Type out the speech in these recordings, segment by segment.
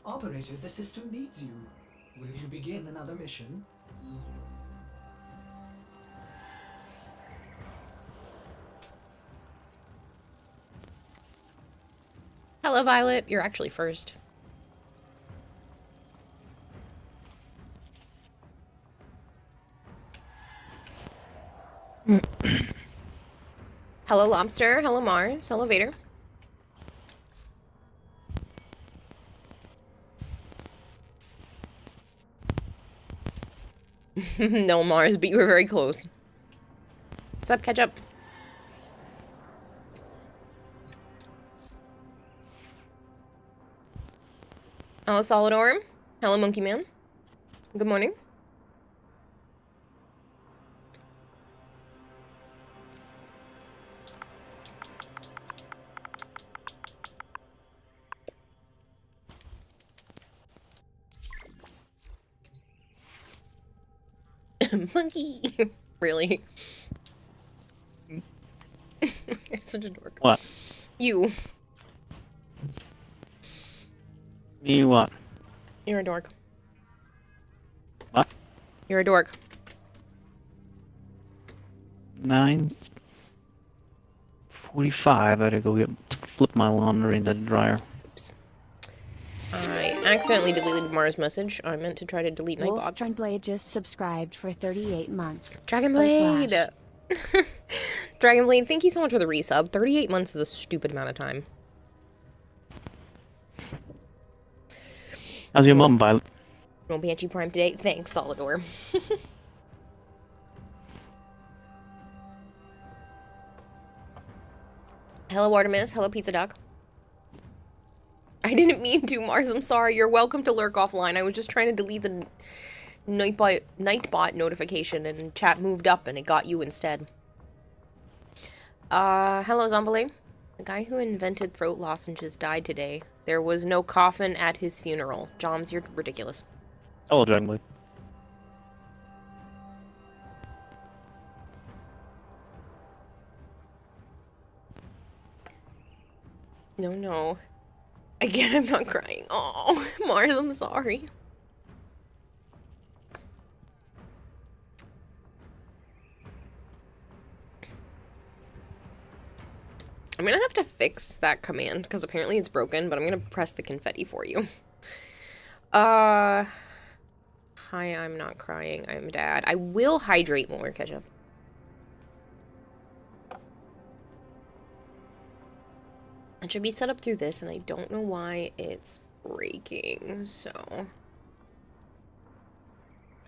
Operator, the system needs you. Will you begin another mission? Hello, Violet. You're actually first. Hello, Lobster. Hello, Mars. Hello, Vader. No, Mars, but you were very close. What's up, Ketchup? Hello, Solidorm. Hello, Monkey Man. Good morning. Monkey. Really? You're such a dork. What? You. You what? You're a dork. What? You're a dork. 9:45. I gotta go flip my laundry in the dryer. Oops. I accidentally deleted Mars' message. I meant to try to delete Nightbots. Dragonblade just subscribed for 38 months. Dragonblade! Dragonblade, thank you so much for the resub. 38 months is a stupid amount of time. How's your mum, Violet? No Banshee Prime today. Thanks, Solidor. Hello, Artemis. Hello, Pizza Duck. I didn't mean to, Mars. I'm sorry. You're welcome to lurk offline. I was just trying to delete the Nightbot notification, and chat moved up, and it got you instead. Hello, Zombale. The guy who invented throat lozenges died today. There was no coffin at his funeral. Joms, you're ridiculous. Oh, Dragonblade. No. Again, I'm not crying. Oh, Mars, I'm sorry. I'm gonna have to fix that command, because apparently it's broken, but I'm gonna press the confetti for you. Hi, I'm not crying. I'm dad. I will hydrate more, Ketchup. It should be set up through this, and I don't know why it's breaking, so...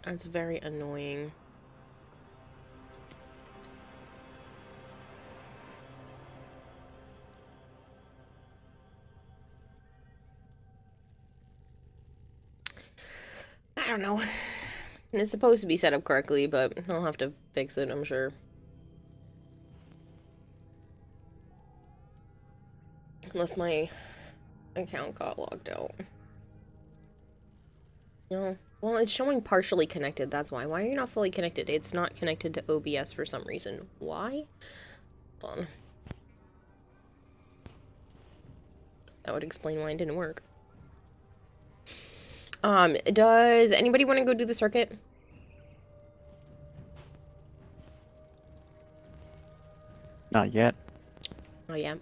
That's very annoying. I don't know. It's supposed to be set up correctly, but I'll have to fix it, I'm sure. Unless my account got logged out. No. Well, it's showing partially connected, that's why. Why are you not fully connected? It's not connected to OBS for some reason. Why? Hold on. That would explain why it didn't work. Does anybody want to go do the circuit? Not yet. Oh, yeah.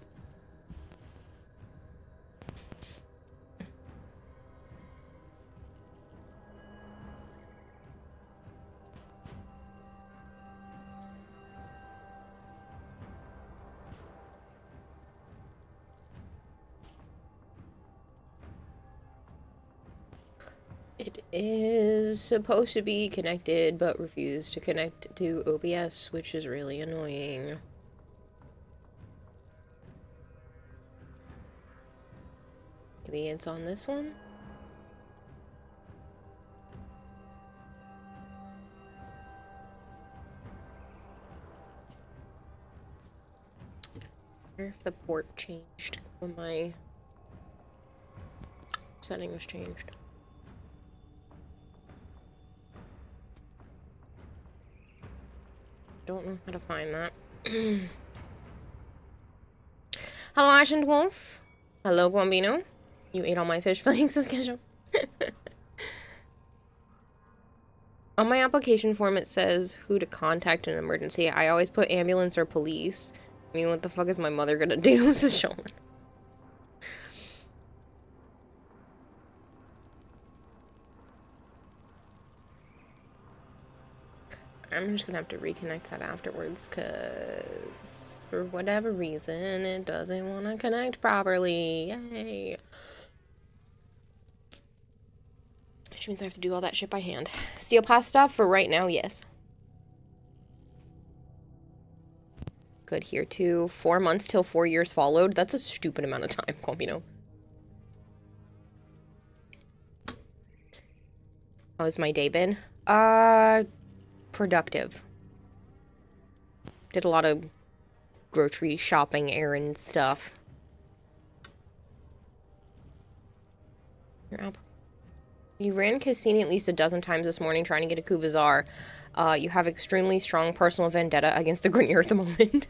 It is supposed to be connected, but refused to connect to OBS, which is really annoying. Maybe it's on this one? I wonder if the port changed when my settings changed. Don't know how to find that. Hello, Ash and Wolf. Hello, Guambino. You ate all my fish fillings, Ketchup. On my application form, it says who to contact in an emergency. I always put ambulance or police. I mean, what the fuck is my mother gonna do, Mrs. Shulman? I'm just gonna have to reconnect that afterwards, because for whatever reason, it doesn't want to connect properly. Yay. Which means I have to do all that shit by hand. Steel pasta for right now, yes. Good here too. 4 months till 4 years followed. That's a stupid amount of time, Compino. How's my day been? Productive. Did a lot of grocery shopping errand stuff. Your apple. You ran Cassini at least a dozen times this morning trying to get a Kuvazar. You have extremely strong personal vendetta against the Grineer at the moment.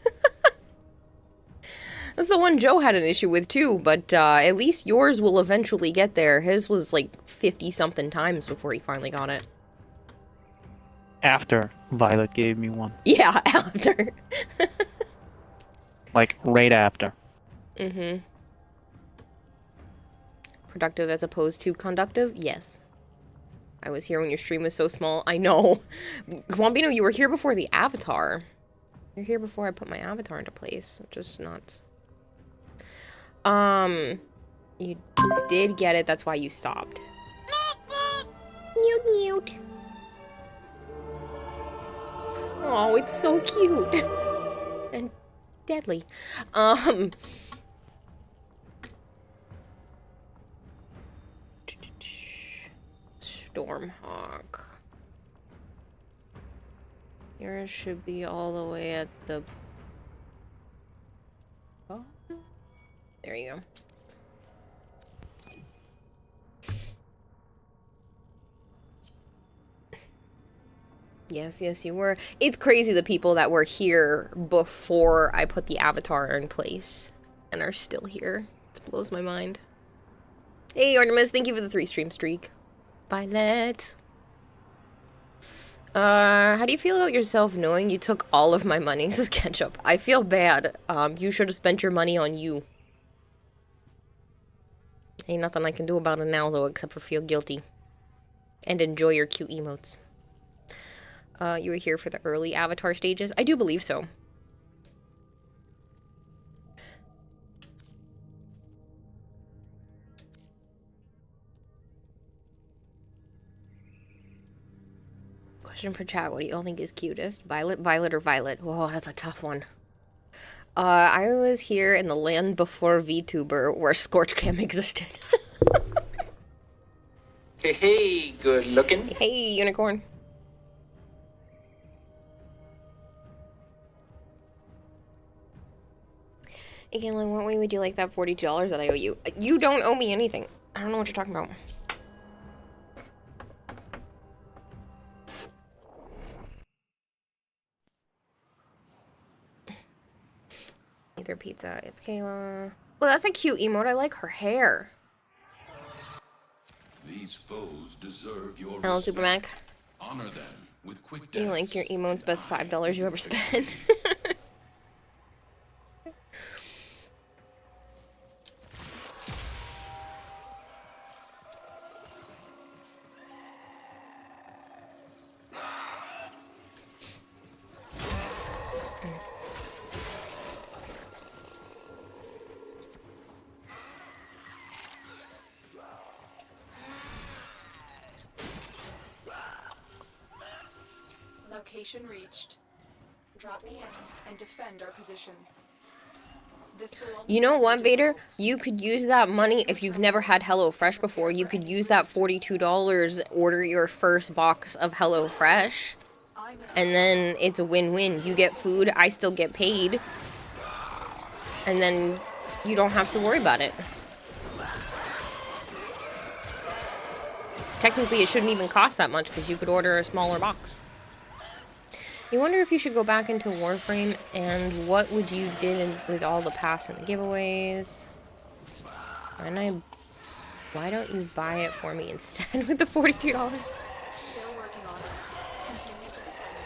That's the one Joe had an issue with too, but at least yours will eventually get there. His was like 50-something times before he finally got it. After Violet gave me one. Yeah, after. Like, right after. Mm-hmm. Productive as opposed to conductive? Yes. I was here when your stream was so small. I know. Wambino, you were here before the avatar. You're here before I put my avatar into place. Just nuts. You did get it. That's why you stopped. Newt, newt. Oh, it's so cute. And deadly. Stormhawk. Yours should be all the way at the... Oh. There you go. Yes, yes, you were. It's crazy the people that were here before I put the avatar in place and are still here. It blows my mind. Hey, Artemis, thank you for the 3-stream streak. Violet. How do you feel about yourself knowing you took all of my money? This is Ketchup. I feel bad. You should have spent your money on you. Ain't nothing I can do about it now, though, except for feel guilty. And enjoy your cute emotes. You were here for the early avatar stages? I do believe so. Question for chat, what do you all think is cutest? Violet, Violet, or Violet? Oh, that's a tough one. I was here in the land before VTuber, where Scorchcam existed. Hey, good looking. Hey, unicorn. Hey, Caitlin, what way would you like that $42 that I owe you? You don't owe me anything. I don't know what you're talking about. Either pizza. It's Kayla. Well, that's a cute emote. I like her hair. These foes deserve your Hello, respect. Supermac. Honor them with quick You deaths. like your emote's best $5 you ever spent. Location reached. Drop me in and defend our position. This will only You know what, be Vader? difficult. You could use that money if you've never had HelloFresh before. You could use that $42, order your first box of HelloFresh, I'm and then it's a win-win. You get food, I still get paid, and then you don't have to worry about it. Technically, it shouldn't even cost that much because you could order a smaller box. You wonder if you should go back into Warframe, and what would you do with all the past and the giveaways? And I Why don't you buy it for me instead with the $42? Still working on it. Continue to defend.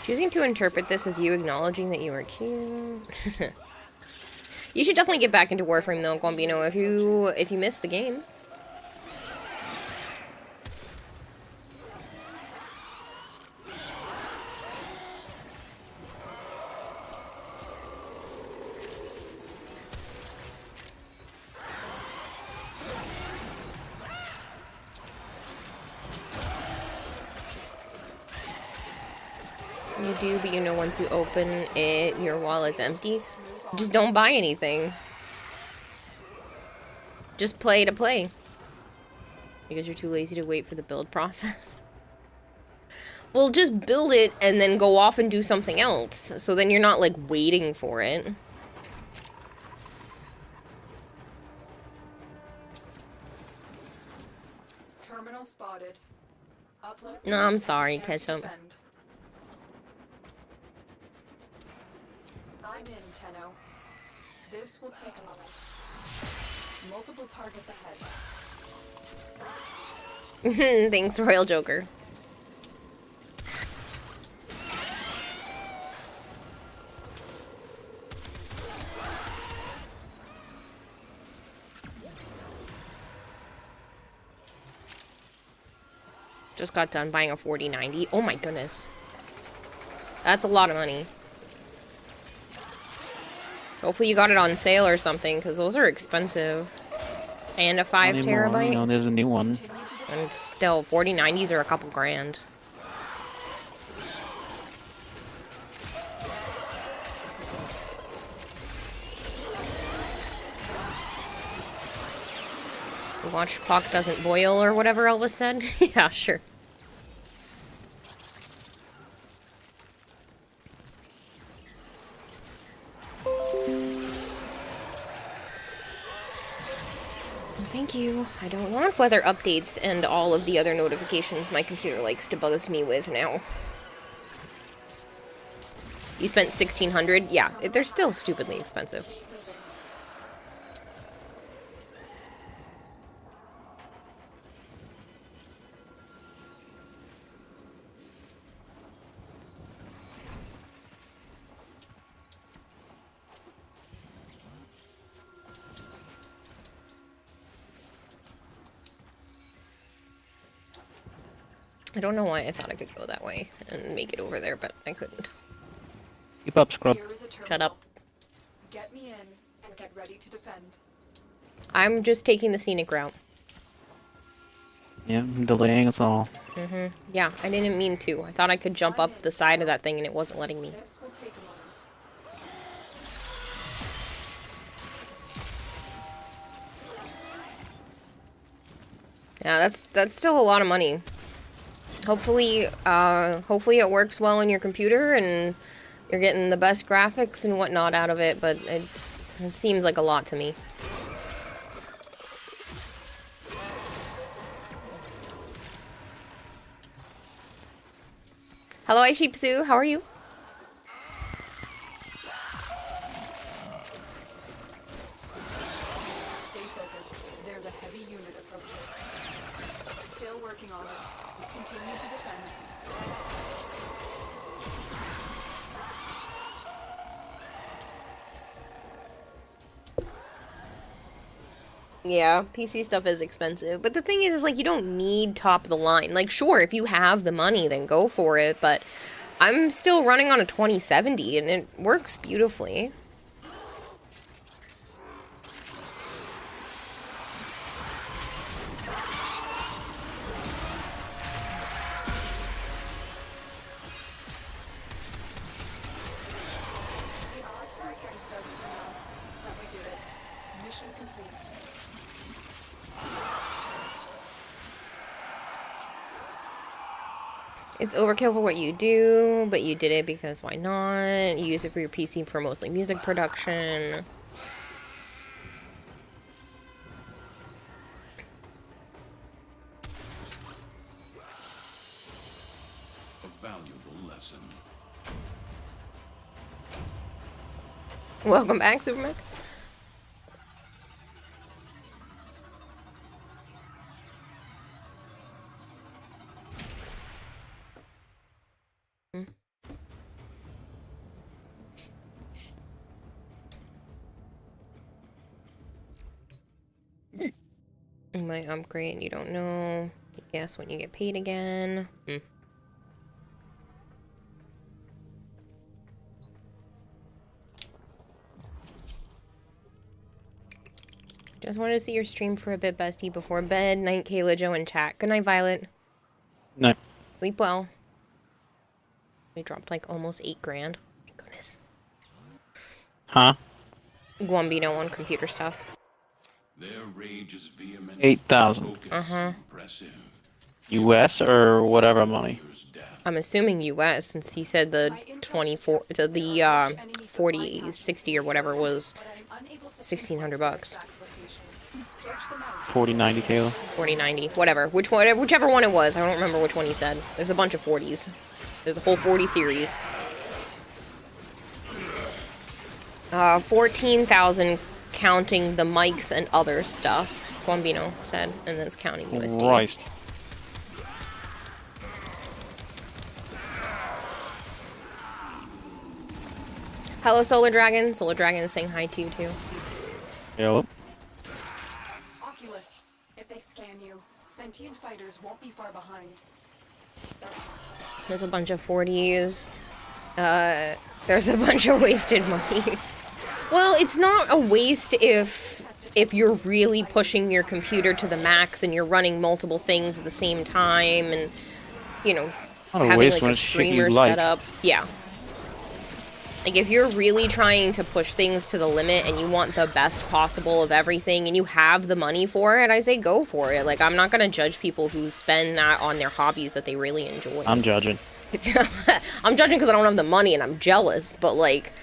Choosing to interpret this as you acknowledging that you are cute. You should definitely get back into Warframe though, Gombino, if you missed the game. You do, but you know once you open it, your wallet's empty. Just don't buy anything. Just play to play. Because you're too lazy to wait for the build process. Well, just build it and then go off and do something else. So then you're not, like, waiting for it. Terminal spotted. Upload. No, I'm sorry, and Ketchup. defend. I'm in, Tenno. This will take a moment. Multiple targets ahead. Thanks, Royal Joker. Just got done buying a 4090. Oh my goodness. That's a lot of money. Hopefully you got it on sale or something, because those are expensive. And a 5 terabyte. No, there's a new one. And it's still, 4090s are a couple grand. The watch clock doesn't boil or whatever Elvis said? Yeah, sure. Thank you. I don't want weather updates and all of the other notifications my computer likes to buzz me with now. You spent $1,600? Yeah, they're still stupidly expensive. I don't know why I thought I could go that way and make it over there, but I couldn't. Keep up, Scrub. Here is a terminal. Shut up. Get me in and get ready to defend. I'm just taking the scenic route. Yeah, I'm delaying us all. Yeah, I didn't mean to. I thought I could jump up the side of that thing and it wasn't letting me. This will take a moment. Yeah, that's still a lot of money. Hopefully it works well on your computer and you're getting the best graphics and whatnot out of it, but it seems like a lot to me. Hello, I Sheep Sue. How are you? Stay focused. There's a heavy unit approaching. Still working on it. Continue to defend. Yeah, PC stuff is expensive. But the thing is like, you don't need top of the line. Like, sure, if you have the money, then go for it. But I'm still running on a 2070, and it works beautifully. The odds were against us now, but we did it. Mission complete. It's overkill for what you do, but you did it because why not? You use it for your PC for mostly music production. A valuable lesson. Welcome back, Supermac. You might upgrade and you don't know. Guess when you get paid again. Just wanted to see your stream for a bit, bestie, before bed. Night, Kayla, Joe, and chat. Good night, Violet. No. Sleep well. We dropped like almost 8 grand. Goodness. Huh? Guambino on computer stuff. Their rage is vehement. 8,000. Impressive. US or whatever money. I'm assuming US since he said the 24 to the 40 60 or whatever was $1,600. 4090 Kayla. 4090, whatever. Whichever one it was. I don't remember which one he said. There's a bunch of 40s. There's a whole 40 series. 14,000 counting the mics and other stuff. Guambino said, and then it's counting USD. Christ. Hello, Solar Dragon. Solar Dragon is saying hi to you too. Yep. Oculists, if they scan you, sentient fighters won't be far behind. There's a bunch of 40s. There's a bunch of wasted money. Well, it's not a waste if you're really pushing your computer to the max and you're running multiple things at the same time and, you know, Not a having waste like when a it's shit streamer you like. set up. Yeah. Like, if you're really trying to push things to the limit and you want the best possible of everything and you have the money for it, I say go for it. Like, I'm not gonna judge people who spend that on their hobbies that they really enjoy. I'm judging. I'm judging because I don't have the money and I'm jealous, but, like,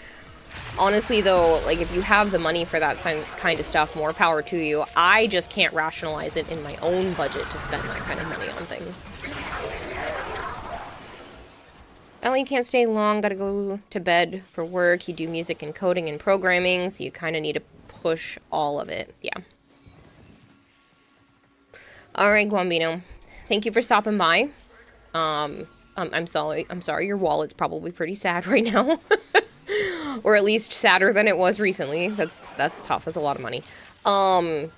honestly, though, like, if you have the money for that kind of stuff, more power to you. I just can't rationalize it in my own budget to spend that kind of money on things. Well, you can't stay long, gotta go to bed for work. You do music and coding and programming, so you kind of need to push all of it. Yeah. Alright, Guambino. Thank you for stopping by. I'm sorry your wallet's probably pretty sad right now. Or at least sadder than it was recently. That's tough. That's a lot of money. But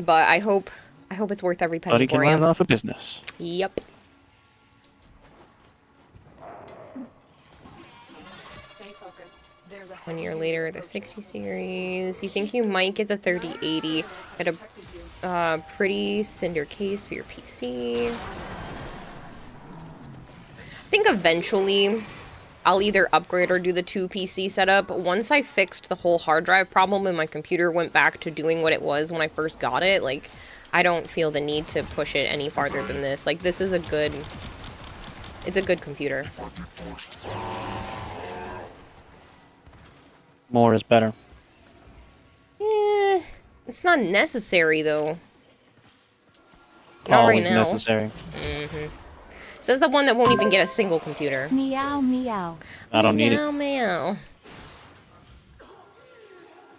I hope it's worth every penny Buddy can for run you. off a business. Yep. Stay focused. There's a 1 year later, the 60 series. You think you might get the 3080 at a pretty cinder case for your PC. I think eventually I'll either upgrade or do the 2 PC setup. Once I fixed the whole hard drive problem and my computer went back to doing what it was when I first got it, like, I don't feel the need to push it any farther than this. Like, this is it's a good computer. More is better. It's not necessary, though. Not Always right now. necessary. Says the one that won't even get a single computer. Meow meow. I don't need Meow, it. meow.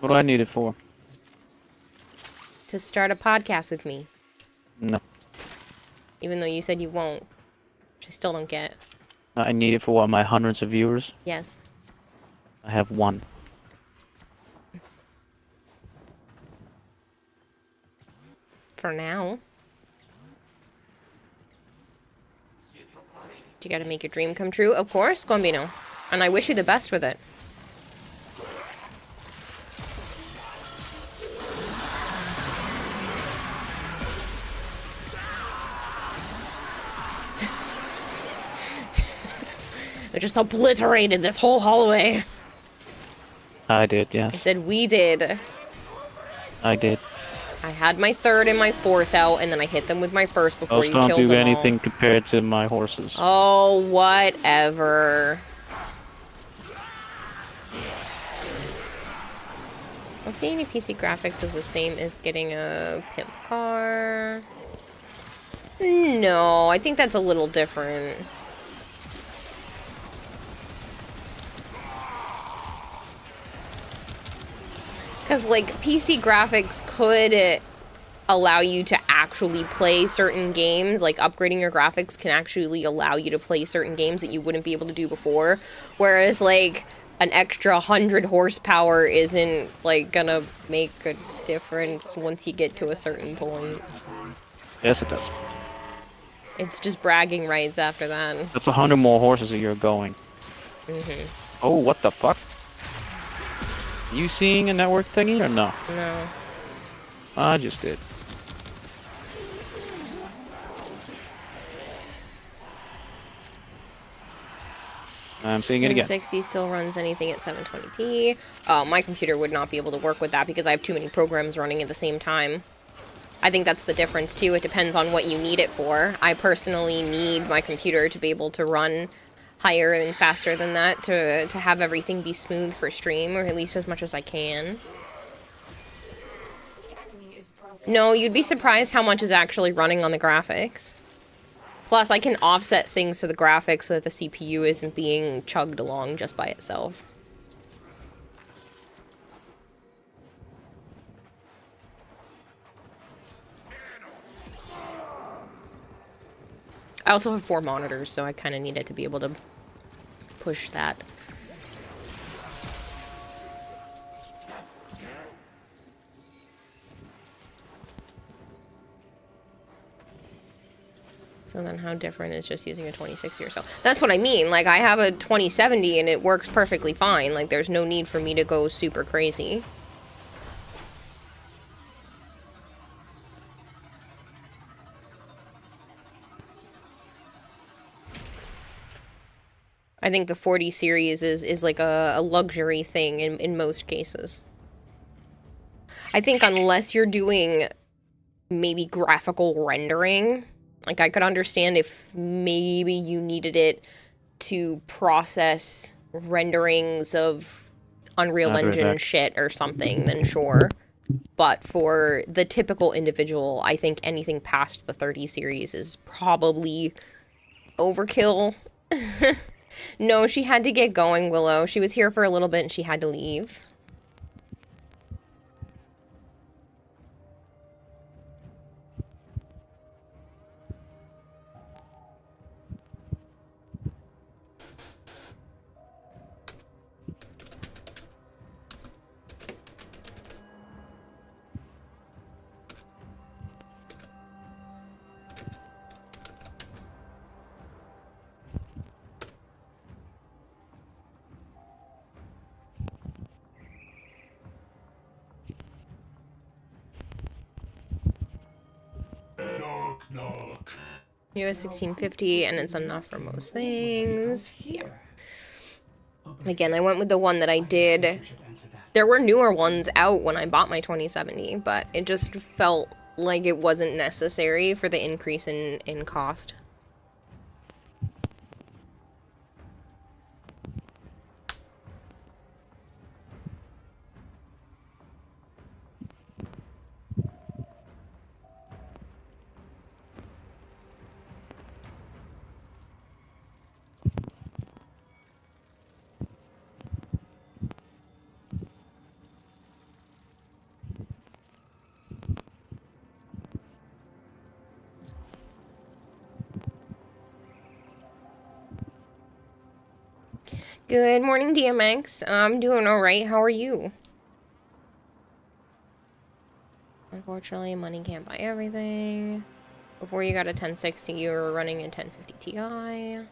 What do I need it for? To start a podcast with me. No. Even though you said you won't. Which I still don't get. I need it for what, my hundreds of viewers? Yes. I have 1. For now. You gotta make your dream come true. Of course, Guambino. And I wish you the best with it. I just obliterated this whole hallway. I did, I yes. said we did. I did. I had my 3rd and my 4th out, and then I hit them with my 1st before Those you don't killed do them anything compared to my horses. all. Oh, whatever. I'll see any PC graphics is the same as getting a pimp car. No, I think that's a little different. Because, like, PC graphics could allow you to actually play certain games. Like, upgrading your graphics can actually allow you to play certain games that you wouldn't be able to do before. Whereas, like, an extra 100 horsepower isn't, like, gonna make a difference once you get to a certain point. Yes, it does. It's just bragging rights after that. That's 100 more horses a year going. Oh, what the fuck? You seeing a network thingy or no? No. I just did. I'm seeing it again. 1060 still runs anything at 720p. My computer would not be able to work with that because I have too many programs running at the same time. I think that's the difference too. It depends on what you need it for. I personally need my computer to be able to run higher and faster than that to have everything be smooth for stream, or at least as much as I can. No, you'd be surprised how much is actually running on the graphics. Plus, I can offset things to the graphics so that the CPU isn't being chugged along just by itself. I also have 4 monitors, so I kind of needed to be able to push that. So then how different is just using a 2060 or so? That's what I mean. Like, I have a 2070 and it works perfectly fine. Like, there's no need for me to go super crazy. I think the 40 series is like a luxury thing in most cases. I think unless you're doing maybe graphical rendering, like I could understand if maybe you needed it to process renderings of Unreal Engine shit or something, then sure. But for the typical individual, I think anything past the 30 series is probably overkill. No, she had to get going, Willow. She was here for a little bit and she had to leave. You have a 1650 and it's enough for most things. Yeah. Again, I went with the one that I did. There were newer ones out when I bought my 2070, but it just felt like it wasn't necessary for the increase in cost. Good morning, DMX. I'm doing alright. How are you? Unfortunately, money can't buy everything. Before you got a 1060, you were running a 1050 Ti.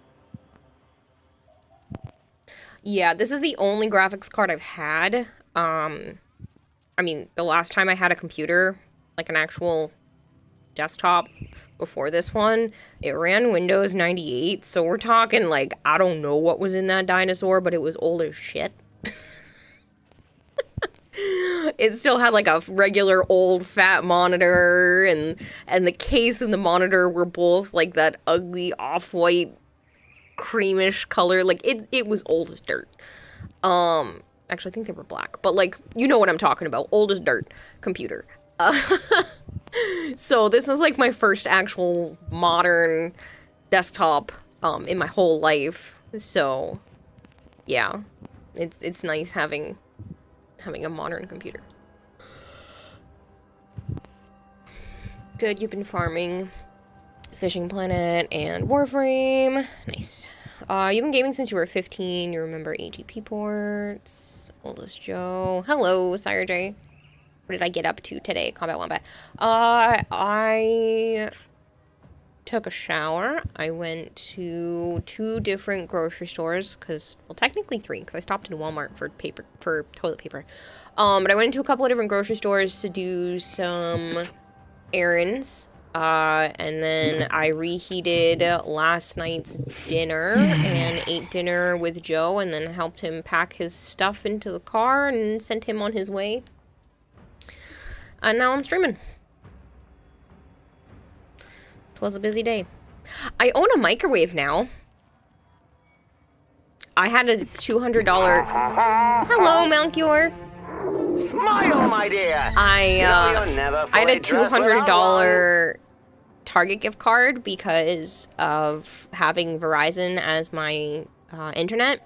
Yeah, this is the only graphics card I've had. I mean, the last time I had a computer, like an actual desktop before this one, it ran Windows 98, so we're talking like, I don't know what was in that dinosaur, but it was old as shit. It still had like a regular old fat monitor, and the case and the monitor were both like that ugly off-white creamish color. Like it was old as dirt. Actually I think they were black, but like, you know what I'm talking about, old as dirt computer. So this is like my first actual modern desktop in my whole life. So yeah, it's nice having a modern computer. Good, you've been farming Fishing Planet and Warframe. Nice. You've been gaming since you were 15. You remember AGP ports. Oldest Joe. Hello, Sire J. What did I get up to today? Combat Wombat. I took a shower. I went to 2 different grocery stores, because, well, technically 3, because I stopped in Walmart for toilet paper. But I went to a couple of different grocery stores to do some errands. And then I reheated last night's dinner and ate dinner with Joe, and then helped him pack his stuff into the car and sent him on his way. And now I'm streaming. It was a busy day. I own a microwave now. I had a $200... Hello, Melchior. Smile, my dear. I had a $200 Target gift card because of having Verizon as my internet.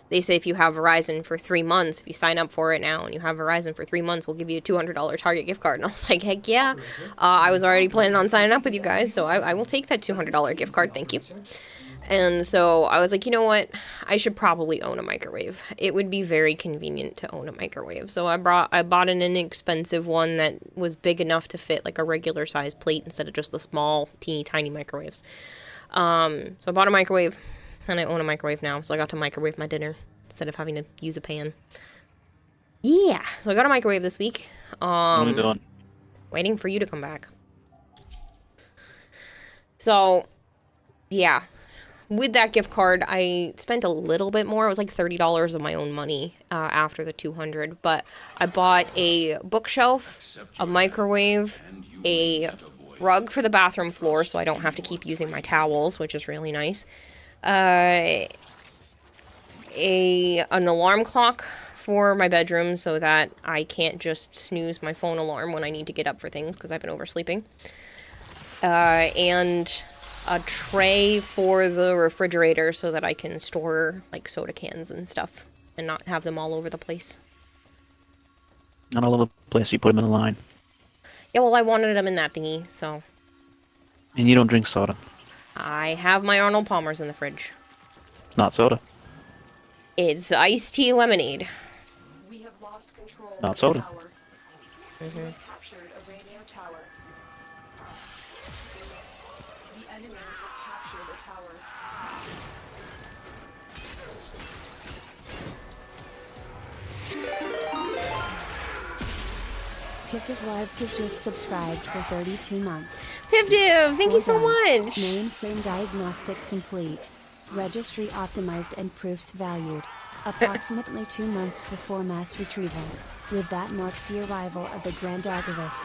They say if you have Verizon for 3 months, if you sign up for it now and you have Verizon for 3 months, we'll give you a $200 Target gift card. And I was like, heck yeah. I was already planning on signing up with you guys, so I will take that $200 gift card. Thank you. And so I was like, you know what? I should probably own a microwave. It would be very convenient to own a microwave. So I bought an inexpensive one that was big enough to fit like a regular size plate instead of just the small, teeny tiny microwaves. So I bought a microwave, and I own a microwave now. So I got to microwave my dinner instead of having to use a pan. Yeah, so I got a microwave this week. What are you doing? Waiting for you to come back. So, yeah. With that gift card, I spent a little bit more. It was like $30 of my own money after the $200. But I bought a bookshelf, a microwave, a rug for the bathroom floor so I don't have to keep using my towels, which is really nice. An alarm clock for my bedroom so that I can't just snooze my phone alarm when I need to get up for things because I've been oversleeping. And a tray for the refrigerator so that I can store like soda cans and stuff and not have them all over the place. Not all over the place, you put them in a line. Yeah, well, I wanted them in that thingy, so. And you don't drink soda. I have my Arnold Palmer's in the fridge. It's not soda. It's iced tea lemonade. We have lost control Not of soda. the tower. We have captured a radio tower. The enemy has captured a tower. Pivdiv Live could just subscribed for 32 months. Pivdiv, thank you so Well much. done. Mainframe diagnostic complete. Registry optimized and proofs valued. Approximately 2 months before mass retrieval. With that marks the arrival of the Grand Archivist.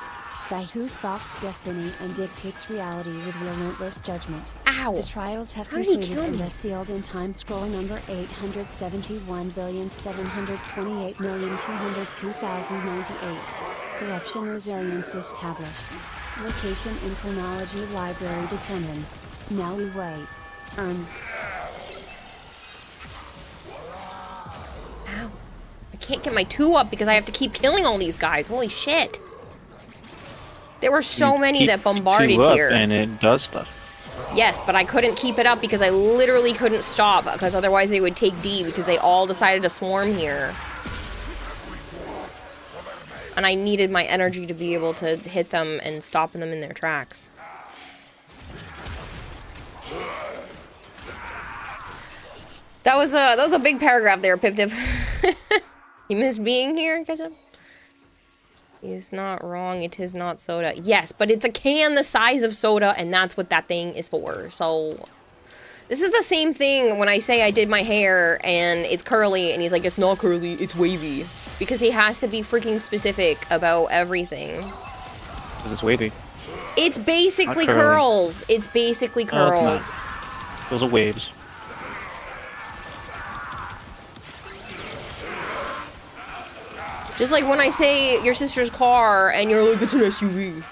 By who stalks destiny and dictates reality with relentless judgment. Ow. The trials have How did he completed kill and me? are sealed in time scroll number 871,728,202,098. Corruption resilience established. Location in chronology library determined. Now we wait. Ow. I can't get my 2 up because I have to keep killing all these guys. Holy shit. There were so You many keep that bombarded two up here. and it does stuff. Yes, but I couldn't keep it up because I literally couldn't stop because otherwise they would take D because they all decided to swarm here. And I needed my energy to be able to hit them and stop them in their tracks. That was a big paragraph there, Pivdiv. You miss being here, Ketchup? He's not wrong, it is not soda. Yes, but it's a can the size of soda, and that's what that thing is for. So, this is the same thing when I say I did my hair, and it's curly, and he's like, it's not curly, it's wavy. Because he has to be freaking specific about everything. Because it's wavy. It's basically Not curly. curls. It's basically No, it's curls. not. Those are waves. Just like when I say your sister's car, and you're like, it's an SUV.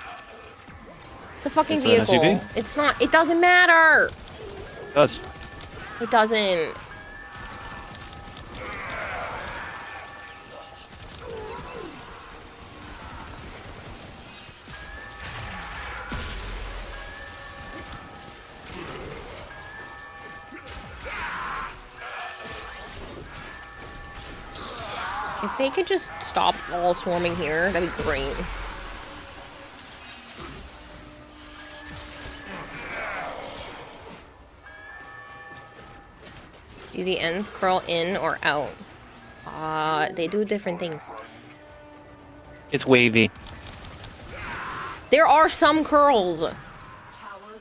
It's a fucking It's an vehicle. SUV? It's not, it doesn't matter. It does. It doesn't. If they could just stop all swarming here, that'd be great. Do the ends curl in or out? They do different things. It's wavy. There are some curls.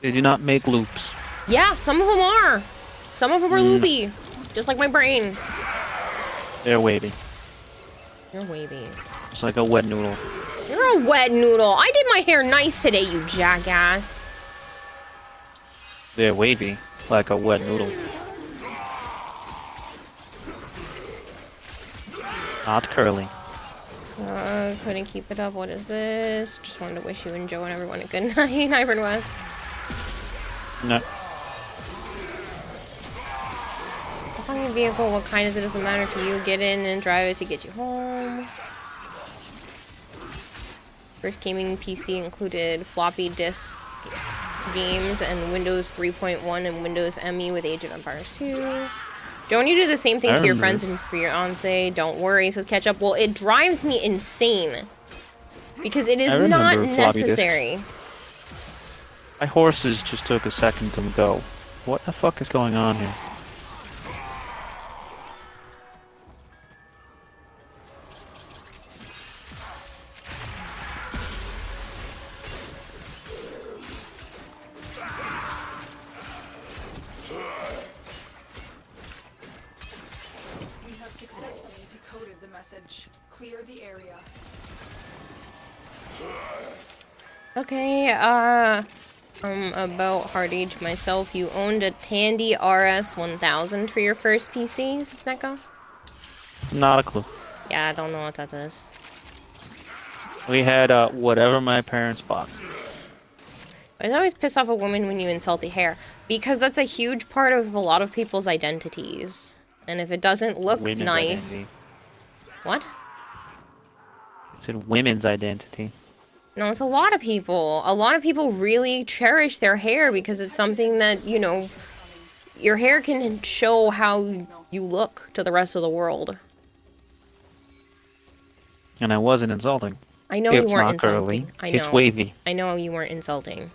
They do not make loops. Yeah, some of them are. Some of them are loopy. Just like my brain. They're wavy. You're wavy. It's like a wet noodle. You're a wet noodle. I did my hair nice today, you jackass. They're wavy, like a wet noodle. Not curly. Couldn't keep it up. What is this? Just wanted to wish you and Joe and everyone a good night. Hybrid West. No. On your vehicle, what kind is it? Doesn't matter to you. Get in and drive it to get you home. First gaming PC included floppy disk games and Windows 3.1 and Windows ME with Age of Empires 2. Don't you do the same thing to your friends and for your fiance? Don't worry, says Ketchup. Well, it drives me insane. Because it is not necessary. My horses just took a second to go. What the fuck is going on here? Clear the area. Okay, I'm about hard age myself. You owned a Tandy RS1000 for your first PC, is this Neko? Not a clue. Yeah, I don't know what that is. We had whatever my parents bought. I always piss off a woman when you insult the hair, because that's a huge part of a lot of people's identities. And if it doesn't look Women's nice... identity. What? It's in women's identity. No, it's a lot of people. A lot of people really cherish their hair because it's something that, you know, your hair can show how you look to the rest of the world. And I wasn't insulting. I know It's you weren't not insulting. curly. I know. It's wavy. I know you weren't insulting.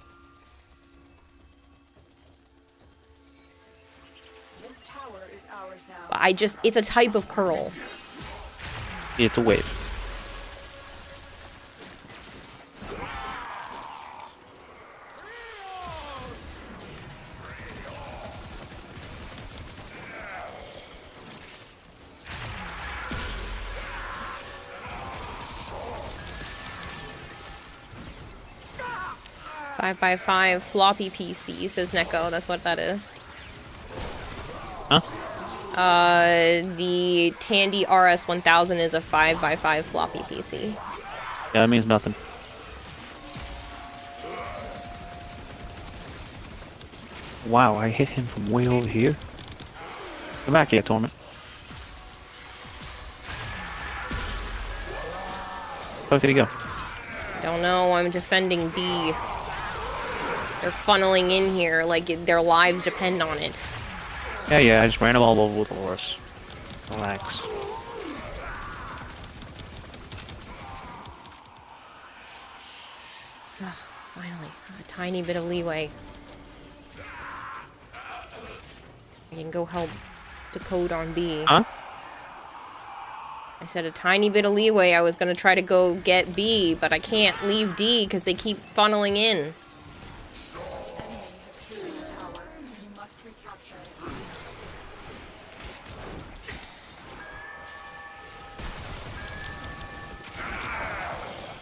This tower is ours now. But it's a type of curl. It's a wave. Five by 5 floppy PC, says Neko. That's what that is. Huh? The Tandy RS1000 is a 5x5 floppy PC. Yeah, that means nothing. Wow, I hit him from way over here. Come back here, Torment. Where did he go? Don't know, I'm defending D. They're funneling in here like their lives depend on it. Yeah, I just ran him all over with the horse. Relax. Ugh, finally, a tiny bit of leeway. I can go help decode on B. Huh? I said a tiny bit of leeway. I was gonna try to go get B, but I can't leave D because they keep funneling in.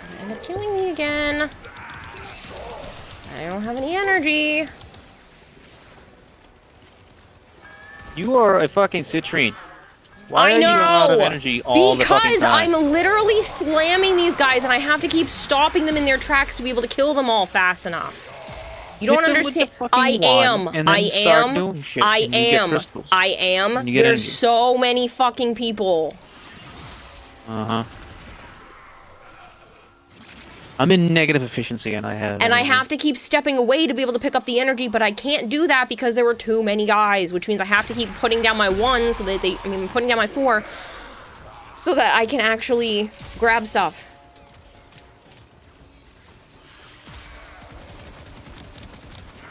Gonna end up killing me again. I don't have any energy. You are a fucking citrine. Why I are know! you out of energy all the fucking Because time? I'm literally slamming these guys and I have to keep stopping them in their tracks to be able to kill them all fast enough. You don't Hit them with the understand. fucking I am. wand and then I start am. doing shit I and you get am. crystals. I am. And you get There's energy. so many fucking people. Uh-huh. I'm in negative efficiency and I have... And I have to keep stepping away to be able to pick up the energy, but I can't do that because there were too many guys, which means I have to keep putting down my 1 so that putting down my 4 so that I can actually grab stuff.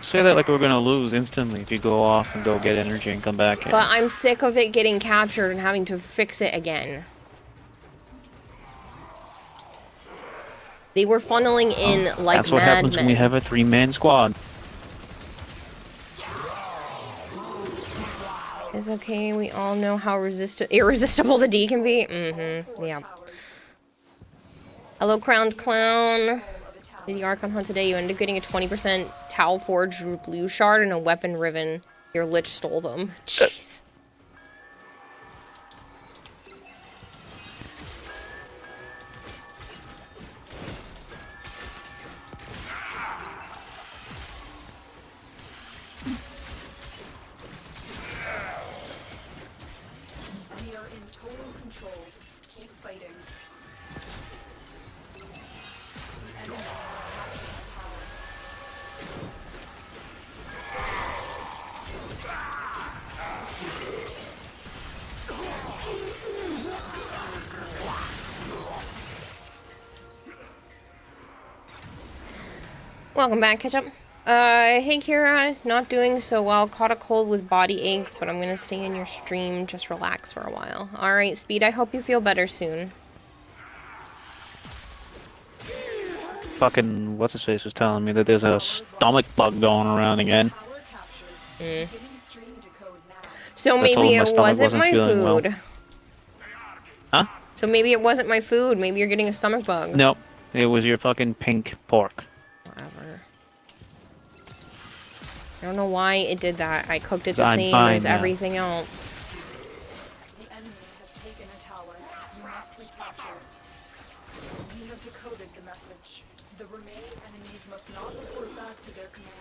Say that like we're gonna lose instantly if you go off and go get energy and come back in. But I'm sick of it getting captured and having to fix it again. They were funneling in like That's what happens when we have a 3-man squad. It's okay, we all know how irresistible the D can be. Mm-hmm, yeah. Hello, Crowned Clown. Did the Archon hunt today? You ended up getting a 20% Tau Forged Blue Shard and a Weapon Riven. Your Lich stole them. Jeez. We are in total control. Keep fighting. The enemy has captured the tower. Welcome back, Ketchup. Hey Kira, not doing so well. Caught a cold with body aches, but I'm gonna stay in your stream, just relax for a while. Alright, Speed, I hope you feel better soon. Fucking what's his face was telling me that there's a stomach bug going around again. Tower captured. Beginning stream decode now. So I told maybe him my it stomach wasn't wasn't my feeling well. food. Huh? So maybe it wasn't my food. Maybe you're getting a stomach bug. Nope. It was your fucking pink pork. Whatever. I don't know why it did that. I cooked it 'Cause the I'm same fine as now. everything else. The enemy has taken a tower. You must recapture it. We have decoded the message. The remaining enemies must not report back to their command.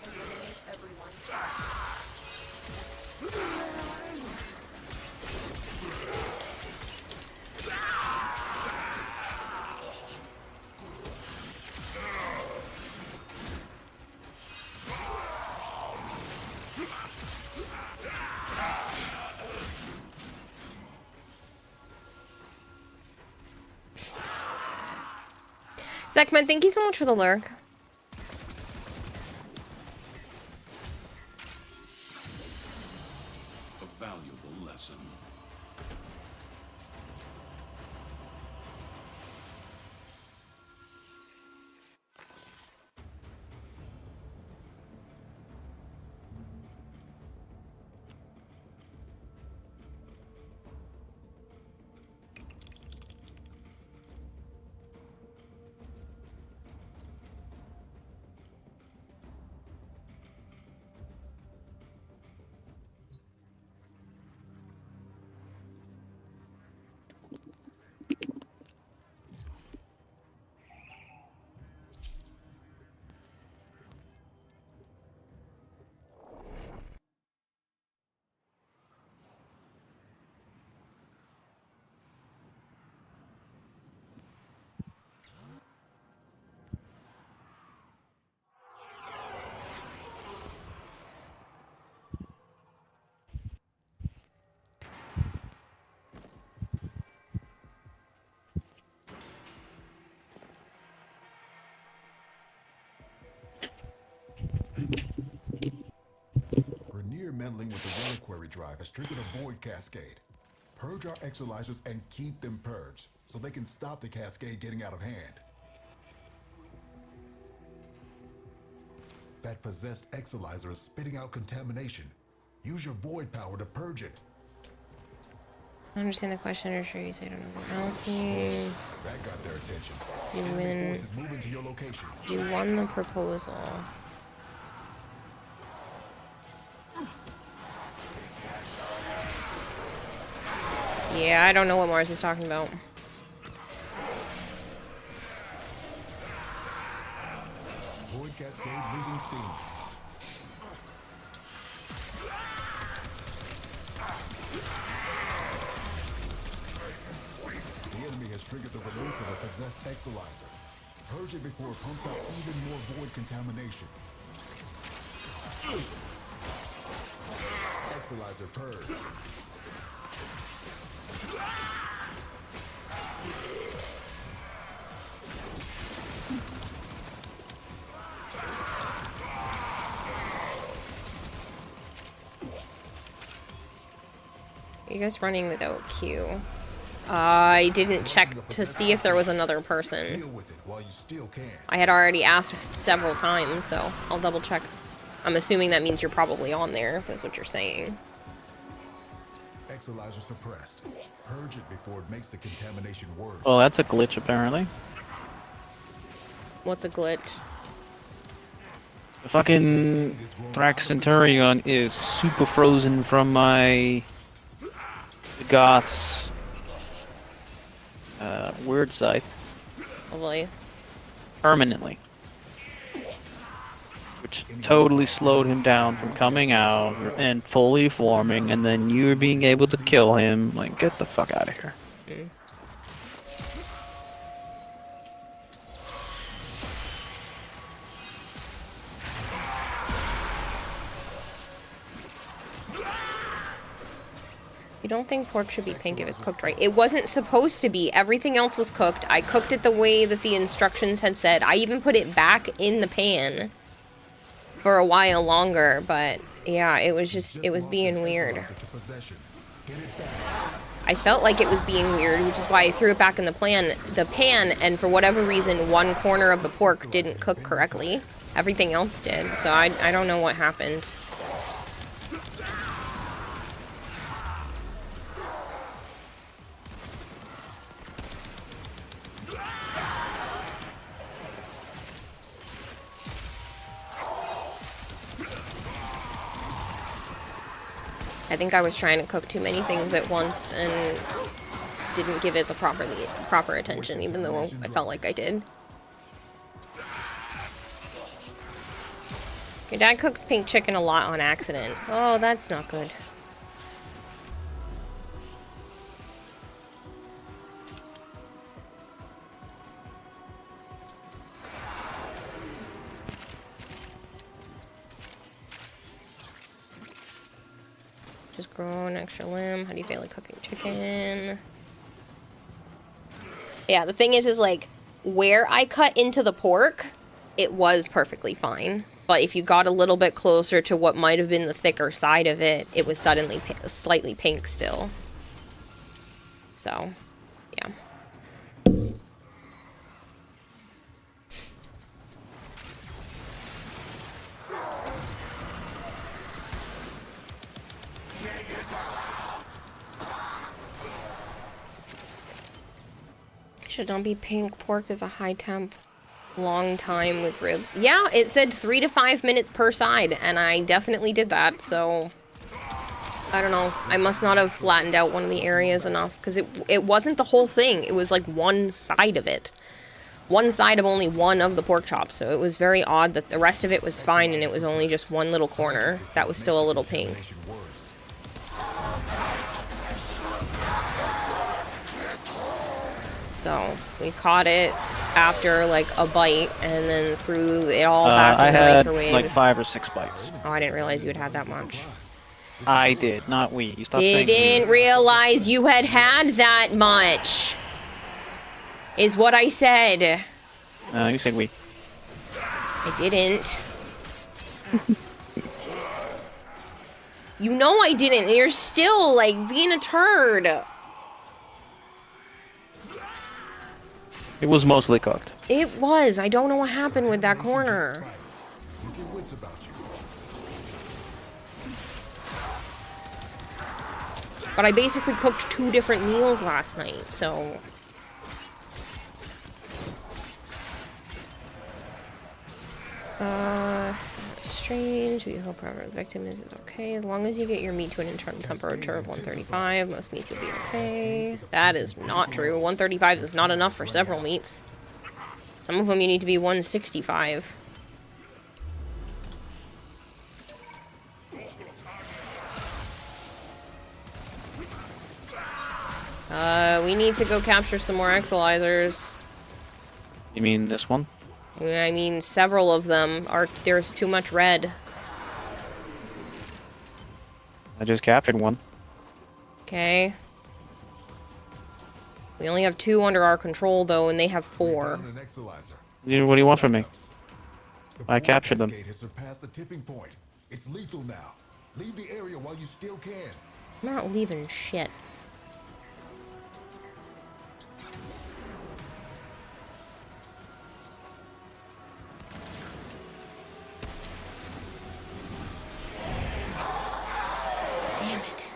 Eliminate everyone. Zekman, thank you so much for the lurk. A valuable lesson. Grenier meddling with the reliquary drive has triggered a void cascade. Purge our exolizers and keep them purged, so they can stop the cascade getting out of hand. That possessed exolizer is spitting out contamination. Use your void power to purge it. I understand the question, or sure you say I don't know what else here. That got their attention. Do you Enemy win? forces moving to your location. Do you won the proposal? Yeah, I don't know what Mars is talking about. Void cascade losing steam. The enemy has triggered the release of a possessed exolizer. Purge it before it pumps out even more void contamination. Exolizer purged. You guys running without Q. I didn't check to see if there was another person. Deal with it while you still can. I had already asked several times, so I'll double check. I'm assuming that means you're probably on there, if that's what you're saying. Exolyzer suppressed. Purge it before it makes the contamination worse. Oh, that's a glitch apparently. What's a glitch? The fucking Thrax Centurion is super frozen from my Goth's word scythe Lovely. permanently. Which totally slowed him down from coming out and fully forming, and then you being able to kill him. Like, get the fuck out of here. You don't think pork should be pink if it's cooked right? It wasn't supposed to be. Everything else was cooked. I cooked it the way that the instructions had said. I even put it back in the pan for a while longer, but yeah, it was being weird. I felt like it was being weird, which is why I threw it back in the pan, and for whatever reason, one corner of the pork didn't cook correctly. Everything else did, so I don't know what happened. I think I was trying to cook too many things at once and didn't give it the proper attention, even though I felt like I did. Your dad cooks pink chicken a lot on accident. Oh, that's not good. Just grow an extra limb. How do you feel like cooking chicken? Yeah, the thing is like, where I cut into the pork, it was perfectly fine. But if you got a little bit closer to what might have been the thicker side of it, it was suddenly slightly pink still. So, yeah. Should not be pink. Pork is a high temp, long time with ribs. Yeah, it said 3 to 5 minutes per side, and I definitely did that, so I don't know. I must not have flattened out one of the areas enough, because it wasn't the whole thing. It was like one side of it. One side of only one of the pork chops, so it was very odd that the rest of it was fine, and it was only just one little corner that was still a little pink. So we caught it after like a bite and then threw it all back in the microwave. I had like 5 or 6 bites. Oh, I didn't realize you had had that much. I did, not we. You stopped saying Didn't realize you had had that much. Is what I said. You said we. I didn't. You know I didn't. You're still like being a turd. It was mostly cooked. It was. I don't know what happened with that corner. But I basically cooked 2 different meals last night, so... strange. We hope whoever the victim is okay. As long as you get your meat to an internal temperature of 135, most meats will be okay. That is not true. 135 is not enough for several meats. Some of them you need to be 165. We need to go capture some more exolyzers. You mean this one? I mean, several of them are. There's too much red. I just captured one. Okay. We only have 2 under our control, though, and they have 4. What do you want from me? I captured them. Has surpassed the tipping point. It's lethal now. Leave the area while you still can. I'm not leaving shit. Damn it.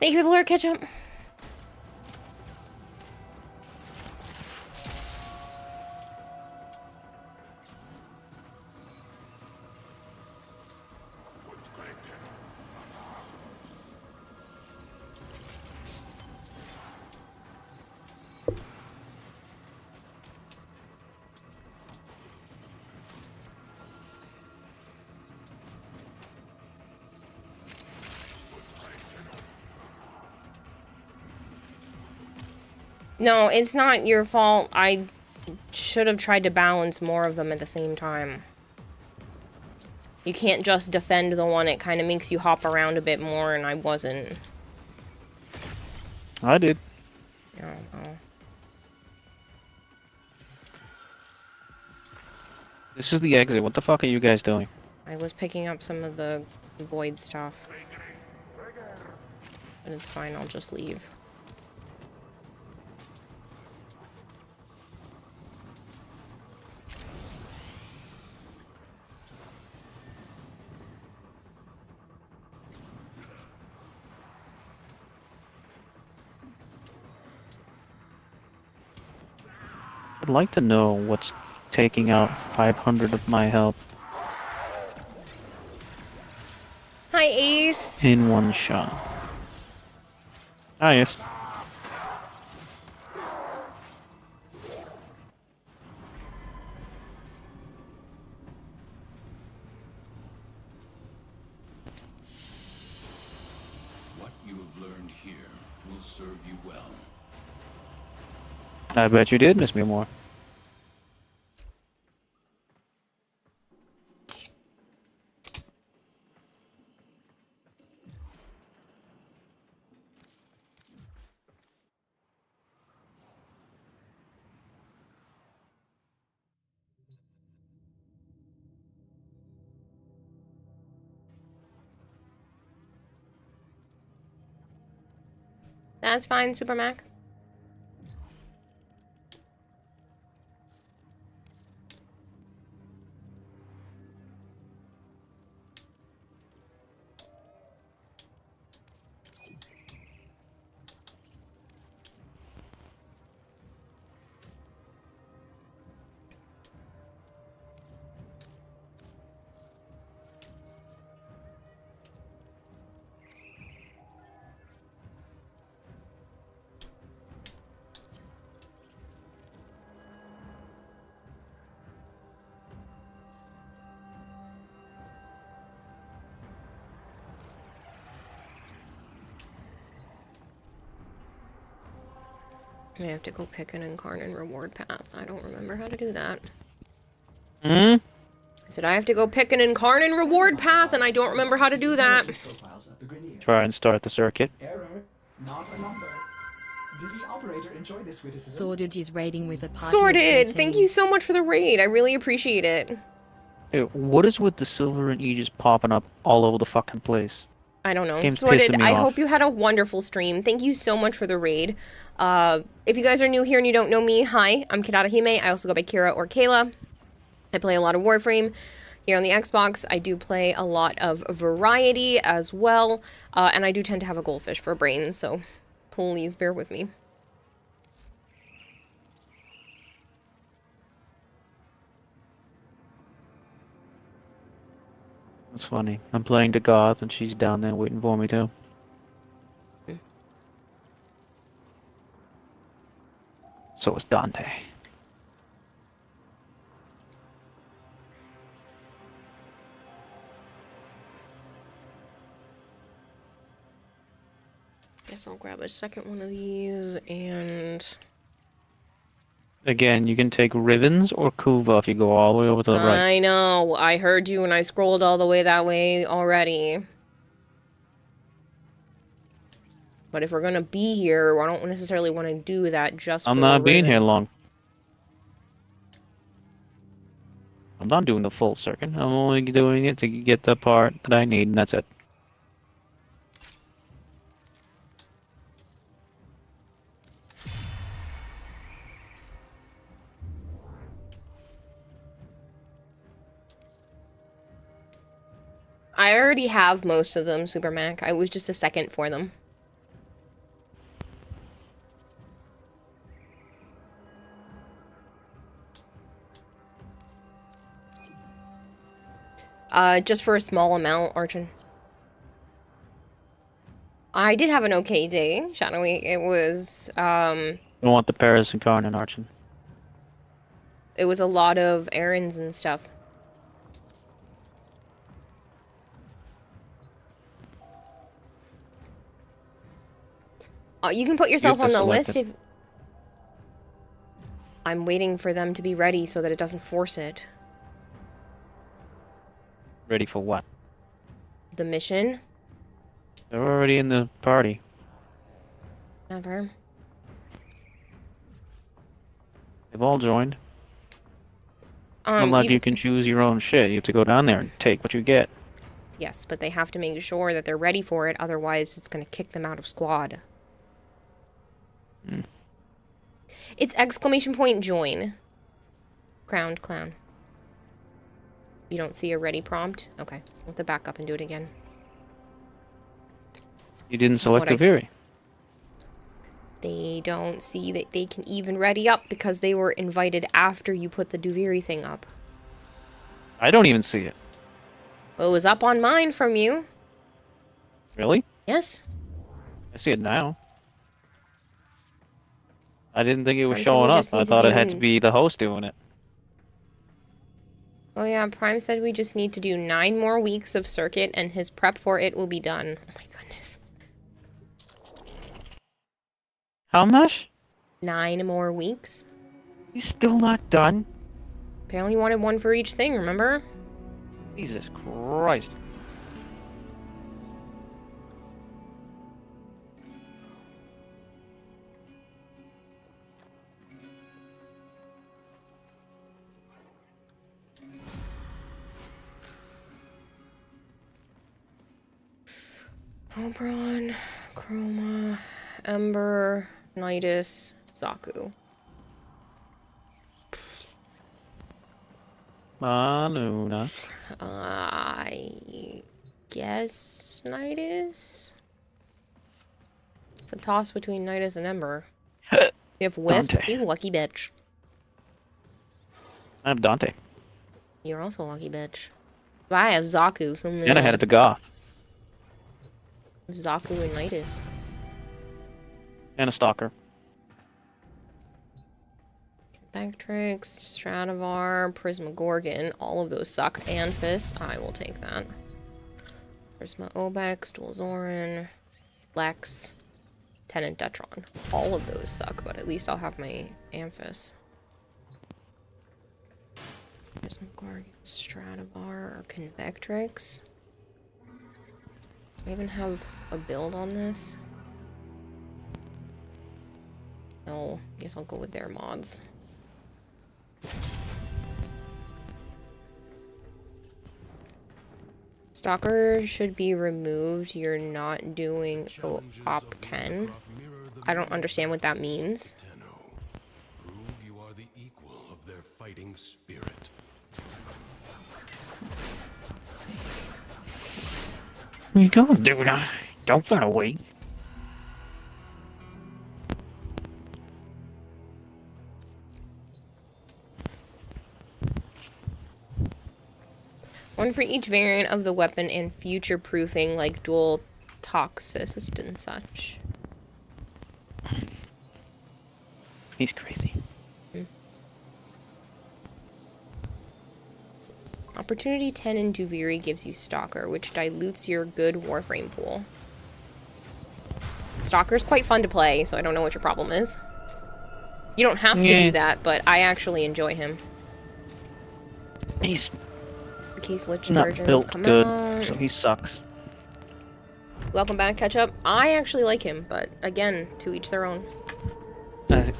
Thank you for the lure, Ketchup. No, it's not your fault. I should have tried to balance more of them at the same time. You can't just defend the one. It kind of makes you hop around a bit more, and I wasn't. I did. Oh, oh. This is the exit. What the fuck are you guys doing? I was picking up some of the void stuff. But it's fine, I'll just leave. I'd like to know what's taking out 500 of my health Hi, Ace! in one shot. Ah, yes. What you have learned here will serve you well. I bet you did miss me more. That's fine, Super Mac. I have to go pick an Incarnate reward path. I don't remember how to do that. Hmm? I said I have to go pick an Incarnate reward path, and I don't remember how to do that. Profiles of the Grineer. Try and start the circuit. Error, not a number. Did the operator enjoy this witticism? Sorted is raiding with a party of Sorted! 13. Thank you so much for the raid. I really appreciate it. Hey, what is with the silver and Aegis popping up all over the fucking place? I don't know. Game's Sorted, pissing me I off. hope you had a wonderful stream. Thank you so much for the raid. If you guys are new here and you don't know me, hi, I'm Kirata Hime. I also go by Kira or Kayla. I play a lot of Warframe. Here on the Xbox, I do play a lot of Variety as well. And I do tend to have a goldfish for a brain, so please bear with me. That's funny. I'm playing the Goth and she's down there waiting for me too. So is Dante. Guess I'll grab a second one of these and... Again, you can take Rivens or Kuva if you go all the way over to the right. I know. I heard you and I scrolled all the way that way already. But if we're gonna be here, I don't necessarily want to do that just I'm for not being Riven. here long. I'm not doing the full circuit. I'm only doing it to get the part that I need, and that's it. I already have most of them, Super Mac. I was just a second for them. Just for a small amount, Archon. I did have an okay day, Shadowy. It was, I want the Paris Incarnate, Archon. it was a lot of errands and stuff. You can put yourself on the list if... I'm waiting for them to be ready so that it doesn't force it. Ready for what? The mission? They're already in the party. Never. They've all joined. Unlike you can choose your own shit. You have to go down there and take what you get. Yes, but they have to make sure that they're ready for it, otherwise it's going to kick them out of squad. It's exclamation point join. Crowned clown. You don't see a ready prompt? Okay, we'll have to back up and do it again. You didn't select Duviri. They don't see that they can even ready up because they were invited after you put the Duviri thing up. I don't even see it. Well, it was up on mine from you. Really? Yes. I see it now. I didn't think it was Prime showing up. said we I just need thought to it had to do- be the host doing it. Oh yeah, Prime said we just need to do 9 more weeks of circuit and his prep for it will be done. Oh my goodness. How much? 9 more weeks? He's still not done? Apparently you wanted one for each thing, remember? Jesus Christ. Oberon, Chroma, Ember, Nidus, Zaku. Luna. I guess Nidus? It's a toss between Nidus and Ember. You have Wisp, Dante. you lucky bitch. I have Dante. You're also a lucky bitch. But I have Zaku, so And I had it to Goth. Zaku and Nidus. And a Stalker. Bactrix, Stradivar, Prismagorgon, all of those suck. Anphis, I will take that. Prisma Obex, Dual Zoran, Lex, Tenant Detron. All of those suck, but at least I'll have my Anphis. Prismagorgon, Stradivar, or Convectrix. Do I even have a build on this? No, I guess I'll go with their mods. Stalker should be removed. You're not doing op 10. I don't understand what that means. Prove you are the equal of their fighting spirit. What you gonna do now? Don't run away. One for each variant of the weapon and future-proofing, like dual toxicist and such. He's crazy. Opportunity 10 in Duviri gives you Stalker, which dilutes your good Warframe pool. Stalker's quite fun to play, so I don't know what your problem is. You don't have to do that, but I actually enjoy him. He's In case Lich not versions built come good, out. so he sucks. Welcome back, Ketchup. I actually like him, but again, to each their own.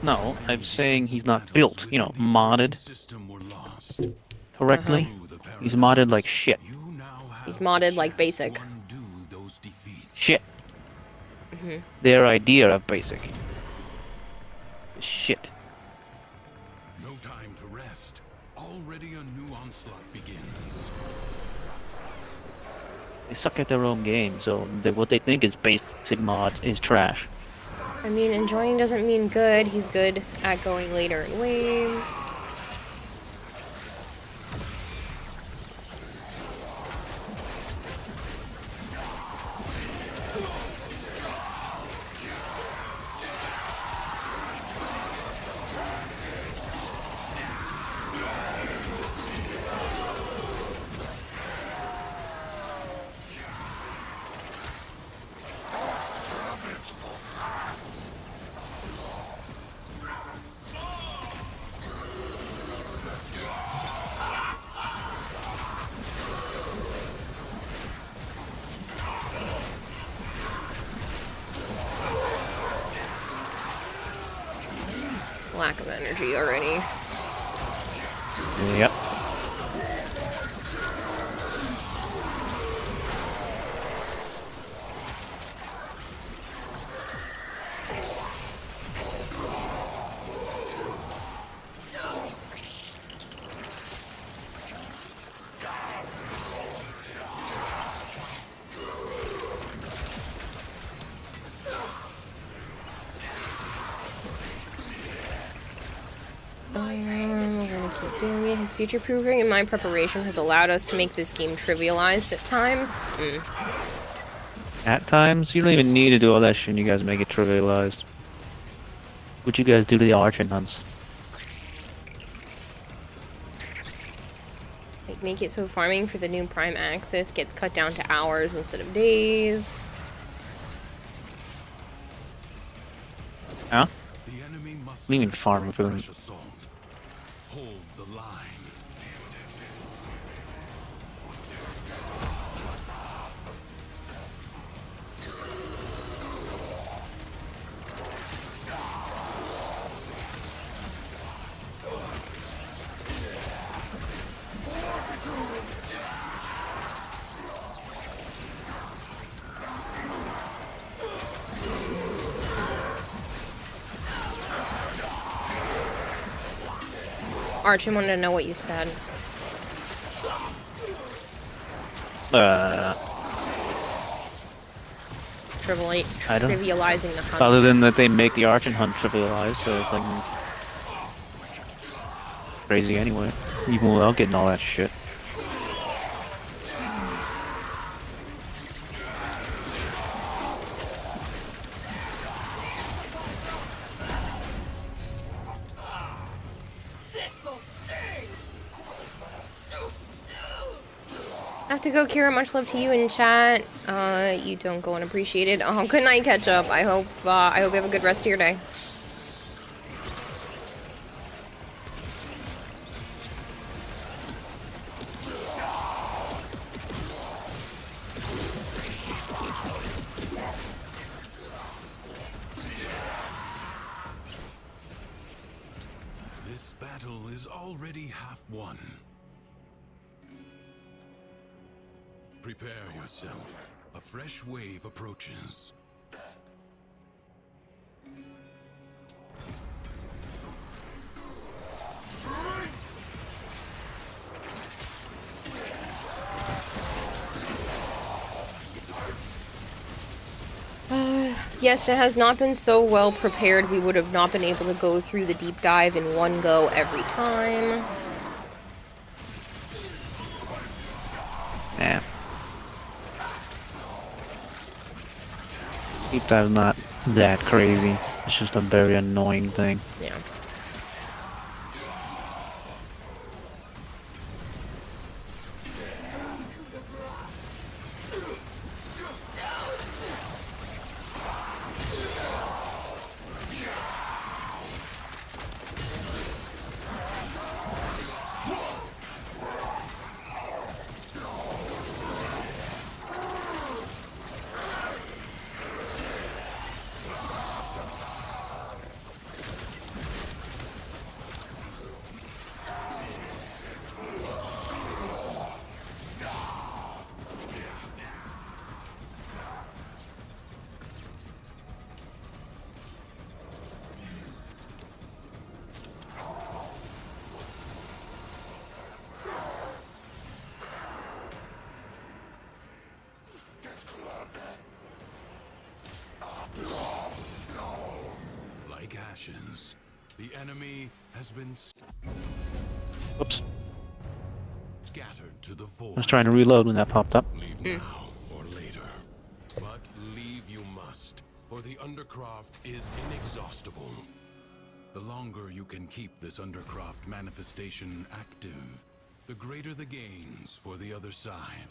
No, I'm saying he's not built, you know, modded. System were lost. correctly. He's modded like shit. He's modded like basic. Shit. Their idea of basic. Shit. No time to rest. Already a new onslaught begins. They suck at their own game, so what they think is basic mod is trash. I mean, enjoying doesn't mean good. He's good at going later in waves. Lack of energy already. Yep. We're gonna keep doing it. His future proofing and my preparation has allowed us to make this game trivialized at times. At times, you don't even need to do all that shit and you guys make it trivialized. What you guys do to the Archon hunts? Like, make it so farming for the new Prime Access gets cut down to hours instead of days. Huh? The enemy must Leaving farm for them. assault. Hold the line. Archie wanted to know what you said. I don't. Trivializing the hunts. Other than that, they make the Archon hunt trivialized, so it's like crazy anyway. Even without getting all that shit. I have to go, Kira. Much love to you in chat. You don't go unappreciated. Oh, good night, Ketchup. I hope you have a good rest of your day. This battle is already half won. Prepare yourself. A fresh wave approaches. Yes, it has not been so well prepared. We would have not been able to go through the deep dive in one go every time. Yeah. Deep dive's not that crazy. It's just a very annoying thing. Yeah. ashes. The enemy has been Oops. scattered to the void. I was trying to reload when that popped up. Leave now or later. But leave you must, for the Undercroft is inexhaustible. The longer you can keep this Undercroft manifestation active, the greater the gains for the other side.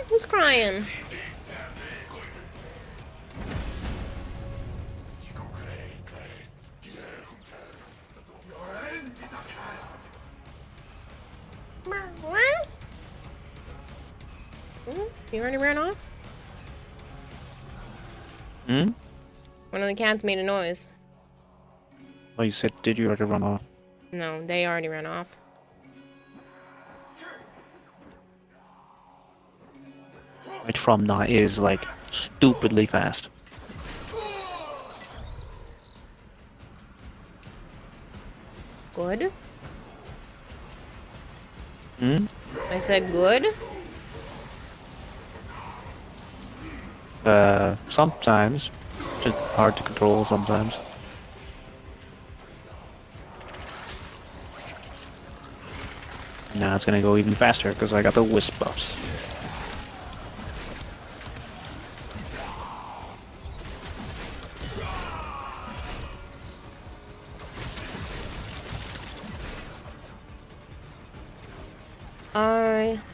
Who's crying? You already ran off? Hmm? One of the cats made a noise. Oh, you said, did you already run off? No, they already ran off. My Trumna is, like, stupidly fast. Good? Hmm? I said good? Sometimes. Just hard to control sometimes. Now it's gonna go even faster because I got the wisp buffs.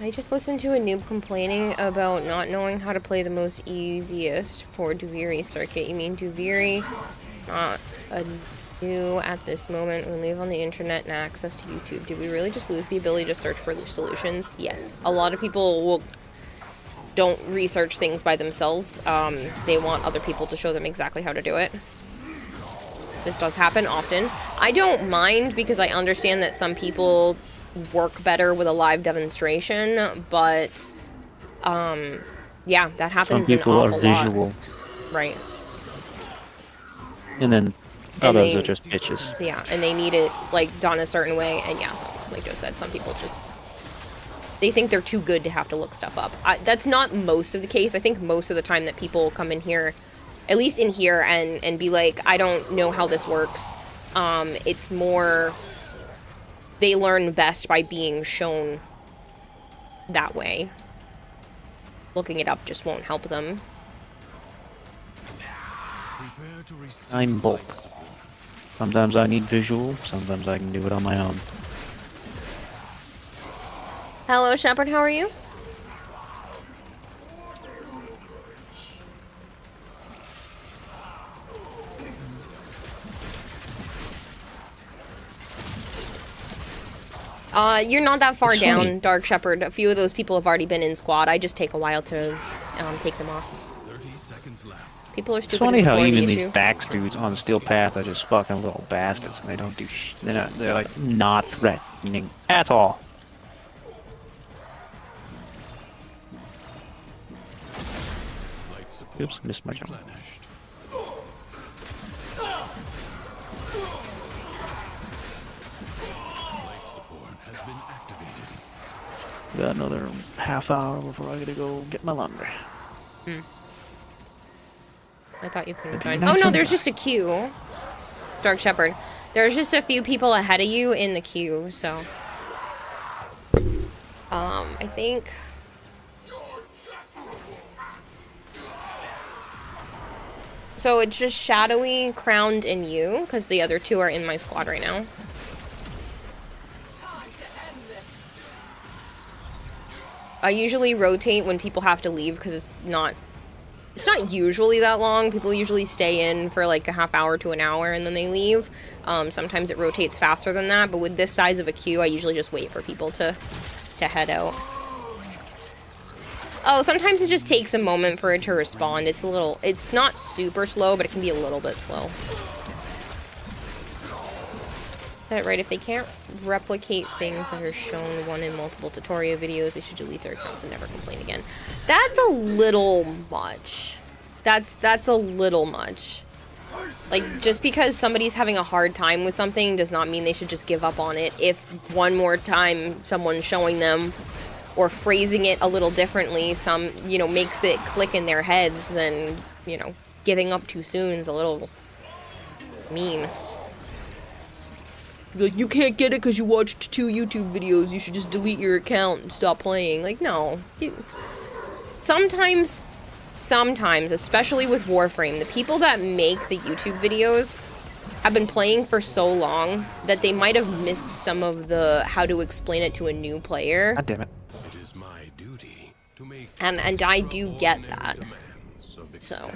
I just listened to a noob complaining about not knowing how to play the most easiest for Duviri circuit. You mean Duviri, not a new at this moment. We live on the internet and access to YouTube. Did we really just lose the ability to search for solutions? Yes. A lot of people don't research things by themselves. They want other people to show them exactly how to do it. This does happen often. I don't mind because I understand that some people work better with a live demonstration, but yeah, that happens Some people an awful are visual. lot. Right. And then others are just bitches. Yeah, and they need it like done a certain way, and yeah, like Joe said, some people just they think they're too good to have to look stuff up. That's not most of the case. I think most of the time that people come in here, at least in here, and be like, I don't know how this works. It's more they learn best by being shown that way. Looking it up just won't help them. I'm both. Sometimes I need visual, sometimes I can do it on my own. Hello, Shepard, how are you? You're not that far down, Dark Shepherd. A few of those people have already been in squad. I just take a while to take them off. 30 seconds left. People are stupid. It's funny how even issue. these Vax dudes on Steel Path are just fucking little bastards, and they don't do they're like not threatening at all. Oops, missed my jump. Got another half hour before I gotta go get my laundry. I thought you couldn't join. Oh no, there's just a queue. Dark Shepherd. There's just a few people ahead of you in the queue, so. I think. So it's just Shadowy, Crowned, and you, because the other two are in my squad right now. I usually rotate when people have to leave because it's not usually that long. People usually stay in for like a half hour to an hour and then they leave. Sometimes it rotates faster than that, but with this size of a queue, I usually just wait for people to head out. Oh, sometimes it just takes a moment for it to respond. It's not super slow, but it can be a little bit slow. Is that right? If they can't replicate things that are shown one in multiple tutorial videos, they should delete their accounts and never complain again. That's a little much. That's a little much. Like, just because somebody's having a hard time with something does not mean they should just give up on it. If one more time someone's showing them or phrasing it a little differently, makes it click in their heads, then, giving up too soon is a little mean. Like, you can't get it because you watched 2 YouTube videos, you should just delete your account and stop playing. Like, no. Sometimes, especially with Warframe, the people that make the YouTube videos have been playing for so long that they might have missed some of the how to explain it to a new player. God damn it. It is my duty to make And I do get that. So.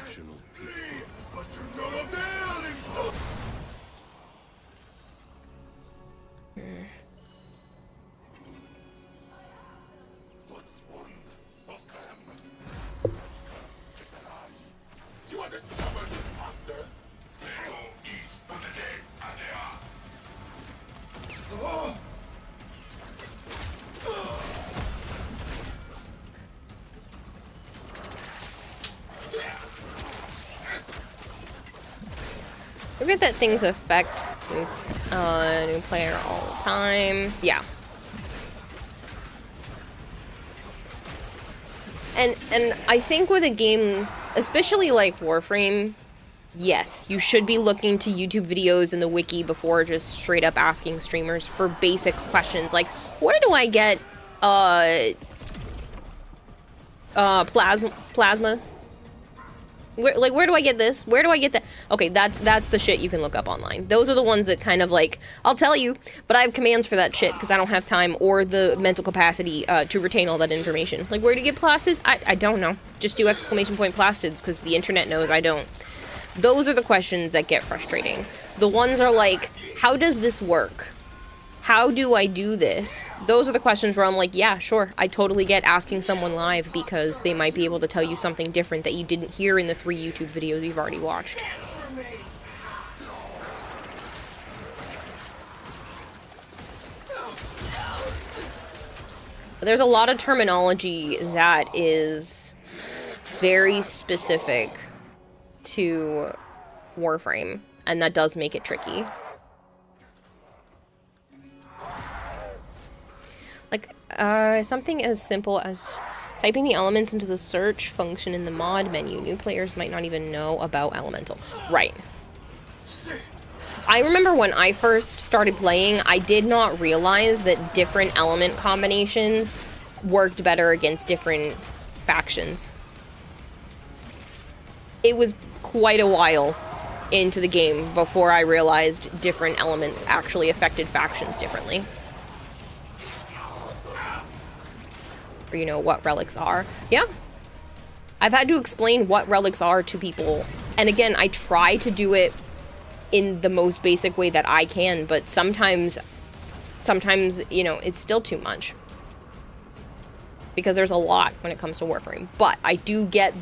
Forget that things affect new player all the time. Yeah. And I think with a game, especially like Warframe, yes, you should be looking to YouTube videos and the wiki before just straight up asking streamers for basic questions like, where do I get plasma? Where do I get this? Where do I get that? Okay, that's the shit you can look up online. Those are the ones that kind of like, I'll tell you, but I have commands for that shit because I don't have time or the mental capacity to retain all that information. Like, where to get plastids? I don't know. Just do ! Plastids because the internet knows I don't. Those are the questions that get frustrating. The ones are like, how does this work? How do I do this? Those are the questions where I'm like, yeah, sure, I totally get asking someone live because they might be able to tell you something different that you didn't hear in the 3 YouTube videos you've already watched. But there's a lot of terminology that is very specific to Warframe, and that does make it tricky. Like, something as simple as typing the elements into the search function in the mod menu. New players might not even know about Elemental. Right. I remember when I first started playing, I did not realize that different element combinations worked better against different factions. It was quite a while into the game before I realized different elements actually affected factions differently. Or, you know, what relics are. Yeah. I've had to explain what relics are to people. And again, I try to do it in the most basic way that I can, but sometimes, you know, it's still too much. Because there's a lot when it comes to Warframe. But I do get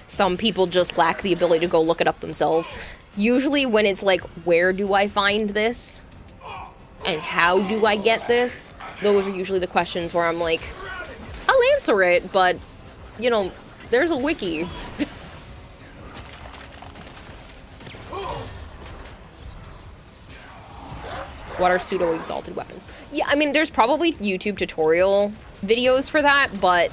some people just lack the ability to go look it up themselves. Usually when it's like, where do I find this? And how do I get this? Those are usually the questions where I'm like, I'll answer it, but, you know, there's a wiki. What are pseudo-exalted weapons? Yeah, I mean, there's probably YouTube tutorial videos for that, but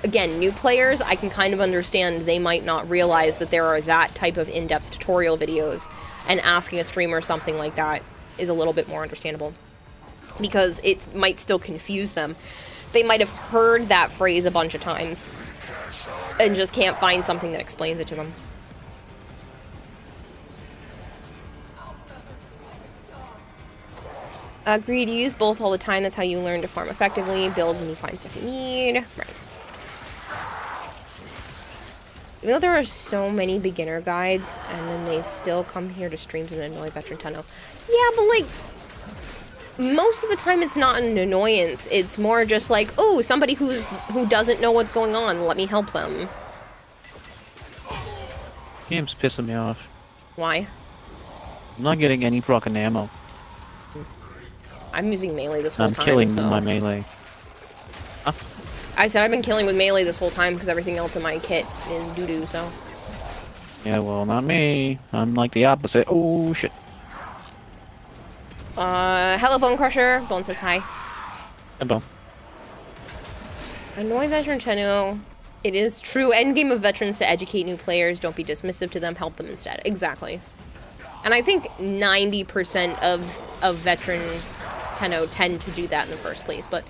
again, new players, I can kind of understand they might not realize that there are that type of in-depth tutorial videos, and asking a streamer something like that is a little bit more understandable, because it might still confuse them. They might have heard that phrase a bunch of times and just can't find something that explains it to them. Agreed, you use both all the time. That's how you learn to farm effectively, builds, and you find stuff you need. Right. Even though there are so many beginner guides, and then they still come here to streams and annoy Veteran Tenno. Yeah, but like, most of the time it's not an annoyance. It's more just like, oh, somebody who doesn't know what's going on, let me help them. Game's pissing me off. Why? I'm not getting any fucking ammo. I'm using melee this whole time, I'm killing so. my melee. Huh? I said I've been killing with melee this whole time because everything else in my kit is doo-doo, so. Yeah, well, not me. I'm like the opposite. Oh, shit. Hello, Bone Crusher. Bone says hi. Hello. Annoy veteran Chenu. It is true endgame of veterans to educate new players. Don't be dismissive to them. Help them instead. Exactly. And I think 90% of veteran Tenno tend to do that in the first place. But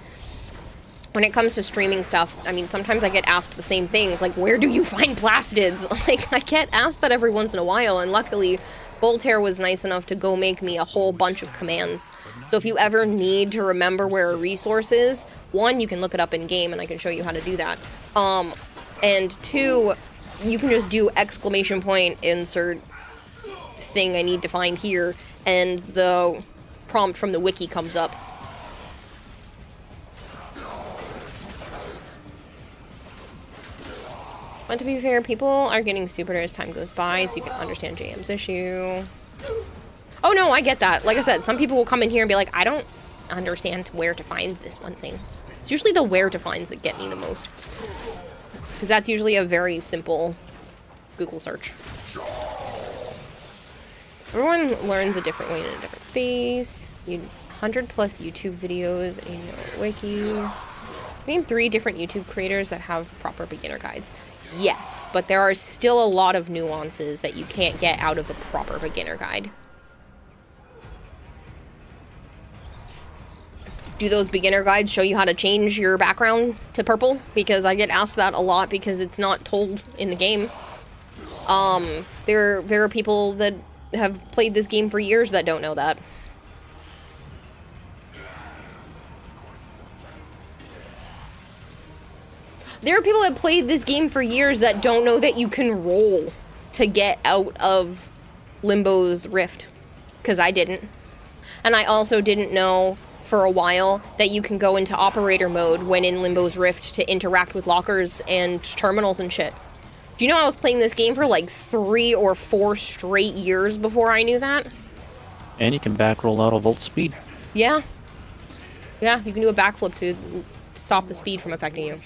when it comes to streaming stuff, I mean, sometimes I get asked the same things. Like, where do you find plastids? Like, I get asked that every once in a while. And luckily, Voltaire was nice enough to go make me a whole bunch of commands. So if you ever need to remember where a resource is, one, you can look it up in game and I can show you how to do that. And two, you can just do exclamation point insert thing I need to find here, and the prompt from the wiki comes up. But to be fair, people are getting stupider as time goes by, so you can understand JM's issue. Oh no, I get that. Like I said, some people will come in here and be like, I don't understand where to find this one thing. It's usually the where to finds that get me the most. Because that's usually a very simple Google search. Everyone learns a different way in a different space. 100+ YouTube videos in your wiki. Name 3 different YouTube creators that have proper beginner guides. Yes, but there are still a lot of nuances that you can't get out of a proper beginner guide. Do those beginner guides show you how to change your background to purple? Because I get asked that a lot because it's not told in the game. There are people that have played this game for years that don't know that. There are people that played this game for years that don't know that you can roll to get out of Limbo's Rift. Because I didn't. And I also didn't know for a while that you can go into operator mode when in Limbo's Rift to interact with lockers and terminals and shit. Do you know I was playing this game for like 3 or 4 straight years before I knew that? And you can back roll out of volt speed. Yeah. Yeah, you can do a backflip to stop the speed from affecting you.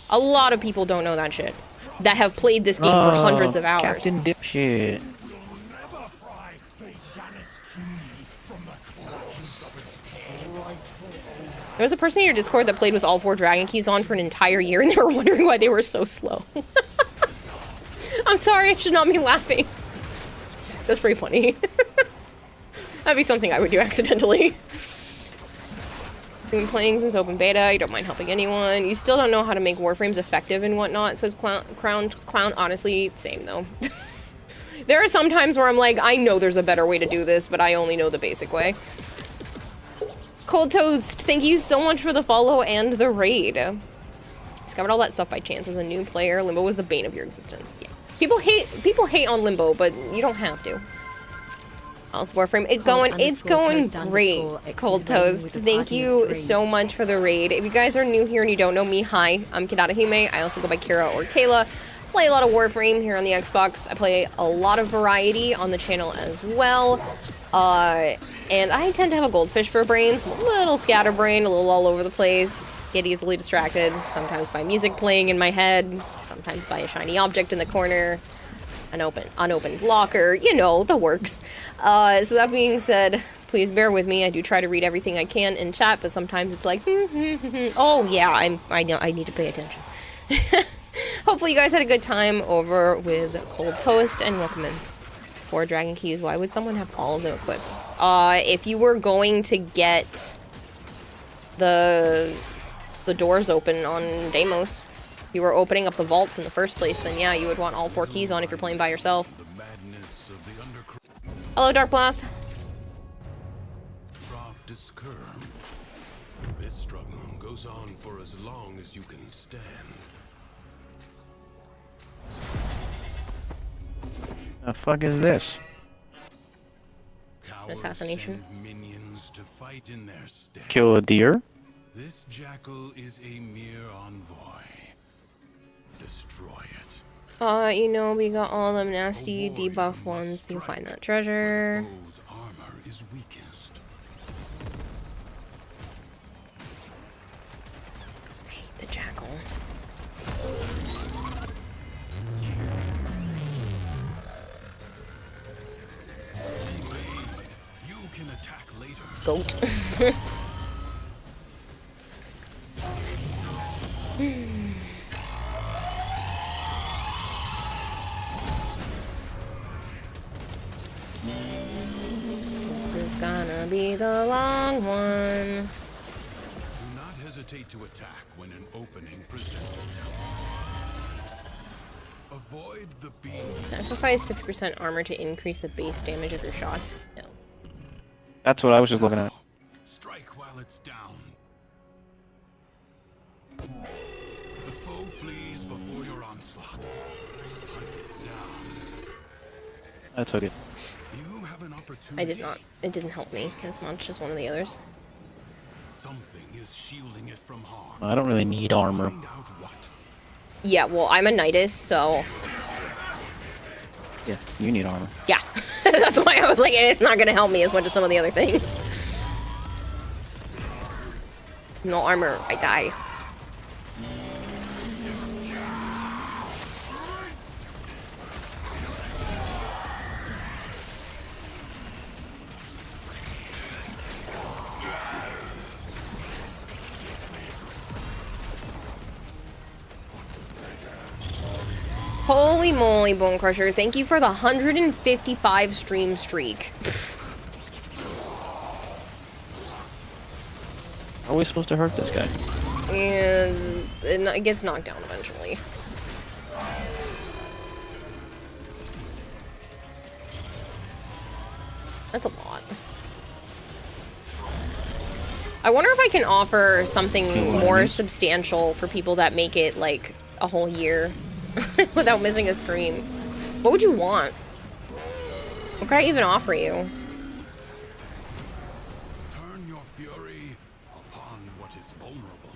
A lot of people don't know that shit. That have played this game for hundreds of hours. Captain Dipshit. There was a person in your Discord that played with all 4 Dragon Keys on for an entire year and they were wondering why they were so slow. I'm sorry, I should not be laughing. That's pretty funny. That'd be something I would do accidentally. Been playing since open beta, you don't mind helping anyone. You still don't know how to make Warframes effective and whatnot, says Clown. Honestly, same though. There are some times where I'm like, I know there's a better way to do this, but I only know the basic way. Cold Toast, thank you so much for the follow and the raid. Discovered all that stuff by chance as a new player. Limbo was the bane of your existence. Yeah. People hate on Limbo, but you don't have to. How's Warframe? It's going great, Cold Toast. Thank you so much for the raid. If you guys are new here and you don't know me, hi, I'm Kidata. I also go by Kira or Kayla. Play a lot of Warframe here on the Xbox. I play a lot of variety on the channel as well. And I tend to have a goldfish for brains. I'm a little scatterbrained, a little all over the place. Get easily distracted, sometimes by music playing in my head, sometimes by a shiny object in the corner, an unopened locker, you know, the works. So that being said, please bear with me. I do try to read everything I can in chat, but sometimes it's like, oh yeah, I know, I need to pay attention. Hopefully you guys had a good time over with Cold Toast, and welcome in. 4 Dragon Keys, why would someone have all of them equipped? If you were going to get the doors open on Deimos, if you were opening up the vaults in the first place, then yeah, you would want all 4 keys on if you're playing by yourself. Hello, Dark Blast. This struggle goes on for as long as you can stand. The fuck is this? Assassination. Minions to fight in their stead. Kill a deer? This jackal is a mere envoy. Destroy it. You know, we got all them nasty debuff ones. You find that treasure. Armor is weakest. I hate the jackal. can attack later. Goat. This is gonna be the long one. Do not hesitate to attack when an opening presents itself. Avoid the beam. Sacrifice 50% armor to increase the base damage of your shots. No. That's what I was just looking at. Strike while it's down. The foe flees before your onslaught. Hunt it down. I took it. You have an opportunity. I did not. It didn't help me as much as one of the others. Something is shielding it from harm. I don't really need armor. Find out what. Yeah, well, I'm a Nidus, so Yeah, you need armor. yeah. That's why I was like, it's not gonna help me as much as some of the other things. No armor, I die. Holy moly, Bone Crusher. Thank you for the 155 stream streak. How are we supposed to hurt this guy? And it gets knocked down eventually. That's a lot. I wonder if I can offer something more substantial for people that make it like a whole year without missing a stream. What would you want? What could I even offer you? Turn your fury upon what is vulnerable.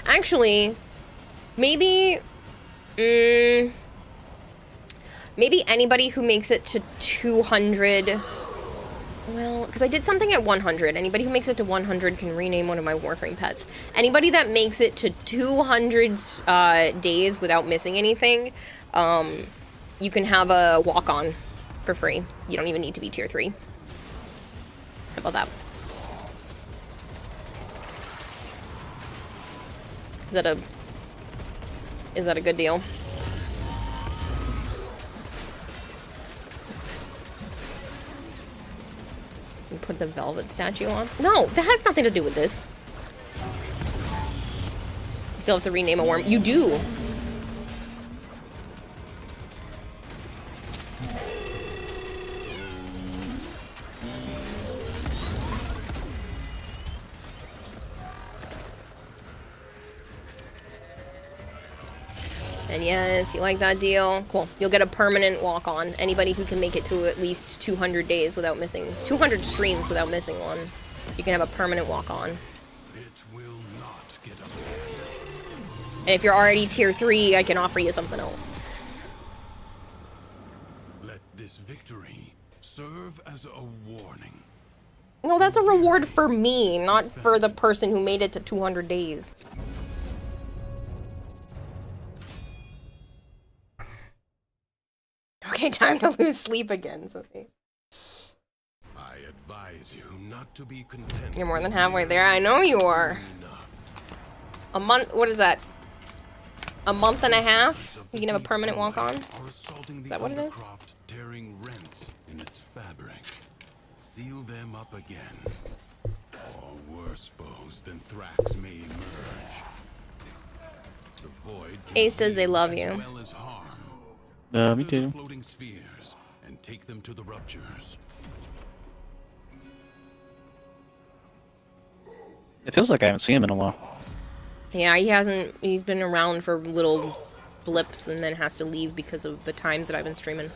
Actually, maybe maybe anybody who makes it to 200. Well, because I did something at 100. Anybody who makes it to 100 can rename one of my Warframe pets. Anybody that makes it to 200 days without missing anything, you can have a walk-on for free. You don't even need to be tier 3. How about that? Is that a good deal? You put the velvet statue on? No, that has nothing to do with this. You still have to rename a worm. You do. And yes, you like that deal? Cool. You'll get a permanent walk-on. Anybody who can make it to at least 200 days without missing... 200 streams without missing one. You can have a permanent walk-on. It will not get up again. And if you're already tier 3, I can offer you something else. Let this victory serve as a warning. No, that's a reward for me, not for the person who made it to 200 days. Okay, time to lose sleep again, Sophie. I advise you not to be content. You're more than halfway there. I know you are. A month, what is that? A month and a half? You can have a permanent walk-on? Is that what it is? Tearing rents in its fabric. Seal them up again. Or worse foes than Thrax may emerge. The void Ace says they love you. well as harm. Me too. Floating spheres and take them to the ruptures. It feels like I haven't seen him in a while. Yeah, he's been around for little blips and then has to leave because of the times that I've been streaming.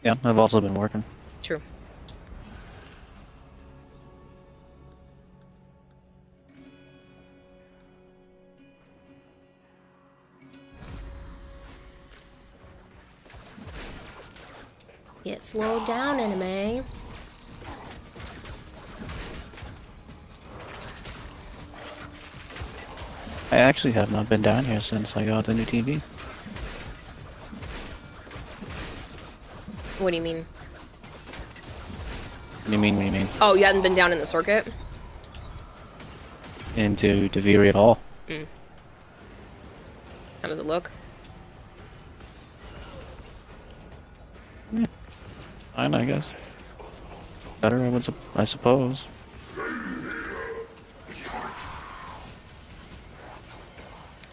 Yeah, I've also been working. True. Get slowed down, anime. I actually have not been down here since I got the new TV. What do you mean? What do you mean? What do you mean? Oh, you hadn't been down in the circuit? Into Deviri at all? Mm. How does it look? Yeah. Fine, I guess. Better, I suppose.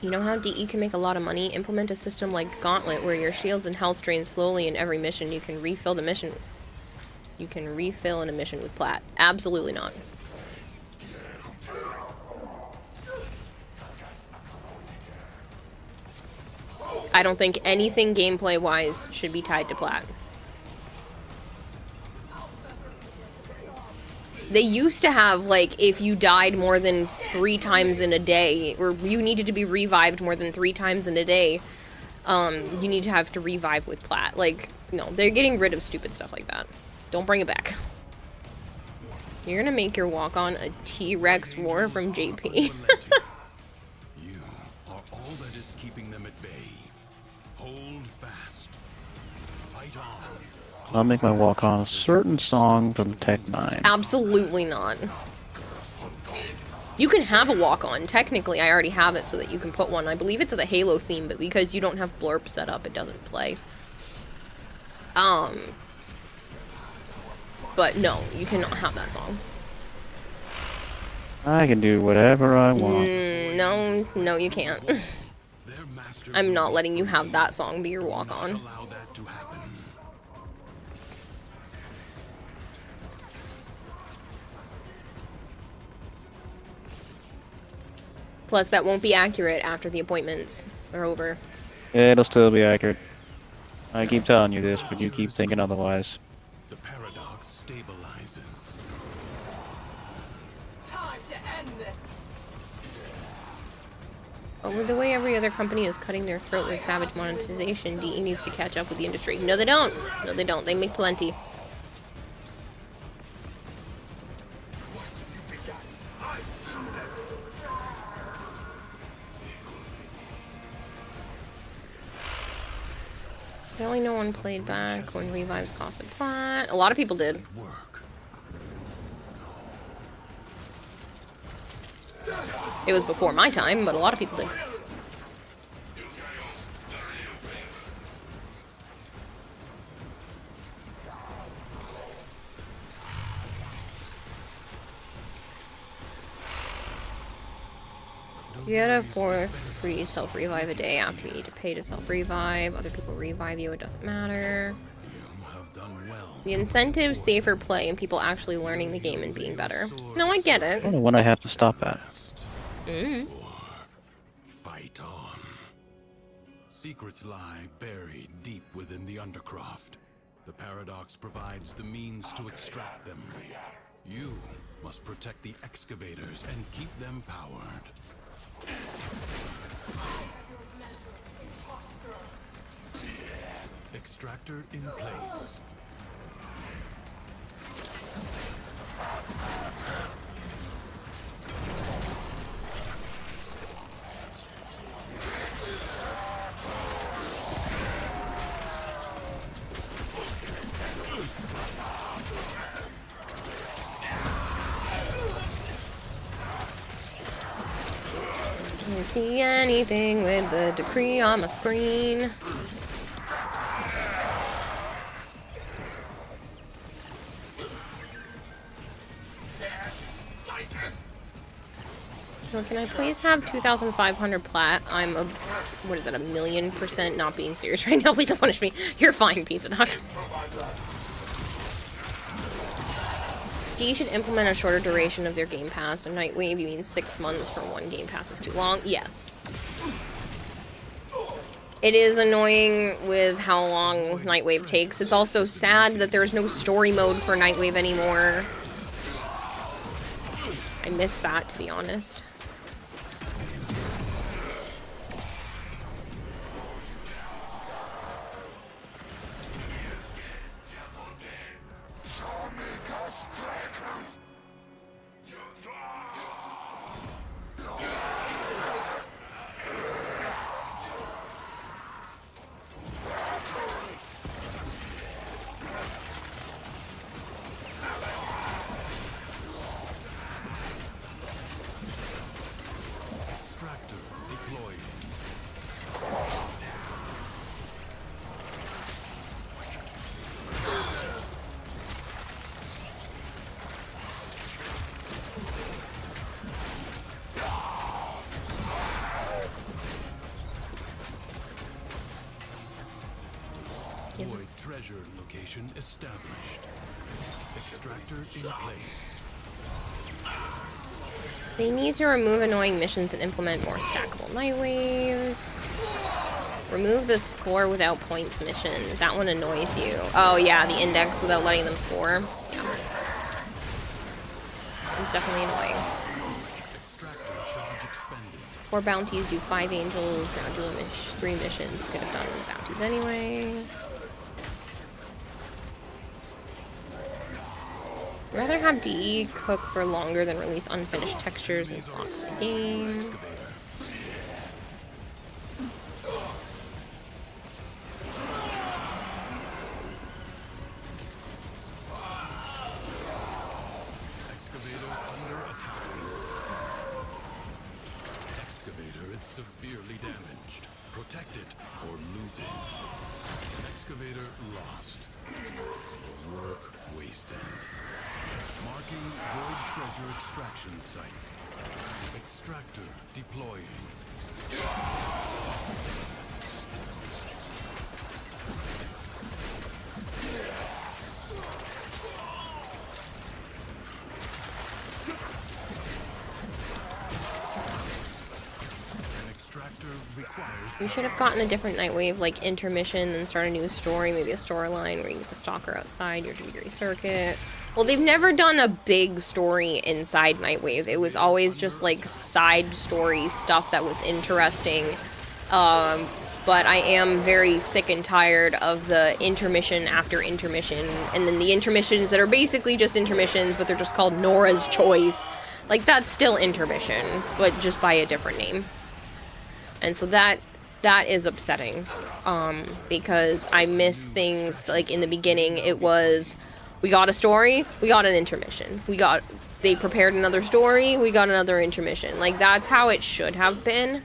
You know how DE can make a lot of money? Implement a system like Gauntlet where your shields and health drain slowly in every mission. You can refill the mission. You can refill in a mission with plat. Absolutely not. I don't think anything gameplay-wise should be tied to plat. They used to have, like, if you died more than 3 times in a day, or you needed to be revived more than 3 times in a day, you need to have to revive with plat. Like, no, they're getting rid of stupid stuff like that. Don't bring it back. You're gonna make your walk-on a T-Rex roar from JP. You are all that is keeping them at bay. Hold fast. Fight on. I'll make my walk on a certain song from Tech 9. Absolutely not. You can have a walk-on. Technically, I already have it so that you can put one. I believe it's the Halo theme, but because you don't have Blurp set up, it doesn't play. But no, you cannot have that song. I can do whatever I want. No, you can't. I'm not letting you have that song be your walk-on. Plus, that won't be accurate after the appointments are over. It'll still be accurate. I keep telling you this, but you keep thinking otherwise. The paradox stabilizes. Time to end this. But with the way every other company is cutting their throat with savage monetization, DE needs to catch up with the industry. No, they don't. No, they don't. They make plenty. Apparently no one played back when revives costed plat. A lot of people did. It was before my time, but a lot of people did. You get a 4 free self-revive a day after you need to pay to self-revive. Other people revive you, it doesn't matter. The incentive, safer play, and people actually learning the game and being better. No, I get it. I don't know when I have to stop at. Fight on. Secrets lie buried deep within the Undercroft. The Paradox provides the means to extract them. You must protect the excavators and keep them powered. Extractor in place. Can't see anything with the decree on my screen. So can I please have 2,500 plat? I'm a, what is that, 1,000,000% not being serious right now. Please don't punish me. You're fine, Pizza Dog. D should implement a shorter duration of their Game Pass. A Nightwave, you mean 6 months for one Game Pass is too long? Yes. It is annoying with how long Nightwave takes. It's also sad that there's no story mode for Nightwave anymore. I miss that, to be honest. Void treasure location established. Extractor in place. They need to remove annoying missions and implement more stackable night waves. Remove the score without points mission. That one annoys you. Oh yeah, the index without letting them score. Yeah. It's definitely annoying. Extractor charge expended. 4 bounties, do 5 angels, now do 3 missions. You could have done bounties anyway. I'd rather have DE cook for longer than release unfinished textures and lots of the game. Excavator under attack. Excavator is severely damaged. Protect it or lose it. Excavator lost. Work wasted. Marking void treasure extraction site. Extractor deploying. An extractor requires. You should have gotten a different Nightwave, like intermission, then start a new story, maybe a storyline where you get the Stalker outside your degree circuit. Well, they've never done a big story inside Nightwave. It was always just like side story stuff that was interesting. But I am very sick and tired of the intermission after intermission, and then the intermissions that are basically just intermissions, but they're just called Nora's Choice. Like, that's still intermission, but just by a different name. And so that is upsetting, because I miss things like in the beginning. It was, we got a story, we got an intermission. They prepared another story, we got another intermission. Like, that's how it should have been.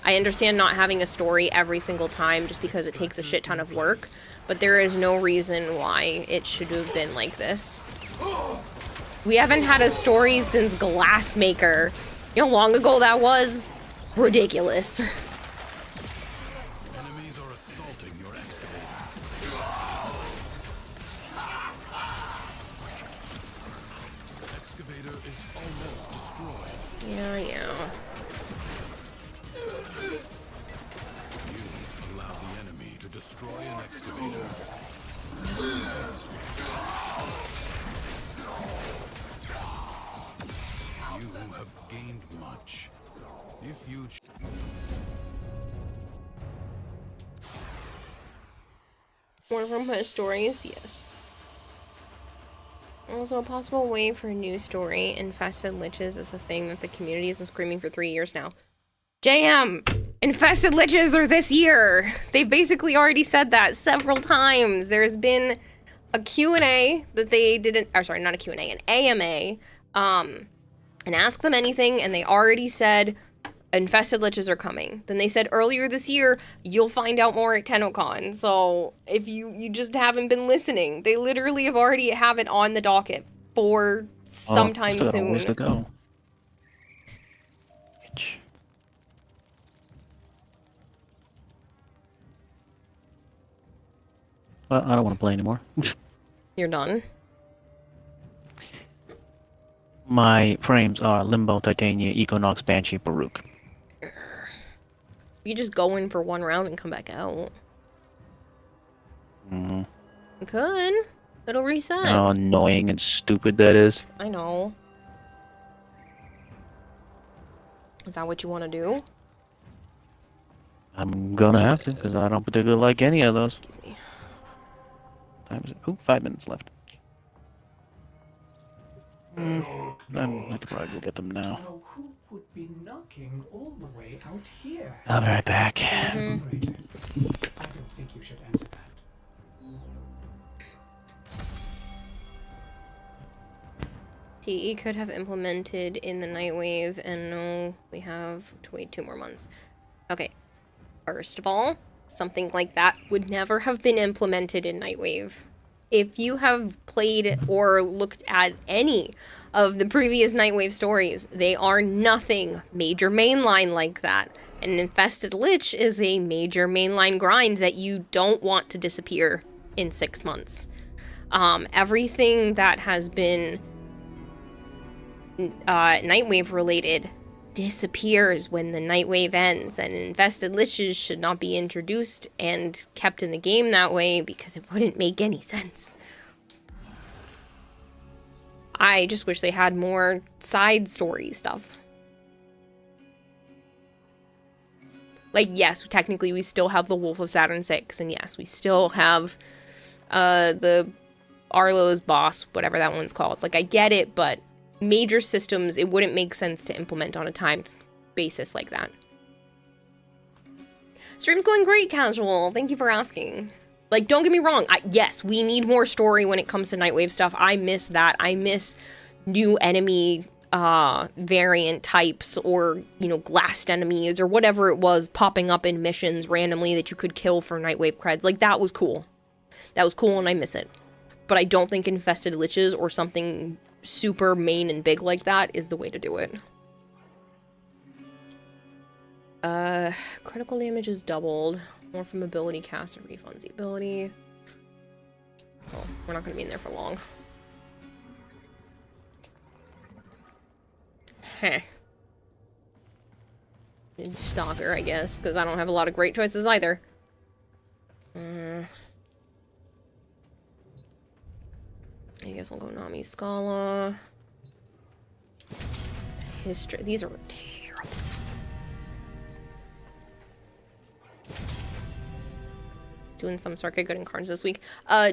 I understand not having a story every single time just because it takes a shit ton of work, but there is no reason why it should have been like this. We haven't had a story since Glassmaker. You know how long ago that was? Ridiculous. Enemies are assaulting your excavator. Excavator is almost destroyed. Yeah. You allow the enemy to destroy an excavator. You have gained much. If you More from her stories, yes. Also, a possible way for a new story, Infested Liches, is a thing that the community has been screaming for 3 years now. JM! Infested Liches are this year! They've basically already said that several times. There's been a Q&A that they didn't, or sorry, not a Q&A, an AMA, and Ask Them Anything, and they already said Infested Liches are coming. Then they said earlier this year, you'll find out more at TennoCon. So if you just haven't been listening, they literally have already have it on the docket for sometime soon. Ways to go. Well, I don't want to play anymore. You're done? My frames are Limbo, Titania, Equinox, Banshee, Baruch. You just go in for one round and come back out. Mm-hmm. You could. It'll reset. How annoying and stupid that is. I know. Is that what you want to do? I'm gonna have to, because I don't particularly like any of those. Excuse me. Time is it? Ooh, 5 minutes left. I could probably go get them now. Now, who would be knocking all the way out here? I'll be right back. Operator, I don't think you should answer that. TE could have implemented in the Nightwave, and no, we have to wait 2 more months. Okay, first of all, something like that would never have been implemented in Nightwave. If you have played or looked at any of the previous Nightwave stories, they are nothing major mainline like that. An Infested Lich is a major mainline grind that you don't want to disappear. in 6 months. Everything that has been Nightwave related disappears when the Nightwave ends, and infested liches should not be introduced and kept in the game that way because it wouldn't make any sense. I just wish they had more side story stuff. Like, yes, technically we still have the Wolf of Saturn 6, and yes, we still have the Arlo's boss, whatever that one's called. Like, I get it, but major systems, it wouldn't make sense to implement on a timed basis like that. Stream's going great, Casual. Thank you for asking. Like, don't get me wrong. Yes, we need more story when it comes to Nightwave stuff. I miss that. I miss new enemy variant types, or, you know, glassed enemies or whatever it was popping up in missions randomly that you could kill for Nightwave creds. Like, that was cool. That was cool, and I miss it. But I don't think infested liches or something super main and big like that is the way to do it. Critical damage is doubled. More from ability cast or refunds the ability. Well, we're not going to be in there for long. Heh. Stalker, I guess, because I don't have a lot of great choices either. I guess we'll go Nami Scala. History. These are terrible. Doing some circuit good in cards this week.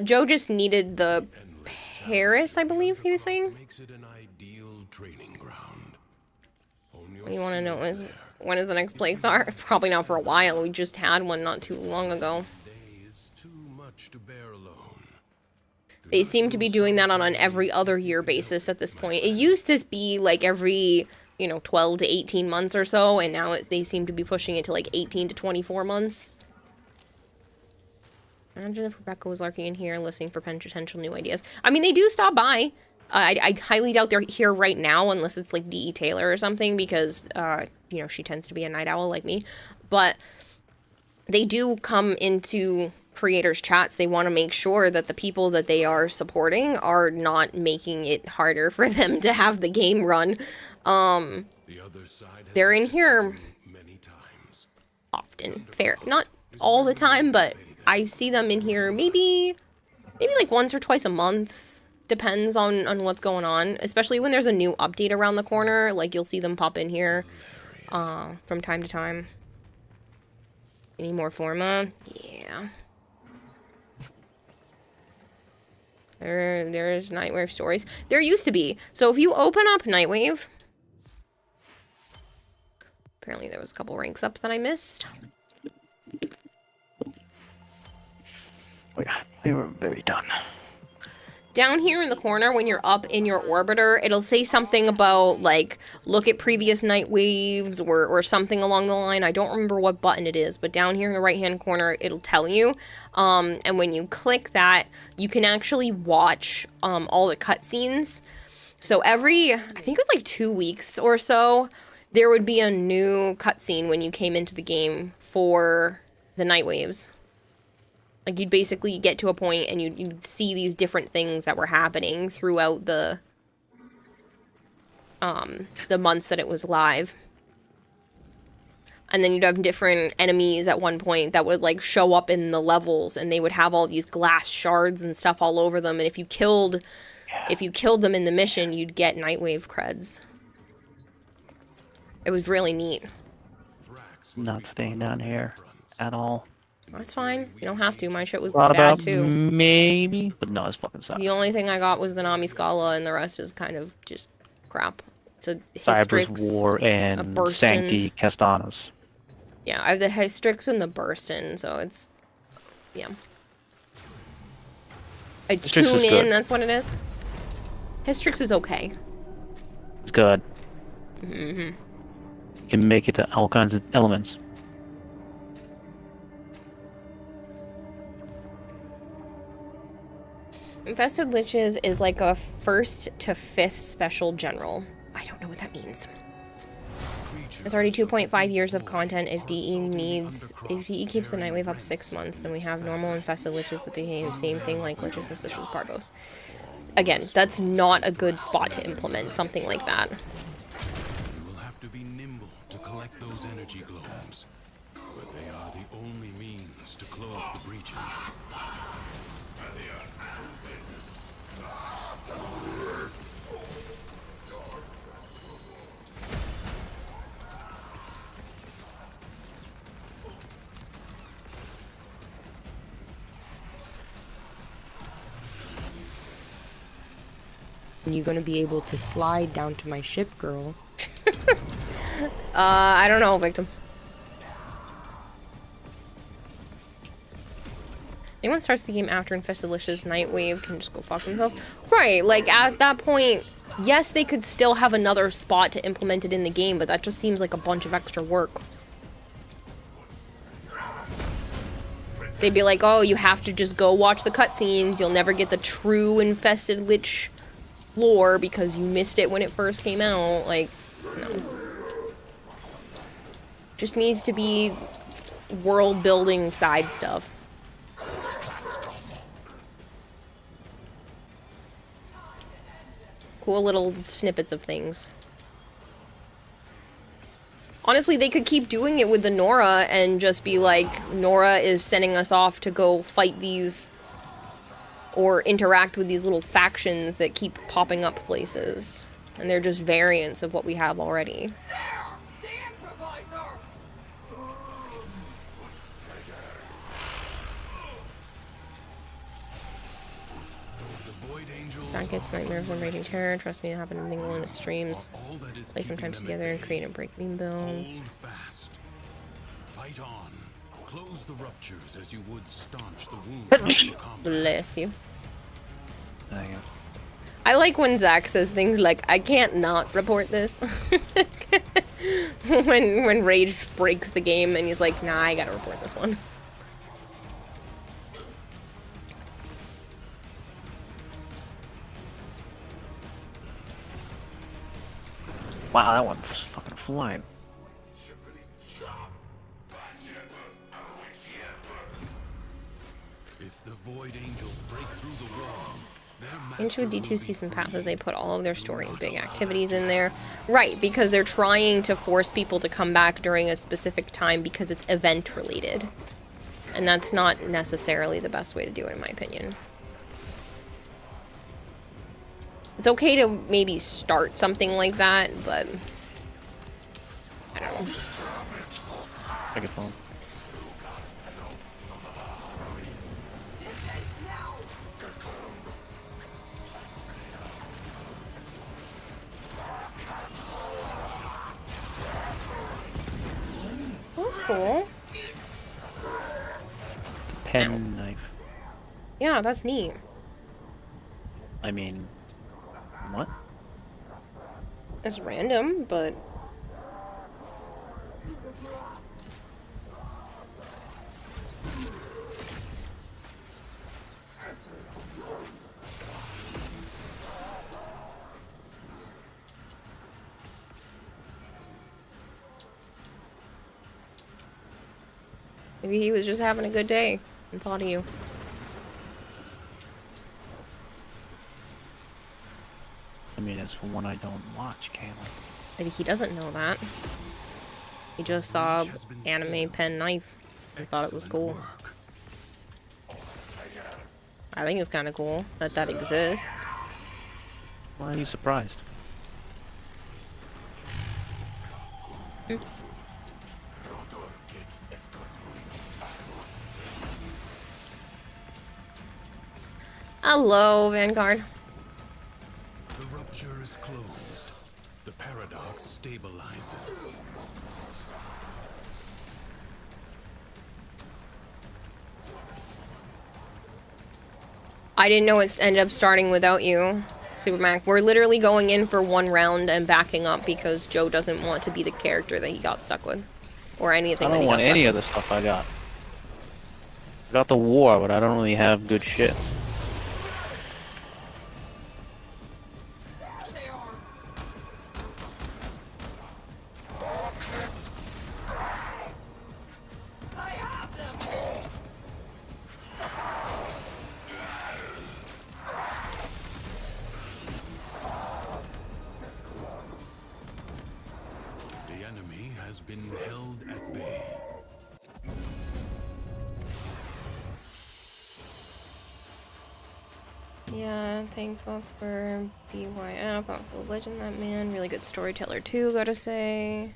Joe just needed the Paris, I believe he was saying. What you want to know is, when is the next Plague Star? Probably not for a while. We just had one not too long ago. They seem to be doing that on an every other year basis at this point. It used to be like every, you know, 12 to 18 months or so, and now they seem to be pushing it to like 18 to 24 months. Imagine if Rebecca was lurking in here listening for potential new ideas. I mean, they do stop by. I highly doubt they're here right now unless it's like D.E. Taylor or something, because, you know, she tends to be a night owl like me. But they do come into creators' chats. They want to make sure that the people that they are supporting are not making it harder for them to have the game run. They're in here often. Fair. Not all the time, but I see them in here maybe like once or twice a month. Depends on what's going on, especially when there's a new update around the corner. Like, you'll see them pop in here from time to time. Any more Forma? Yeah. There's Nightwave stories. There used to be. So if you open up Nightwave, apparently there was a couple ranks up that I missed. We were very done. Down here in the corner, when you're up in your orbiter, it'll say something about, like, look at previous night waves or something along the line. I don't remember what button it is, but down here in the right-hand corner, it'll tell you. And when you click that, you can actually watch all the cutscenes. So I think it was like 2 weeks or so, there would be a new cutscene when you came into the game for the night waves. Like, you'd basically get to a point and you'd see these different things that were happening throughout the months that it was live. And then you'd have different enemies at one point that would, like, show up in the levels, and they would have all these glass shards and stuff all over them, and if you killed them in the mission, you'd get Nightwave creds. It was really neat. Not staying down here at all. That's fine. You don't have to. My shit was Thought bad about too. Maybe, but no, it's fucking sad. The only thing I got was the Nami Scala, and the rest is kind of just crap. It's a Cyber's Hystrix, War a and Burstin. Sancti Castanas. Yeah, I have the Hystrix and the Burstin, so it's, yeah. It's Hystrix is tune in, good. that's what it is. Hystrix is okay. It's good. Mm-hmm. You can make it to all kinds of elements. Infested Liches is like a 1st to 5th special general. I don't know what that means. It's already 2.5 years of content. If DE keeps the Nightwave up 6 months, then we have normal infested liches that the same thing like liches and citrus parvos. Again, that's not a good spot to implement something like that. You will have to be nimble to collect those energy globes, but they are the only means to close the breaches. You gonna be able to slide down to my ship, girl? I don't know, victim. Anyone starts the game after Infested Liches Nightwave can just go fuck themselves. Right, like at that point, yes, they could still have another spot to implement it in the game, but that just seems like a bunch of extra work. They'd be like, oh, you have to just go watch the cutscenes. You'll never get the true Infested Lich lore because you missed it when it first came out. Like, no. Just needs to be world building side stuff. Cool little snippets of things. Honestly, they could keep doing it with the Nora and just be like, Nora is sending us off to go fight these or interact with these little factions that keep popping up places. And they're just variants of what we have already. Sockets, nightmares, and raging terror. Trust me, it happened to mingle in the streams. Play sometimes together and create and break beam builds. Fight on. Close the ruptures as you would staunch the wound. Bless you. There you go. I like when Zach says things like, I can't not report this. when Rage breaks the game and he's like, nah, I gotta report this one. Wow, that one was fucking flying. If the Void Angels break through the wall, Into D2 season passes, they put all of their story and big activities in there. Right, because they're trying to force people to come back during a specific time because it's event related. And that's not necessarily the best way to do it, in my opinion. It's okay to maybe start something like that, but I don't know. Take it home. That's cool. Pen knife. Yeah, that's neat. I mean, what? It's random, but maybe he was just having a good day and thought of you. I mean, it's one I don't watch, Kayla. Maybe he doesn't know that. He just saw anime pen knife and thought it was cool. I think it's kind of cool that that exists. Why are you surprised? Hello, Vanguard. the rupture is closed. The paradox stabilizes. I didn't know it ended up starting without you, Supermac. We're literally going in for one round and backing up because Joe doesn't want to be the character that he got stuck with. Or anything I that don't he want got stuck any with. of the stuff I got. I got the war, but I don't really have good shit. been held at bay. Yeah, thankful for BYF, also legend that man, really good storyteller too, gotta say.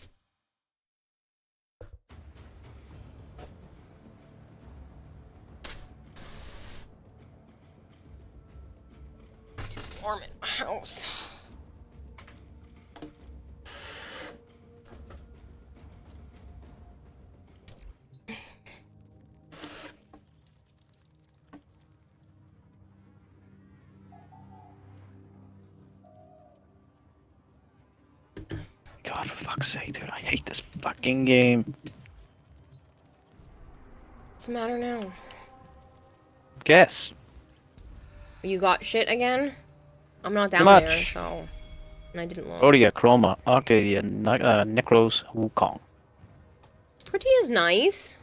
Too warm in my house. God, for fuck's sake, dude, I hate this fucking game. What's the matter now? Guess. You got shit again? I'm not down Much. there, so... And I didn't look. Odia, Chroma, Arcadia, Necros, Wukong. Pretty is nice.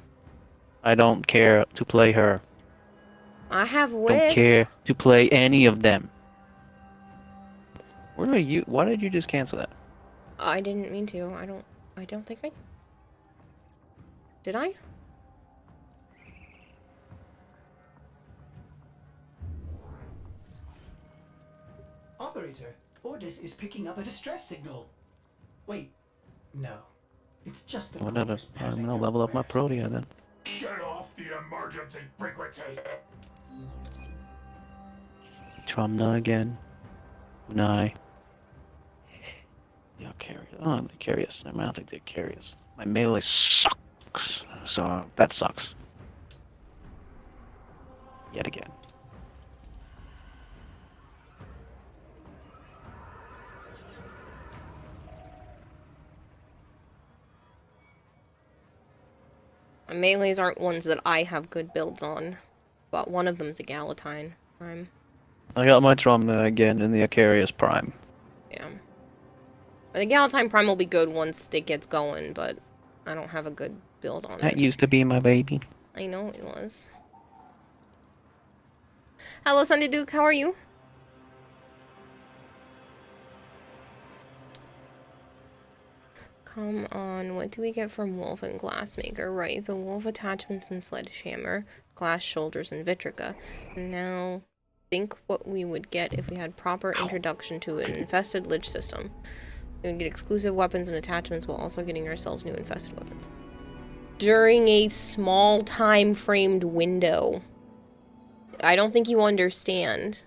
I don't care to play her. I have Don't Wisp. care to play any of them. Where are you? Why did you just cancel that? I didn't mean to. I don't think I... Did I? Operator, Ordis is picking up a distress signal. Wait, no. It's just the I'm gonna level up my Protea then. Shut off the emergency frequency. Trumna again. Unai. Yeah, carry. Oh, they carry us. I don't think they carry us. My melee sucks. So that sucks. Yet again. My melees aren't ones that I have good builds on, but one of them's a Galatine Prime. I got my Trumna again in the Acarius Prime. Yeah. The Galatine Prime will be good once it gets going, but I don't have a good build on That it. used to be my baby. I know it was. Hello, Sunday Duke, how are you? Come on, what do we get from Wolf and Glassmaker? Right, the Wolf attachments and Sledgehammer, Glass Shoulders and Vitrica. Now, think what we would get if we had proper introduction to an infested Lich system. We would get exclusive weapons and attachments while also getting ourselves new infested weapons. During a small time-framed window. I don't think you understand.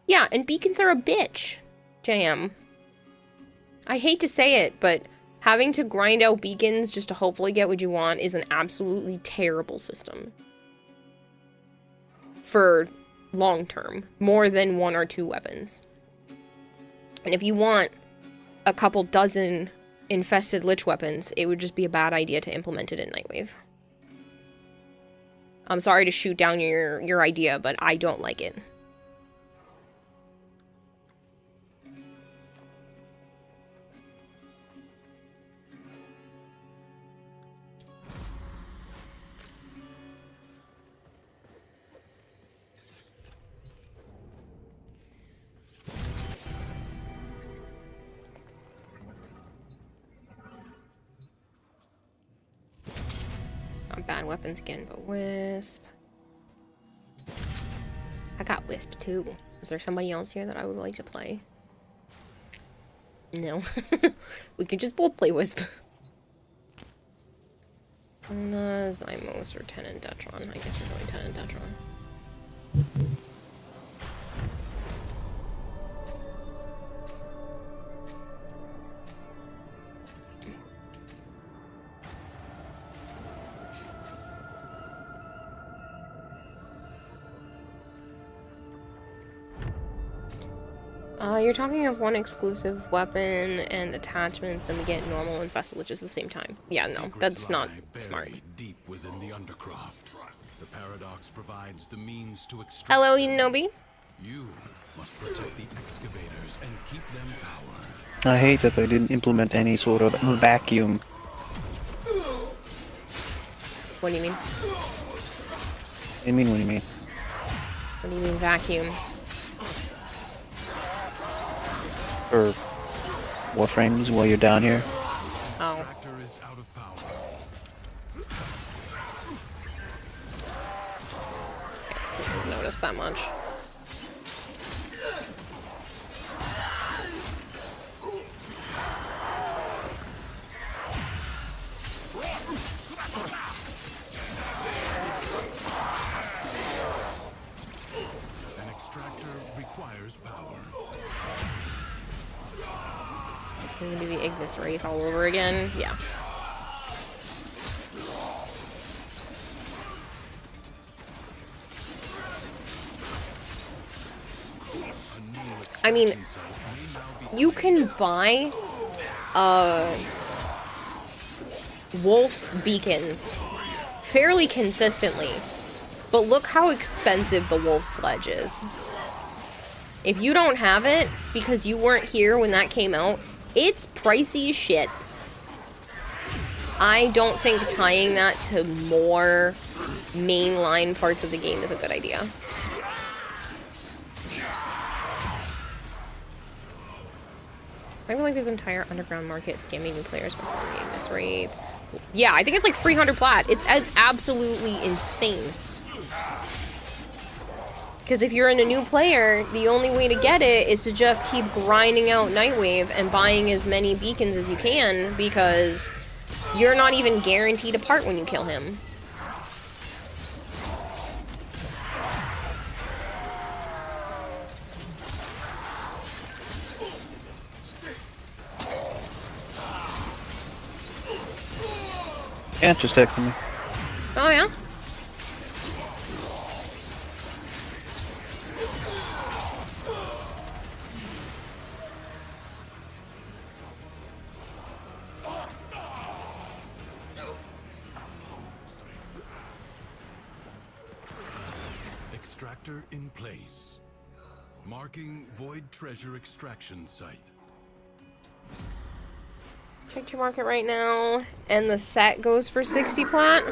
Yeah, and beacons are a bitch, JM. I hate to say it, but having to grind out beacons just to hopefully get what you want is an absolutely terrible system. For long term, more than 1 or 2 weapons. And if you want a couple dozen infested Lich weapons, it would just be a bad idea to implement it in Nightwave. I'm sorry to shoot down your idea, but I don't like it. Not bad weapons again, but Wisp. I got Wisp too. Is there somebody else here that I would like to play? No. We could just both play Wisp. Zymos or Tenant Detron. I guess we're going Tenant Detron. You're talking of one exclusive weapon and attachments, then we get normal infested Liches at the same time. Yeah, no, that's not smart. Deep within the Undercroft, the paradox provides the means to extract. Hello, Inobi. You must protect the excavators and keep them powered. I hate that they didn't implement any sort of vacuum. What do you mean? What do you mean? What do you mean vacuum? Or warframes while you're down here? Oh. Tractor is out of power. I didn't notice that much. An extractor requires power. I'm gonna do the Ignis Wraith all over again. Yeah. I mean, you can buy wolf beacons fairly consistently, but look how expensive the wolf sledge is. If you don't have it because you weren't here when that came out, it's pricey as shit. I don't think tying that to more mainline parts of the game is a good idea. I feel like this entire underground market scamming new players by selling the Ignis Wraith. Yeah, I think it's like 300 plat. It's absolutely insane. Because if you're a new player, the only way to get it is to just keep grinding out Nightwave and buying as many beacons as you can, because you're not even guaranteed a part when you kill him. Yeah, just texted me. Oh, yeah? Extractor in place. Marking Void Treasure extraction site. Check your market right now, and the set goes for 60 plat?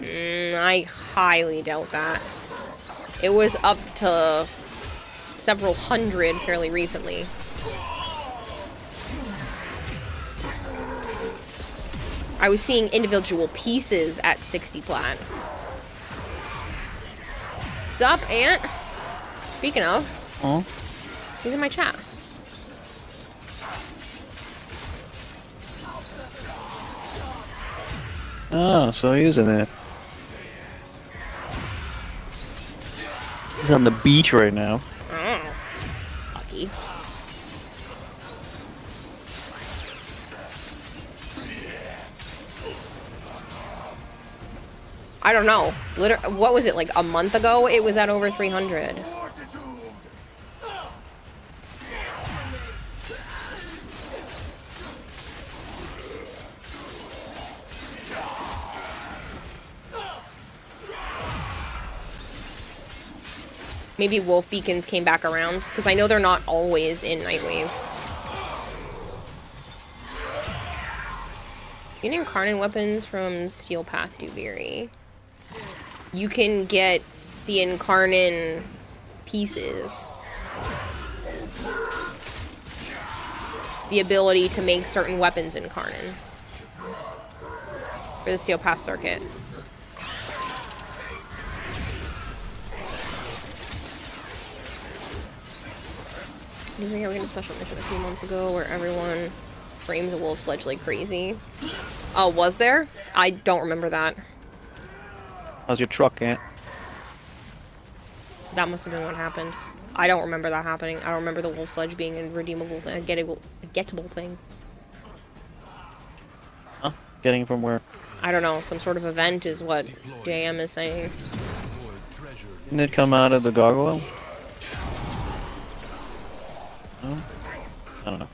I highly doubt that. It was up to several hundred fairly recently. I was seeing individual pieces at 60 plat. Sup, Ant? Speaking of, he's in my chat. Oh, so he is in there. He's on the beach right now. Oh, lucky. I don't know. What was it, like a month ago? It was at over 300. Maybe wolf beacons came back around, because I know they're not always in Nightwave. Getting Incarnate weapons from Steel Path Dubiri. You can get the Incarnate pieces. The ability to make certain weapons Incarnate. For the Steel Path circuit. I think I was in a special mission a few months ago where everyone framed the wolf sledge like crazy. Oh, was there? I don't remember that. How's your truck, Ant? That must have been what happened. I don't remember that happening. I don't remember the wolf sledge being a redeemable thing, a gettable thing. Huh? Getting from where? I don't know. Some sort of event is what JM is saying. Didn't it come out of the gargoyle? No? I don't know.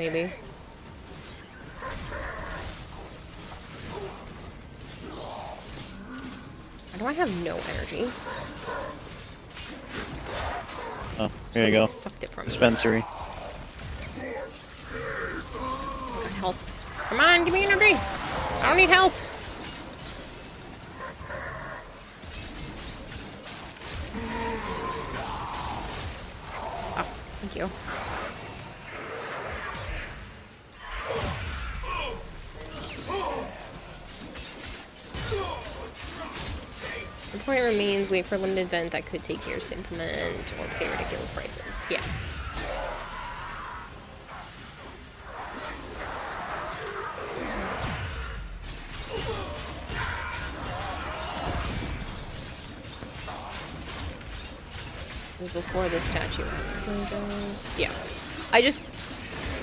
Maybe. Why do I have no energy? Oh, There you go. Sucked it from me. Dispensary. Got health. Come on, give me energy. I don't need health. Oh, thank you. The point remains, wait for a limited event that could take years to implement or pay ridiculous prices. Yeah. It was before the statue. Yeah.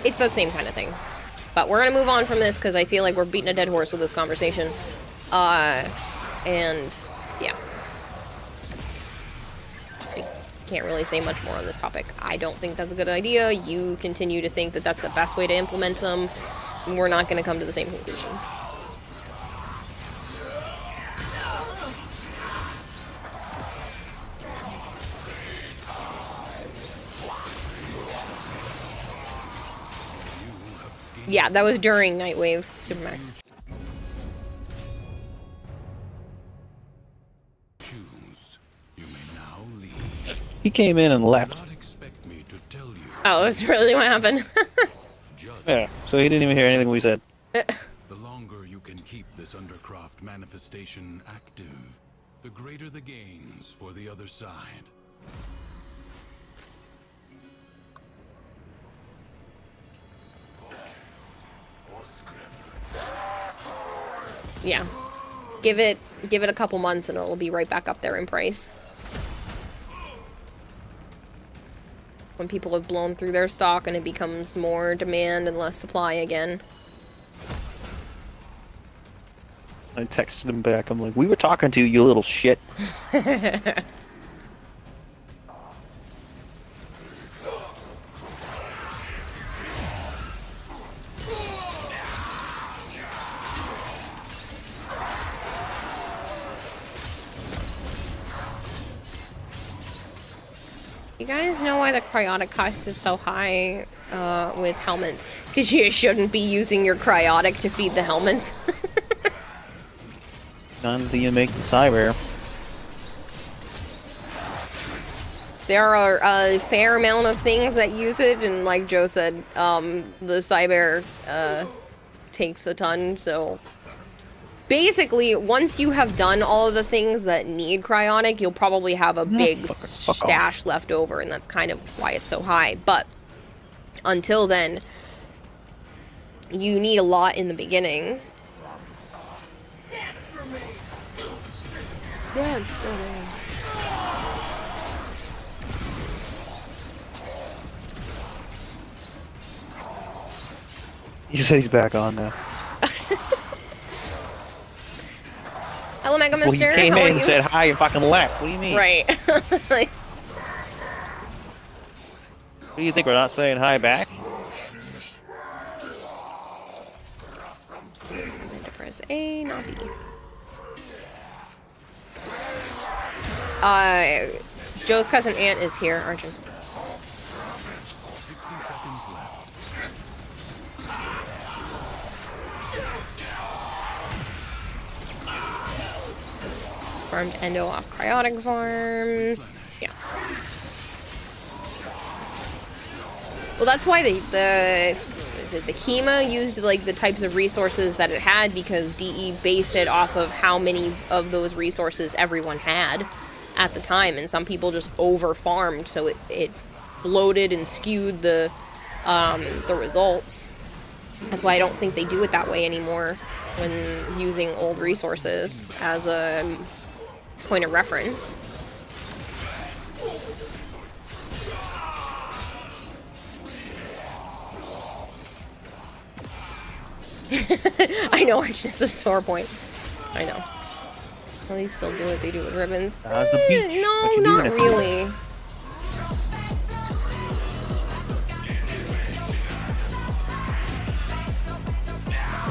It's that same kind of thing. But we're gonna move on from this because I feel like we're beating a dead horse with this conversation. And yeah. I can't really say much more on this topic. I don't think that's a good idea. You continue to think that that's the best way to implement them. And we're not gonna come to the same conclusion. Yeah, that was during Nightwave Supermax. Choose. You may now leave. He came in and left. Not expect me to tell you. Oh, that's really what happened. Yeah, so he didn't even hear anything we said. The longer you can keep this Undercroft manifestation active, the greater the gains for the other side. Yeah. Give it a couple months and it'll be right back up there in price. When people have blown through their stock and it becomes more demand and less supply again. I texted him back. I'm like, we were talking to you, you little shit. You guys know why the cryotic cost is so high with Helminth? Because you shouldn't be using your cryotic to feed the Helminth. Not until you make the cyber. There are a fair amount of things that use it, and like Joe said, the cyber takes a ton, so... Basically, once you have done all of the things that need cryonic, you'll probably have a big stash left over, and that's kind of why it's so high. But until then, you need a lot in the beginning. Dance for me. He said he's back on now. Hello, Mega Well, Mister. you came How are in and you? said hi and fucking left. What do you mean? Right. Like, What do you think, we're not saying hi back? I need to press A, not B. Joe's cousin Aunt is here, Arjun. 60 seconds left. Farmed Endo off cryotic farms. Yeah. Well, that's why the HEMA used like the types of resources that it had, because DE based it off of how many of those resources everyone had at the time, and some people just over farmed, so it bloated and skewed the results. That's why I don't think they do it that way anymore when using old resources as a point of reference. I know, Archie, it's a sore point. I know. At least still do what they do with ribbons. The beach. No, What you not doing at the really.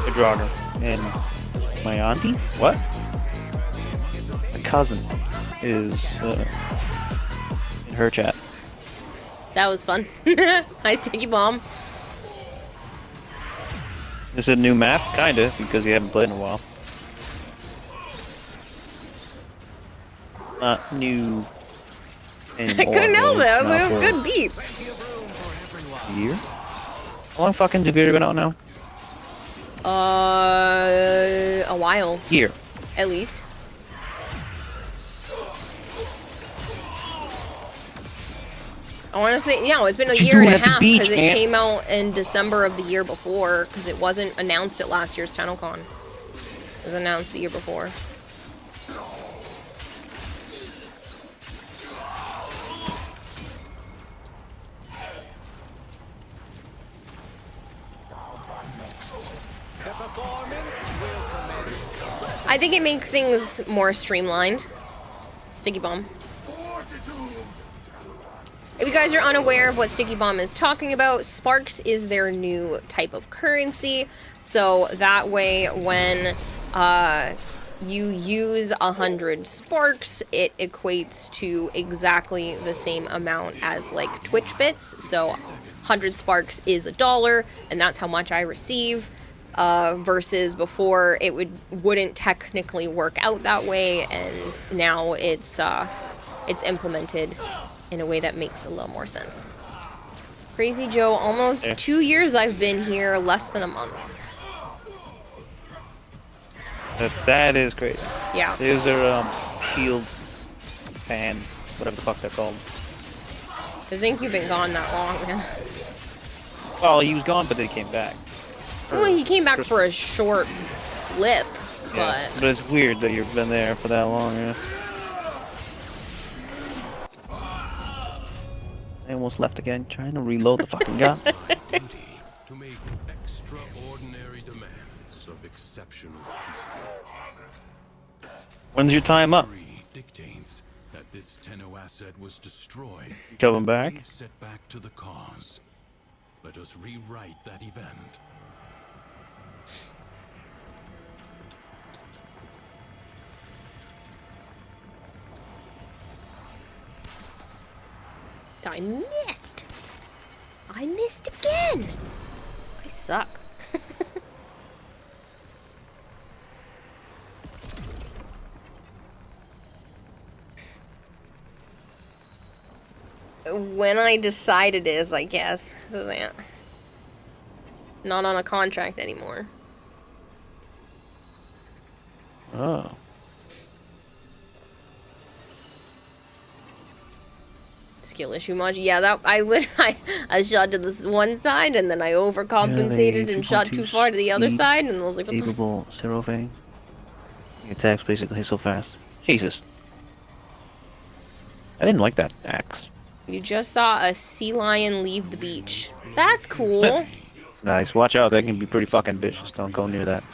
The Draugr. And my auntie? What? My cousin is in her chat. That was fun. Hi, Sticky Bomb. This is a new map, kinda, because you haven't played in a while. Not new anymore. I couldn't help it. I was like, Not it was a for good beat. a year? How long fucking has Devere been out now? A while. Year. At least. I want to say, yeah, it's been a What you year and doing a at the half beach, because it Ant? came out in December of the year before because it wasn't announced at last year's TennoCon. It was announced the year before. I think it makes things more streamlined. Sticky Bomb. If you guys are unaware of what Sticky Bomb is talking about, Sparks is their new type of currency. So that way, when you use 100 Sparks, it equates to exactly the same amount as like Twitch bits. So 100 Sparks is $1, and that's how much I receive. Versus before, it wouldn't technically work out that way, and now it's implemented in a way that makes a little more sense. Crazy Joe, almost 2 years I've been here, less than a month. That is crazy. Yeah. There's a shield fan, whatever the fuck they're called. I think you've been gone that long, man. Well, he was gone, but then he came back. Well, he came back for a short blip, but... Yeah, but it's weird that you've been there for that long, yeah. I almost left again, trying to reload the fucking gun. To make extraordinary demands of exceptional people. When's your time up? Dictates that this Tenno asset was destroyed. Coming back? We've set back to the cause. Let us rewrite that event. I missed! I missed again! I suck. When I decide it is, I guess. Says Ant. Not on a contract anymore. Oh. Skill issue module. Yeah, that I shot to this one side and then I overcompensated and shot too far to the other side and I was like, what the Capable Zero Fang. Your attacks basically so fast. Jesus. I didn't like that axe. You just saw a sea lion leave the beach. That's cool. Nice. Watch out, that can be pretty fucking vicious. Don't go near that.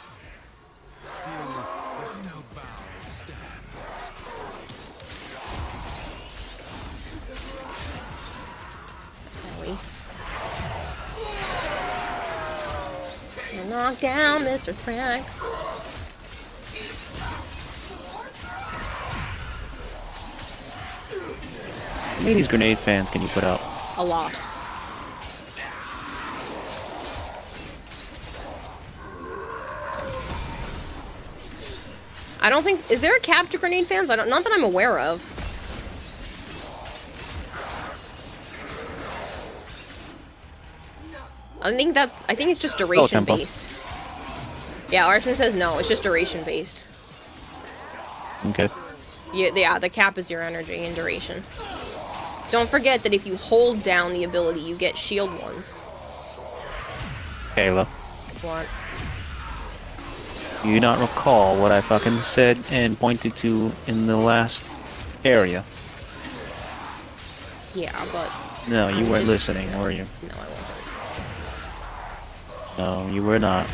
Knock down Mr. Thrax. How many of these grenade fans can you put out? A lot. I don't think... Is there a cap to grenade fans? Not that I'm aware of. I think it's just duration based. Yeah, Arson says no, it's just duration based. Okay. Yeah, the cap is your energy and duration. Don't forget that if you hold down the ability, you get shield ones. Kayla. What? Do you not recall what I fucking said and pointed to in the last area? Yeah, but... No, you weren't listening, were you? No, I wasn't. No, you were not. I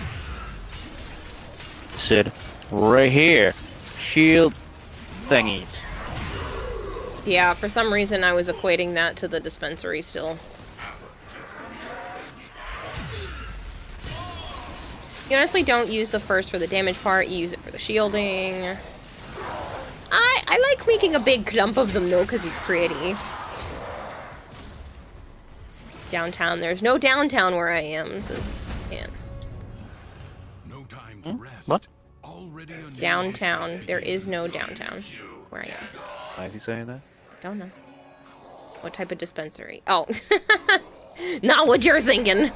said, right here. Shield thingies. Yeah, for some reason I was equating that to the dispensary still. You honestly don't use the first for the damage part, you use it for the shielding. I like making a big clump of them though, because it's pretty. Downtown. There's no downtown where I am, says Ant. No time to rest. What? Already a new Downtown. life There is begins. no downtown where I am. Why is he saying that? Don't know. What type of dispensary? Oh. Not what you're thinking.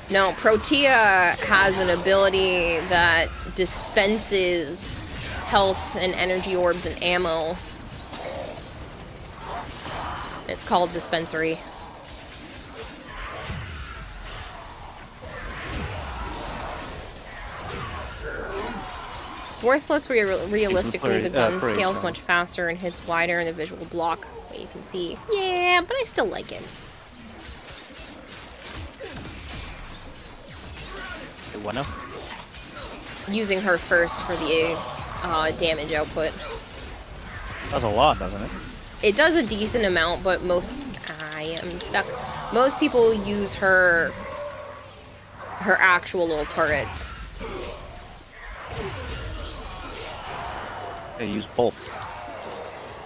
No, Protea has an ability that dispenses health and energy orbs and ammo. It's called Dispensary. It's worthless realistically. The gun scales much faster and hits wider in the visual block. What you can see. Yeah, but I still like it. What now? Using her first for the damage output. That's a lot, doesn't it? It does a decent amount, but I am stuck. Most people use her actual little turrets. They use both.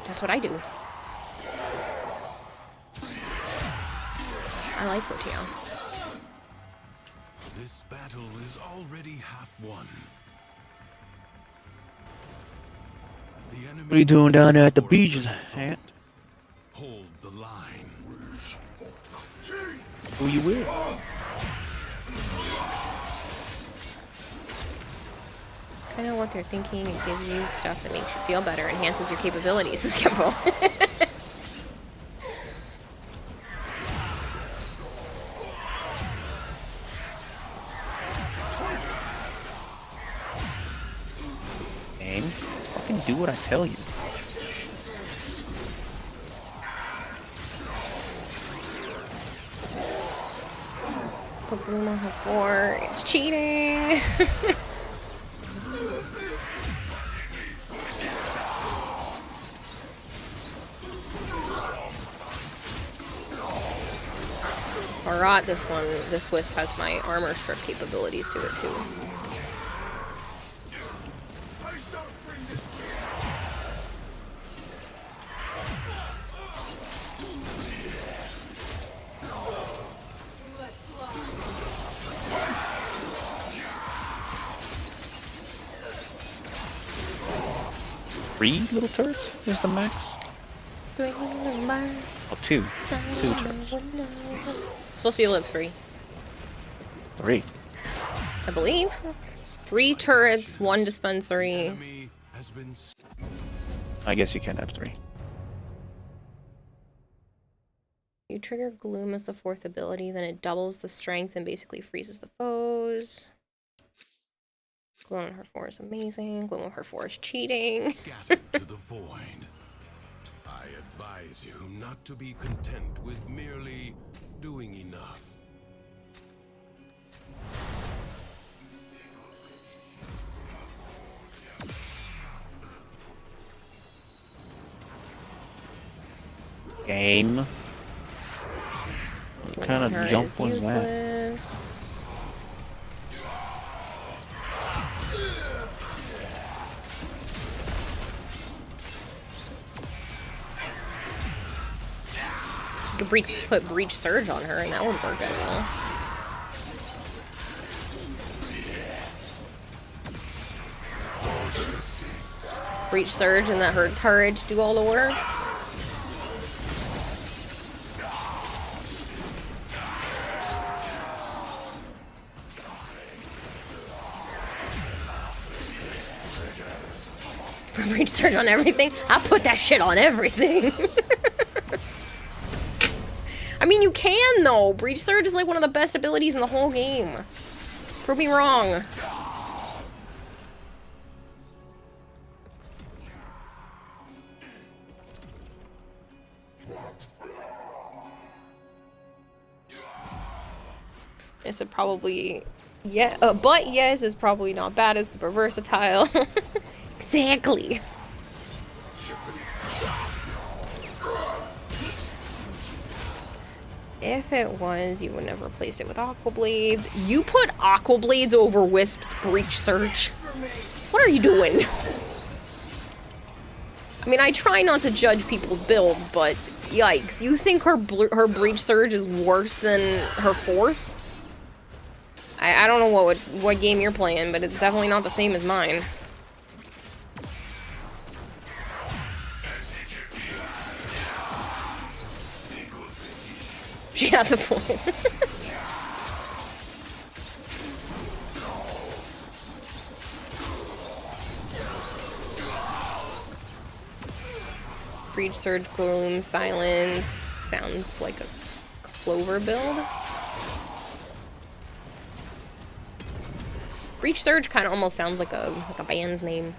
That's what I do. I like Protea. This battle is already half won. The enemy What are you doing down there at the forces beaches, assault. Ant? Hold the line. Who you with? I know what they're thinking. It gives you stuff that makes you feel better, enhances your capabilities, is Skimbo. Game? Fucking do what I tell you. Put Gloom on her 4. It's cheating. Alright, this Wisp has my armor strip capabilities to it too. Three little turrets is the max? Oh, two. Two turrets. Supposed to be able to have 3. 3. I believe. It's 3 turrets, 1 dispensary. Enemy has been I guess you can have 3. You trigger Gloom as the 4th ability, then it doubles the strength and basically freezes the foes. Gloom on her 4 is amazing. Gloom on her 4 is cheating. scattered to the void. I advise you not to be content with merely doing enough. Game. What kind of Her jump is was that? useless. You could put Breach Surge on her and that would work out well. Breach Surge and let her turret do all the work. Breach Surge on everything? I put that shit on everything. I mean, you can, though. Breach Surge is like one of the best abilities in the whole game. Prove me wrong. Yes, it probably... Yeah, but yes, it's probably not bad. It's super versatile. Exactly. If it was, you would never replace it with Aqua Blades. You put Aqua Blades over Wisp's Breach Surge. What are you doing? I mean, I try not to judge people's builds, but yikes. You think her Breach Surge is worse than her 4th? I don't know what game you're playing, but it's definitely not the same as mine. She has a full. Breach Surge, Gloom, Silence. Sounds like a Clover build. Breach Surge kind of almost sounds like a band name.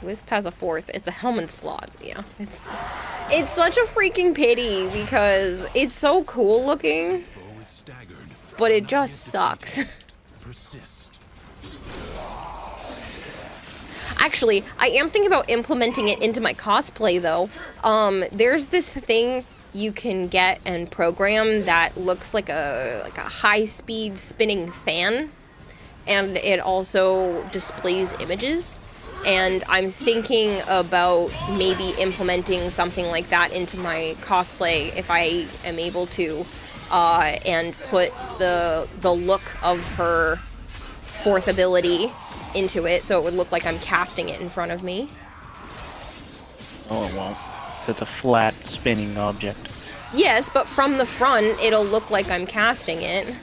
Wisp has a 4th. It's a helmet slot. Yeah, it's such a freaking pity because it's so cool looking, but it just sucks. Actually, I am thinking about implementing it into my cosplay though. There's this thing you can get and program that looks like a high-speed spinning fan, and it also displays images. And I'm thinking about maybe implementing something like that into my cosplay if I am able to, and put the look of her 4th ability into it, so it would look like I'm casting it in front of me. Oh, it won't. It's a flat spinning object. Yes, but from the front, it'll look like I'm casting it.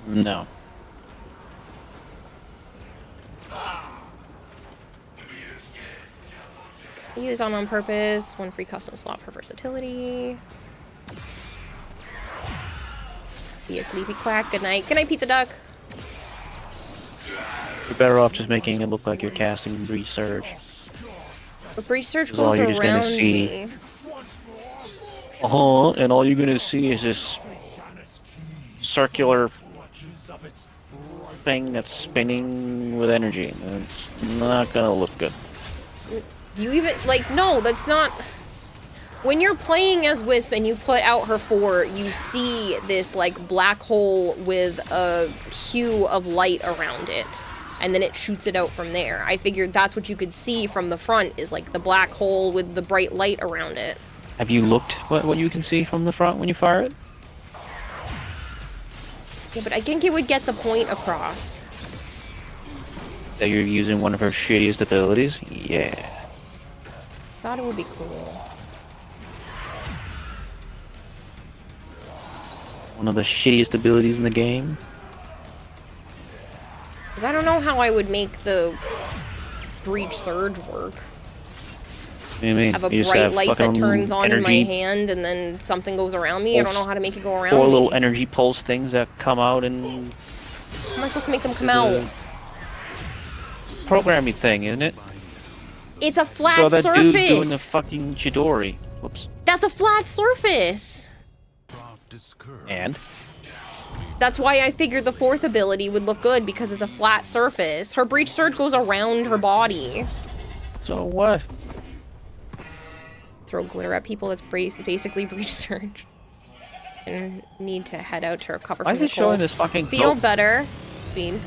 No. Use on purpose. 1 free custom slot for versatility. Be a sleepy quack. Good night. Good night, Pizza Duck. You're better off just making it look like you're casting Breach Surge. But Breach Surge goes around me. And all you're gonna see is this circular thing that's spinning with energy. And it's not gonna look good. Do you even, like, no, that's not... When you're playing as Wisp and you put out her 4, you see this, like, black hole with a hue of light around it. And then it shoots it out from there. I figured that's what you could see from the front, is, like, the black hole with the bright light around it. Have you looked what you can see from the front when you fire it? Yeah, but I think it would get the point across. That you're using one of her shittiest abilities? Yeah. Thought it would be cool. One of the shittiest abilities in the game? Because I don't know how I would make the Breach Surge work. I mean, Have a bright light that turns on in my hand and then something goes around me. I don't know how to make it go around 4 me. little energy pulse things that come out and... How am I supposed to make them come out? Programming thing, isn't it? It's a flat so that surface! dude doing the fucking Chidori. Whoops. That's a flat surface! And? That's why I figured the 4th ability would look good, because it's a flat surface. Her Breach Surge goes around her body. So what? Throw glitter at people, that's basically Breach Surge. And need to head out to recover Why from is the it showing cold. this fucking Feel coat? better. Speed.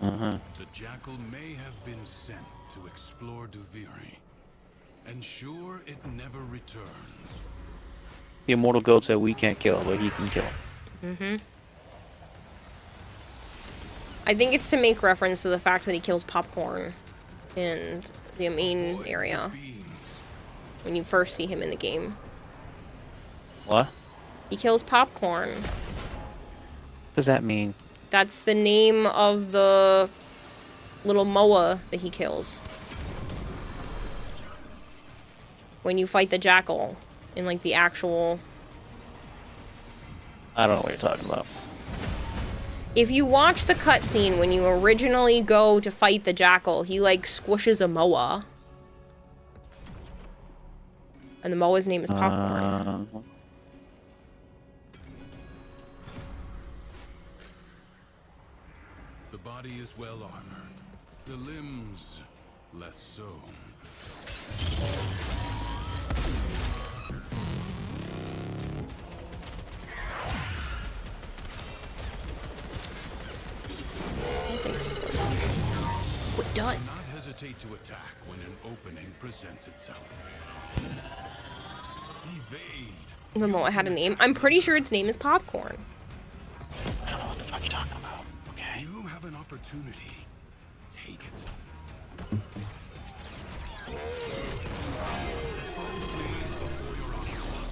The Jackal may have been sent to explore Duviri. Ensure it never returns. The immortal goats that we can't kill, but he can kill. I think it's to make reference to the fact that he kills Popcorn in the main area. When you first see him in the game. What? He kills Popcorn. What does that mean? That's the name of the little Moa that he kills. When you fight the Jackal in, like, the actual... I don't know what you're talking about. If you watch the cutscene when you originally go to fight the Jackal, he, like, squishes a Moa. And the Moa's name is Popcorn. The body is well armored. The limbs, less so. What does? Do not hesitate to attack when an opening presents itself. Evade. Remote had a name. I'm pretty sure its name is Popcorn. I don't know what the fuck you're talking about. Okay. You have an opportunity. Take it. Flees before your onslaught.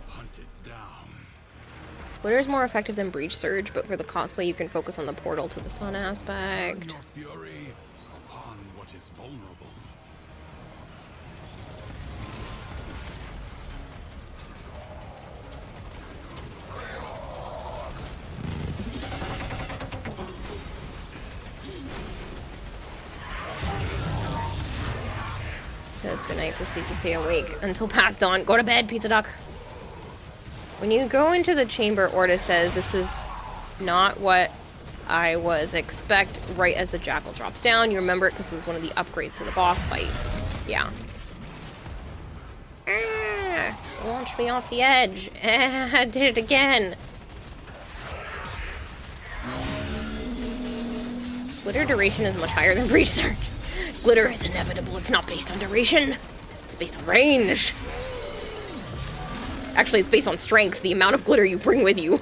Hunt it down. Glitter is more effective than Breach Surge, but for the cosplay you can focus on the portal to the sun Turn aspect. your fury upon what is vulnerable. Says goodnight, proceeds to stay awake until past dawn. Go to bed, Pizza Duck. When you go into the chamber, Orta says this is not what I was expect right as the jackal drops down. You remember it because it was one of the upgrades to the boss fights. Yeah. Launched me off the edge. Did it again. Glitter duration is much higher than Breach Surge. Glitter is inevitable. It's not based on duration. It's based on range. Actually, it's based on strength, the amount of glitter you bring with you.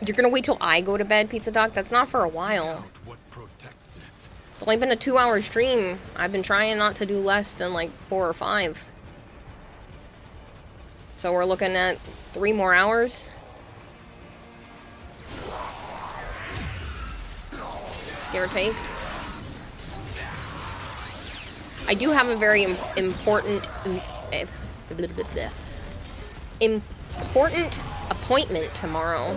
You're gonna wait till I go to bed, Pizza Doc? That's not for a while. What protects it? It's only been a 2-hour stream. I've been trying not to do less than like 4 or 5. So we're looking at 3 more hours. Give or take. I do have a very important appointment tomorrow.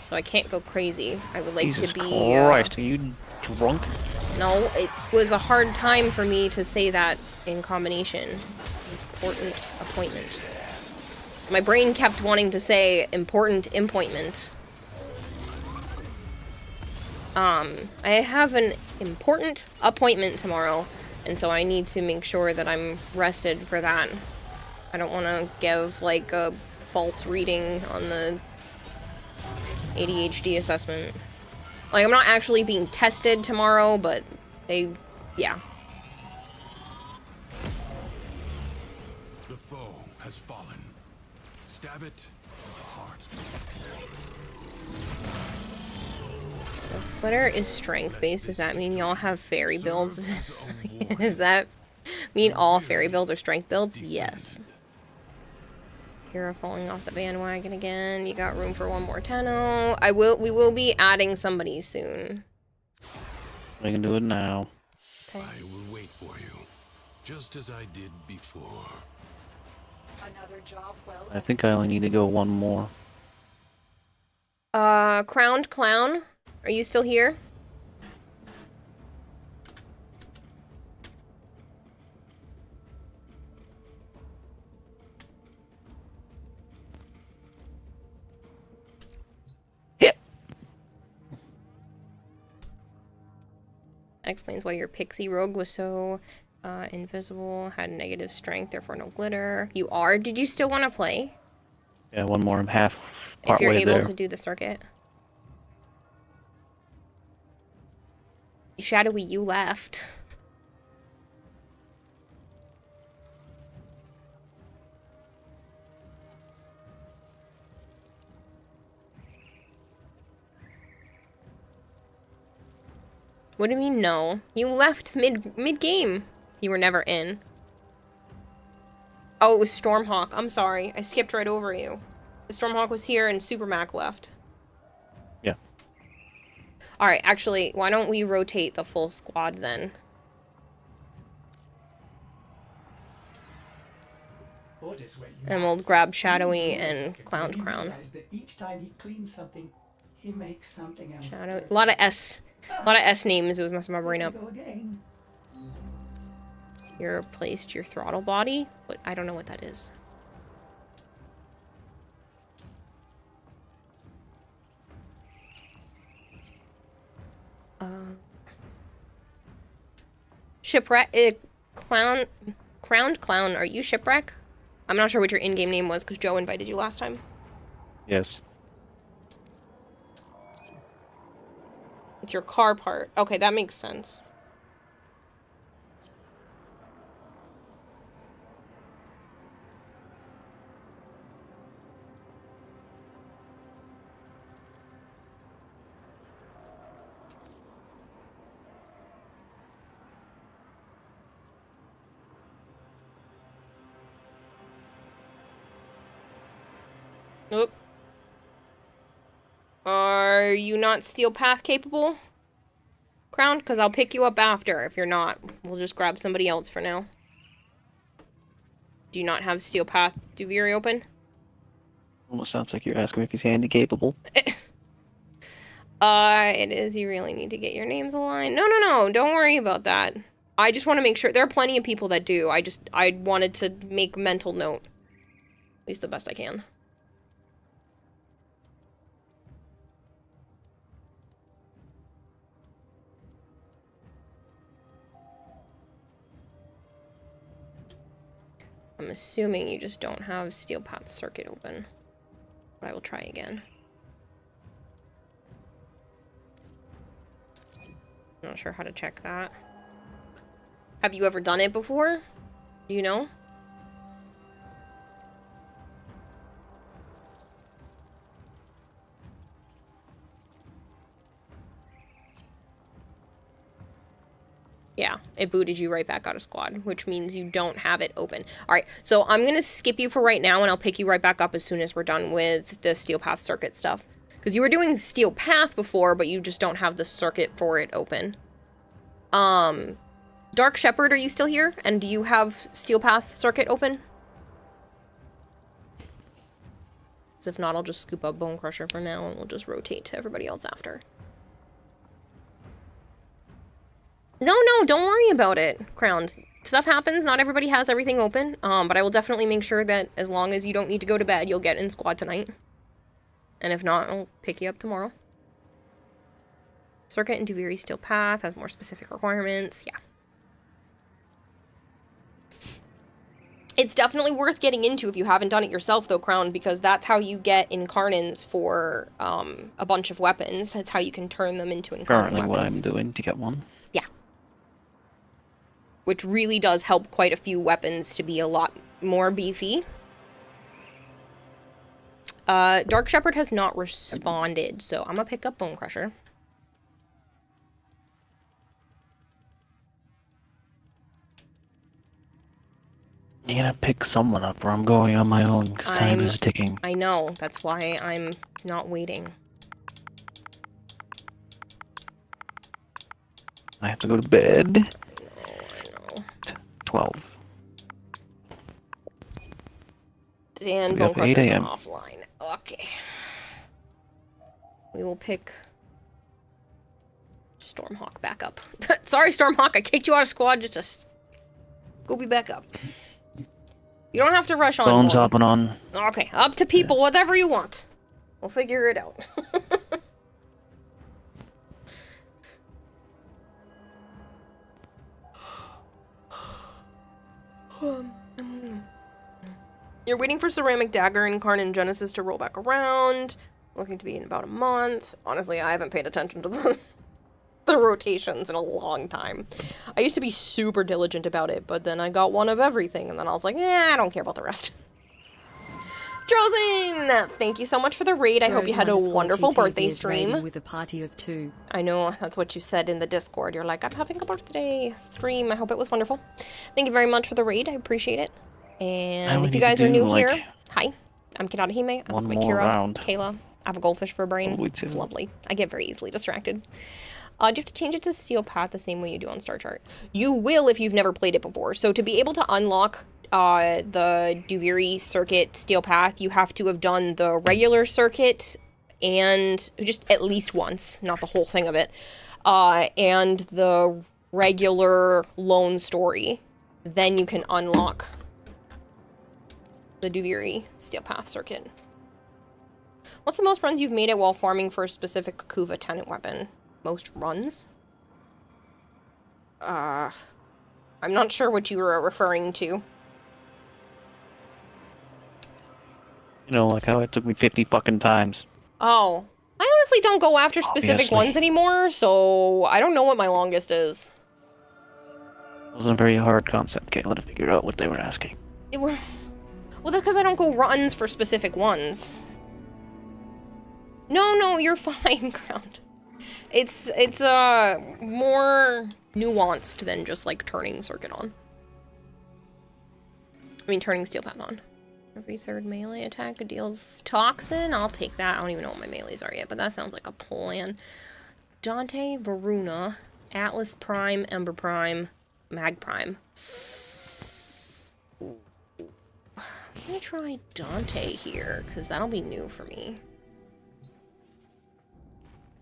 So I can't go crazy. I would like Jesus to be Christ, are you drunk? No, it was a hard time for me to say that in combination. Important appointment. My brain kept wanting to say important appointment. I have an important appointment tomorrow, and so I need to make sure that I'm rested for that. I don't want to give like a false reading on the ADHD assessment. Like, I'm not actually being tested tomorrow, but yeah. The foe has fallen. Stab it to the heart. Glitter is strength-based. Does that mean y'all have fairy builds? Does that mean all fairy builds are strength builds? Yes. Kira falling off the bandwagon again. You got room for one more Tenno. We will be adding somebody soon. I can do it now. Okay. I will wait for you, just as I did before. Another job well I think I only need to go one more. Crowned Clown, are you still here? That explains why your pixie rogue was so invisible, had negative strength, therefore no glitter. You are? Did you still want to play? Yeah, one more. I'm half If you're partway able there. to do the circuit. Shadowy, you left. What do you mean no? You left mid-game. You were never in. Oh, it was Stormhawk. I'm sorry. I skipped right over you. The Stormhawk was here and Supermac left. Yeah. Alright, actually, why don't we rotate the full squad then? Orders went And we'll mad. grab Shadowy 3 years and ago, Clowned he Crown. realized that each time he cleans something, he makes something else. Shadow. A lot of S names. It was messing my brain up. Go again. You replaced your throttle body? What? I don't know what that is. Shipwreck. Crowned Clown. Are you Shipwreck? I'm not sure what your in-game name was because Joe invited you last time. Yes. It's your car part. Okay, that makes sense. Nope. Are you not Steel Path capable? Crowned? Because I'll pick you up after. If you're not, we'll just grab somebody else for now. Do you not have Steel Path Duviri open? Almost sounds like you're asking me if he's handy capable. It is. You really need to get your names aligned. No. Don't worry about that. I just want to make sure. There are plenty of people that do. I wanted to make mental note. At least the best I can. I'm assuming you just don't have Steel Path Circuit open. But I will try again. Not sure how to check that. Have you ever done it before? Do you know? Yeah, it booted you right back out of squad, which means you don't have it open. Alright, so I'm going to skip you for right now, and I'll pick you right back up as soon as we're done with the Steel Path Circuit stuff. Because you were doing Steel Path before, but you just don't have the circuit for it open. Dark Shepherd, are you still here? And do you have Steel Path Circuit open? Because if not, I'll just scoop up Bone Crusher for now, and we'll just rotate to everybody else after. No, don't worry about it, Crowned. Stuff happens, not everybody has everything open, but I will definitely make sure that as long as you don't need to go to bed, you'll get in squad tonight. And if not, I'll pick you up tomorrow. Circuit and Duviri Steel Path has more specific requirements, yeah. It's definitely worth getting into if you haven't done it yourself, though, Crown, because that's how you get Incarnans for a bunch of weapons. That's how you can turn them into Incarnate Currently weapons. what I'm doing to get one. Yeah. Which really does help quite a few weapons to be a lot more beefy. Dark Shepherd has not responded, so I'm gonna pick up Bone Crusher. You gotta pick someone up, or I'm going on my own, because time is ticking. I know, that's why I'm not waiting. I have to go to bed. I know. 12. And We Bone up at 8 Crusher's a.m. offline. Okay. We will pick Stormhawk back up. Sorry, Stormhawk, I kicked you out of squad just to go be back up. You don't have to rush on. Phone's board. hopping on. Okay, up to people, whatever you want. We'll figure it out. You're waiting for Ceramic Dagger and Incarnate Genesis to roll back around. Looking to be in about a month. Honestly, I haven't paid attention to the rotations in a long time. I used to be super diligent about it, but then I got one of everything, and then I was like, I don't care about the rest. Drozen! Thank you so much for the raid. I hope you had a wonderful birthday stream. With a party of 2. I know, that's what you said in the Discord. You're like, I'm having a birthday stream. I hope it was wonderful. Thank you very much for the raid. I appreciate it. And if you guys are new here, hi. I'm Kirahime. I'm with Kira, Kayla. I have a goldfish for a brain. It's lovely. I get very easily distracted. Do you have to change it to Steel Path the same way you do on Star Chart? You will if you've never played it before. So to be able to unlock the Duviri circuit Steel Path, you have to have done the regular circuit and just at least once, not the whole thing of it, and the regular lone story. Then you can unlock the Duviri Steel Path circuit. What's the most runs you've made it while farming for a specific Kuva tenant weapon? Most runs? I'm not sure what you were referring to. You know, like how it took me 50 fucking times. Oh. I honestly don't go after specific Obviously. ones anymore, so I don't know what my longest is. It wasn't a very hard concept, Kayla, to figure out what they were asking. Well, that's because I don't go runs for specific ones. No, you're fine, Ground. It's more nuanced than just, like, turning circuit on. I mean, turning Steel Path on. Every third melee attack deals toxin. I'll take that. I don't even know what my melees are yet, but that sounds like a plan. Dante, Varuna, Atlas Prime, Ember Prime, Mag Prime. Ooh. I'm gonna try Dante here, because that'll be new for me.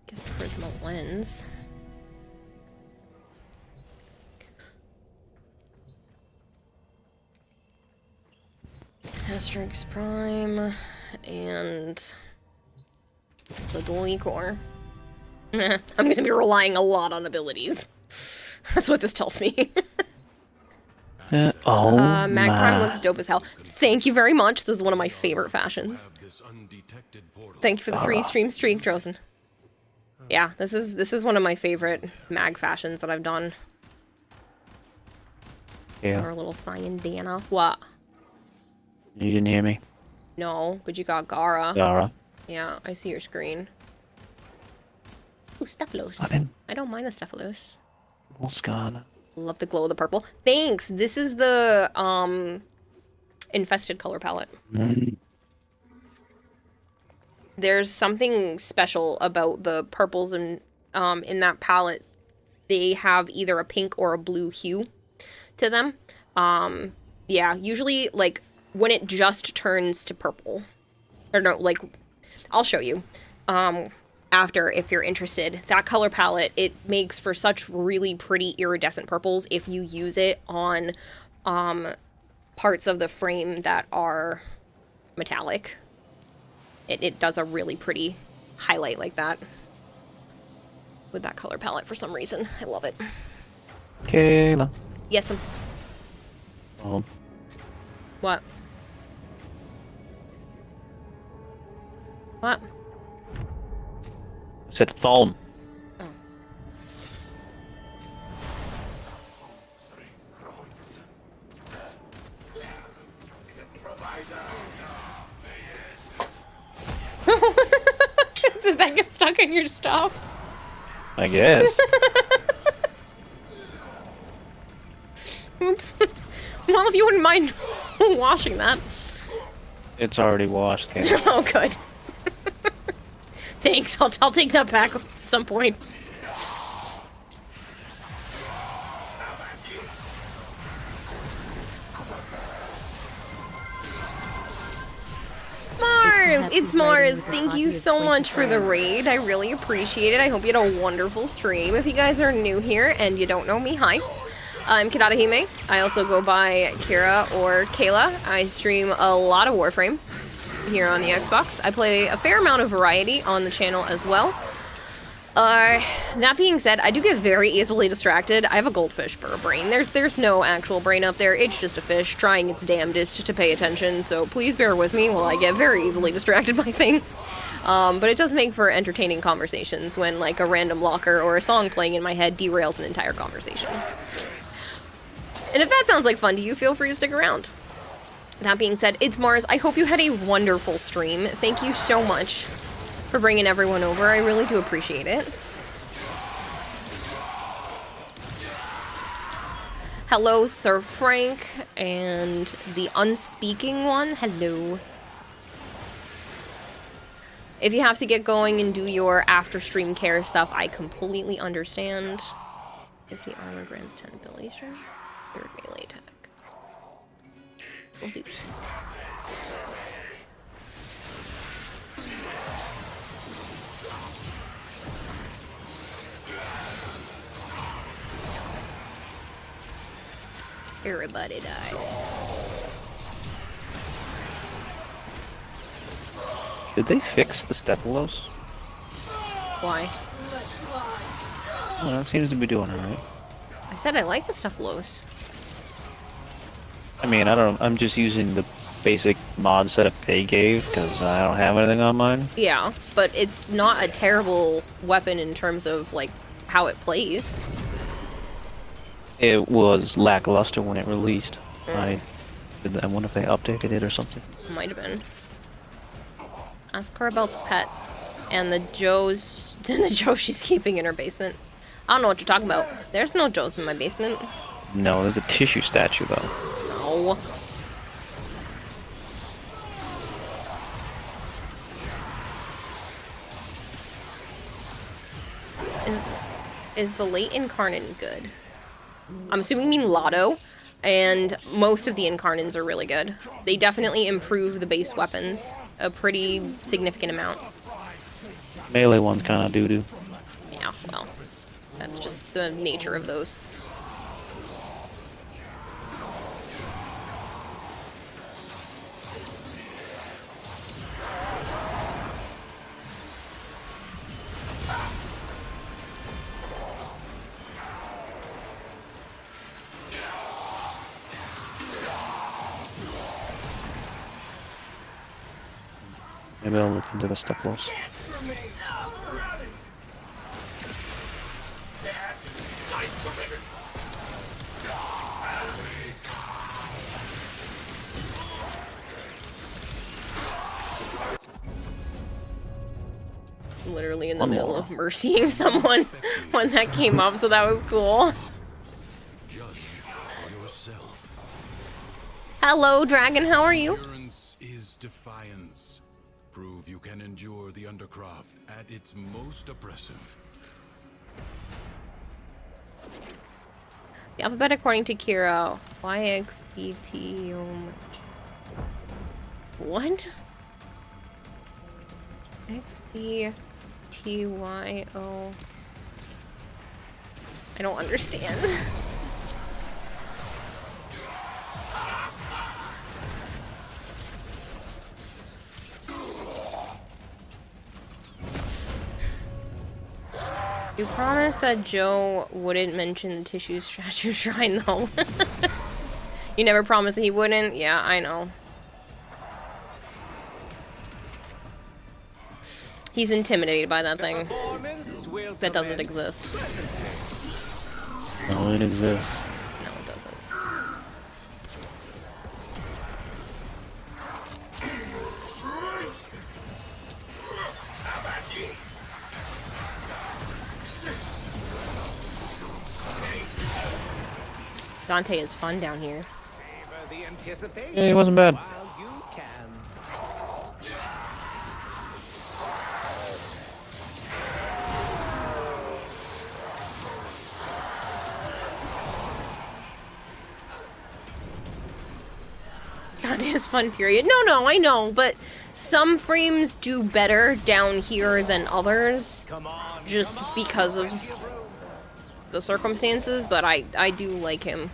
Guess Prisma Lens. Asterix Prime, and the Dual Core. I'm gonna be relying a lot on abilities. That's what this tells me. Mag Prime looks dope as hell. Thank you very much. This is one of my favorite fashions. Thank you for the 3-stream streak, Drozen. Yeah, this is one of my favorite mag fashions that I've done. Yeah. Our little Cyan Dana. What? You didn't hear me? No, but you got Gara. Gara. Yeah, I see your screen. Ooh, Stephalos. I don't mind the Stephalos. Volscana. Love the glow of the purple. Thanks! This is the, infested color palette. There's something special about the purples in that palette. They have either a pink or a blue hue to them. Yeah, usually, like, when it just turns to purple. Or no, like, I'll show you. After, if you're interested. That color palette, it makes for such really pretty iridescent purples if you use it on, parts of the frame that are metallic. It does a really pretty highlight like that with that color palette for some reason. I love it. Kayla. Yes, Oh. What? What? I said Thalm. Oh. Did that get stuck in your stuff? I guess. Oops. Well, if you wouldn't mind washing that. It's already washed, Kayla. Oh, good. Thanks, I'll take that back at some point. Mars! It's Mars! Thank you so much for the raid. I really appreciate it. I hope you had a wonderful stream. If you guys are new here and you don't know me, hi. I'm Kidata Hime. I also go by Kira or Kayla. I stream a lot of Warframe here on the Xbox. I play a fair amount of variety on the channel as well. That being said, I do get very easily distracted. I have a goldfish for a brain. There's no actual brain up there. It's just a fish trying its damnedest to pay attention, so please bear with me while I get very easily distracted by things. But it does make for entertaining conversations when, like, a random locker or a song playing in my head derails an entire conversation. And if that sounds like fun to you, feel free to stick around. That being said, it's Mars. I hope you had a wonderful stream. Thank you so much for bringing everyone over. I really do appreciate it. Hello, Sir Frank, and the unspeaking one. Hello. If you have to get going and do your after-stream care stuff, I completely understand. 50 armor grants 10 ability strength. 3rd melee attack. We'll do heat. Everybody dies. Did they fix the Stepalos? Why? Well, it seems to be doing alright. I said I like the Stefalos. I mean, I don't. I'm just using the basic mod setup they gave because I don't have anything on mine. Yeah, but it's not a terrible weapon in terms of like how it plays. It was lackluster when it released. I wonder if they updated it or something. Might have been. Ask her about the pets and the Joes. The Joe she's keeping in her basement. I don't know what you're talking about. There's no Joes in my basement. No, there's a tissue statue though. No. Is the late incarnate good? I'm assuming you mean Lotto, and most of the incarnates are really good. They definitely improve the base weapons a pretty significant amount. Melee one's kind of doo-doo. Yeah, well, that's just the nature of those. Maybe I'll look into the Stepalos. Literally in the middle of mercying someone when that came up, so that was cool. Hello, Dragon, how are you? Endurance is defiance. Prove you can endure the Undercroft at its most oppressive. The alphabet according to Kira. YXBT. What? XBTYO. I don't understand. You promised that Joe wouldn't mention the tissue statue shrine, though. You never promised that he wouldn't? Yeah, I know. He's intimidated by that thing. That doesn't exist. No, it exists. No, it doesn't. Dante is fun down here. Yeah, it wasn't bad. Dante is fun, period. No, I know, but some frames do better down here than others, just because of the circumstances, but I do like him.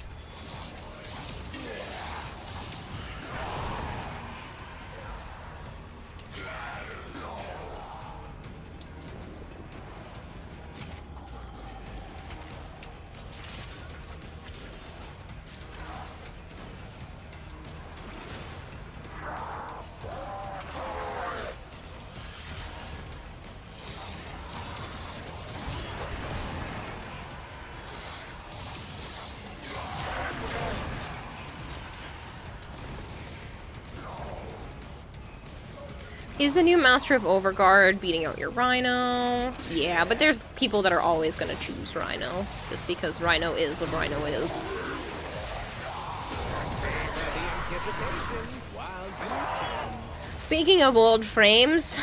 Is the new Master of Overguard beating out your Rhino? Yeah, but there's people that are always going to choose Rhino, just because Rhino is what Rhino is. Speaking of old frames,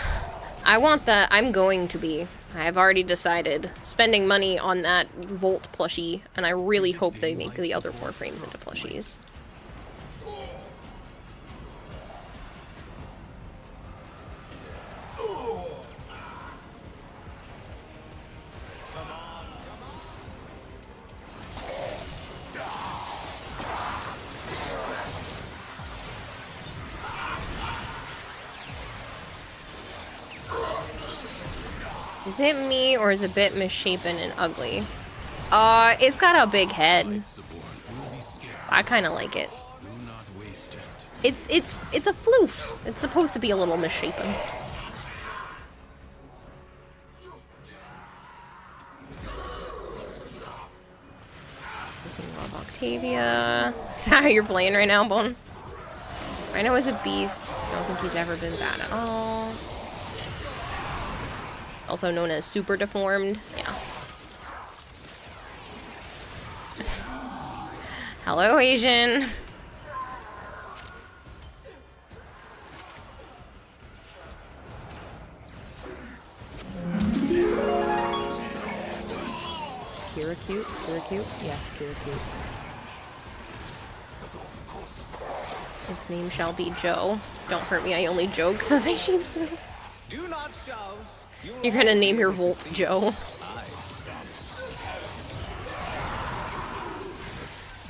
I want that. I'm going to be. I've already decided. Spending money on that Volt plushie, and I really hope they make the other four frames into plushies. Is it me or is it a bit misshapen and ugly? It's got a big head. I kind of like it. It's a floof. It's supposed to be a little misshapen. Love Octavia. Is that how you're playing right now, Bone? Rhino is a beast. Don't think he's ever been bad at all. Also known as super deformed. Yeah. Hello, Asian. Kira cute? Kira cute? Yes, Kira cute. Its name shall be Joe. Don't hurt me, I only joke, says I sheep smooth. Do not shove. You're gonna name your Volt Joe.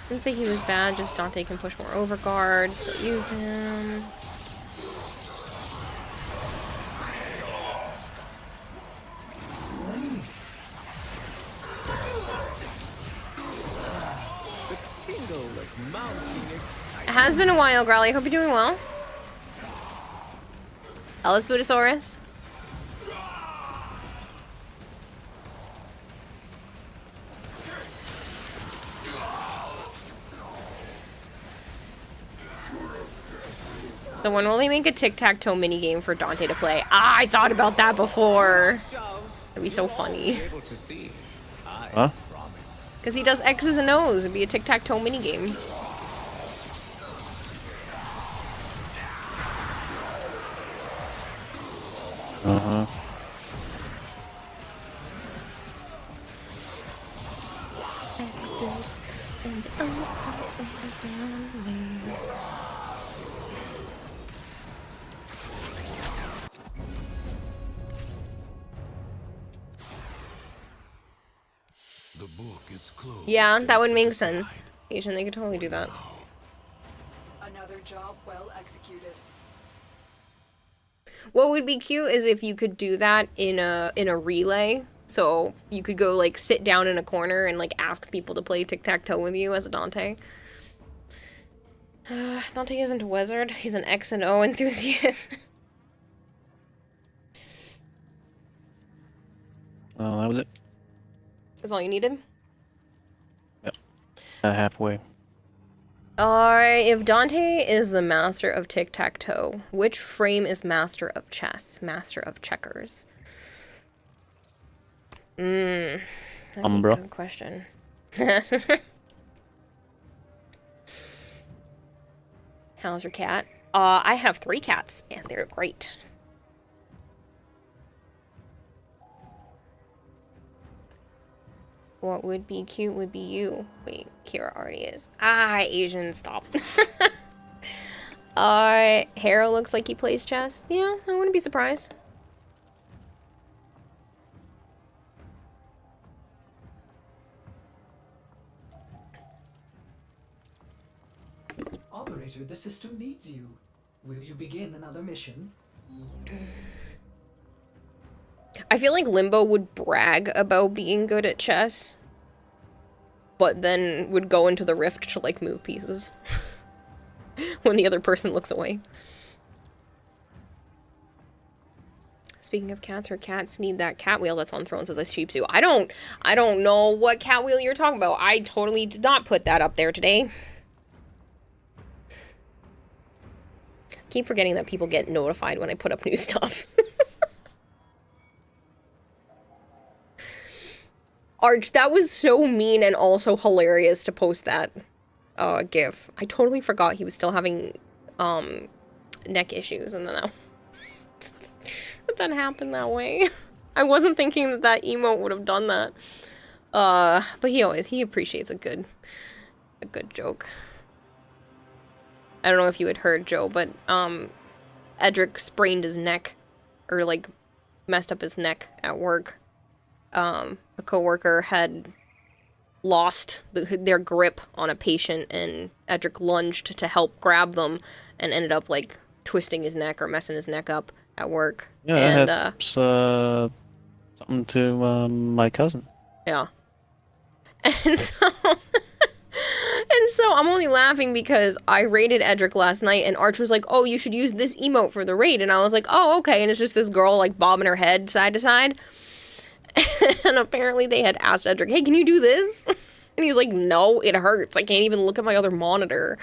Didn't say he was bad, just Dante can push more overguard, so use him. It has been a while, Growly. I hope you're doing well. Ellis Budosaurus. So when will they make a tic-tac-toe minigame for Dante to play? Ah, I thought about that before. That'd be so funny. Huh? Because he does X's and O's. It'd be a tic-tac-toe minigame. Uh-huh. X's and O's only. The book is closed. Yeah, that would make sense. Asian, they could totally do that. Another job well executed. What would be cute is if you could do that in a relay. So you could go like sit down in a corner and like ask people to play tic-tac-toe with you as a Dante. Dante isn't a wizard. He's an X and O enthusiast. That was it. That's all you needed? Yep. Halfway. If Dante is the master of tic-tac-toe, which frame is master of chess? Master of checkers? That'd be a good question. How's your cat? I have 3 cats, and they're great. What would be cute would be you. Wait, Kira already is. Ah, Asian, stop. Hera looks like he plays chess. Yeah, I wouldn't be surprised. Operator, the system needs you. Will you begin another mission? I feel like Limbo would brag about being good at chess, but then would go into the rift to like move pieces when the other person looks away. Speaking of cats, her cats need that cat wheel that's on Thrones, as a sheep zoo. I don't know what cat wheel you're talking about. I totally did not put that up there today. Keep forgetting that people get notified when I put up new stuff. Arch, that was so mean and also hilarious to post that gif. I totally forgot he was still having neck issues, and then that happened that way. I wasn't thinking that that emote would have done that. But he appreciates a good joke. I don't know if you had heard, Joe, but Edric sprained his neck, or like messed up his neck at work. A coworker had lost their grip on a patient, and Edric lunged to help grab them, and ended up like twisting his neck or messing his neck up at work. Yeah, and that's something Something to my cousin. Yeah. And so, I'm only laughing because I raided Edric last night and Arch was like, oh, you should use this emote for the raid. And I was like, oh, okay. And it's just this girl like bobbing her head side to side. And apparently they had asked Edric, hey, can you do this? And he's like, no, it hurts. I can't even look at my other monitor.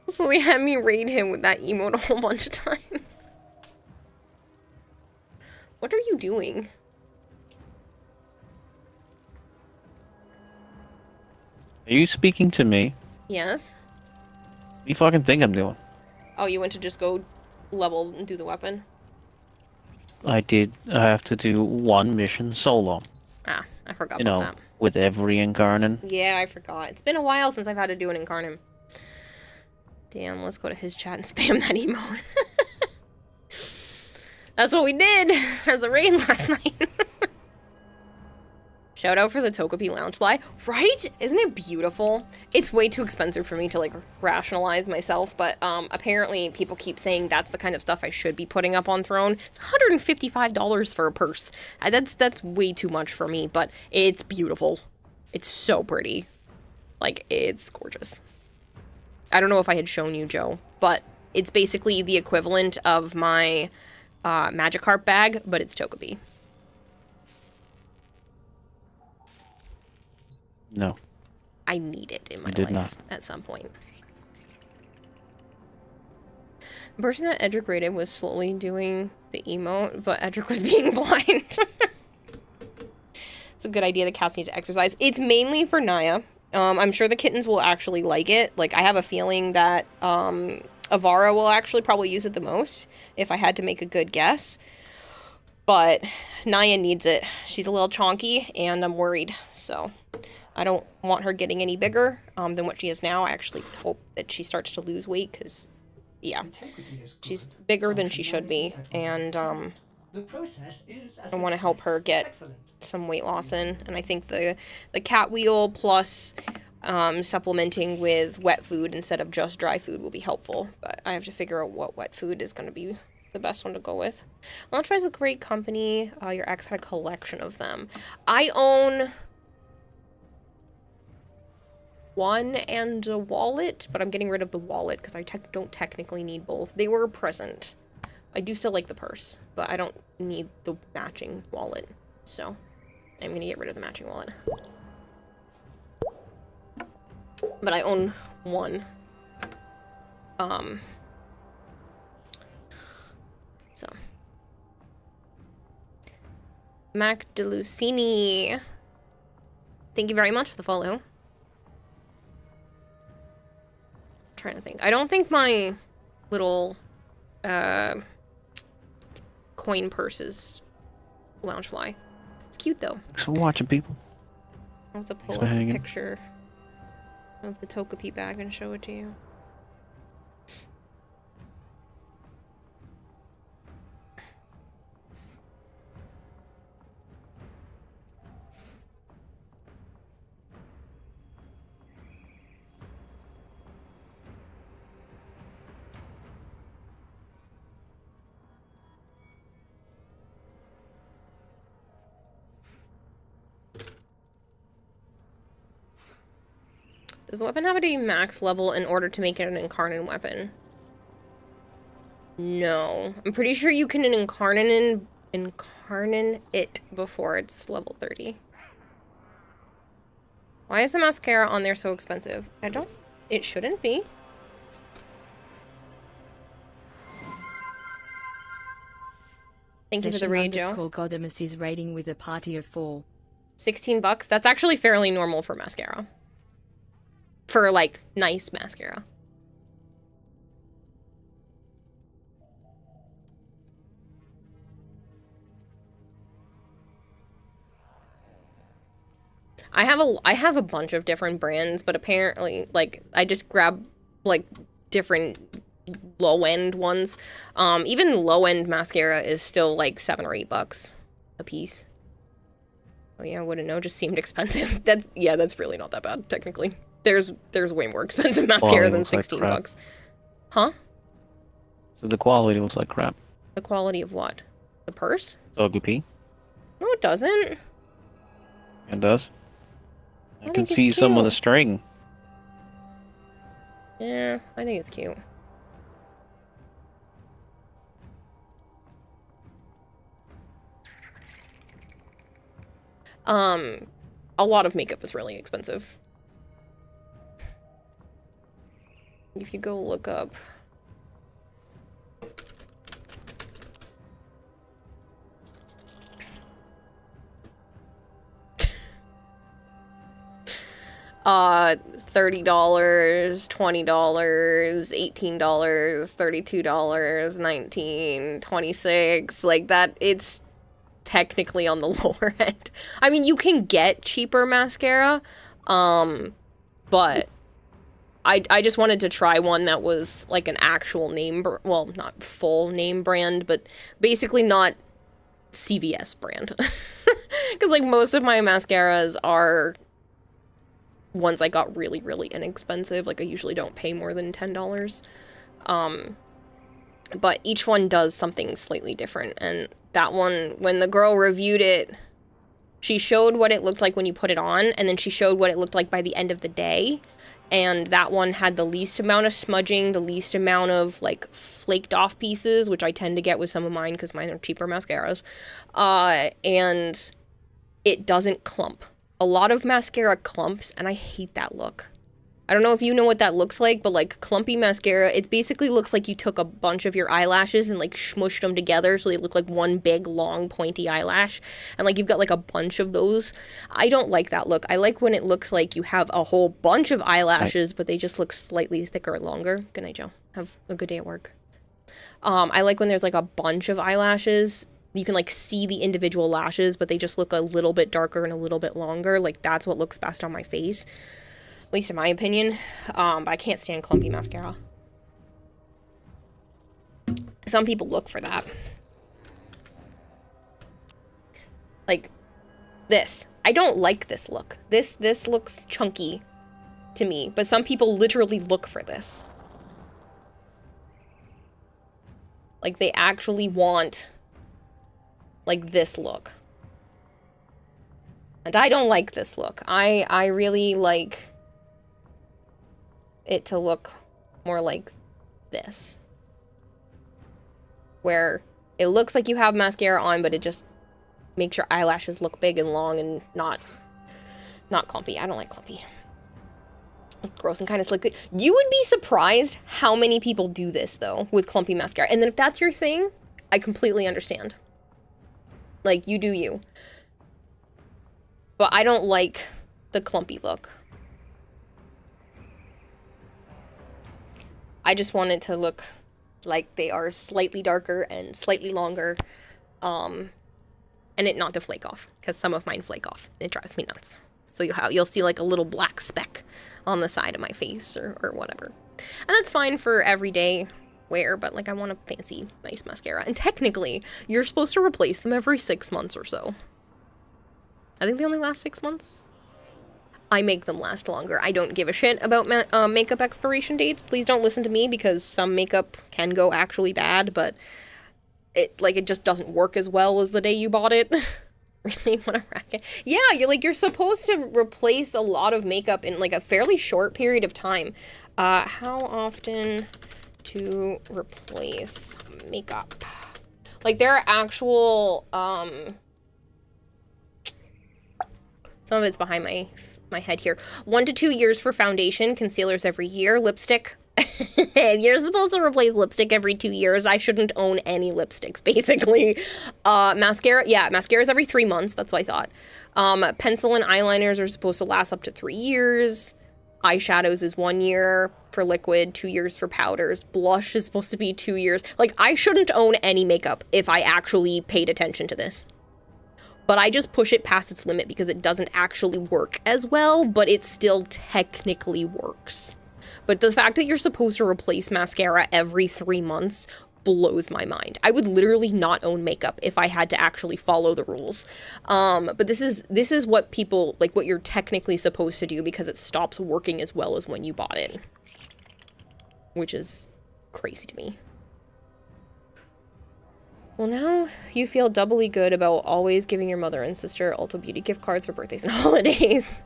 So they had me raid him with that emote a whole bunch of times. What are you doing? Are you speaking to me? Yes. What do you fucking think I'm doing? Oh, you went to just go level and do the weapon? I did. I have to do one mission solo. Ah, I forgot about that. With every incarnate. Yeah, I forgot. It's been a while since I've had to do an incarnate. Damn, let's go to his chat and spam that emote. That's what we did as a raid last night. Shout out for the Togepi Lounge Fly. Right? Isn't it beautiful? It's way too expensive for me to like rationalize myself, but apparently people keep saying that's the kind of stuff I should be putting up on Throne. It's $155 for a purse. That's way too much for me, but it's beautiful. It's so pretty. Like, it's gorgeous. I don't know if I had shown you, Joe, but it's basically the equivalent of my Magikarp bag, but it's Togepi. No. I need it in my did life not. at some point. The person that Edric rated was slowly doing the emote, but Edric was being blind. It's a good idea. The cats need to exercise. It's mainly for Naya. I'm sure the kittens will actually like it. Like, I have a feeling that Avara will actually probably use it the most, if I had to make a good guess. But Naya needs it. She's a little chonky, and I'm worried, so I don't want her getting any bigger than what she is now. I actually hope that she starts to lose weight, because, yeah, she's bigger than she should be, and I want to help her get some weight loss in, and I think the cat wheel plus supplementing with wet food instead of just dry food will be helpful, but I have to figure out what wet food is going to be the best one to go with. Launchpad is a great company. Your ex had a collection of them. I own one and a wallet, but I'm getting rid of the wallet because I don't technically need both. They were a present. I do still like the purse, but I don't need the matching wallet. So I'm going to get rid of the matching wallet. But I own one. So. Mac DeLucini. Thank you very much for the follow. Trying to think. I don't think my little coin purse is Loungefly. It's cute though. Thanks for watching, people. I'll have to pull up a picture of the Togepi bag and show it to you. Does the weapon have to be max level in order to make it an incarnate weapon? No. I'm pretty sure you can incarnate it before it's level 30. Why is the mascara on there so expensive? It shouldn't be. Thank you for the raid, Joe. Godamus is raiding with a party of 4. $16? That's actually fairly normal for mascara. For, like, nice mascara. I have a bunch of different brands, but apparently, like, I just grab, like, different low-end ones. Even low-end mascara is still, like, $7 or $8 a piece. Oh, yeah, I wouldn't know. Just seemed expensive. That's really not that bad, technically. There's way more expensive mascara than 16 bucks. Huh? So the quality looks like crap. The quality of what? The purse? Togepi. No, it doesn't. It does. I can think it's see some of the cute. string. Yeah, I think it's cute. A lot of makeup is really expensive. If you go look up $30, $20, $18, $32, $19, $26, like that, it's technically on the lower end. I mean, you can get cheaper mascara, but I just wanted to try one that was like an actual name, well, not full name brand, but basically not CVS brand. Because like most of my mascaras are ones I got really, really inexpensive. Like I usually don't pay more than $10. But each one does something slightly different. And that one, when the girl reviewed it, she showed what it looked like when you put it on, and then she showed what it looked like by the end of the day. And that one had the least amount of smudging, the least amount of like flaked off pieces, which I tend to get with some of mine because mine are cheaper mascaras. And it doesn't clump. A lot of mascara clumps, and I hate that look. I don't know if you know what that looks like, but like clumpy mascara, it basically looks like you took a bunch of your eyelashes and like smushed them together so they look like one big, long, pointy eyelash. And like you've got like a bunch of those. I don't like that look. I like when it looks like you have a whole bunch of eyelashes, but they just look slightly thicker and longer. Good night, Joe. Have a good day at work. I like when there's like a bunch of eyelashes. You can like see the individual lashes, but they just look a little bit darker and a little bit longer. Like that's what looks best on my face. At least in my opinion. But I can't stand clumpy mascara. Some people look for that. Like this. I don't like this look. This looks chunky to me, but some people literally look for this. Like they actually want like this look. And I don't like this look. I really like it to look more like this. Where it looks like you have mascara on, but it just makes your eyelashes look big and long and not clumpy. I don't like clumpy. It's gross and kind of slick. You would be surprised how many people do this, though, with clumpy mascara. And then if that's your thing, I completely understand. Like, you do you. But I don't like the clumpy look. I just want it to look like they are slightly darker and slightly longer. And it not to flake off, because some of mine flake off. It drives me nuts. So you'll see like a little black speck on the side of my face or whatever. And that's fine for everyday wear, but like I want a fancy, nice mascara. And technically, you're supposed to replace them every 6 months or so. I think they only last 6 months. I make them last longer. I don't give a shit about makeup expiration dates. Please don't listen to me because some makeup can go actually bad, but it just doesn't work as well as the day you bought it. Really want to rack it? Yeah, you're supposed to replace a lot of makeup in like a fairly short period of time. How often to replace makeup? Like there are actual some of it's behind my head here. 1 to 2 years for foundation, concealers every year, lipstick. You're supposed to replace lipstick every 2 years. I shouldn't own any lipsticks, basically. Mascara, yeah, mascara's every 3 months. That's what I thought. Pencil and eyeliners are supposed to last up to 3 years. Eyeshadows is 1 year for liquid, 2 years for powders. Blush is supposed to be 2 years. Like, I shouldn't own any makeup if I actually paid attention to this. But I just push it past its limit because it doesn't actually work as well, but it still technically works. But the fact that you're supposed to replace mascara every 3 months blows my mind. I would literally not own makeup if I had to actually follow the rules. But this is what people, like what you're technically supposed to do because it stops working as well as when you bought it. Which is crazy to me. Well, now you feel doubly good about always giving your mother and sister Ulta Beauty gift cards for birthdays and holidays.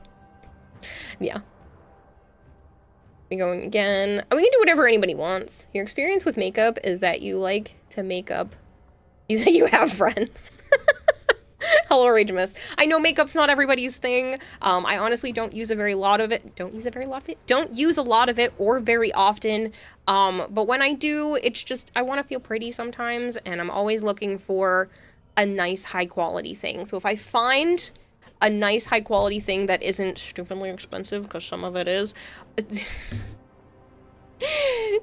Yeah. We going again. We can do whatever anybody wants. Your experience with makeup is that you like to make up. You have friends. Hello, Ragemus. I know makeup's not everybody's thing. I honestly don't use a very lot of it. Don't use a lot of it or very often. But when I do, it's just, I want to feel pretty sometimes, and I'm always looking for a nice high quality thing. So if I find a nice high quality thing that isn't stupidly expensive, because some of it is.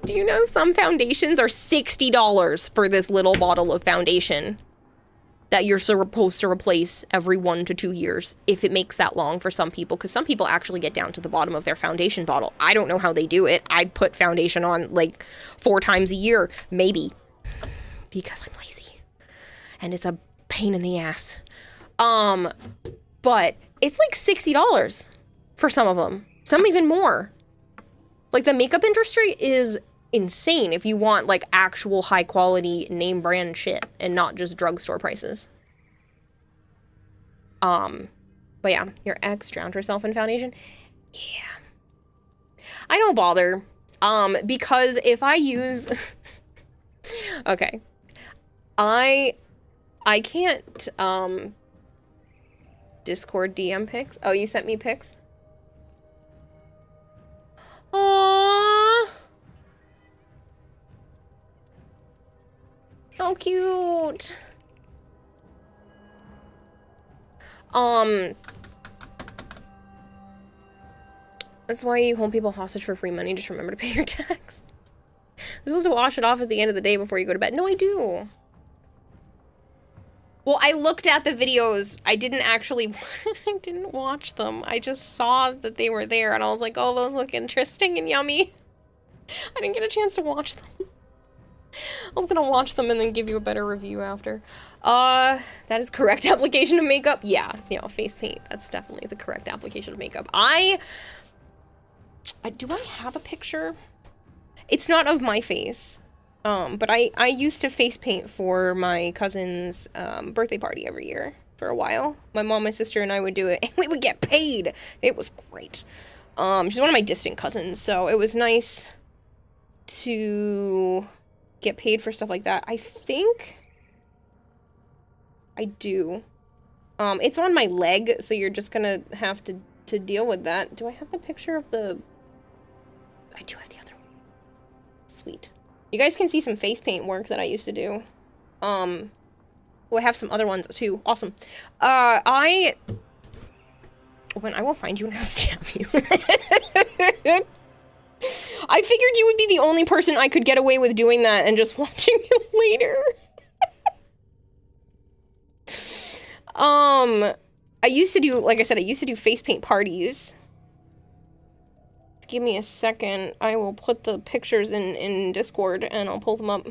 Do you know some foundations are $60 for this little bottle of foundation that you're supposed to replace every 1 to 2 years, if it makes that long for some people, because some people actually get down to the bottom of their foundation bottle. I don't know how they do it. I put foundation on like 4 times a year, maybe, because I'm lazy and it's a pain in the ass. But it's like $60 for some of them, some even more. Like, the makeup industry is insane if you want like actual high quality name brand shit and not just drugstore prices. But yeah, your ex drowned herself in foundation. Yeah. I don't bother. Because if I use okay. I can't Discord DM pics. Oh, you sent me pics? Aww. So cute. That's why you hold people hostage for free money. Just remember to pay your tax. You're supposed to wash it off at the end of the day before you go to bed. No, I do. Well, I looked at the videos. I didn't actually, I didn't watch them. I just saw that they were there and I was like, oh, those look interesting and yummy. I didn't get a chance to watch them. I was gonna watch them and then give you a better review after. That is correct application of makeup. Yeah, you know, face paint. That's definitely the correct application of makeup. Do I have a picture? It's not of my face. But I used to face paint for my cousin's birthday party every year for a while. My mom, my sister, and I would do it, and we would get paid. It was great. She's one of my distant cousins, so it was nice to get paid for stuff like that. I think I do. It's on my leg, so you're just gonna have to deal with that. Do I have the picture of the... I do have the other one. Sweet. You guys can see some face paint work that I used to do. Oh, I have some other ones too. Awesome. I will find you and I'll stab you. I figured you would be the only person I could get away with doing that and just watching it later. I used to do, like I said, I used to do face paint parties. Give me a second. I will put the pictures in Discord and I'll pull them up.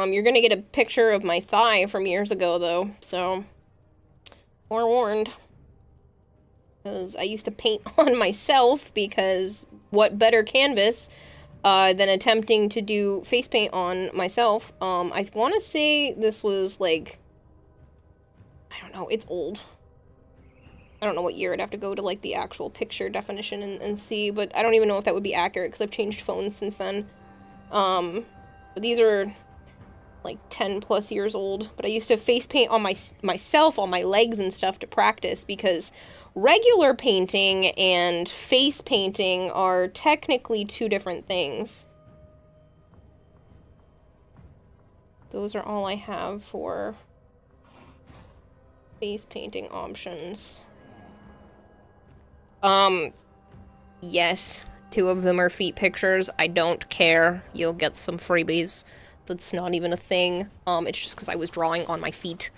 You're gonna get a picture of my thigh from years ago, though, so forewarned. Because I used to paint on myself, because what better canvas than attempting to do face paint on myself. I want to say this was like, I don't know, it's old. I don't know what year. I'd have to go to like the actual picture definition and see, but I don't even know if that would be accurate because I've changed phones since then. But these are like 10 plus years old, but I used to face paint on myself, on my legs and stuff to practice, because regular painting and face painting are technically 2 different things. Those are all I have for face painting options. Yes, 2 of them are feet pictures. I don't care. You'll get some freebies. That's not even a thing. It's just because I was drawing on my feet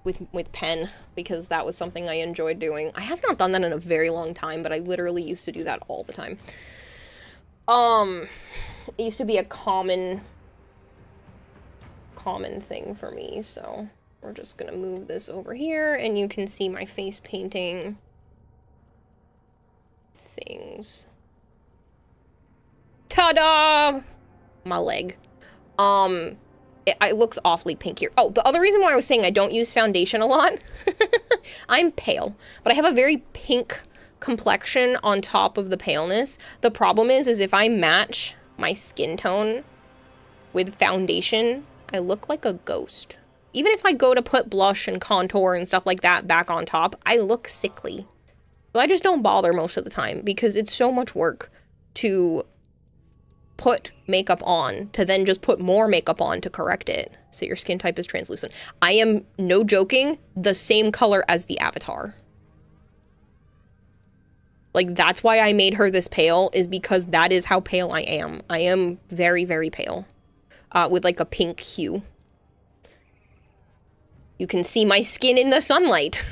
with pen, because that was something I enjoyed doing. I have not done that in a very long time, but I literally used to do that all the time. It used to be a common thing for me, so we're just gonna move this over here, and you can see my face painting things. Ta-da! My leg. It looks awfully pink here. Oh, the other reason why I was saying I don't use foundation a lot, I'm pale, but I have a very pink complexion on top of the paleness. The problem is if I match my skin tone with foundation, I look like a ghost. Even if I go to put blush and contour and stuff like that back on top, I look sickly. So I just don't bother most of the time because it's so much work to put makeup on to then just put more makeup on to correct it. So your skin type is translucent. I am, no joking, the same color as the avatar. Like, that's why I made her this pale, is because that is how pale I am. I am very, very pale. With like a pink hue. You can see my skin in the sunlight.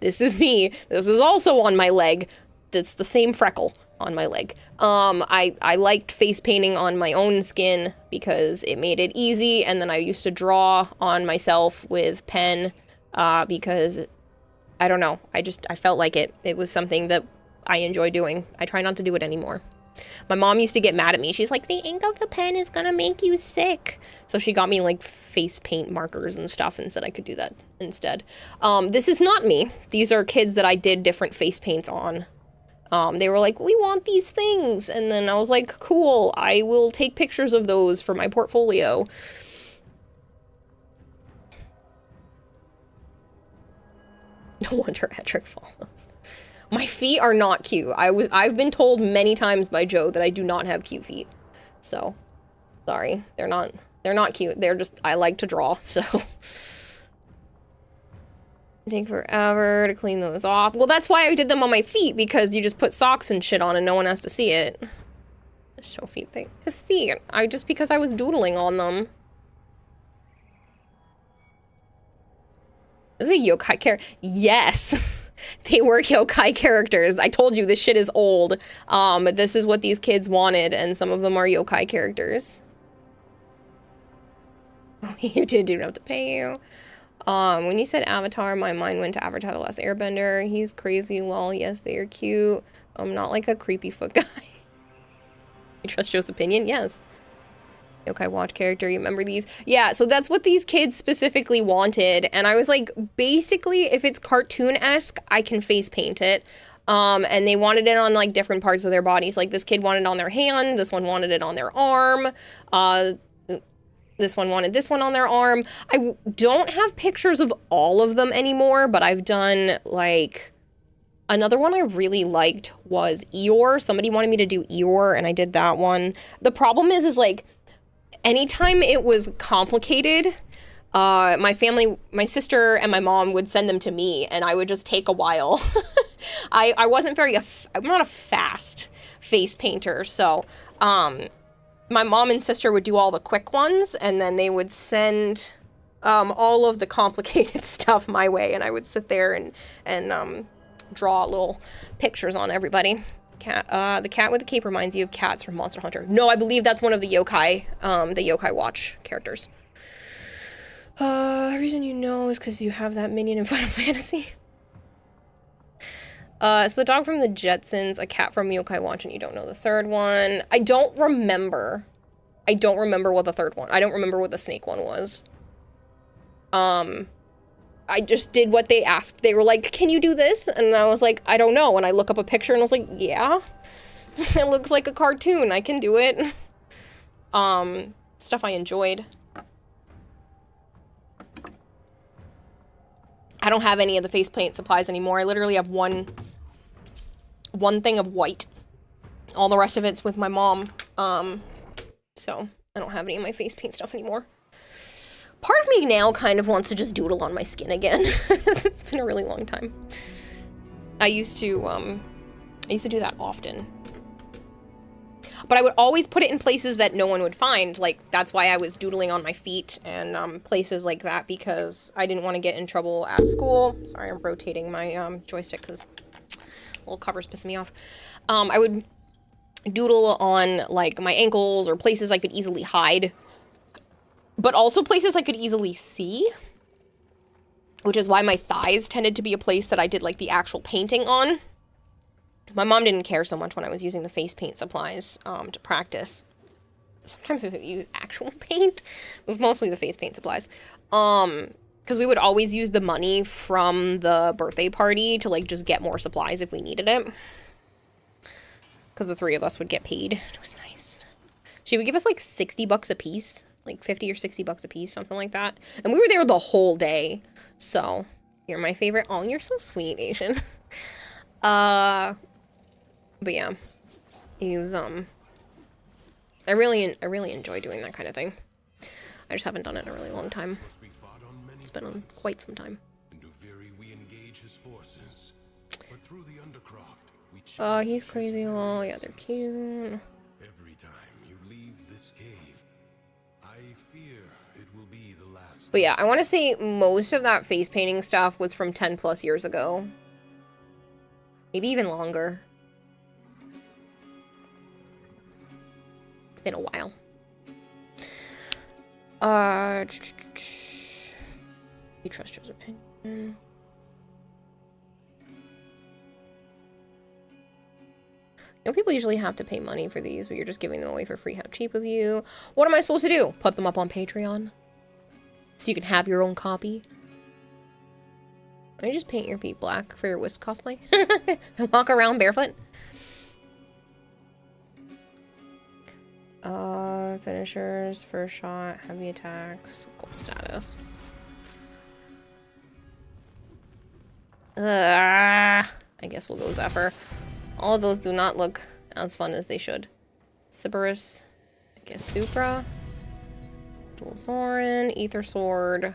This is me. This is also on my leg. It's the same freckle on my leg. I liked face painting on my own skin because it made it easy, and then I used to draw on myself with pen because, I don't know, I felt like it was something that I enjoy doing. I try not to do it anymore. My mom used to get mad at me. She's like, the ink of the pen is gonna make you sick. So she got me like face paint markers and stuff and said I could do that instead. This is not me. These are kids that I did different face paints on. They were like, we want these things. And then I was like, cool, I will take pictures of those for my portfolio. No wonder Edric follows. My feet are not cute. I've been told many times by Joe that I do not have cute feet. So, sorry. They're not cute. They're just, I like to draw, so. Take forever to clean those off. Well, that's why I did them on my feet, because you just put socks and shit on and no one has to see it. Show feet pic. His feet. Because I was doodling on them. Is it a yokai character? Yes! They were yokai characters. I told you this shit is old. This is what these kids wanted, and some of them are yokai characters. Oh, you didn't have to pay you. When you said Avatar, my mind went to Avatar: The Last Airbender. He's crazy, lol. Yes, they are cute. I'm not like a creepy foot guy. You trust Joe's opinion? Yes. Yokai Watch character, you remember these? Yeah, so that's what these kids specifically wanted, and I was like, basically, if it's cartoon-esque, I can face paint it. And they wanted it on, like, different parts of their bodies. Like, this kid wanted it on their hand, this one wanted it on their arm, this one wanted this one on their arm. I don't have pictures of all of them anymore, but I've done, like... Another one I really liked was Eeyore. Somebody wanted me to do Eeyore, and I did that one. The problem is like... Anytime it was complicated, my family, my sister and my mom would send them to me, and I would just take a while. I wasn't I'm not a fast face painter, so my mom and sister would do all the quick ones, and then they would send all of the complicated stuff my way, and I would sit there and draw little pictures on everybody. Cat, the cat with the cape reminds you of cats from Monster Hunter. No, I believe that's one of the Yokai Watch characters. The reason you know is because you have that minion in Final Fantasy. So the dog from the Jetsons, a cat from Yokai Watch, and you don't know the third one. I don't remember what the third one, I don't remember what the snake one was. I just did what they asked. They were like, can you do this? And I was like, I don't know. And I look up a picture and I was like, yeah. It looks like a cartoon. I can do it. Stuff I enjoyed. I don't have any of the face paint supplies anymore. I literally have one thing of white. All the rest of it's with my mom. So I don't have any of my face paint stuff anymore. Part of me now kind of wants to just doodle on my skin again. It's been a really long time. I used to do that often. But I would always put it in places that no one would find. Like, that's why I was doodling on my feet and places like that, because I didn't want to get in trouble at school. Sorry, I'm rotating my joystick because little cover's pissing me off. I would doodle on, like, my ankles or places I could easily hide. But also places I could easily see, which is why my thighs tended to be a place that I did, like, the actual painting on. My mom didn't care so much when I was using the face paint supplies to practice. Sometimes we would use actual paint. It was mostly the face paint supplies. Because we would always use the money from the birthday party to, like, just get more supplies if we needed it. Because the 3 of us would get paid. It was nice. She would give us, like, $60 a piece. Like, 50 or 60 bucks a piece, something like that. And we were there the whole day. So, you're my favorite. Oh, you're so sweet, Asian. But yeah. He's, I really enjoy doing that kind of thing. I just haven't done it in a really long time. It's been on quite some time. Oh, he's crazy, lol. Yeah, they're cute. Every time you leave this cave, I fear it will be the last. But yeah, I want to say most of that face painting stuff was from 10 plus years ago. Maybe even longer. It's been a while. You trust Joe's opinion. You know, people usually have to pay money for these, but you're just giving them away for free. How cheap of you. What am I supposed to do? Put them up on Patreon? So you can have your own copy? Why don't you just paint your feet black for your Wisp cosplay? And walk around barefoot? Finishers, first shot, heavy attacks, gold status. I guess we'll go Zephyr. All of those do not look as fun as they should. Sybaris, I guess Supra, Dual Zorin, Ether Sword,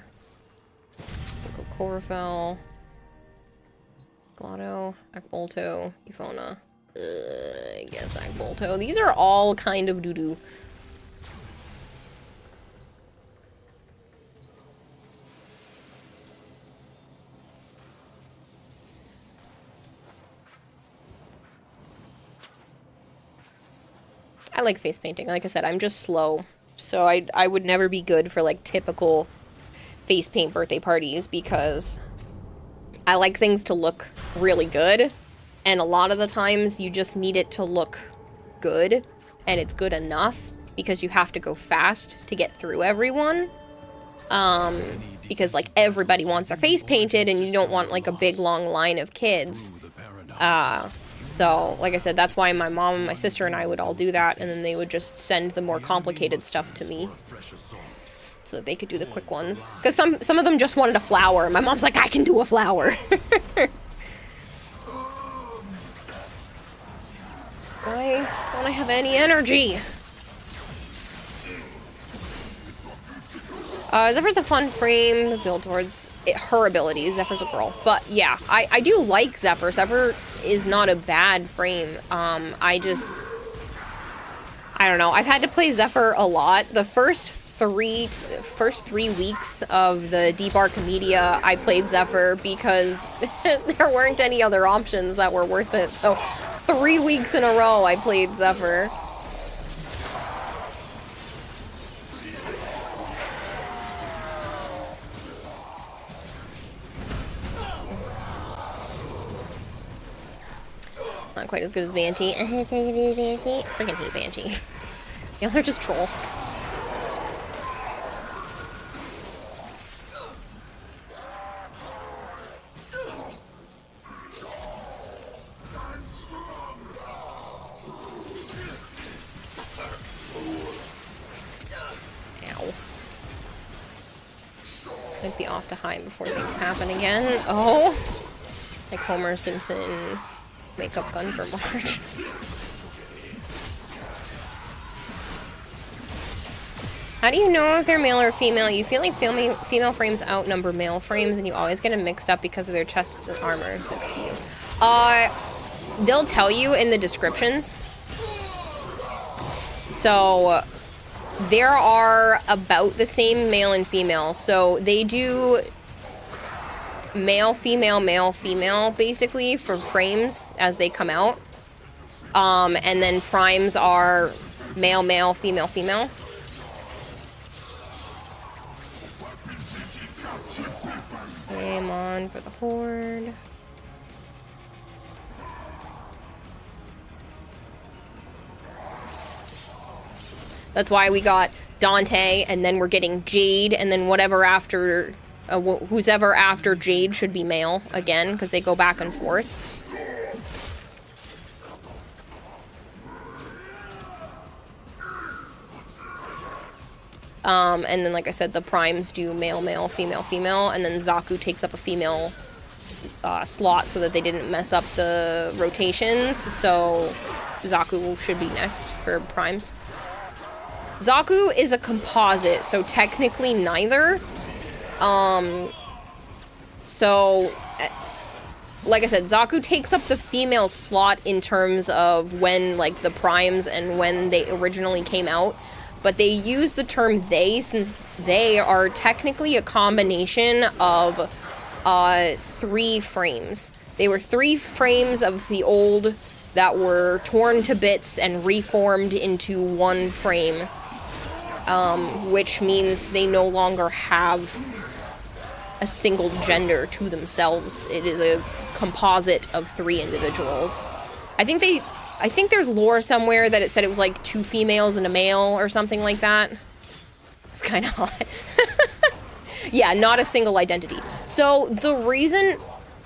Silco Corvell, Glotto, Akbolto, Euphona. I guess Akbolto. These are all kind of doo-doo. I like face painting. Like I said, I'm just slow. So I would never be good for, like, typical face paint birthday parties because I like things to look really good. And a lot of the times you just need it to look good. And it's good enough because you have to go fast to get through everyone. Because, like, everybody wants their face painted and you don't want, like, a big long line of kids. So, like I said, that's why my mom and my sister and I would all do that, and then they would just send the more complicated stuff to me. So that they could do the quick ones. Because some of them just wanted a flower. My mom's like, I can do a flower. Why don't I have any energy? Zephyr's a fun frame to build towards her abilities. Zephyr's a girl. But yeah, I do like Zephyr. Zephyr is not a bad frame. I don't know. I've had to play Zephyr a lot. The first three weeks of the Deep Archimedia, I played Zephyr because there weren't any other options that were worth it. So 3 weeks in a row, I played Zephyr. Not quite as good as Banshee. Freaking hate Banshee. You know, they're just trolls. Ow. Might be off to hide before things happen again. Oh! Like Homer Simpson makeup gun for Marge. How do you know if they're male or female? You feel like female frames outnumber male frames and you always get them mixed up because of their chests and armor. Up to you. They'll tell you in the descriptions. So there are about the same male and female. So they do male, female, basically, for frames as they come out. And then primes are male, female. Game on for the Horde. That's why we got Dante, and then we're getting Jade, and then whatever after, who's ever after Jade should be male again, because they go back and forth. And then, like I said, the primes do male, male, female, female, and then Zaku takes up a female slot so that they didn't mess up the rotations, so Zaku should be next for primes. Zaku is a composite, so technically neither. So, like I said, Zaku takes up the female slot in terms of when, like, the primes and when they originally came out. But they use the term they since they are technically a combination of 3 frames. They were 3 frames of the old that were torn to bits and reformed into 1 frame, which means they no longer have a single gender to themselves. It is a composite of 3 individuals. I think there's lore somewhere that it said it was like 2 females and a male or something like that. It's kind of hot. Yeah, not a single identity. So the reason...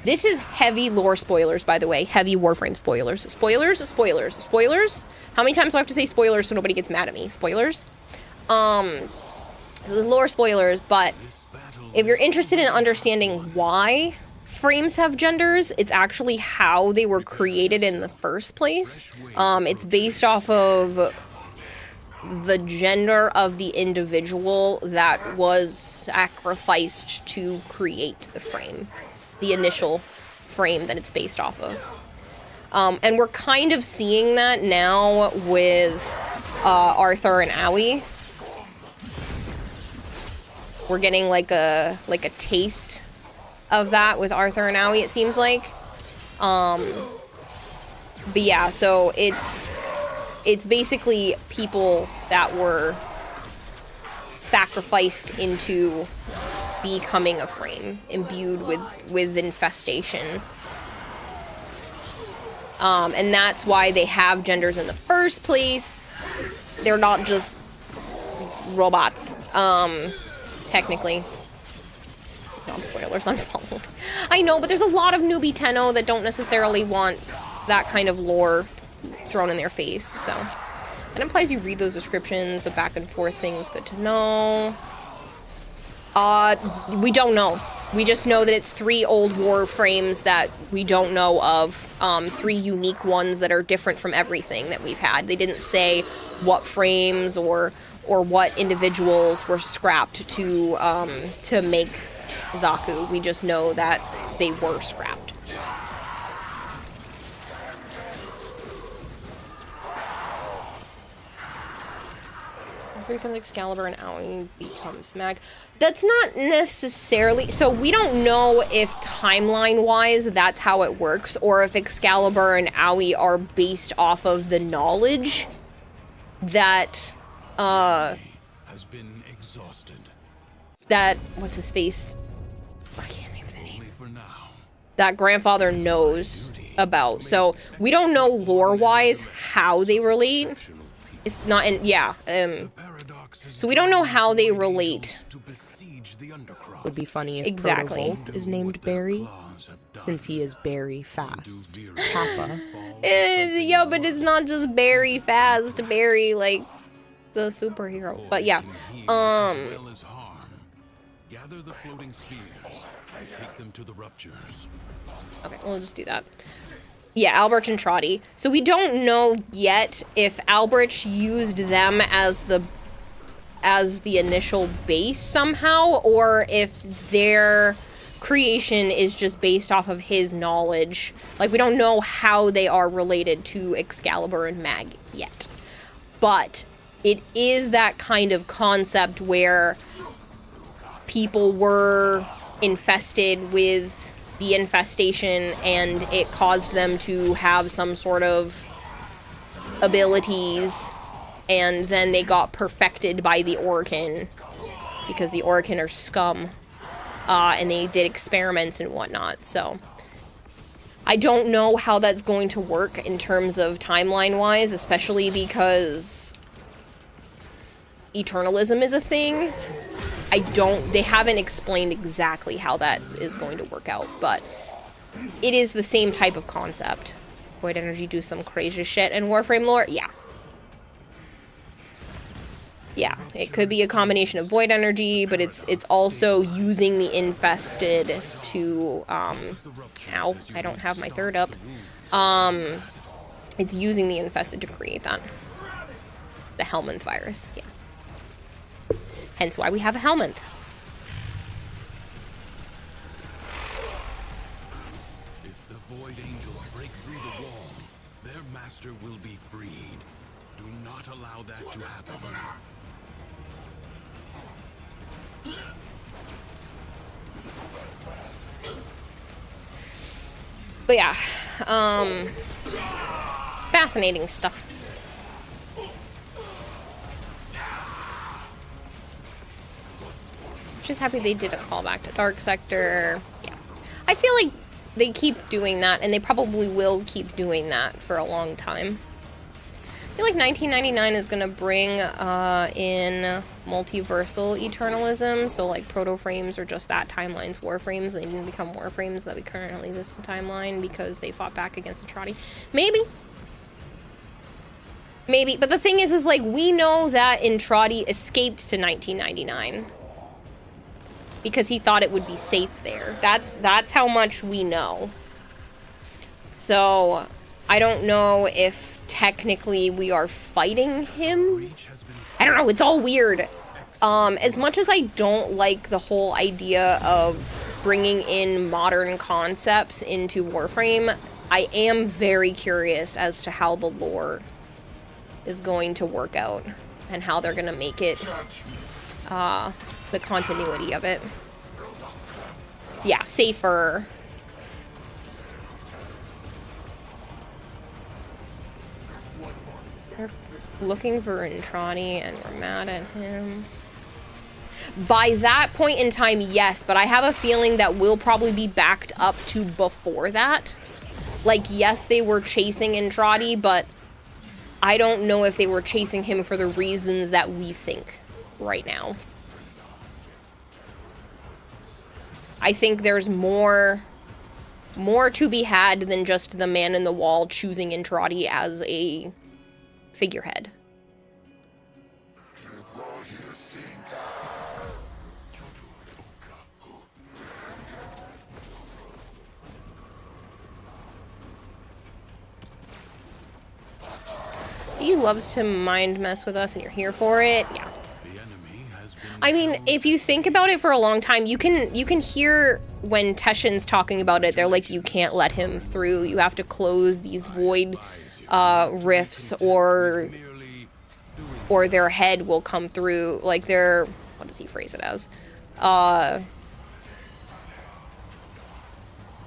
This is heavy lore spoilers, by the way. Heavy Warframe spoilers. Spoilers, spoilers, spoilers. How many times do I have to say spoilers so nobody gets mad at me? Spoilers. This is lore spoilers, but if you're interested in understanding why frames have genders, it's actually how they were created in the first place. It's based off of the gender of the individual that was sacrificed to create the frame, the initial frame that it's based off of. And we're kind of seeing that now with Arthur and Aoi. We're getting like a taste of that with Arthur and Aoi, it seems like. But yeah, so it's basically people that were sacrificed into becoming a frame, imbued with infestation. And that's why they have genders in the first place. They're not just robots, technically. Non-spoilers unfollowed. I know, but there's a lot of newbie Tenno that don't necessarily want that kind of lore thrown in their face, so. That implies you read those descriptions, but back and forth things, good to know. We don't know. We just know that it's 3 old war frames that we don't know of. 3 unique ones that are different from everything that we've had. They didn't say what frames or what individuals were scrapped to make Zaku. We just know that they were scrapped. After becomes Excalibur and Aoi becomes Mag. That's not necessarily... So we don't know if timeline-wise that's how it works, or if Excalibur and Aoi are based off of the knowledge that... has been exhausted. That... What's his face? I can't think of the name. That grandfather knows about. So we don't know lore-wise how they relate. It's not in... Yeah. So we don't know how they relate. Would be funny if exactly Protovolt is named Barry, since he is Barry Fast. Kappa. Yeah, but it's not just Barry Fast, Barry, like, the superhero. But yeah. Gather the floating spheres. Take them to the ruptures. Okay, we'll just do that. Yeah, Albrecht and Trotty. So we don't know yet if Albrecht used them as the initial base somehow, or if their creation is just based off of his knowledge. Like, we don't know how they are related to Excalibur and Mag yet. But it is that kind of concept where people were infested with the infestation and it caused them to have some sort of abilities, and then they got perfected by the Orokin because the Orokin are scum, and they did experiments and whatnot. So I don't know how that's going to work in terms of timeline wise, especially because eternalism is a thing. They haven't explained exactly how that is going to work out, but it is the same type of concept. Void energy do some crazy shit in Warframe lore? Yeah. Yeah, it could be a combination of void energy, but it's also using the infested to, ow, I don't have my third up. It's using the infested to create that. The Helminth virus, yeah. Hence why we have a Helminth. If the Void Angels break through the wall, their master will be freed. Do not allow that to happen. But yeah, it's fascinating stuff. Just happy they did a callback to Dark Sector. Yeah, I feel like they keep doing that, and they probably will keep doing that for a long time. I feel like 1999 is gonna bring in multiversal eternalism, so like proto-frames are just that timeline's warframes. They didn't become warframes that we currently this timeline because they fought back against Entrati. Maybe, but the thing is like we know that Entrati escaped to 1999 because he thought it would be safe there. That's how much we know. So I don't know if technically we are fighting him. I don't know, it's all weird. As much as I don't like the whole idea of bringing in modern concepts into Warframe, I am very curious as to how the lore is going to work out and how they're gonna make it, the continuity of it. Yeah, safer. We're looking for Entrati and we're mad at him. By that point in time, yes, but I have a feeling that we'll probably be backed up to before that. Like, yes, they were chasing Entrati, but I don't know if they were chasing him for the reasons that we think right now. I think there's more to be had than just the man in the wall choosing Entrati as a figurehead. He loves to mind mess with us and you're here for it. Yeah. I mean, if you think about it for a long time, you can hear when Teshin's talking about it, they're like, you can't let him through. You have to close these void rifts or their head will come through. Like their, what does he phrase it as? But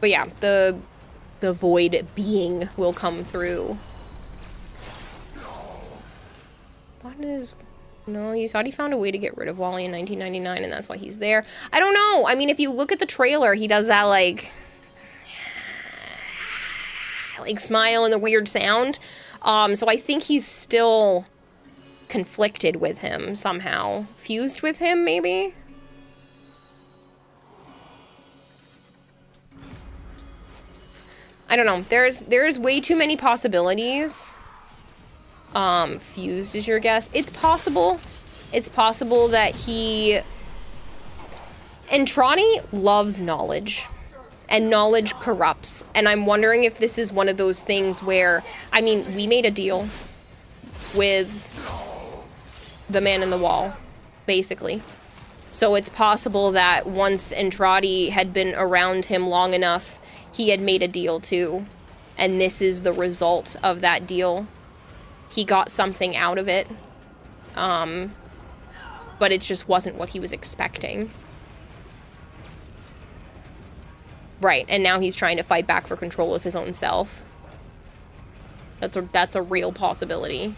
yeah, the void being will come through. What is... No, you thought he found a way to get rid of Wally in 1999 and that's why he's there. I don't know. I mean, if you look at the trailer, he does that like smile and the weird sound. So I think he's still conflicted with him somehow. Fused with him, maybe? I don't know. There's way too many possibilities. Fused is your guess. It's possible. It's possible that Entrati loves knowledge. And knowledge corrupts. And I'm wondering if this is one of those things where, I mean, we made a deal with the man in the wall, basically. So it's possible that once Entrati had been around him long enough, he had made a deal too. And this is the result of that deal. He got something out of it, but it just wasn't what he was expecting. Right, and now he's trying to fight back for control of his own self. That's a real possibility.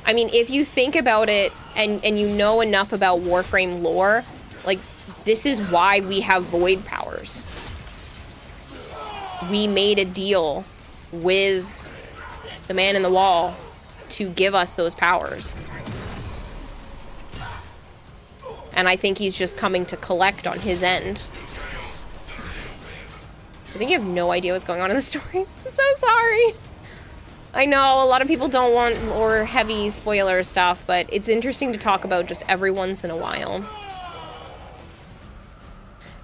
I mean, if you think about it, and you know enough about Warframe lore, like, this is why we have void powers. we made a deal with the man in the wall to give us those powers. And I think he's just coming to collect on his end. I think you have no idea what's going on in the story. I'm so sorry. I know a lot of people don't want more heavy spoiler stuff, but it's interesting to talk about just every once in a while.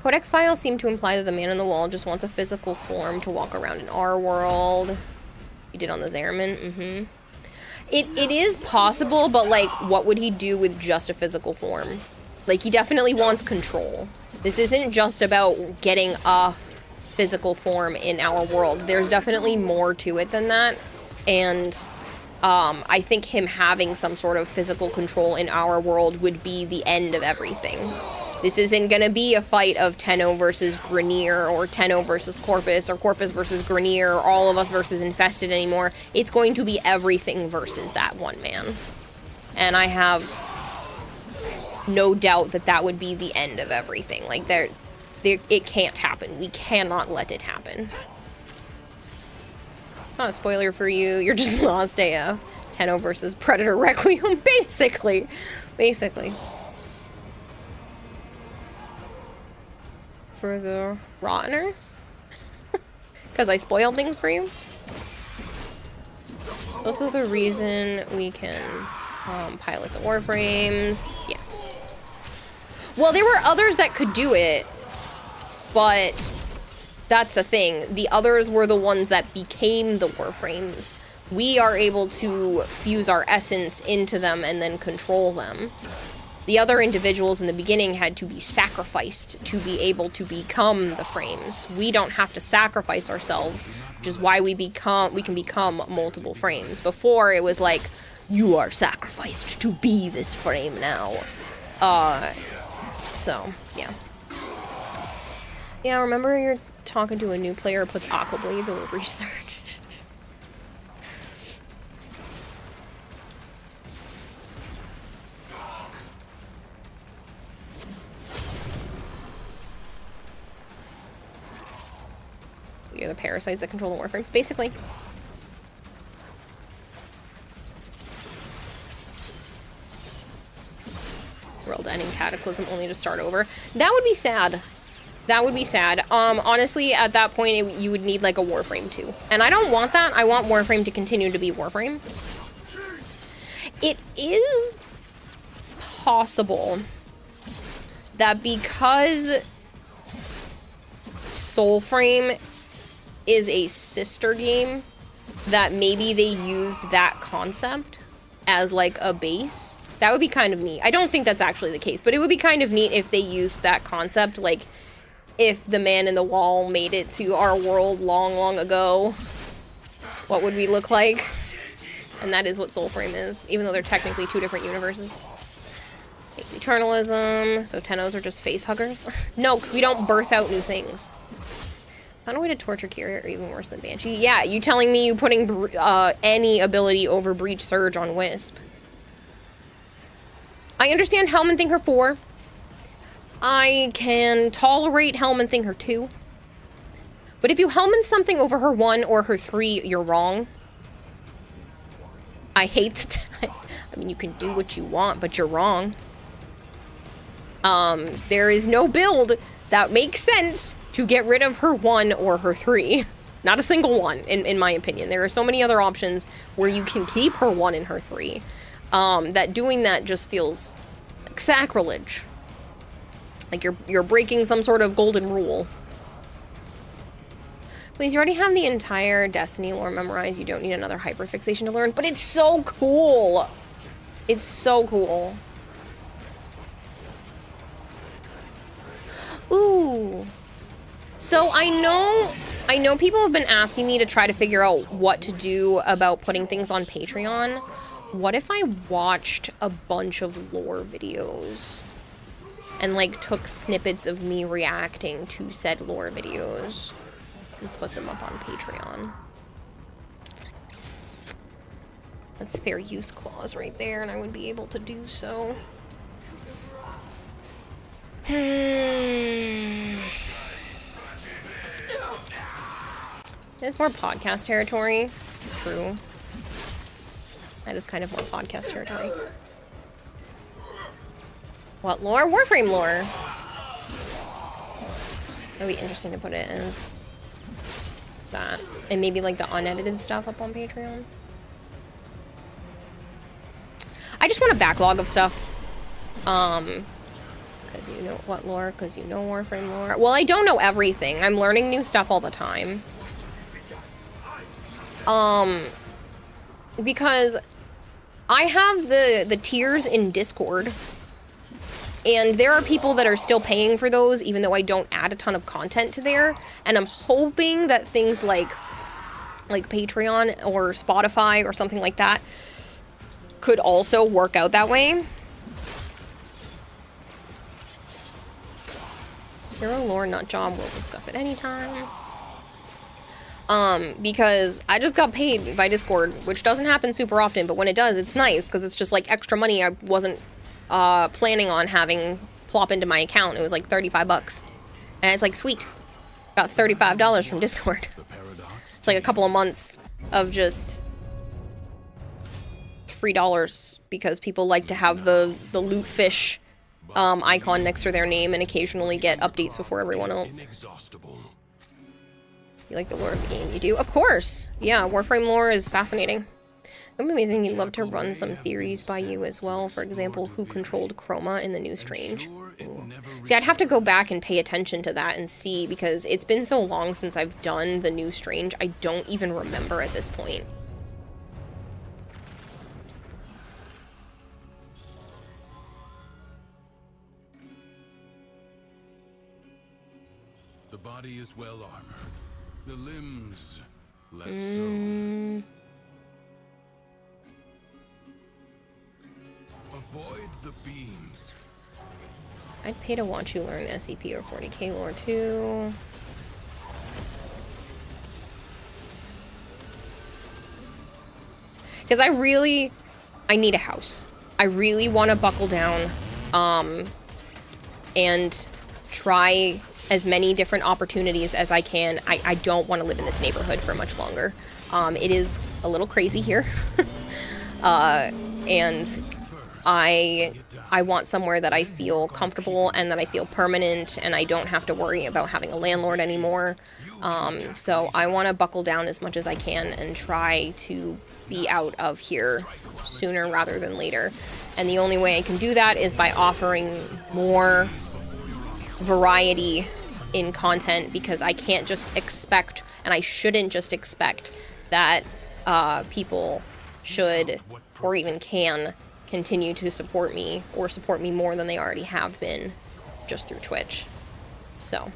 Codex files seem to imply that the man in the wall just wants a physical form to walk around in our world. You did on the Zariman? It is possible, but like, what would he do with just a physical form? Like, he definitely wants control. This isn't just about getting a physical form in our world. There's definitely more to it than that. And I think him having some sort of physical control in our world would be the end of everything. This isn't gonna be a fight of Tenno versus Grineer, or Tenno versus Corpus, or Corpus versus Grineer, or all of us versus Infested anymore. It's going to be everything versus that one man. And I have no doubt that that would be the end of everything. Like, it can't happen. We cannot let it happen. It's not a spoiler for you. You're just lost AF. Tenno versus Predator Requiem, basically. Basically. For the Rotteners? Because I spoiled things for you? Also the reason we can pilot the Warframes. Yes. Well, there were others that could do it, but that's the thing. The others were the ones that became the Warframes. We are able to fuse our essence into them and then control them. The other individuals in the beginning had to be sacrificed to be able to become the frames. We don't have to sacrifice ourselves, which is why we can become multiple frames. Before, it was like, you are sacrificed to be this frame now. So, yeah. Yeah, remember you're talking to a new player who puts Aqua Blades over research. We are the parasites that control the Warframes, basically. World ending Cataclysm only to start over. That would be sad. That would be sad. Honestly, at that point, you would need like a Warframe too. And I don't want that. I want Warframe to continue to be Warframe. It is possible that because Soulframe is a sister game, that maybe they used that concept as like a base. That would be kind of neat. I don't think that's actually the case, but it would be kind of neat if they used that concept, like if the man in the wall made it to our world long, long ago, what would we look like? And that is what Soulframe is, even though they're technically two different universes. Makes Eternalism, so Tennos are just face huggers. No, because we don't birth out new things. Found a way to torture Kyria, or even worse than Banshee. Yeah, you telling me you putting any ability over Breach Surge on Wisp. I understand Helm and Thinker 4. I can tolerate Helm and Thinker 2. But if you Helm something over her 1 or her 3, you're wrong. I hate to I mean, you can do what you want, but you're wrong. There is no build that makes sense to get rid of her 1 or her 3. Not a single one, in my opinion. There are so many other options where you can keep her 1 and her 3. That doing that just feels like sacrilege. Like you're breaking some sort of golden rule. Please, you already have the entire Destiny lore memorized. You don't need another hyperfixation to learn, but it's so cool. It's so cool. Ooh. So I know people have been asking me to try to figure out what to do about putting things on Patreon. What if I watched a bunch of lore videos and like took snippets of me reacting to said lore videos and put them up on Patreon? That's fair use clause right there, and I would be able to do so. It's more podcast territory. True. That is kind of more podcast territory. What lore? Warframe lore. That would be interesting to put it as that. And maybe like the unedited stuff up on Patreon. I just want a backlog of stuff. Because you know what lore? Because you know Warframe lore. Well, I don't know everything. I'm learning new stuff all the time. Because I have the tiers in Discord. And there are people that are still paying for those, even though I don't add a ton of content to there. And I'm hoping that things like Patreon or Spotify or something like that could also work out that way. Hero lore nut job, we'll discuss it anytime. Because I just got paid by Discord, which doesn't happen super often, but when it does, it's nice, because it's just like extra money I wasn't planning on having plop into my account. It was like 35 bucks. And it's like, sweet. Got $35 from Discord. It's like a couple of months of just $3 because people like to have the loot fish icon next to their name and occasionally get updates before everyone else. You like the lore of the game? You do? Of course! Yeah, Warframe lore is fascinating. I'm amazing you'd love to run some theories by you as well. For example, who controlled Chroma in the new Strange? Ooh. See, I'd have to go back and pay attention to that and see, because it's been so long since I've done the new Strange, I don't even remember at this point. The body is well armored. The limbs less so. Avoid the beams. I'd pay to watch you learn SCP or 40k lore too. Because I need a house. I really want to buckle down and try as many different opportunities as I can. I don't want to live in this neighborhood for much longer. It is a little crazy here. And I want somewhere that I feel comfortable and that I feel permanent and I don't have to worry about having a landlord anymore. So I want to buckle down as much as I can and try to be out of here sooner rather than later. And the only way I can do that is by offering more variety in content, because I can't just expect, and I shouldn't just expect, that people should or even can continue to support me or support me more than they already have been just through Twitch. So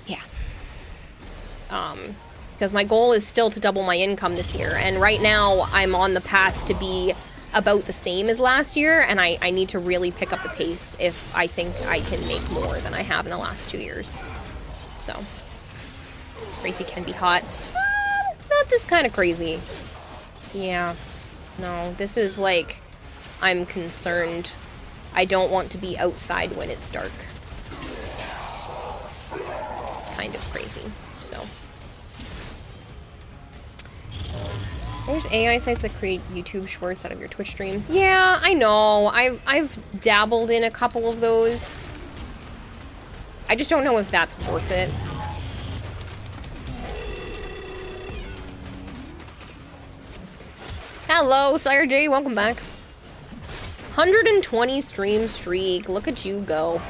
yeah, because my goal is still to double my income this year, and right now I'm on the path to be about the same as last year, and I need to really pick up the pace if I think I can make more than I have in the last 2 years. So crazy can be hot. Not this kind of crazy. Yeah, no, this is like, I'm concerned. I don't want to be outside when it's dark. Kind of crazy, so. There's AI sites that create YouTube shorts out of your Twitch stream. Yeah, I know. I've dabbled in a couple of those. I just don't know if that's worth it. Hello, Sire J, welcome back. 120 stream streak, look at you go.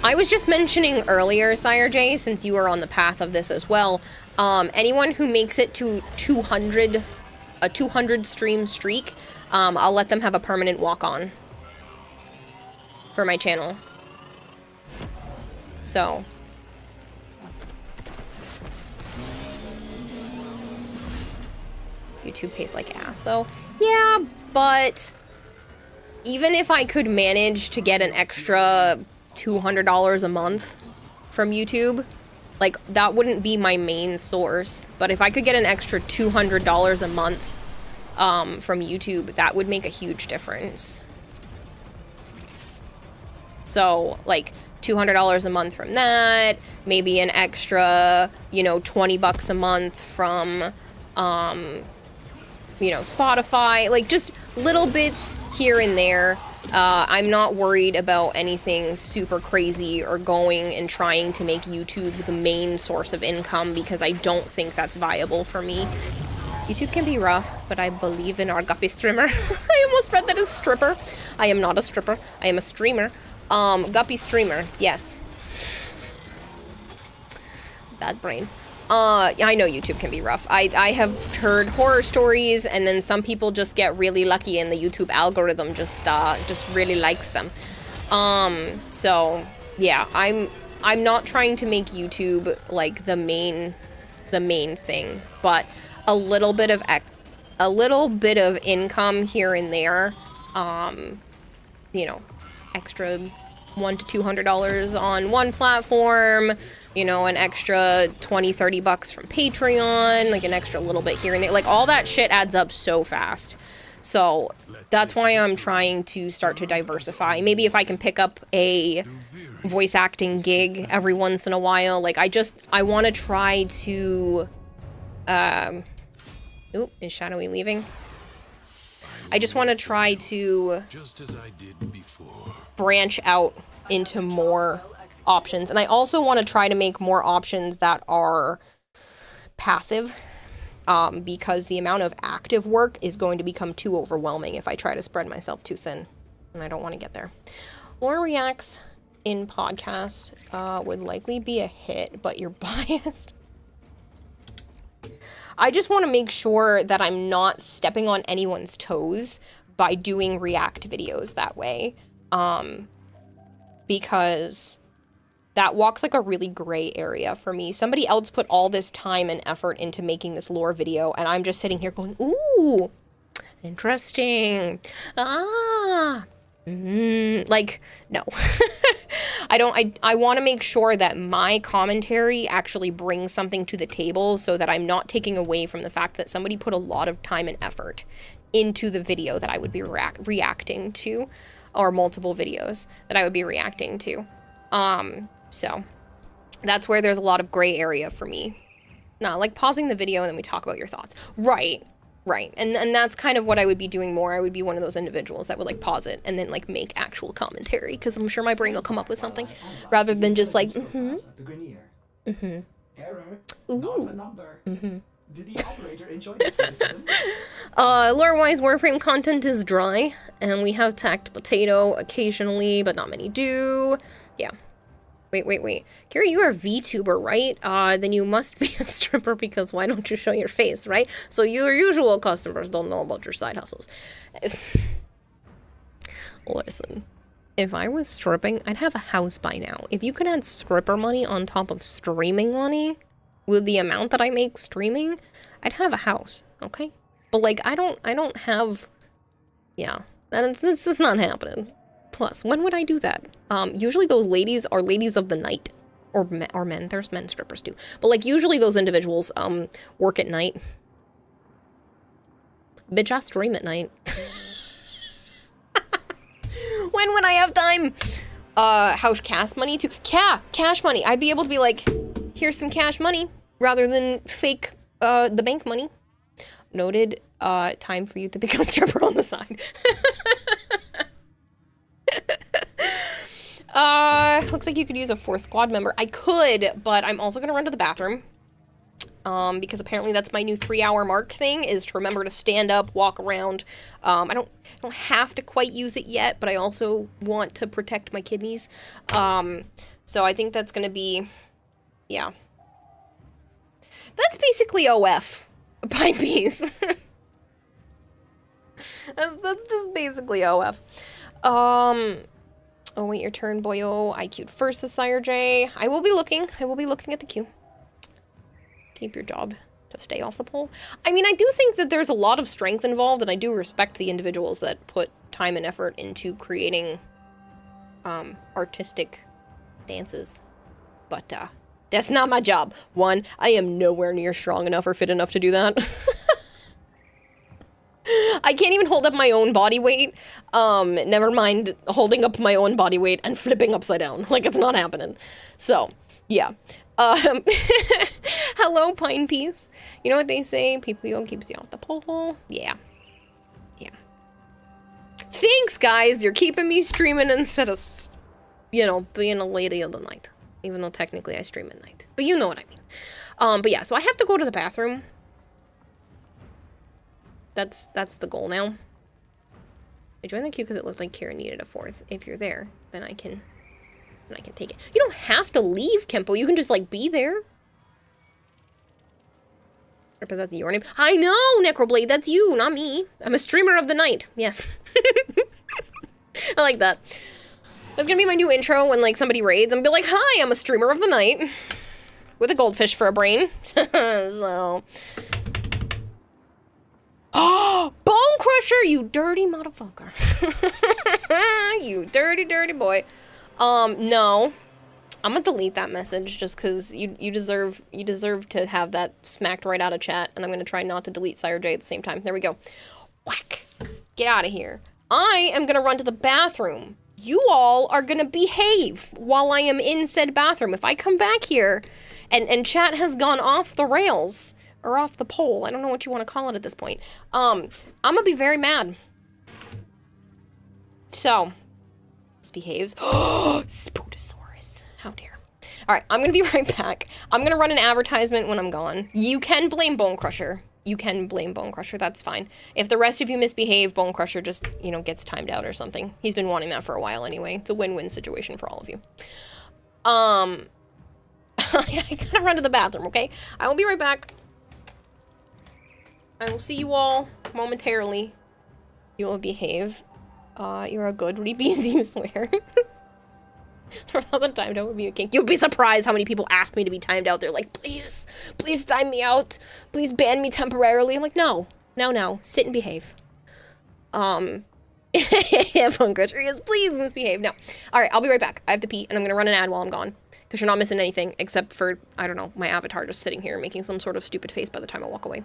I was just mentioning earlier, Sire J, since you are on the path of this as well, anyone who makes it to 200, a 200 stream streak, I'll let them have a permanent walk-on for my channel. So. YouTube pays like ass, though. Yeah, but even if I could manage to get an extra $200 a month from YouTube, like, that wouldn't be my main source. But if I could get an extra $200 a month from YouTube, that would make a huge difference. So, like, $200 a month from that, maybe an extra, you know, $20 a month from, you know, Spotify, like just little bits here and there. I'm not worried about anything super crazy or going and trying to make YouTube the main source of income because I don't think that's viable for me. YouTube can be rough, but I believe in our guppy streamer. I almost read that as stripper. I am not a stripper. I am a streamer. Guppy streamer. Yes. Bad brain. I know YouTube can be rough. I have heard horror stories, and then some people just get really lucky, and the YouTube algorithm just really likes them. So yeah, I'm not trying to make YouTube like the main thing, but a little bit of income here and there, you know, extra $100 to $200 on one platform, you know, an extra $20-$30 from Patreon, like an extra little bit here and there, like all that shit adds up so fast. So that's why I'm trying to start to diversify. Maybe if I can pick up a voice acting gig every once in a while, like I want to try to, oop, is Shadowy leaving? I just want to try to branch out into more options. And I also want to try to make more options that are passive, because the amount of active work is going to become too overwhelming if I try to spread myself too thin. And I don't want to get there. Lore Reacts in podcast would likely be a hit, but you're biased. I just want to make sure that I'm not stepping on anyone's toes by doing react videos that way. Because that walks like a really gray area for me. Somebody else put all this time and effort into making this lore video, and I'm just sitting here going, ooh, interesting. Like, no. I want to make sure that my commentary actually brings something to the table so that I'm not taking away from the fact that somebody put a lot of time and effort into the video that I would be reacting to, or multiple videos that I would be reacting to. So that's where there's a lot of gray area for me. Not like pausing the video and then we talk about your thoughts. Right. And that's kind of what I would be doing more. I would be one of those individuals that would like pause it and then like make actual commentary, because I'm sure my brain will come up with something rather than just like, Error. Not a number. Did the operator enjoy this medicine? Lore-wise, Warframe content is dry, and we have Tacked Potato occasionally, but not many do. Yeah. Wait. Kira, you are a VTuber, right? Then you must be a stripper, because why don't you show your face, right? So your usual customers don't know about your side hustles. Listen, if I was stripping, I'd have a house by now. If you could add stripper money on top of streaming money, with the amount that I make streaming, I'd have a house, okay? But like, I don't have, yeah, it's just not happening. Plus, when would I do that? Usually those ladies are ladies of the night, or men, there's men strippers too. But like, usually those individuals, work at night. Bitch, I stream at night. When would I have time? House cash money too? Cash money. I'd be able to be like, here's some cash money, rather than fake, the bank money. Noted, time for you to become a stripper on the side. Looks like you could use a 4th squad member. I could, but I'm also gonna run to the bathroom. Because apparently that's my new 3-hour mark thing, is to remember to stand up, walk around. I don't have to quite use it yet, but I also want to protect my kidneys. So I think that's gonna be, yeah. That's basically OF by bees. That's just basically OF. Oh, wait your turn, boyo. I queued first, the Sire J. I will be looking at the queue. Keep your job to stay off the pole. I mean, I do think that there's a lot of strength involved, and I do respect the individuals that put time and effort into creating, artistic dances. But, that's not my job. One, I am nowhere near strong enough or fit enough to do that. I can't even hold up my own body weight. Never mind holding up my own body weight and flipping upside down. Like, it's not happening. So, yeah. Hello, Pine Piece. You know what they say? People keeps you off the pole. Yeah. Yeah. Thanks, guys. You're keeping me streaming instead of, you know, being a lady of the night. Even though technically I stream at night. But you know what I mean. But yeah, so I have to go to the bathroom. That's the goal now. I joined the queue because it looked like Kira needed a fourth. If you're there, then I can take it. You don't have to leave, Kempo. You can just, like, be there. Or is that your name? I know, Necroblade. That's you, not me. I'm a streamer of the night. Yes. I like that. That's gonna be my new intro when, like, somebody raids. I'm gonna be like, hi, I'm a streamer of the night. With a goldfish for a brain. So... Oh, Bone Crusher, you dirty motherfucker. You dirty, dirty boy. No. I'm gonna delete that message just because you deserve to have that smacked right out of chat, and I'm gonna try not to delete Sire J at the same time. There we go. Whack. Get out of here. I am gonna run to the bathroom. You all are gonna behave while I am in said bathroom. If I come back here and chat has gone off the rails, or off the pole. I don't know what you want to call it at this point. I'm gonna be very mad. So, misbehaves. Spootosaurus. How dare. Alright, I'm gonna be right back. I'm gonna run an advertisement when I'm gone. You can blame Bone Crusher. You can blame Bone Crusher, that's fine. If the rest of you misbehave, Bone Crusher just, you know, gets timed out or something. He's been wanting that for a while anyway. It's a win-win situation for all of you. I gotta run to the bathroom, okay? I will be right back. I will see you all momentarily. You will behave. You're a good Reepies, you swear. All the timed out would be a kink. You'll be surprised how many people ask me to be timed out. They're like, please time me out. Please ban me temporarily. I'm like, no. Sit and behave. Yeah, Bone Crusher is, please misbehave. No. Alright, I'll be right back. I have to pee, and I'm gonna run an ad while I'm gone. Because you're not missing anything, except for, I don't know, my avatar just sitting here making some sort of stupid face by the time I walk away.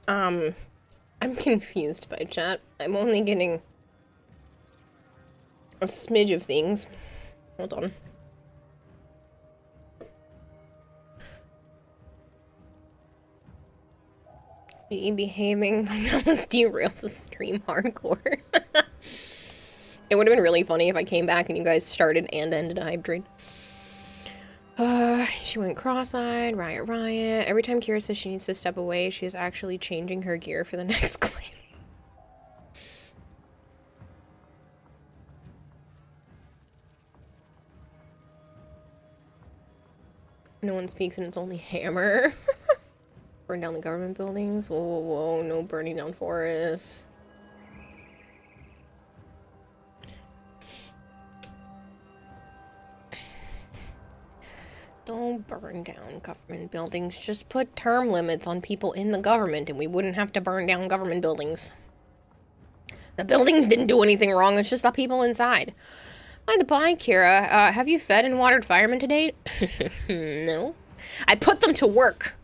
I'm confused by chat. I'm only getting a smidge of things. Hold on. Be behaving. That was derailed the stream hardcore. It would have been really funny if I came back and you guys started and ended a hype train. She went cross-eyed, riot. Every time Kira says she needs to step away, she is actually changing her gear for the next claim. No one speaks and it's only Hammer. Burn down the government buildings. Whoa, whoa, whoa. No burning down forests. Don't burn down government buildings. Just put term limits on people in the government and we wouldn't have to burn down government buildings. The buildings didn't do anything wrong. It's just the people inside. By the by, Kira, have you fed and watered firemen to date? No. I put them to work.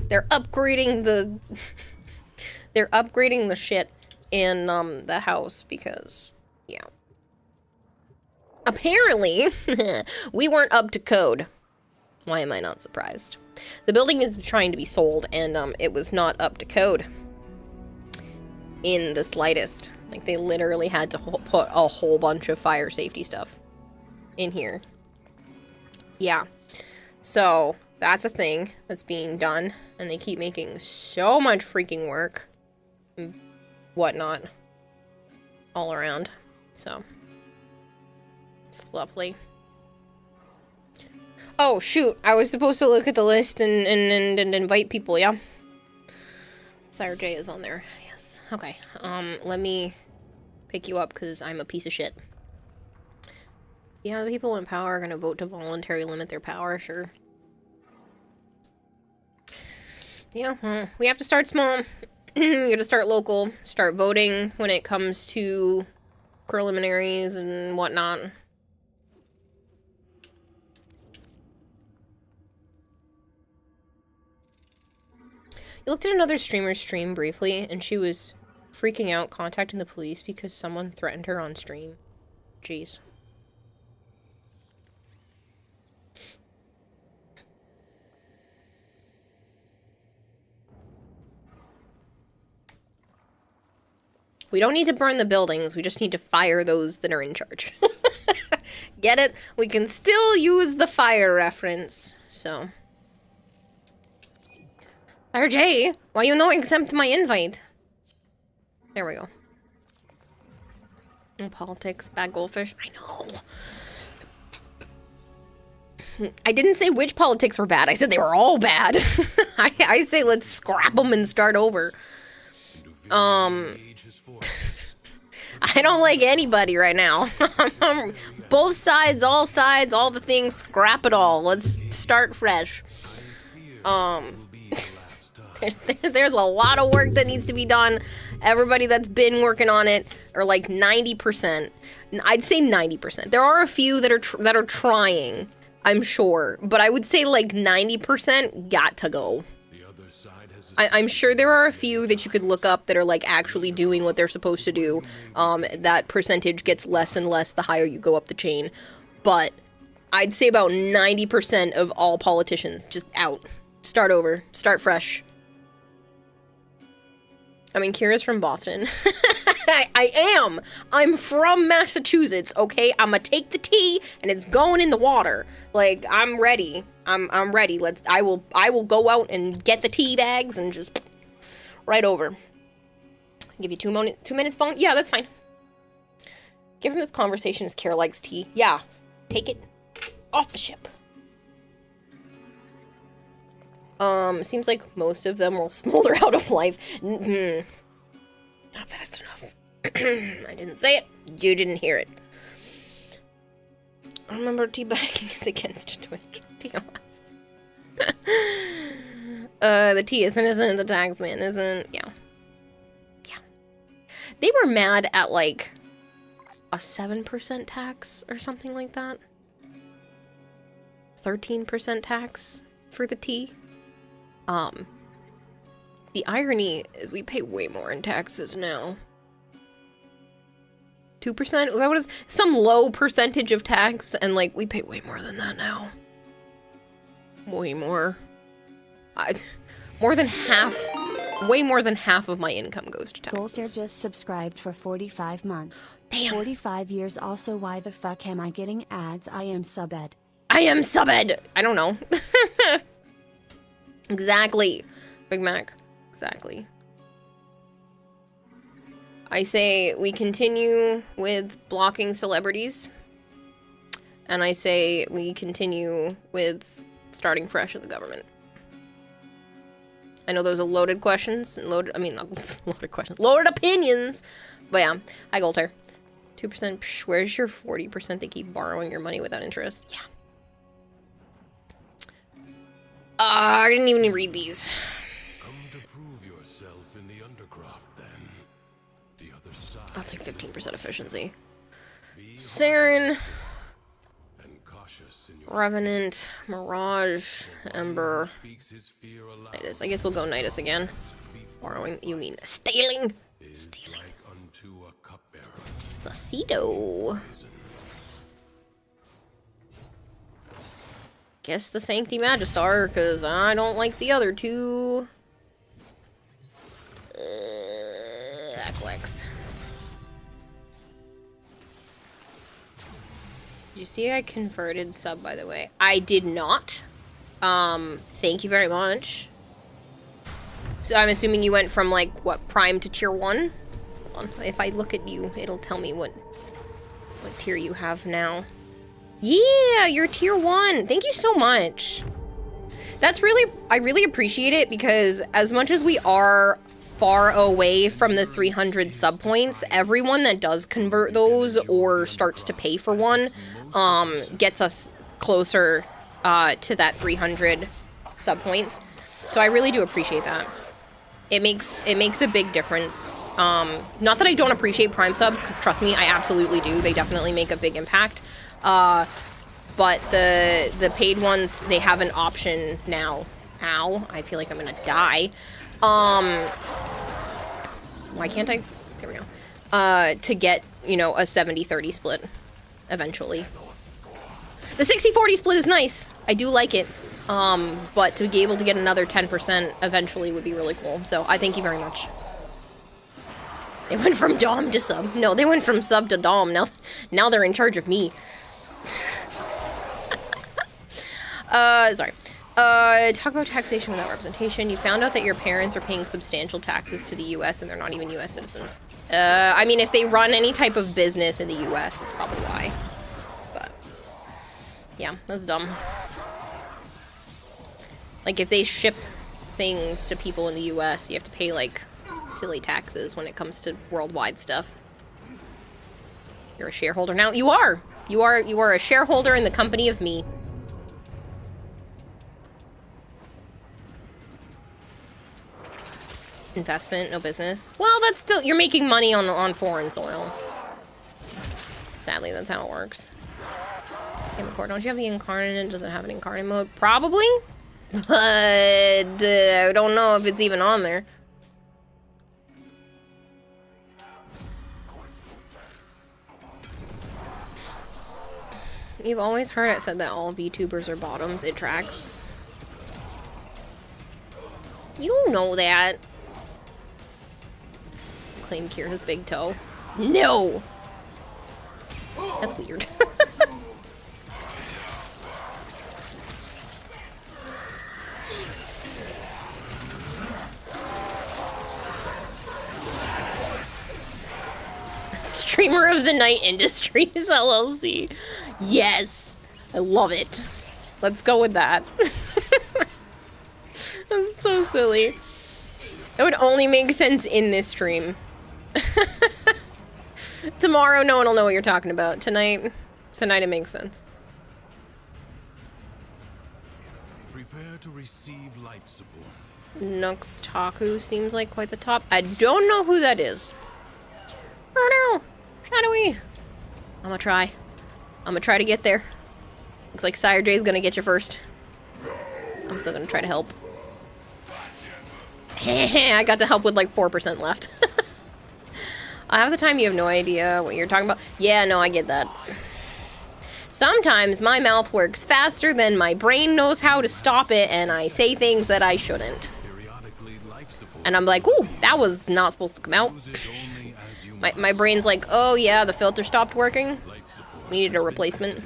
They're upgrading the... They're upgrading the shit in, the house because, yeah. Apparently, we weren't up to code. Why am I not surprised? The building is trying to be sold, and, it was not up to code. In the slightest. Like, they literally had to put a whole bunch of fire safety stuff in here. Yeah. So, that's a thing that's being done, and they keep making so much freaking work and whatnot all around. So, it's lovely. Oh, shoot. I was supposed to look at the list and invite people, yeah? Sire J is on there. Yes. Okay. Let me pick you up because I'm a piece of shit. Yeah, the people in power are going to vote to voluntarily limit their power, sure. Yeah, we have to start small. We have to start local. Start voting when it comes to preliminaries and whatnot. You looked at another streamer's stream briefly, and she was freaking out, contacting the police because someone threatened her on stream. Jeez. We don't need to burn the buildings, we just need to fire those that are in charge. Get it? We can still use the fire reference, so... RJ, why you no accept my invite? There we go. No politics, bad goldfish. I know. I didn't say which politics were bad. I said they were all bad. I say let's scrap them and start over. I don't like anybody right now. Both sides, all the things, scrap it all. Let's start fresh. There's a lot of work that needs to be done. Everybody that's been working on it are like 90%. I'd say 90%. There are a few that are trying, I'm sure, but I would say like 90% got to go. I'm sure there are a few that you could look up that are like actually doing what they're supposed to do. That percentage gets less and less the higher you go up the chain. But I'd say about 90% of all politicians just out. Start over. Start fresh. I mean, Kira's from Boston. I am. I'm from Massachusetts, okay? I'm gonna take the tea and it's going in the water. Like, I'm ready. I'm ready. I will go out and get the tea bags and just right over. Give you 2 minutes, Bone? Yeah, that's fine. Given this conversation is Kira likes tea. Yeah. Take it off the ship. Seems like most of them will smolder out of life. Not fast enough. I didn't say it. You didn't hear it. Remember, teabagging is against Twitch. TOS. The tea isn't, the taxman isn't, yeah. Yeah. They were mad at, like, a 7% tax or something like that. 13% tax for the tea. The irony is we pay way more in taxes now. 2%? Was that what it is? Some low percentage of tax, and like, we pay way more than that now. Way more. More than half. Way more than half of my income goes to taxes. Golter just subscribed for 45 months. Damn. 45 years also. Why the fuck am I getting ads? I am subbed. I am subbed! I don't know. Exactly. Big Mac. Exactly. I say we continue with blocking celebrities. And I say we continue with starting fresh with the government. I know those are loaded questions, and loaded questions, loaded opinions. But yeah, hi Golter. 2%, psh, where's your 40% they keep borrowing your money without interest? Yeah. I didn't even read these. Come to prove yourself in the Undercroft, then. The other side. I'll take 15% efficiency. Saren. Revenant, Mirage, Ember, Nidus. I guess we'll go Nidus again. Borrowing, you mean stealing? Stealing. Placido. Guess the Sancti Magistar, because I don't like the other two. Aquex. Did you see I converted sub, by the way? I did not. Thank you very much. So I'm assuming you went from, like, what, Prime to Tier 1? Hold on. If I look at you, it'll tell me what tier you have now. Yeah, you're Tier 1. Thank you so much. That's really, I really appreciate it, because as much as we are far away from the 300 sub points, everyone that does convert those or starts to pay for one gets us closer to that 300 sub points. So I really do appreciate that. It makes a big difference. Not that I don't appreciate Prime subs, because trust me, I absolutely do. They definitely make a big impact. But the paid ones, they have an option now. Ow, I feel like I'm gonna die. Why can't I? There we go. To get, you know, a 70-30 split eventually. The 60-40 split is nice. I do like it. But to be able to get another 10% eventually would be really cool. So I thank you very much. They went from Dom to sub. No, they went from sub to Dom. Now they're in charge of me. Sorry. Talk about taxation without representation. You found out that your parents are paying substantial taxes to the U.S. and they're not even U.S. citizens. I mean, if they run any type of business in the U.S., it's probably why. But, yeah, that's dumb. Like, if they ship things to people in the U.S., you have to pay, like, silly taxes when it comes to worldwide stuff. You're a shareholder now? You are! You are a shareholder in the company of me. Investment, no business. Well, that's still, you're making money on foreign soil. Sadly, that's how it works. Game of Court, don't you have the incarnate? Does it have an incarnate mode? Probably, but I don't know if it's even on there. You've always heard it said that all VTubers are bottoms. It tracks. You don't know that. Claim Kira's big toe. No! That's weird. Streamer of the Night Industries LLC. Yes! I love it. Let's go with that. That's so silly. It would only make sense in this stream. Tomorrow, no one will know what you're talking about. Tonight it makes sense. Prepare to receive life support. Nux Taku seems like quite the top. I don't know who that is. Oh no! Shadowy! I'm gonna try to get there. Looks like Sire J's gonna get you first. I'm still gonna try to help. I got to help with like 4% left. Half the time you have no idea what you're talking about. Yeah, no, I get that. Sometimes my mouth works faster than my brain knows how to stop it, and I say things that I shouldn't. And I'm like, ooh, that was not supposed to come out. My brain's like, oh yeah, the filter stopped working. Needed a replacement.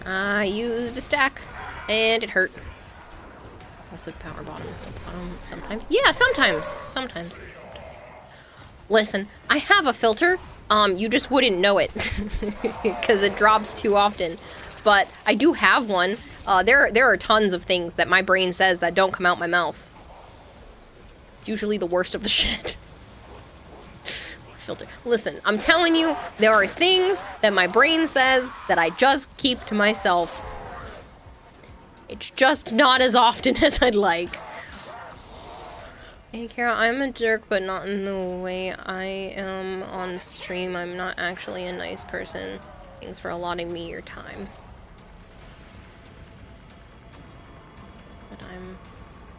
I used a stack, and it hurt. Also, power bottom is still bottom sometimes. Yeah, sometimes. Listen, I have a filter. You just wouldn't know it because it drops too often. But I do have one. There are tons of things that my brain says that don't come out my mouth. It's usually the worst of the shit. Filter. Listen, I'm telling you, there are things that my brain says that I just keep to myself. It's just not as often as I'd like. Hey, Kara, I'm a jerk, but not in the way I am on stream. I'm not actually a nice person. Thanks for allotting me your time. But I'm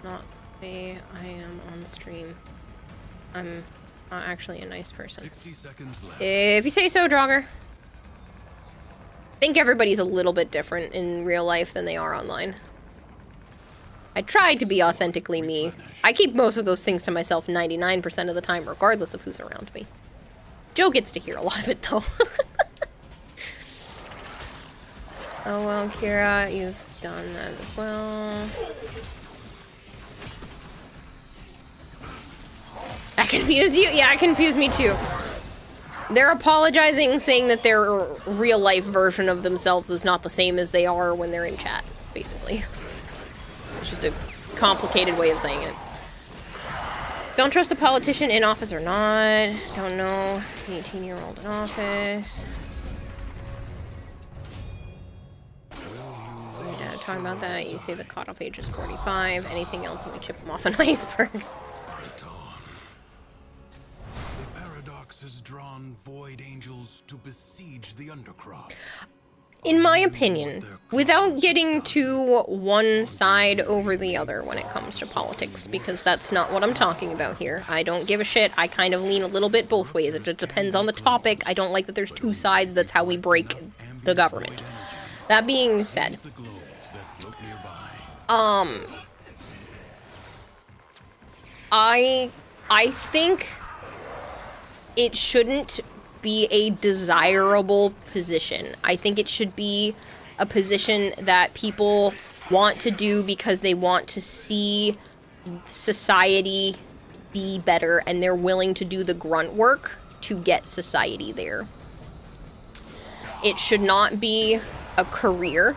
not the way I am on stream. I'm not actually a nice person. 60 seconds left. If you say so, Draugr. I think everybody's a little bit different in real life than they are online. I try to be authentically me. I keep most of those things to myself 99% of the time, regardless of who's around me. Joe gets to hear a lot of it, though. Oh well, Kira, you've done that as well. That confused you? Yeah, it confused me too. They're apologizing, saying that their real-life version of themselves is not the same as they are when they're in chat, basically. It's just a complicated way of saying it. Don't trust a politician in office or not. Don't know. 18-year-old in office. My dad talking about that. You say the cutoff age is 45. Anything else and we chip them off an iceberg. Has drawn void angels to besiege the Undercroft. In my opinion, without getting to one side over the other when it comes to politics, because that's not what I'm talking about here. I don't give a shit. I kind of lean a little bit both ways. It just depends on the topic. I don't like that there's two sides. That's how we break the government. That being said, I think it shouldn't be a desirable position. I think it should be a position that people want to do because they want to see society be better and they're willing to do the grunt work to get society there. It should not be a career.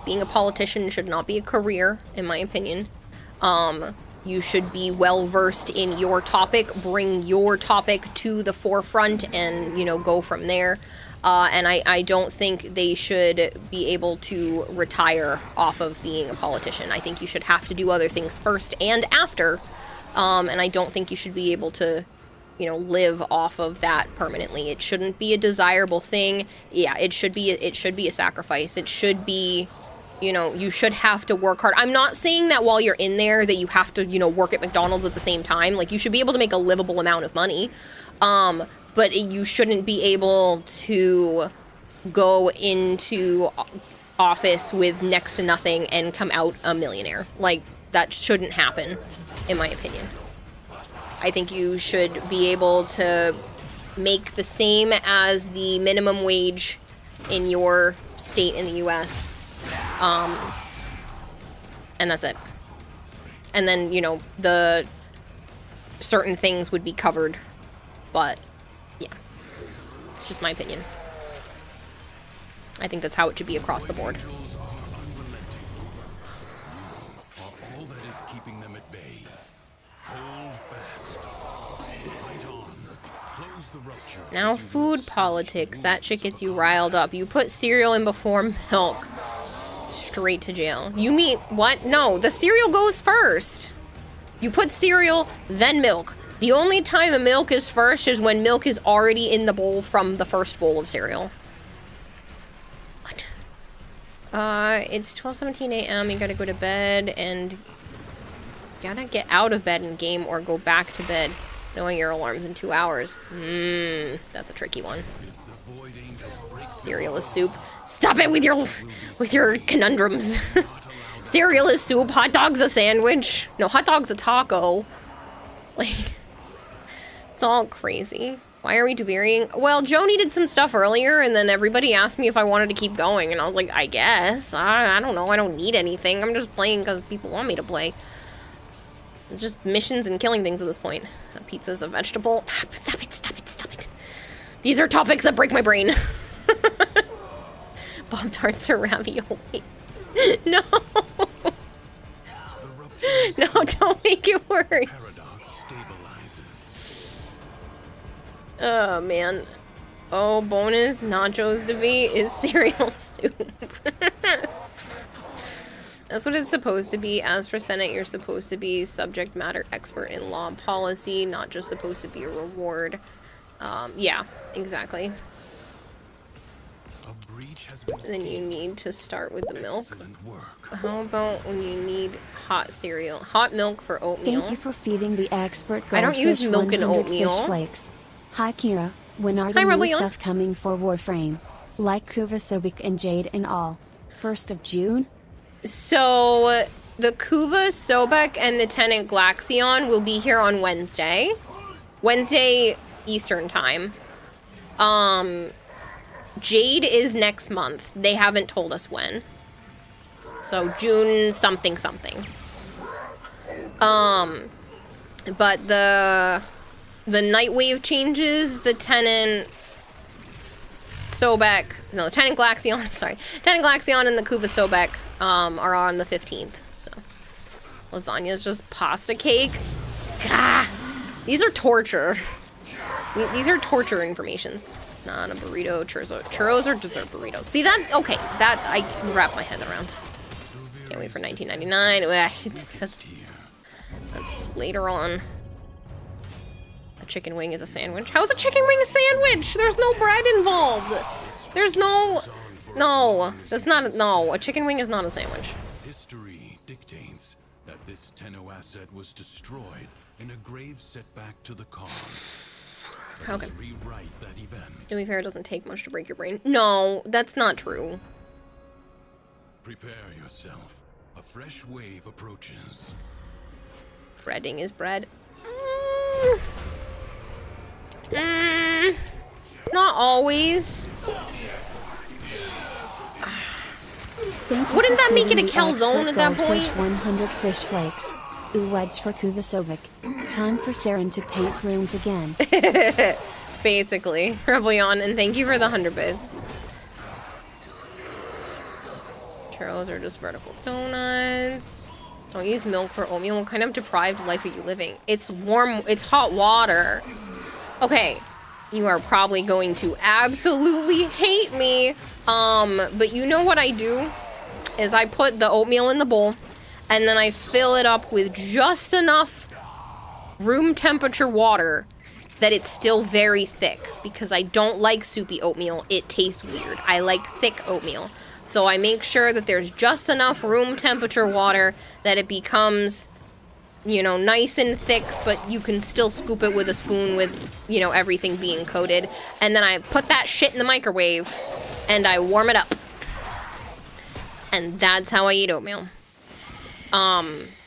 Being a politician should not be a career, in my opinion. You should be well-versed in your topic, bring your topic to the forefront, and, you know, go from there. And I don't think they should be able to retire off of being a politician. I think you should have to do other things first and after. And I don't think you should be able to, you know, live off of that permanently. It shouldn't be a desirable thing. Yeah, it should be a sacrifice. It should be... You know, you should have to work hard. I'm not saying that while you're in there that you have to, you know, work at McDonald's at the same time. Like, you should be able to make a livable amount of money. But you shouldn't be able to go into office with next to nothing and come out a millionaire. Like, that shouldn't happen, in my opinion. I think you should be able to make the same as the minimum wage in your state in the U.S., and that's it. And then, you know, the certain things would be covered, but yeah, it's just my opinion. I think that's how it should be across the board. All that is keeping them at bay. Hold fast. Fight on. Close the rupture. Now, food politics. That shit gets you riled up. You put cereal in before milk. Straight to jail. You mean what? No, the cereal goes first. You put cereal, then milk, The only time a milk is first is when milk is already in the bowl from the first bowl of cereal. What? It's 12:17 a.m. You gotta go to bed and gotta get out of bed in game or go back to bed knowing your alarm's in 2 hours. That's a tricky one. Cereal is soup. Stop it with your conundrums. Cereal is soup, hot dog's a sandwich. No, hot dog's a taco. Like, it's all crazy. Why are we deveering? Well, Joe needed some stuff earlier, and then everybody asked me if I wanted to keep going, and I was like, I guess. I don't know. I don't need anything. I'm just playing because people want me to play. It's just missions and killing things at this point. A pizza's a vegetable. Stop it, stop it, stop it. These are topics that break my brain. Bomb tarts or raviolis. No. No, don't make it worse. Oh, man. Oh, bonus nachos to be is cereal soup. That's what it's supposed to be. As for Senate, you're supposed to be subject matter expert in law and policy, not just supposed to be a reward. Yeah, exactly. Then you need to start with the milk. How about when you need hot cereal? Hot milk for oatmeal. Thank you for feeding the expert. I don't use milk in oatmeal. Fish flakes. Hi Kira, when are the new stuff coming for Warframe? Like Kuva, Sobek, and Jade and all. 1st of June? So, the Kuva, Sobek, and the Tenant Glaxion will be here on Wednesday. Wednesday Eastern time. Jade is next month. They haven't told us when. So, June something something. But the Nightwave changes, the Tenant Sobek, no, the Tenant Glaxion, I'm sorry. Tenant Glaxion and the Kuva Sobek are on the 15th. So, lasagna's just pasta cake. Gah! These are torture. These are torture informations. Not a burrito, churros or dessert burritos. See that? Okay, that I can wrap my head around. Can't wait for 1999. That's later on. A chicken wing is a sandwich. How is a chicken wing a sandwich? There's no bread involved. There's no, that's not, no, a chicken wing is not a sandwich. History dictates that this Tenno asset was destroyed in a grave setback to the cause. Okay. Rewrite that event. To be fair, it doesn't take much to break your brain. No, that's not true. Prepare yourself. A fresh wave approaches. Breading is bread. Not always. Wouldn't that make it a calzone at that point? 100 fish flakes. Uweds for Kuva Sobek. Time for Saren to paint rooms again. Basically. Rebellion, and thank you for the 100 bits. Churros are just vertical donuts. Don't use milk for oatmeal. What kind of deprived life are you living? It's warm, it's hot water. Okay, you are probably going to absolutely hate me. But you know what I do? Is I put the oatmeal in the bowl, and then I fill it up with just enough room temperature water that it's still very thick, because I don't like soupy oatmeal. It tastes weird. I like thick oatmeal. So I make sure that there's just enough room temperature water that it becomes, you know, nice and thick, but you can still scoop it with a spoon with, you know, everything being coated. And then I put that shit in the microwave and I warm it up. And that's how I eat oatmeal.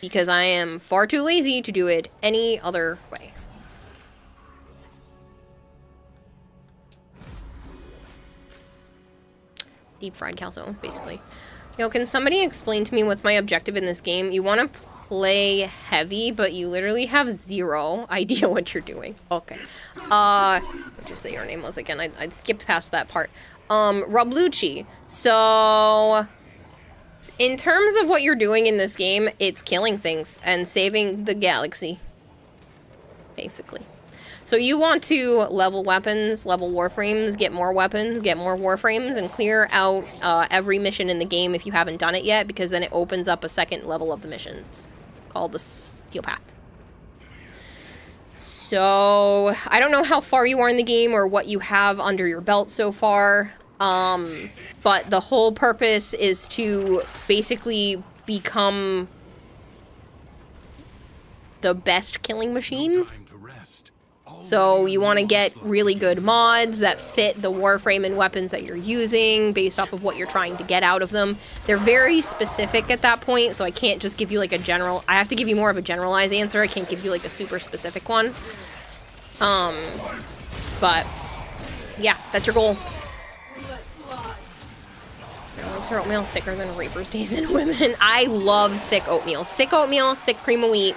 Because I am far too lazy to do it any other way. Deep fried calzone, basically. Yo, can somebody explain to me what's my objective in this game? You want to play heavy, but you literally have zero idea what you're doing. Okay. What did you say your name was again? I'd skipped past that part. Roblucci. So, in terms of what you're doing in this game, it's killing things and saving the galaxy. Basically. So you want to level weapons, level warframes, get more weapons, get more warframes, and clear out every mission in the game if you haven't done it yet, because then it opens up a second level of the missions called the Steel Path. So, I don't know how far you are in the game or what you have under your belt so far, but the whole purpose is to basically become the best killing machine. So you want to get really good mods that fit the Warframe and weapons that you're using based off of what you're trying to get out of them. They're very specific at that point, so I can't just give you like a general... I have to give you more of a generalized answer. I can't give you like a super specific one. But yeah, that's your goal. What's her oatmeal thicker than Reaper's Days in Women? I love thick oatmeal. Thick oatmeal, thick cream of wheat.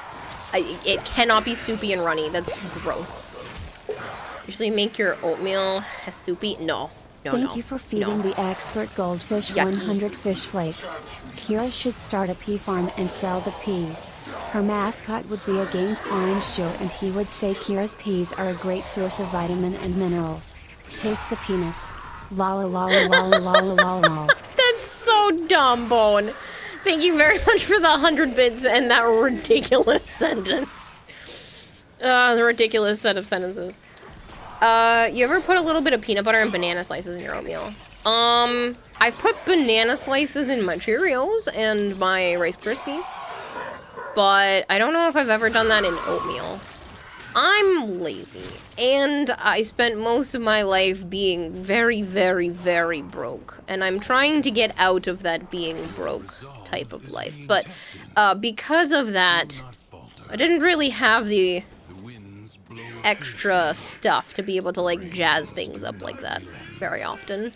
It cannot be soupy and runny. That's gross. Usually make your oatmeal soupy. No. Thank you for feeding the expert goldfish Yucky. 100 fish flakes. Kira should start a pea farm and sell the peas. Her mascot would be a gamed Orange Joe, and he would say Kira's peas are a great source of vitamin and minerals. Taste the penis. Lala lala lala lala lala lala. That's so dumb, Bone. Thank you very much for the 100 bits and that ridiculous sentence. The ridiculous set of sentences. You ever put a little bit of peanut butter and banana slices in your oatmeal? I put banana slices in my Cheerios and my Rice Krispies, but I don't know if I've ever done that in oatmeal. I'm lazy, and I spent most of my life being very, very, very broke, and I'm trying to get out of that being broke type of life, but because of that, I didn't really have the extra stuff to be able to, like, jazz things up like that very often.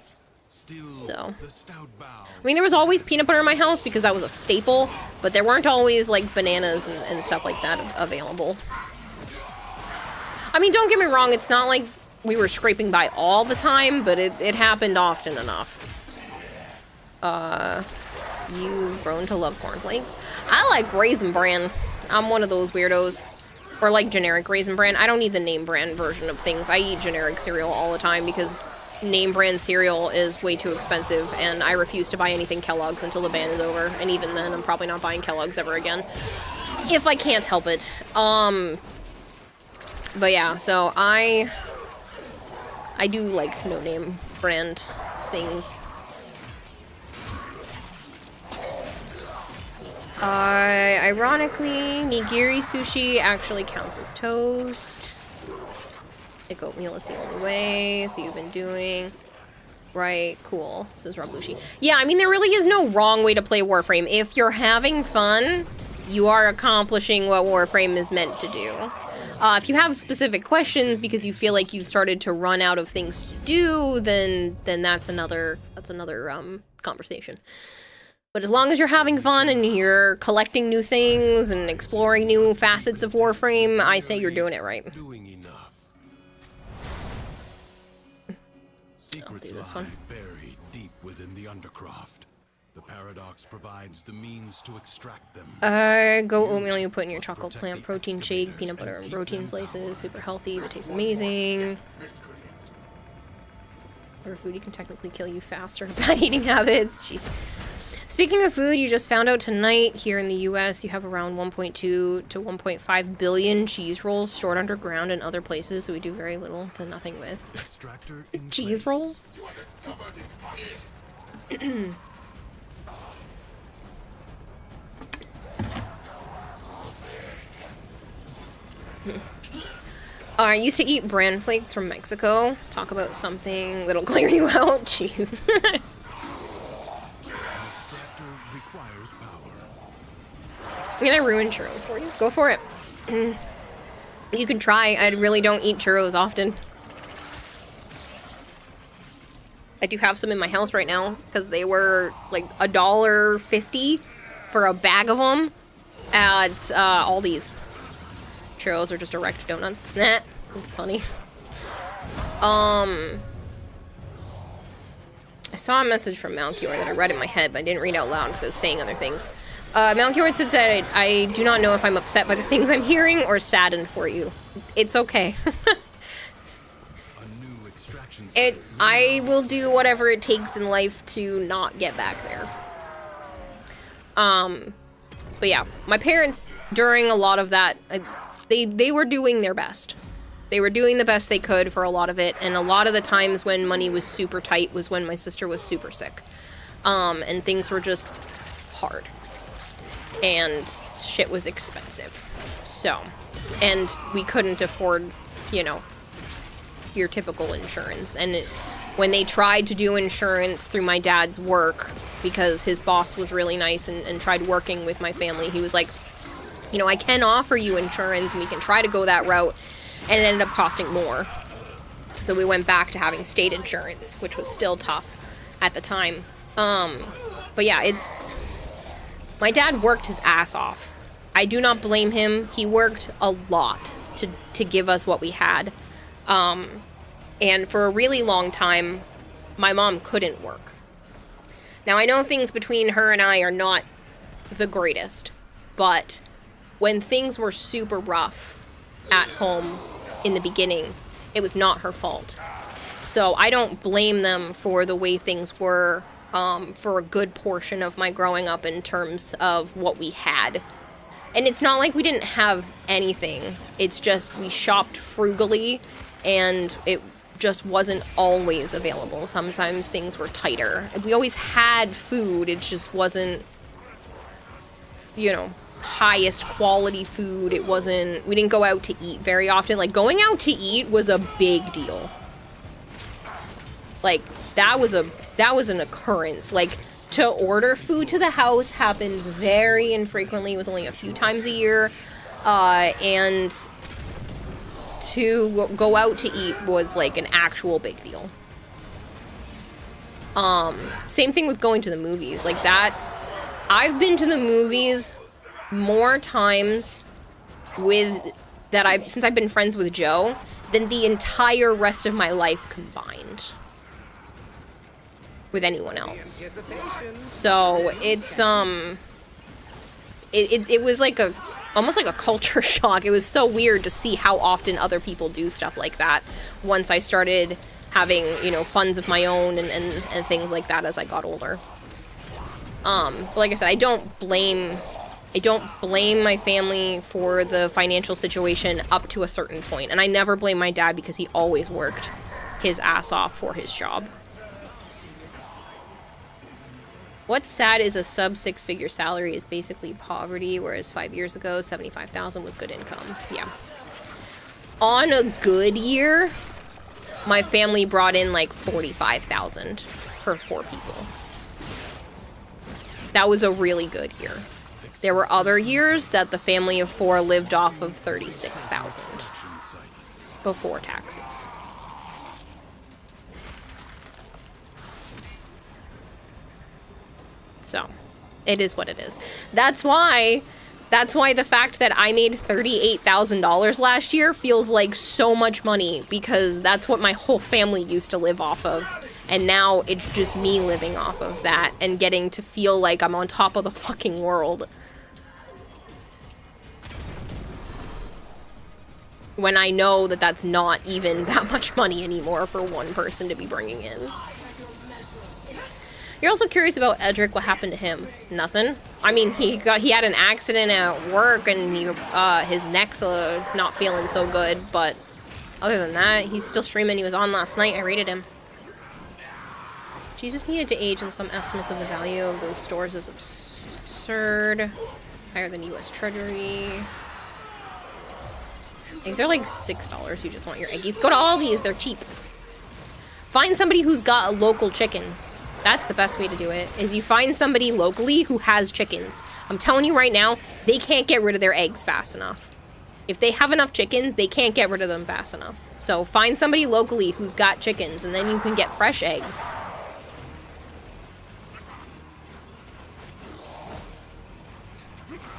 So, I mean, there was always peanut butter in my house because that was a staple, but there weren't always, like, bananas and stuff like that available. I mean, don't get me wrong, it's not like we were scraping by all the time, but it happened often enough. You've grown to love cornflakes. I like Raisin Bran. I'm one of those weirdos. Or like generic Raisin Bran. I don't need the name brand version of things. I eat generic cereal all the time because name brand cereal is way too expensive, and I refuse to buy anything Kellogg's until the ban is over. And even then, I'm probably not buying Kellogg's ever again. If I can't help it. But yeah, so I do like no-name brand things. Ironically, nigiri sushi actually counts as toast. Like oatmeal is the only way, so you've been doing... Right, cool, says Rablushi. Yeah, I mean, there really is no wrong way to play Warframe. If you're having fun, you are accomplishing what Warframe is meant to do. If you have specific questions because you feel like you've started to run out of things to do, then that's another conversation. But as long as you're having fun and you're collecting new things and exploring new facets of Warframe, I say you're doing it right. I'll do this one. Buried deep within the Undercroft. The paradox provides the means to extract them. Goat oatmeal you put in your chocolate plant protein shake, peanut butter and protein slices, super healthy, but tastes amazing. Or food you can technically kill you faster. Bad eating habits. Jeez. Speaking of food, you just found out tonight here in the US you have around 1.2 to 1.5 billion cheese rolls stored underground in other places, so we do very little to nothing with. Cheese rolls? I used to eat bran flakes from Mexico. Talk about something that'll clear you out. Jeez. I'm gonna ruin churros for you. Go for it. You can try. I really don't eat churros often. I do have some in my house right now because they were like $1.50 for a bag of them at Aldi's. Churros are just erect donuts. Nah, it's funny. I saw a message from Malchior that I read in my head, but I didn't read out loud because I was saying other things. Malchior said that I do not know if I'm upset by the things I'm hearing or saddened for you. It's okay. I will do whatever it takes in life to not get back there. But yeah, my parents, during a lot of that, they were doing their best. They were doing the best they could for a lot of it, and a lot of the times when money was super tight was when my sister was super sick. And things were just hard. And shit was expensive. So, and we couldn't afford, you know, your typical insurance. And when they tried to do insurance through my dad's work, because his boss was really nice and tried working with my family, he was like, you know, I can offer you insurance and we can try to go that route. And it ended up costing more. So we went back to having state insurance, which was still tough at the time. But yeah, my dad worked his ass off. I do not blame him. He worked a lot to give us what we had. And for a really long time, my mom couldn't work. Now, I know things between her and I are not the greatest, but when things were super rough at home in the beginning, it was not her fault. So I don't blame them for the way things were for a good portion of my growing up in terms of what we had. And it's not like we didn't have anything. It's just we shopped frugally and it just wasn't always available. Sometimes things were tighter. We always had food. It just wasn't, you know, highest quality food. It wasn't, we didn't go out to eat very often. Like, going out to eat was a big deal. Like, that was an occurrence. Like, to order food to the house happened very infrequently. It was only a few times a year. And to go out to eat was like an actual big deal. Same thing with going to the movies. Like that, I've been to the movies more times since I've been friends with Joe than the entire rest of my life combined with anyone else. So it's it was like almost like a culture shock. It was so weird to see how often other people do stuff like that once I started having, you know, funds of my own and things like that as I got older. But like I said, I don't blame my family for the financial situation up to a certain point. And I never blame my dad because he always worked his ass off for his job. What's sad is a sub 6-figure salary is basically poverty, whereas 5 years ago, $75,000 was good income. Yeah. On a good year, my family brought in like $45,000 for 4 people. That was a really good year. There were other years that the family of 4 lived off of $36,000 before taxes. So, it is what it is. That's why the fact that I made $38,000 last year feels like so much money, because that's what my whole family used to live off of. And now it's just me living off of that and getting to feel like I'm on top of the fucking world. When I know that that's not even that much money anymore for one person to be bringing in. You're also curious about Edric, what happened to him? Nothing. I mean, he had an accident at work and his neck's not feeling so good, but other than that, he's still streaming. He was on last night. I rated him. Jesus needed to age, and some estimates of the value of those stores is absurd. Higher than US Treasury. Eggs are like $6. You just want your eggies. Go to Aldi's. They're cheap. Find somebody who's got local chickens. That's the best way to do it, is you find somebody locally who has chickens. I'm telling you right now, they can't get rid of their eggs fast enough. If they have enough chickens, they can't get rid of them fast enough. So find somebody locally who's got chickens, and then you can get fresh eggs.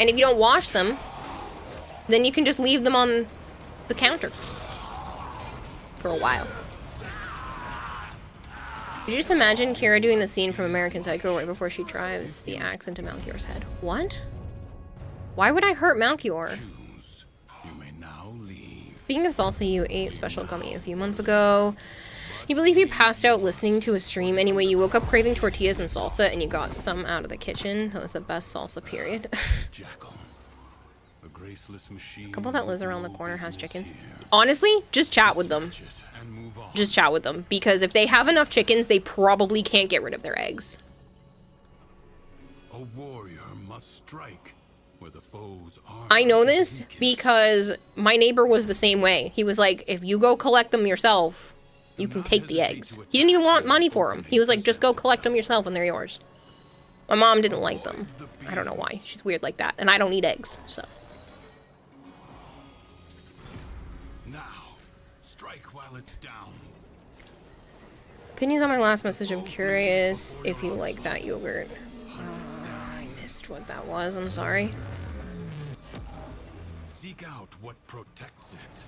And if you don't wash them, then you can just leave them on the counter for a while. Could you just imagine Kira doing the scene from American Psycho right before she drives the axe into Malchior's head? What? Why would I hurt Malchior? Speaking of salsa, you ate Special Gummy a few months ago. You believe you passed out listening to a stream. Anyway, you woke up craving tortillas and salsa, and you got some out of the kitchen. That was the best salsa, period. faceless machine. A couple that lives around the corner has chickens. Honestly, just chat with them. Just chat with them. Because if they have enough chickens, they probably can't get rid of their eggs. A warrior must strike where the foes are. I know this because my neighbor was the same way. He was like, if you go collect them yourself, you can take the eggs. He didn't even want money for them. He was like, just go collect them yourself and they're yours. My mom didn't like them. I don't know why. She's weird like that. And I don't eat eggs, so. Now, strike while it's down. Opinions on my last message. I'm curious if you like that yogurt. I missed what that was. I'm sorry. Seek out what protects it.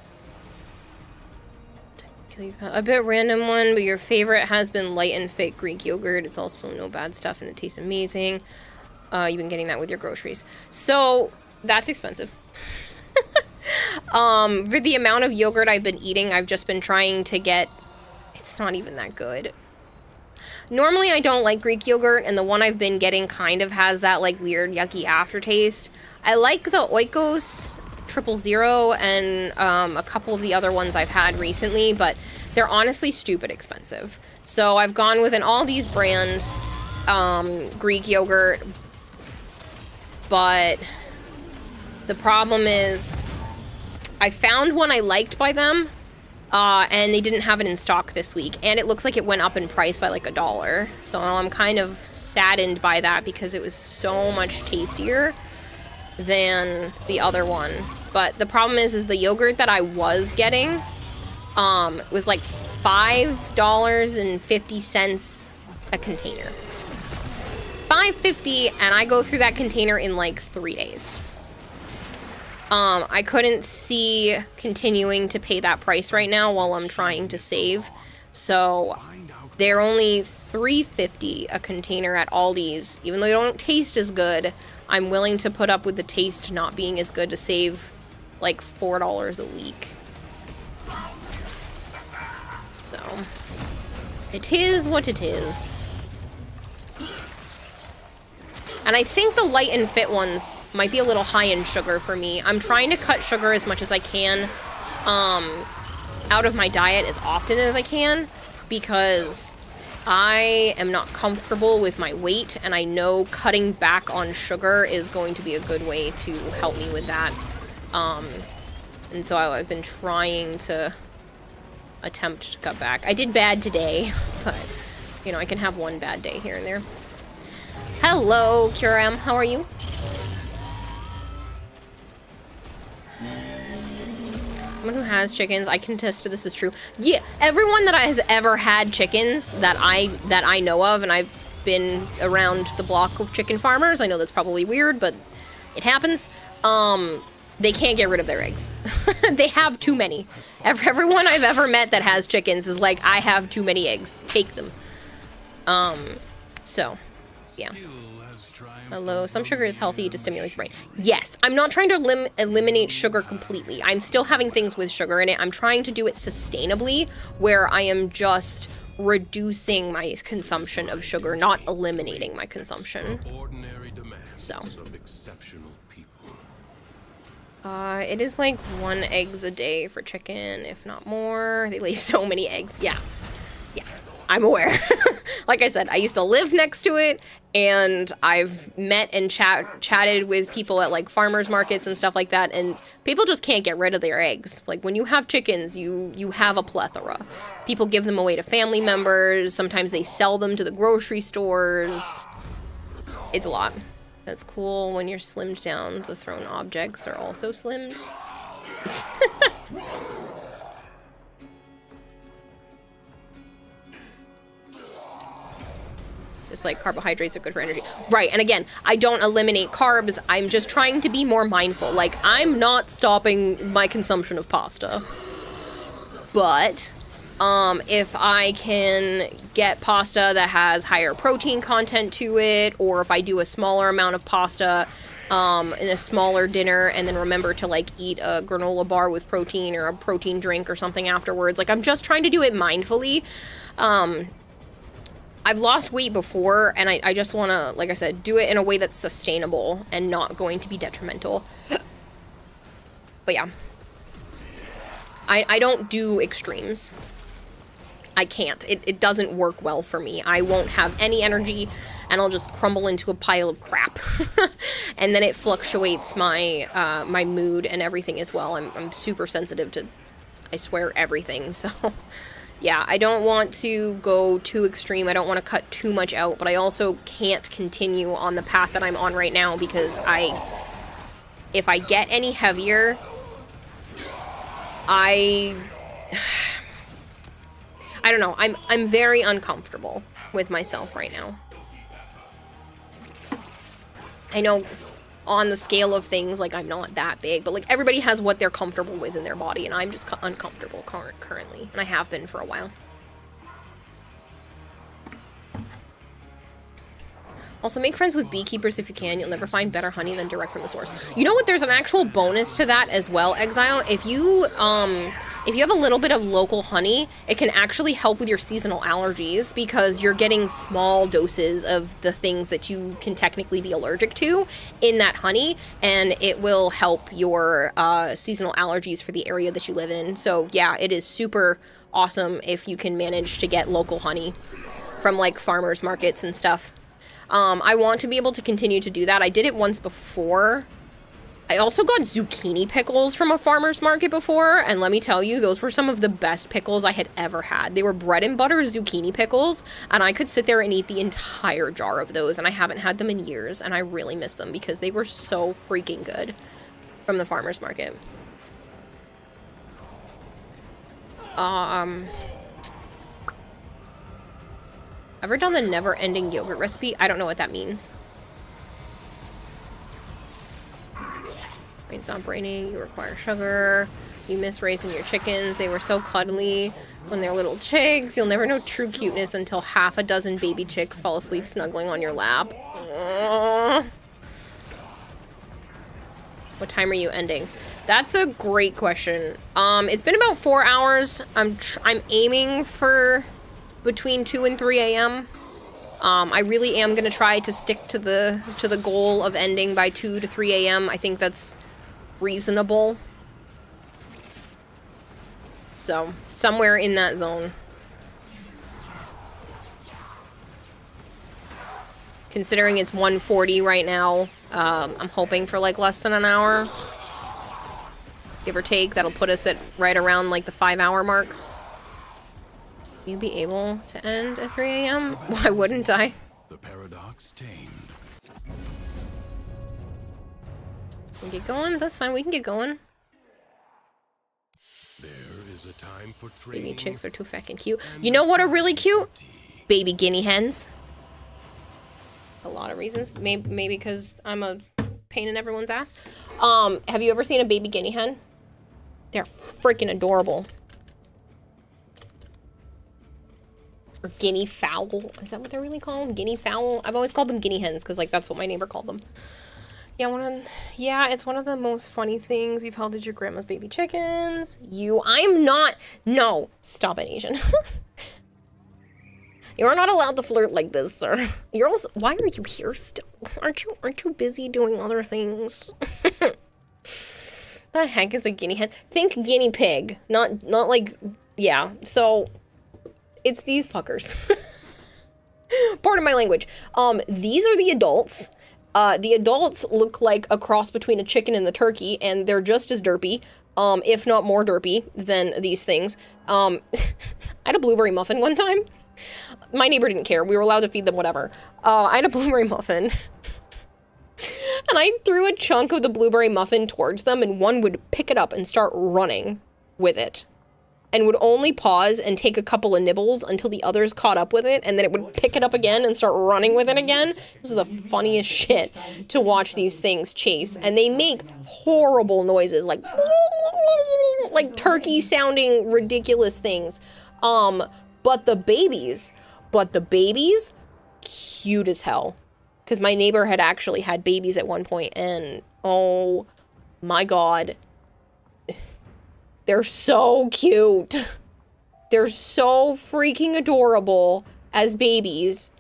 A bit random one, but your favorite has been light and fit Greek yogurt. It's also no bad stuff and it tastes amazing. You've been getting that with your groceries. So, that's expensive. For the amount of yogurt I've been eating, I've just been trying to get... It's not even that good. Normally, I don't like Greek yogurt, and the one I've been getting kind of has that, like, weird, yucky aftertaste. I like the Oikos 000 and a couple of the other ones I've had recently, but they're honestly stupid expensive. So I've gone with an Aldi's brand Greek yogurt, but the problem is I found one I liked by them, and they didn't have it in stock this week, and it looks like it went up in price by like $1. So I'm kind of saddened by that because it was so much tastier than the other one. But the problem is the yogurt that I was getting was like $5.50 a container. $5.50, and I go through that container in like 3 days. I couldn't see continuing to pay that price right now while I'm trying to save. So they're only $3.50 a container at Aldi's. Even though they don't taste as good, I'm willing to put up with the taste not being as good to save like $4 a week. So it is what it is. And I think the light and fit ones might be a little high in sugar for me. I'm trying to cut sugar as much as I can out of my diet as often as I can because I am not comfortable with my weight, and I know cutting back on sugar is going to be a good way to help me with that. And so I've been trying to attempt to cut back. I did bad today, but, you know, I can have one bad day here and there. Hello, Kuram. How are you? Someone who has chickens, I can attest to this is true. Yeah, everyone that has ever had chickens that I know of, and I've been around the block of chicken farmers, I know that's probably weird, but it happens, they can't get rid of their eggs. They have too many. Everyone I've ever met that has chickens is like, I have too many eggs. Take them. So, yeah. Hello. Some sugar is healthy to stimulate the brain. Yes, I'm not trying to eliminate sugar completely. I'm still having things with sugar in it. I'm trying to do it sustainably, where I am just reducing my consumption of sugar, not eliminating my consumption. So. It is like 1 egg a day for chicken, if not more. They lay so many eggs. Yeah. Yeah. I'm aware. Like I said, I used to live next to it, and I've met and chatted with people at like farmers markets and stuff like that, and people just can't get rid of their eggs. Like when you have chickens, you have a plethora. People give them away to family members. Sometimes they sell them to the grocery stores. It's a lot. That's cool. When you're slimmed down, the thrown objects are also slimmed. Just like carbohydrates are good for energy. Right, and again, I don't eliminate carbs. I'm just trying to be more mindful. Like, I'm not stopping my consumption of pasta. But if I can get pasta that has higher protein content to it, or if I do a smaller amount of pasta in a smaller dinner and then remember to like eat a granola bar with protein or a protein drink or something afterwards, like I'm just trying to do it mindfully. I've lost weight before, and I just want to, like I said, do it in a way that's sustainable and not going to be detrimental. But yeah. I don't do extremes. I can't. It doesn't work well for me. I won't have any energy, and I'll just crumble into a pile of crap. And then it fluctuates my my mood and everything as well. I'm super sensitive to, I swear, everything. So yeah, I don't want to go too extreme. I don't want to cut too much out, but I also can't continue on the path that I'm on right now because if I get any heavier, I don't know. I'm very uncomfortable with myself right now. I know on the scale of things, like, I'm not that big, but, like, everybody has what they're comfortable with in their body, and I'm just uncomfortable currently, and I have been for a while. Also, make friends with beekeepers if you can. You'll never find better honey than direct from the source. You know what? There's an actual bonus to that as well, Exile. If you have a little bit of local honey, it can actually help with your seasonal allergies because you're getting small doses of the things that you can technically be allergic to in that honey, and it will help your seasonal allergies for the area that you live in. So yeah, it is super awesome if you can manage to get local honey from, like, farmers markets and stuff. I want to be able to continue to do that. I did it once before. I also got zucchini pickles from a farmer's market before, and let me tell you, those were some of the best pickles I had ever had. They were bread and butter zucchini pickles, and I could sit there and eat the entire jar of those, and I haven't had them in years, and I really miss them because they were so freaking good from the farmer's market. Ever done the never-ending yogurt recipe? I don't know what that means. Brain's not braining. You require sugar. You miss raising your chickens. They were so cuddly when they're little chicks. You'll never know true cuteness until half a dozen baby chicks fall asleep snuggling on your lap. Aww. What time are you ending? That's a great question. It's been about 4 hours. I'm aiming for between 2 and 3 a.m. I really am gonna try to stick to the goal of ending by 2 to 3 a.m. I think that's reasonable. So, somewhere in that zone. Considering it's 1:40 right now, I'm hoping for, like, less than an hour. Give or take, that'll put us at right around, like, the 5-hour mark. You be able to end at 3 a.m.? Why wouldn't I? The paradox tamed. Can we get going? That's fine, we can get going. There is a time for training. Baby chicks are too fucking cute. You know what are really cute? Baby guinea hens. A lot of reasons. Maybe because I'm a pain in everyone's ass. Have you ever seen a baby guinea hen? They're freaking adorable. Or guinea fowl. Is that what they're really called? Guinea fowl? I've always called them guinea hens because, like, that's what my neighbor called them. Yeah, it's one of the most funny things you've held as your grandma's baby chickens. No, stop it, Asian. You're not allowed to flirt like this, sir. You're also, why are you here still? Aren't you busy doing other things? The heck is a guinea hen? Think guinea pig, not like, yeah, so it's these fuckers. Pardon my language. These are the adults. The adults look like a cross between a chicken and the turkey, and they're just as derpy, if not more derpy than these things. I had a blueberry muffin one time. My neighbor didn't care. We were allowed to feed them whatever. I had a blueberry muffin. And I threw a chunk of the blueberry muffin towards them, and one would pick it up and start running with it. And would only pause and take a couple of nibbles until the others caught up with it, and then it would pick it up again and start running with it again. It was the funniest shit to watch these things chase. And they make horrible noises, like turkey-sounding ridiculous things. But the babies, cute as hell. Because my neighbor had actually had babies at one point, and oh my god. They're so cute. They're so freaking adorable as babies.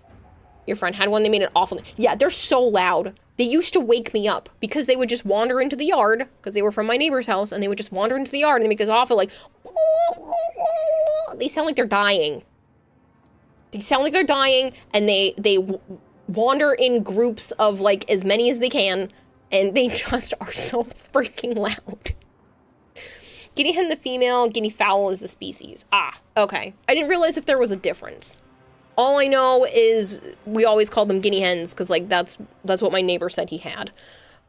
Your friend had one, they made it awful. Yeah, they're so loud. They used to wake me up because they would just wander into the yard, because they were from my neighbor's house, and they would just wander into the yard and they make this awful, like, they sound like they're dying. They sound like they're dying, and they wander in groups of, like, as many as they can, and they just are so freaking loud. Guinea hen the female, guinea fowl is the species. Ah, okay. I didn't realize if there was a difference. All I know is we always called them guinea hens because, like, that's what my neighbor said he had.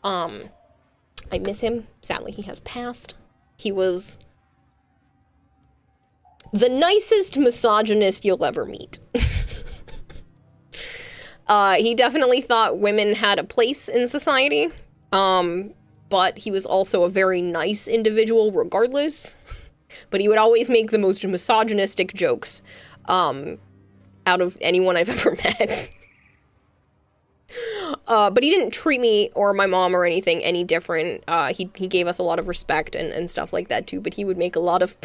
I miss him. Sadly, he has passed. He was the nicest misogynist you'll ever meet. He definitely thought women had a place in society, but he was also a very nice individual regardless. But he would always make the most misogynistic jokes. Out of anyone I've ever met. But he didn't treat me or my mom or anything any different. He gave us a lot of respect and stuff like that too, but he would make a lot of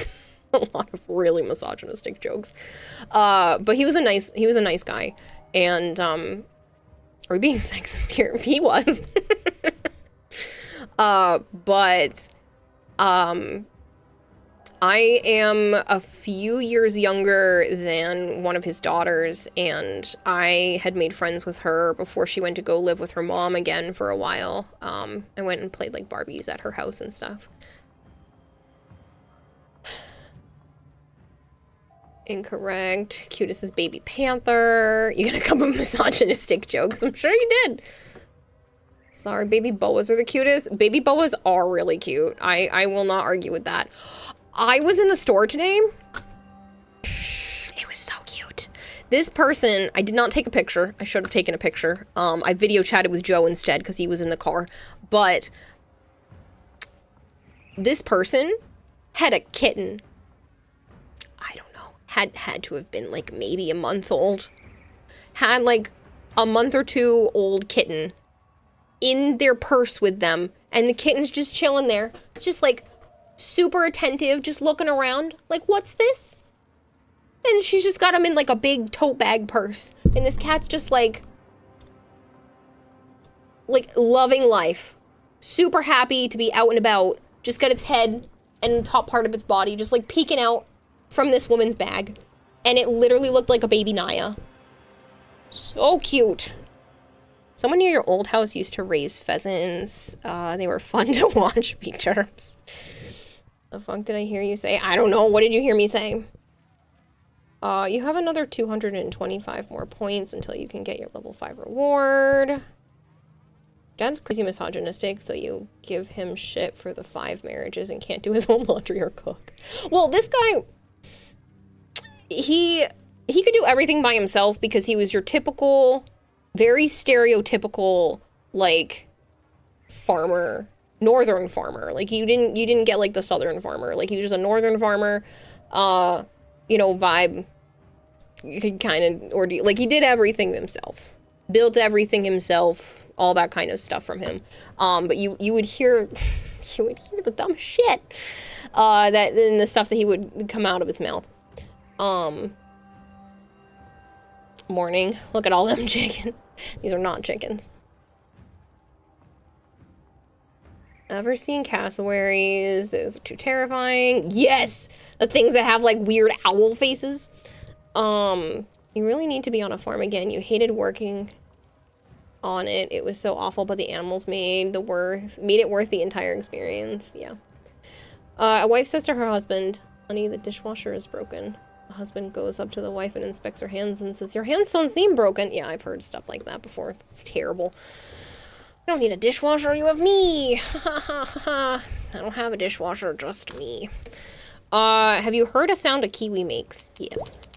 really misogynistic jokes. But he was a nice guy. And are we being sexist here? He was. But I am a few years younger than one of his daughters, and I had made friends with her before she went to go live with her mom again for a while. I went and played, like, Barbies at her house and stuff. Incorrect. Cutest is Baby Panther. You got a couple of misogynistic jokes. I'm sure you did. Sorry, baby boas are the cutest. Baby boas are really cute. I will not argue with that. I was in the store today. It was so cute. This person, I did not take a picture. I should have taken a picture. I video chatted with Joe instead because he was in the car. But this person had a kitten. I don't know. Had to have been like maybe a month old. Had like a month or two old kitten in their purse with them. And the kitten's just chilling there. It's just like super attentive, just looking around, like, what's this? And she's just got him in, like, a big tote bag purse. And this cat's just, like, loving life. Super happy to be out and about. Just got its head and the top part of its body just, like, peeking out from this woman's bag. And it literally looked like a baby Naya. So cute. Someone near your old house used to raise pheasants. They were fun to watch, B-Terps. The fuck did I hear you say? I don't know. What did you hear me say? You have another 225 more points until you can get your level 5 reward. Dad's crazy misogynistic, so you give him shit for the 5 marriages and can't do his own laundry or cook. Well, this guy, he could do everything by himself because he was your typical, very stereotypical, like, farmer. Northern farmer. Like, you didn't get, like, the southern farmer. Like, he was just a northern farmer, you know, vibe. You could kind of, or like, he did everything himself. Built everything himself, all that kind of stuff from him. But you would hear, you would hear the dumb shit, that, and the stuff that he would come out of his mouth. Morning. Look at all them chicken. These are not chickens. Ever seen cassowaries? Those are too terrifying. Yes! The things that have, like, weird owl faces. You really need to be on a farm again. You hated working on it. It was so awful, but the animals made it worth the entire experience. Yeah. A wife says to her husband, honey, the dishwasher is broken. The husband goes up to the wife and inspects her hands and says, your hands don't seem broken. Yeah, I've heard stuff like that before. It's terrible. I don't need a dishwasher, you have me. I don't have a dishwasher, just me. Have you heard a sound a kiwi makes? Yes.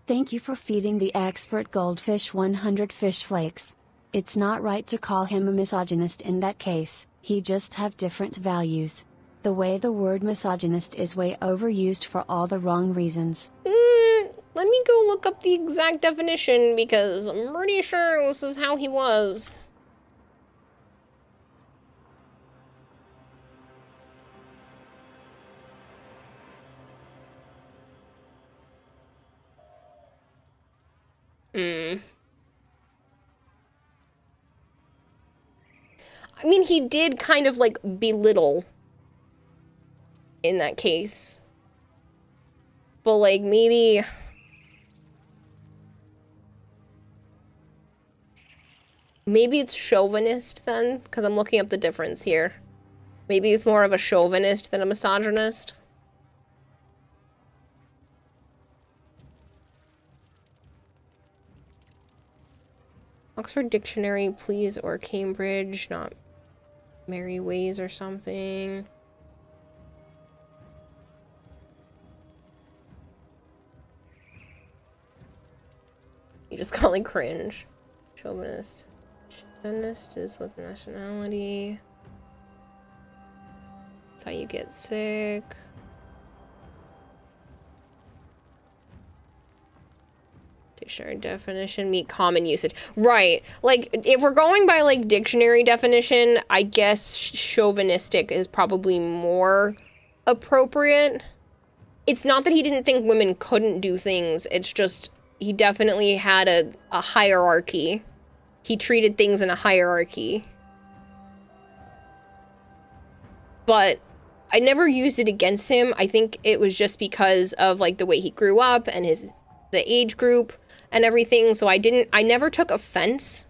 Thank you for feeding the expert goldfish 100 fish flakes. It's not right to call him a misogynist in that case, he just have different values. The way the word misogynist is way overused for all the wrong reasons. Let me go look up the exact definition because I'm pretty sure this is how he was. I mean, he did kind of, like, belittle in that case. But, like, maybe... Maybe it's chauvinist, then? Because I'm looking up the difference here. Maybe it's more of a chauvinist than a misogynist. Oxford Dictionary, please, or Cambridge, not Mary Ways or something. You just call it cringe. Chauvinist. Chauvinist is with nationality. That's how you get sick. Dictionary definition, meet common usage. Right. Like, if we're going by, like, dictionary definition, I guess chauvinistic is probably more appropriate. It's not that he didn't think women couldn't do things. It's just, he definitely had a hierarchy. He treated things in a hierarchy. But I never used it against him. I think it was just because of, like, the way he grew up and the age group and everything, so I never took offense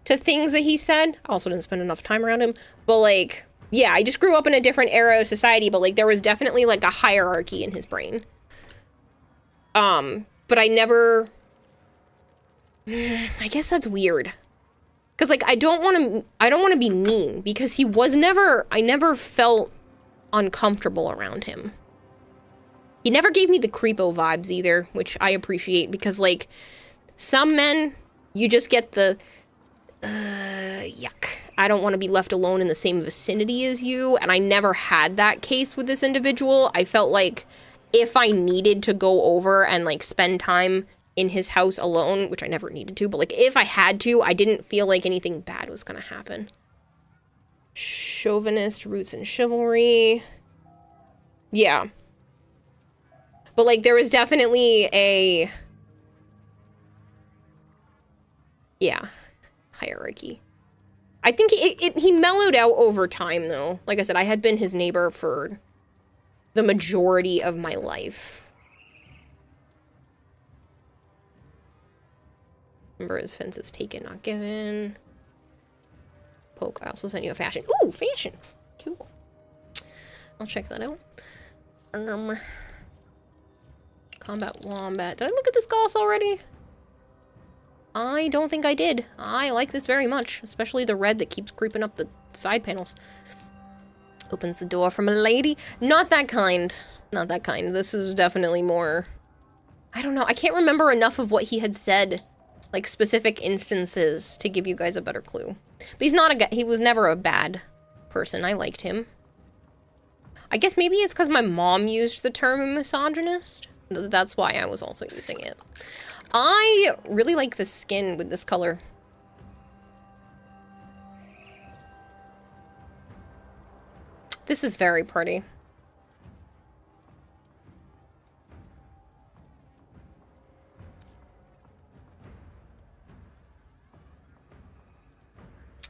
to things that he said. I also didn't spend enough time around him, but, like, yeah, I just grew up in a different era of society, but, like, there was definitely, like, a hierarchy in his brain. But I never... I guess that's weird. Because, like, I don't want to be mean, because he was never... I never felt uncomfortable around him. He never gave me the creepo vibes either, which I appreciate, because, like, some men, you just get the, yuck. I don't want to be left alone in the same vicinity as you, and I never had that case with this individual. I felt like if I needed to go over and, like, spend time in his house alone, which I never needed to, but, like, if I had to, I didn't feel like anything bad was gonna happen. Chauvinist, roots in chivalry. Yeah. But, like, there was definitely a... Yeah. Hierarchy. I think he mellowed out over time, though. Like I said, I had been his neighbor for the majority of my life. Remember, his fence is taken, not given. Poke, I also sent you a fashion. Ooh, fashion! Cool. I'll check that out. Combat Wombat. Did I look at this Goss already? I don't think I did. I like this very much, especially the red that keeps creeping up the side panels. Opens the door from a lady. Not that kind. Not that kind. This is definitely more... I don't know. I can't remember enough of what he had said, like specific instances, to give you guys a better clue. But he's not a guy. He was never a bad person. I liked him. I guess maybe it's because my mom used the term misogynist. That's why I was also using it. I really like the skin with this color. This is very pretty.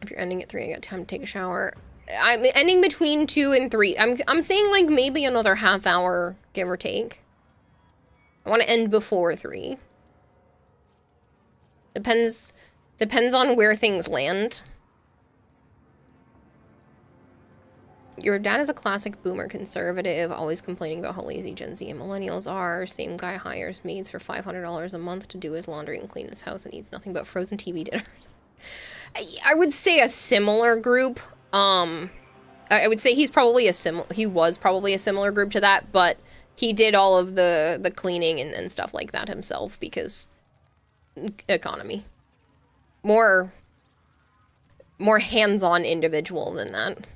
If you're ending at 3, I got time to take a shower. I'm ending between 2 and 3. I'm saying, like, maybe another half hour, give or take. I want to end before 3. Depends on where things land. Your dad is a classic boomer conservative, always complaining about how lazy Gen Z and millennials are. Same guy hires maids for $500 a month to do his laundry and clean his house and eats nothing but frozen TV dinners. I would say a similar group. I would say he was probably a similar group to that, but he did all of the cleaning and stuff like that himself because economy. More hands-on individual than that.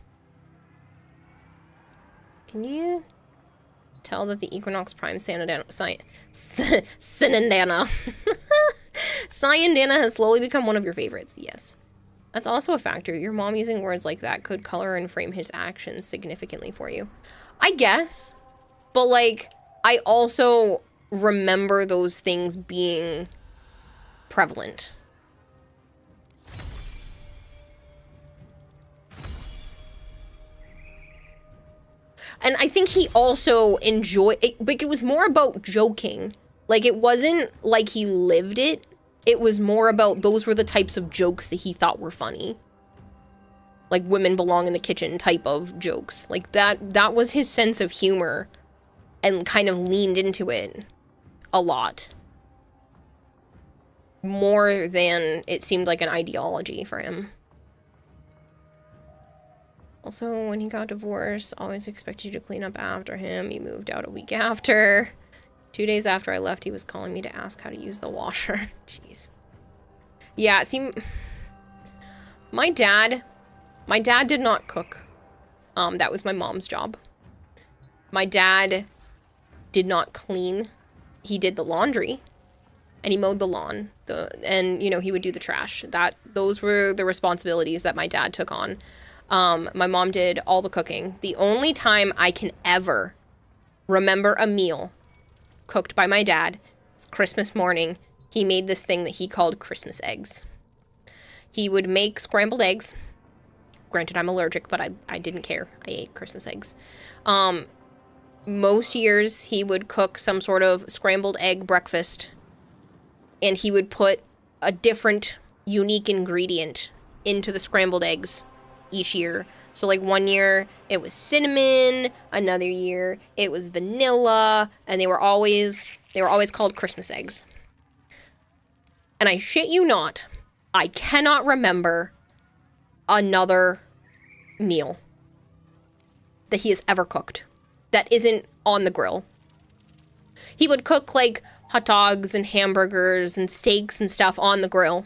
Can you tell that the Equinox Prime Syandana has slowly become one of your favorites? Yes. That's also a factor. Your mom using words like that could color and frame his actions significantly for you. I guess. But, like, I also remember those things being prevalent. And I think he also enjoyed it, like it was more about joking. Like it wasn't like he lived it. It was more about those were the types of jokes that he thought were funny. Like women belong in the kitchen type of jokes. Like that was his sense of humor and kind of leaned into it a lot. More than it seemed like an ideology for him. Also, when he got divorced, always expected you to clean up after him. He moved out a week after. 2 days after I left, he was calling me to ask how to use the washer. Jeez. Yeah, see, my dad did not cook. That was my mom's job. My dad did not clean. He did the laundry, and he mowed the lawn. And you know, he would do the trash. Those were the responsibilities that my dad took on. My mom did all the cooking. The only time I can ever remember a meal cooked by my dad is Christmas morning. He made this thing that he called Christmas eggs. He would make scrambled eggs. Granted, I'm allergic, but I didn't care. I ate Christmas eggs. Most years, he would cook some sort of scrambled egg breakfast, and he would put a different, unique ingredient into the scrambled eggs each year. So like one year it was cinnamon, another year it was vanilla, and they were always called Christmas eggs. And I shit you not, I cannot remember another meal that he has ever cooked that isn't on the grill. He would cook like hot dogs and hamburgers and steaks and stuff on the grill.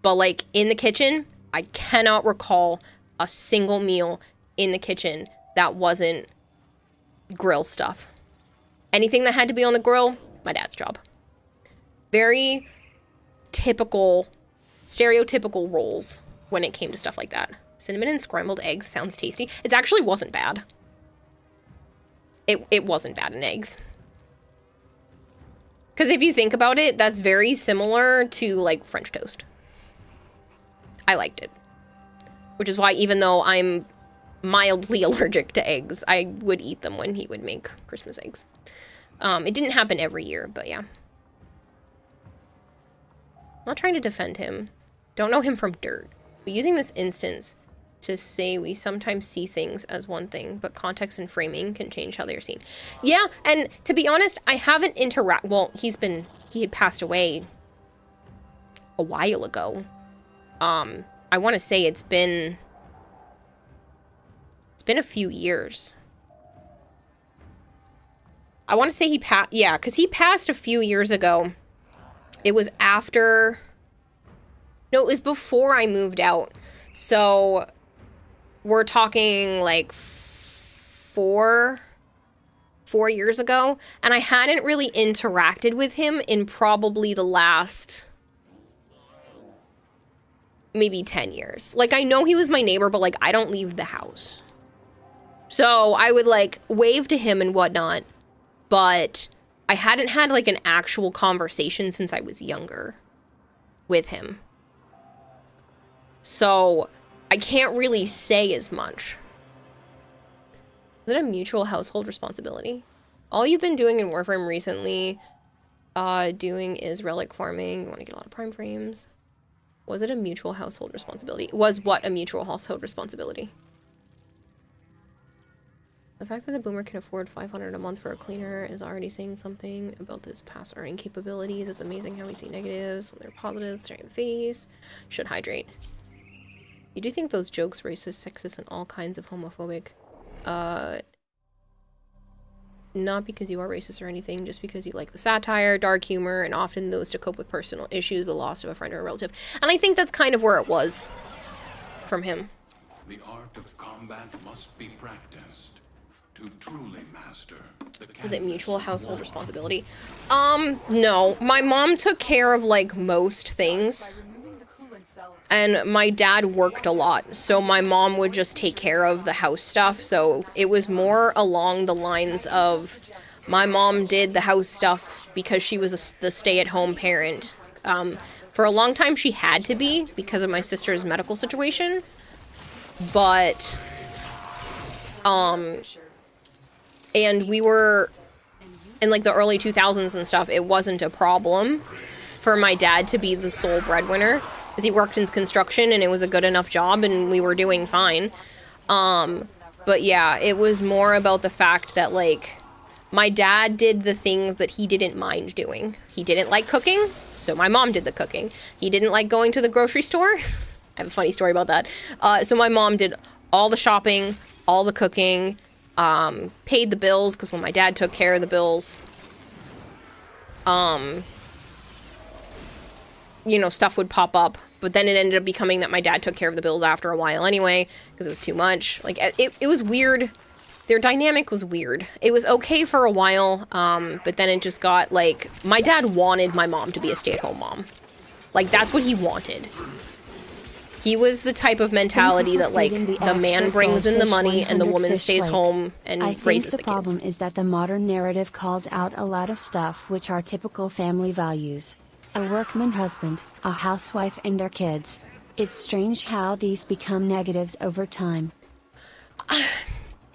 But like in the kitchen, I cannot recall a single meal in the kitchen that wasn't grill stuff. Anything that had to be on the grill, my dad's job. Very typical, stereotypical roles when it came to stuff like that. Cinnamon and scrambled eggs sounds tasty. It actually wasn't bad. It wasn't bad in eggs. Because if you think about it, that's very similar to like French toast. I liked it. Which is why even though I'm mildly allergic to eggs, I would eat them when he would make Christmas eggs. It didn't happen every year, but yeah. I'm not trying to defend him. Don't know him from dirt. But using this instance to say we sometimes see things as one thing, but context and framing can change how they're seen. Yeah, and to be honest, I haven't well, he passed away a while ago. I want to say it's been a few years. I want to say yeah, because he passed a few years ago. It was after, no, it was before I moved out. So we're talking like four years ago, and I hadn't really interacted with him in probably the last maybe 10 years. Like, I know he was my neighbor, but like I don't leave the house. So I would like wave to him and whatnot, but I hadn't had like an actual conversation since I was younger with him. So I can't really say as much. Is it a mutual household responsibility? All you've been doing in Warframe recently, doing is relic farming. You want to get a lot of prime frames. Was it a mutual household responsibility? Was what a mutual household responsibility? The fact that the boomer can afford $500 a month for a cleaner is already saying something about this past earning capabilities. It's amazing how we see negatives when they're positives staring in the face. Should hydrate. You do think those jokes racist, sexist, and all kinds of homophobic? Not because you are racist or anything, just because you like the satire, dark humor, and often those to cope with personal issues, the loss of a friend or a relative. And I think that's kind of where it was from him. The art of combat must be practiced to truly master the Was it mutual household responsibility? No. My mom took care of, like, most things. And my dad worked a lot, so my mom would just take care of the house stuff. So it was more along the lines of my mom did the house stuff because she was the stay-at-home parent. For a long time, she had to be because of my sister's medical situation. But, and we were, in like the early 2000s and stuff, it wasn't a problem for my dad to be the sole breadwinner. Because he worked in construction and it was a good enough job and we were doing fine. But yeah, it was more about the fact that, like, my dad did the things that he didn't mind doing. He didn't like cooking, so my mom did the cooking. He didn't like going to the grocery store. I have a funny story about that. So my mom did all the shopping, all the cooking, paid the bills, because when my dad took care of the bills, you know, stuff would pop up. But then it ended up becoming that my dad took care of the bills after a while anyway, because it was too much. Like, it was weird. Their dynamic was weird. It was okay for a while, but then it just got, like, my dad wanted my mom to be a stay-at-home mom. Like, that's what he wanted. He was the type of mentality that, like, the man brings in the money and the woman stays home and raises the kids. The problem is that the modern narrative calls out a lot of stuff which are typical family values. A workman husband, a housewife and their kids. It's strange how these become negatives over time.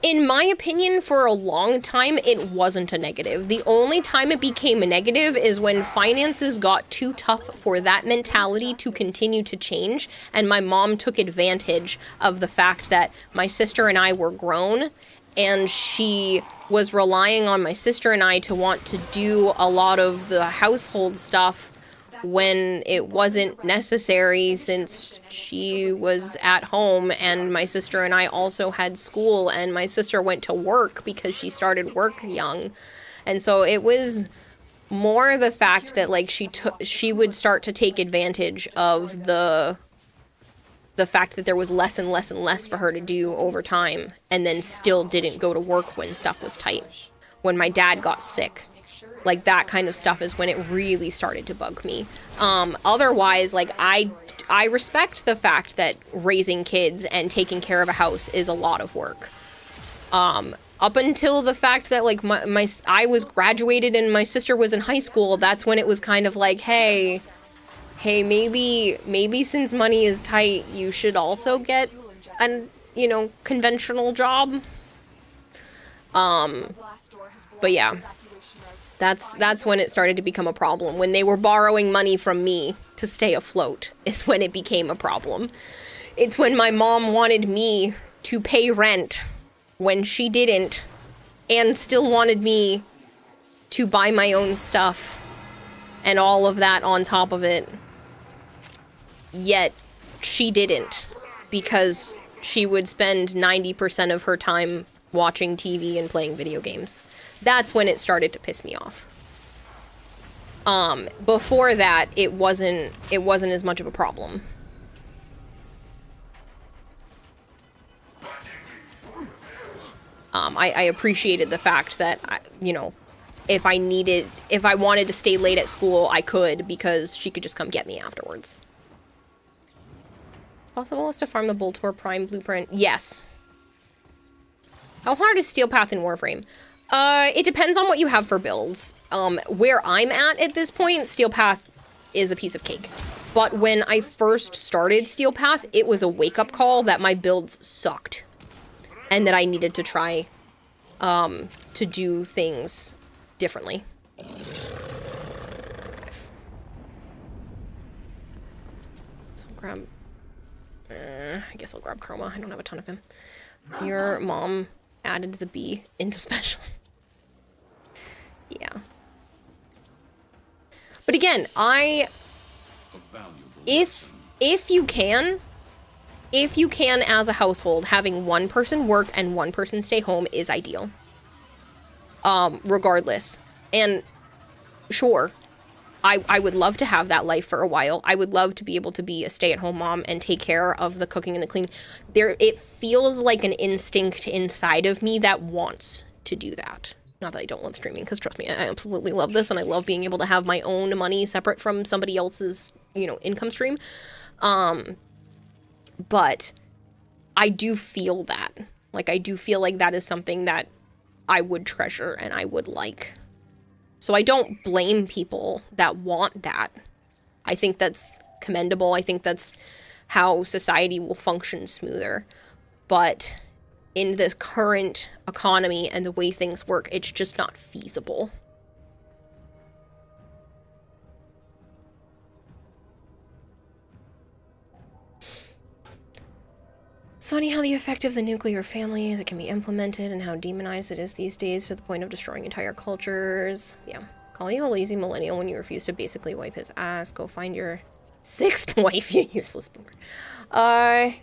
In my opinion, for a long time, it wasn't a negative. The only time it became a negative is when finances got too tough for that mentality to continue to change, and my mom took advantage of the fact that my sister and I were grown, and she was relying on my sister and I to want to do a lot of the household stuff when it wasn't necessary, since she was at home and my sister and I also had school, and my sister went to work because she started work young. And so it was more the fact that, like, she would start to take advantage of the fact that there was less and less and less for her to do over time, and then still didn't go to work when stuff was tight. When my dad got sick, like, that kind of stuff is when it really started to bug me. Otherwise, like, I respect the fact that raising kids and taking care of a house is a lot of work. Up until the fact that, like, I was graduated and my sister was in high school, that's when it was kind of like, hey, maybe since money is tight, you should also get an, you know, conventional job. But yeah. That's when it started to become a problem. When they were borrowing money from me to stay afloat is when it became a problem. It's when my mom wanted me to pay rent when she didn't, and still wanted me to buy my own stuff and all of that on top of it. Yet she didn't, because she would spend 90% of her time watching TV and playing video games. That's when it started to piss me off. Before that, it wasn't as much of a problem. I appreciated the fact that, you know, if I wanted to stay late at school, I could, because she could just come get me afterwards. It's possible as to farm the Boltor Prime blueprint? Yes. How hard is Steel Path in Warframe? It depends on what you have for builds. Where I'm at this point, Steel Path is a piece of cake. But when I first started Steel Path, it was a wake-up call that my builds sucked. And that I needed to try, to do things differently. So I'll grab... I guess I'll grab Chroma. I don't have a ton of him. Your mom added the bee into special. Yeah. But again, if you can as a household, having one person work and one person stay home is ideal. Regardless. And sure, I would love to have that life for a while. I would love to be able to be a stay-at-home mom and take care of the cooking and the cleaning. It feels like an instinct inside of me that wants to do that. Not that I don't love streaming, because trust me, I absolutely love this, and I love being able to have my own money separate from somebody else's, you know, income stream. But I do feel that. Like, I do feel like that is something that I would treasure and I would like. So I don't blame people that want that. I think that's commendable. I think that's how society will function smoother. But in the current economy and the way things work, it's just not feasible. It's funny how the effect of the nuclear family is it can be implemented and how demonized it is these days to the point of destroying entire cultures. Yeah. Call you a lazy millennial when you refuse to basically wipe his ass. Go find your 6th wife, you useless boomer.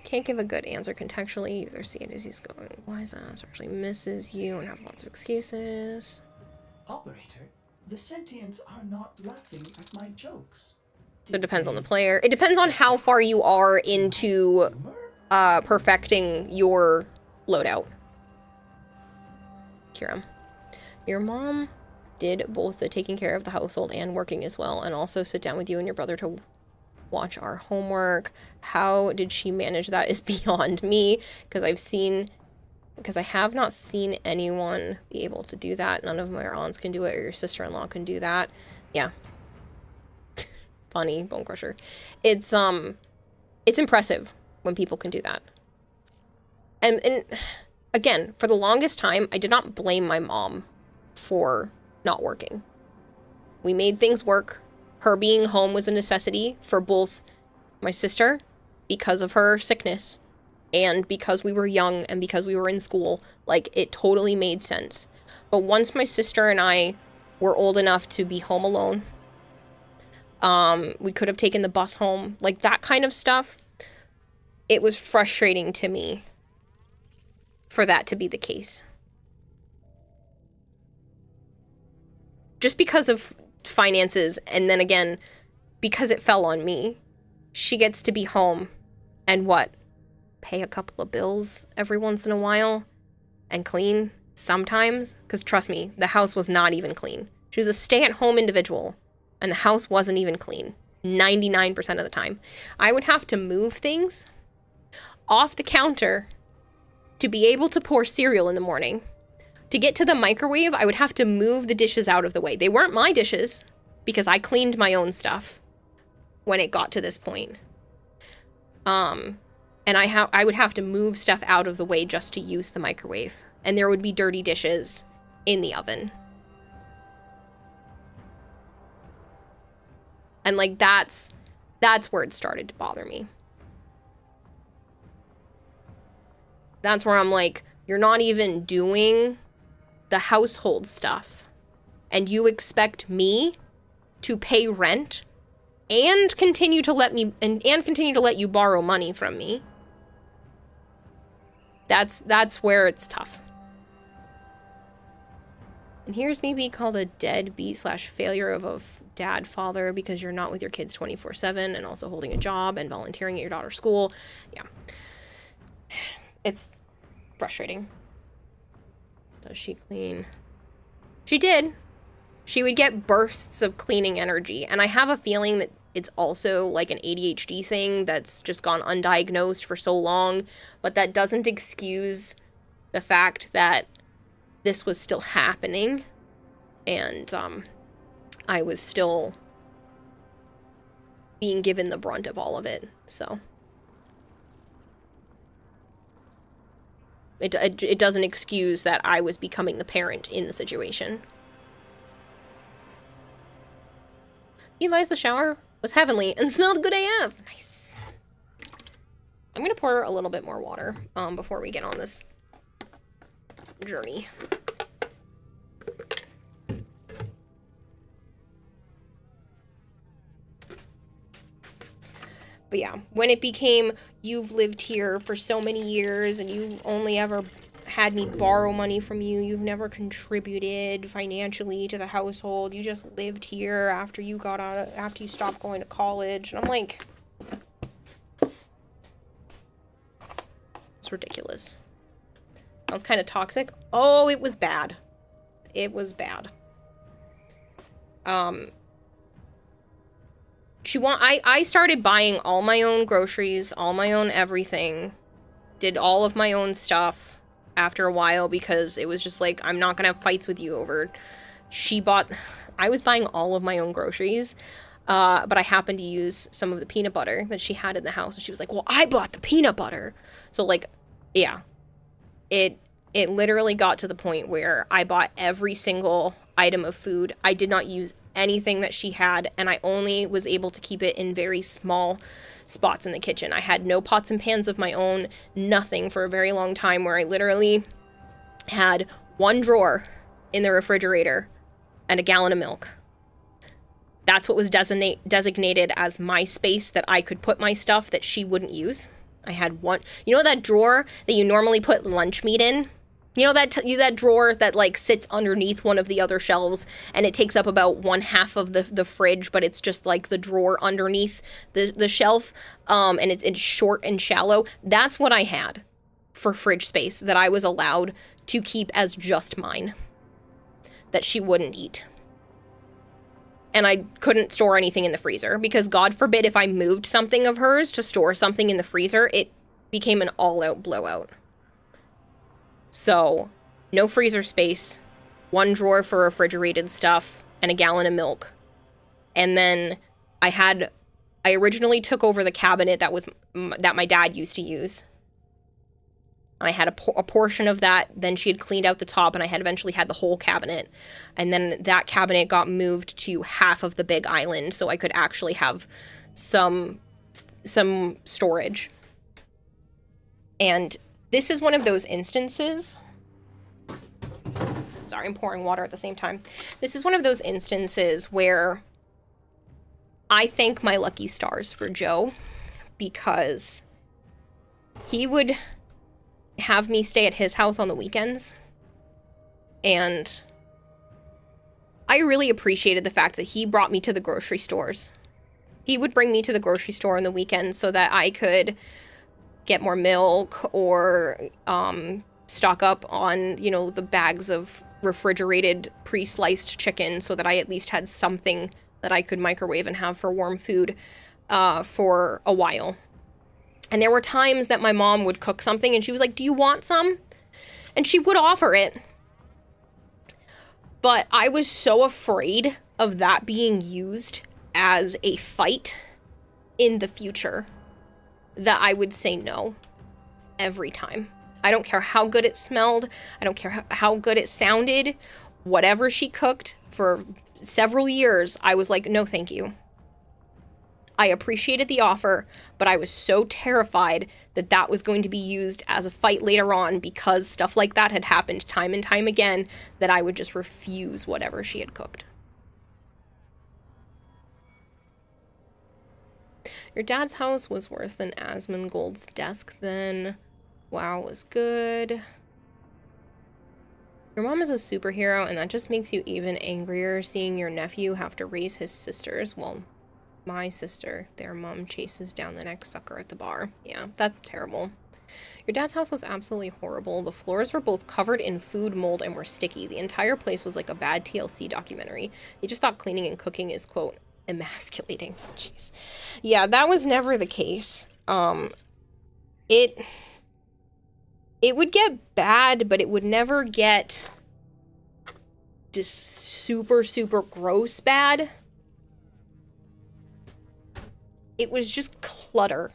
Can't give a good answer contextually. Either see it as he's going, why his ass actually misses you and have lots of excuses. Operator, the sentients are not laughing at my jokes. So it depends on the player. It depends on how far you are into perfecting your loadout. Kira. Your mom did both the taking care of the household and working as well, and also sit down with you and your brother to watch our homework. How did she manage that is beyond me, because I have not seen anyone be able to do that. None of my aunts can do it, or your sister-in-law can do that. Yeah. Funny, Bone Crusher. It's impressive when people can do that. And again, for the longest time, I did not blame my mom for not working. We made things work. Her being home was a necessity for both my sister, because of her sickness, and because we were young and because we were in school. Like, it totally made sense. But once my sister and I were old enough to be home alone, we could have taken the bus home, like that kind of stuff. It was frustrating to me for that to be the case. Just because of finances, and then again, because it fell on me. She gets to be home and what? Pay a couple of bills every once in a while and clean sometimes. Because trust me, the house was not even clean. She was a stay-at-home individual and the house wasn't even clean 99% of the time. I would have to move things off the counter to be able to pour cereal in the morning. To get to the microwave, I would have to move the dishes out of the way. They weren't my dishes because I cleaned my own stuff when it got to this point. And I would have to move stuff out of the way just to use the microwave. And there would be dirty dishes in the oven. And like that's where it started to bother me. That's where I'm like, you're not even doing the household stuff, and you expect me to pay rent and continue to let you borrow money from me. That's where it's tough. And here's me being called a deadbeat / failure of a dad, father, because you're not with your kids 24/7 and also holding a job and volunteering at your daughter's school. Yeah. It's frustrating. Does she clean? She did. She would get bursts of cleaning energy. And I have a feeling that it's also like an ADHD thing that's just gone undiagnosed for so long. But that doesn't excuse the fact that this was still happening. And I was still being given the brunt of all of it. So it doesn't excuse that I was becoming the parent in the situation. Eli's the shower was heavenly and smelled good AF. Nice. I'm gonna pour a little bit more water before we get on this journey. But yeah, when it became, you've lived here for so many years and you only ever had me borrow money from you, you've never contributed financially to the household, you just lived here after you stopped going to college, and I'm like, it's ridiculous. Sounds kind of toxic. Oh, it was bad. It was bad. I started buying all my own groceries, all my own everything, did all of my own stuff after a while because it was just like, I'm not gonna have fights with you over. I was buying all of my own groceries. But I happened to use some of the peanut butter that she had in the house. And she was like, well, I bought the peanut butter. So, like, yeah. It literally got to the point where I bought every single item of food. I did not use anything that she had, and I only was able to keep it in very small spots in the kitchen. I had no pots and pans of my own, nothing for a very long time, where I literally had one drawer in the refrigerator and a gallon of milk. That's what was designated as my space that I could put my stuff that she wouldn't use. I had one, you know that drawer that you normally put lunch meat in? You know that drawer that like sits underneath one of the other shelves, and it takes up about 1/2 of the fridge, but it's just like the drawer underneath the shelf, and it's short and shallow. That's what I had for fridge space that I was allowed to keep as just mine, that she wouldn't eat. And I couldn't store anything in the freezer because God forbid if I moved something of hers to store something in the freezer, it became an all-out blowout. So, no freezer space, one drawer for refrigerated stuff, and a gallon of milk. And then I originally took over the cabinet that my dad used to use. I had a portion of that, then she had cleaned out the top, and I had eventually had the whole cabinet. And then that cabinet got moved to half of the big island, so I could actually have some storage. And this is one of those instances. Sorry, I'm pouring water at the same time. This is one of those instances where I thank my lucky stars for Joe, because he would have me stay at his house on the weekends. And I really appreciated the fact that he brought me to the grocery stores. He would bring me to the grocery store on the weekends so that I could get more milk or stock up on, you know, the bags of refrigerated pre-sliced chicken so that I at least had something that I could microwave and have for warm food for a while. And there were times that my mom would cook something and she was like, do you want some? And she would offer it. But I was so afraid of that being used as a fight in the future that I would say no every time. I don't care how good it smelled. I don't care how good it sounded. Whatever she cooked for several years, I was like, no, thank you. I appreciated the offer, but I was so terrified that that was going to be used as a fight later on because stuff like that had happened time and time again that I would just refuse whatever she had cooked. Your dad's house was worse than Asmongold's desk then. Wow, was good. Your mom is a superhero, and that just makes you even angrier seeing your nephew have to raise his sisters. Well, my sister, their mom chases down the next sucker at the bar. Yeah, that's terrible. Your dad's house was absolutely horrible. The floors were both covered in food mold and were sticky. The entire place was like a bad TLC documentary. He just thought cleaning and cooking is, quote, emasculating. Jeez. Yeah, that was never the case. It would get bad, but it would never get just super, super gross bad. It was just clutter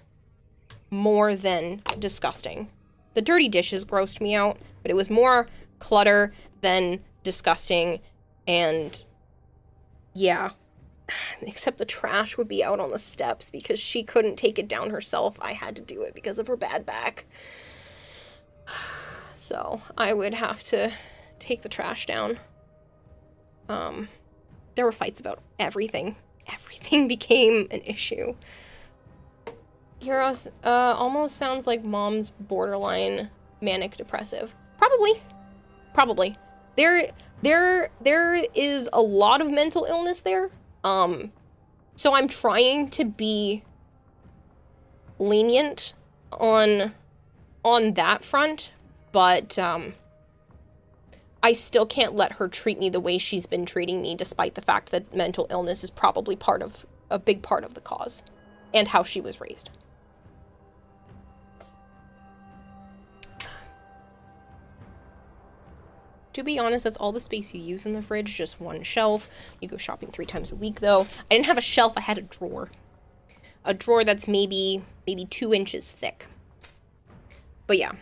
more than disgusting. The dirty dishes grossed me out, but it was more clutter than disgusting, and yeah. Except the trash would be out on the steps because she couldn't take it down herself. I had to do it because of her bad back. So I would have to take the trash down. There were fights about everything. Everything became an issue. Heroes almost sounds like mom's borderline manic depressive. Probably. There is a lot of mental illness there. So I'm trying to be lenient on that front, but I still can't let her treat me the way she's been treating me, despite the fact that mental illness is probably a big part of the cause and how she was raised. To be honest, that's all the space you use in the fridge, just one shelf. You go shopping 3 times a week, though. I didn't have a shelf, I had a drawer. A drawer that's maybe 2 inches thick. But yeah.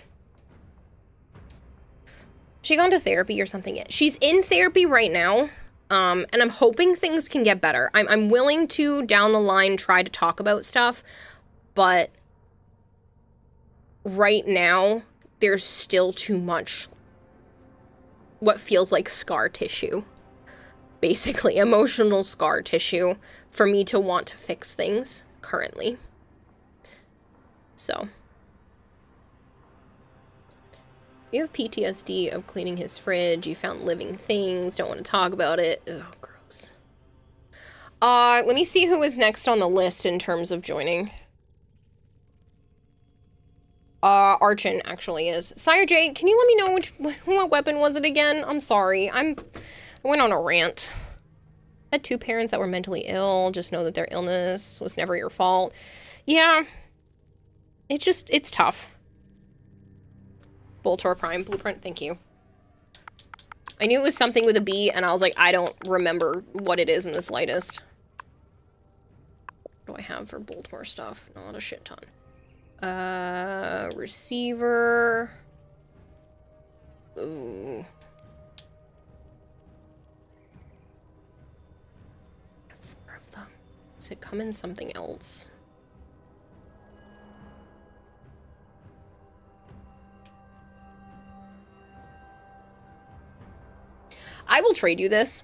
She gone to therapy or something yet? She's in therapy right now, and I'm hoping things can get better. I'm willing to, down the line, try to talk about stuff, but right now, there's still too much what feels like scar tissue. Basically, emotional scar tissue for me to want to fix things currently. So. You have PTSD of cleaning his fridge, you found living things, don't want to talk about it. Ugh, gross. Let me see who is next on the list in terms of joining. Archon actually is. Sire J, can you let me know what weapon was it again? I'm sorry. I went on a rant. I had 2 parents that were mentally ill. Just know that their illness was never your fault. Yeah. It's tough. Boltor Prime Blueprint, thank you. I knew it was something with a B, and I was like, I don't remember what it is in the slightest. What do I have for Boltor stuff? Not a shit ton. Receiver. Ooh. 4 of them. Does it come in something else? I will trade you this.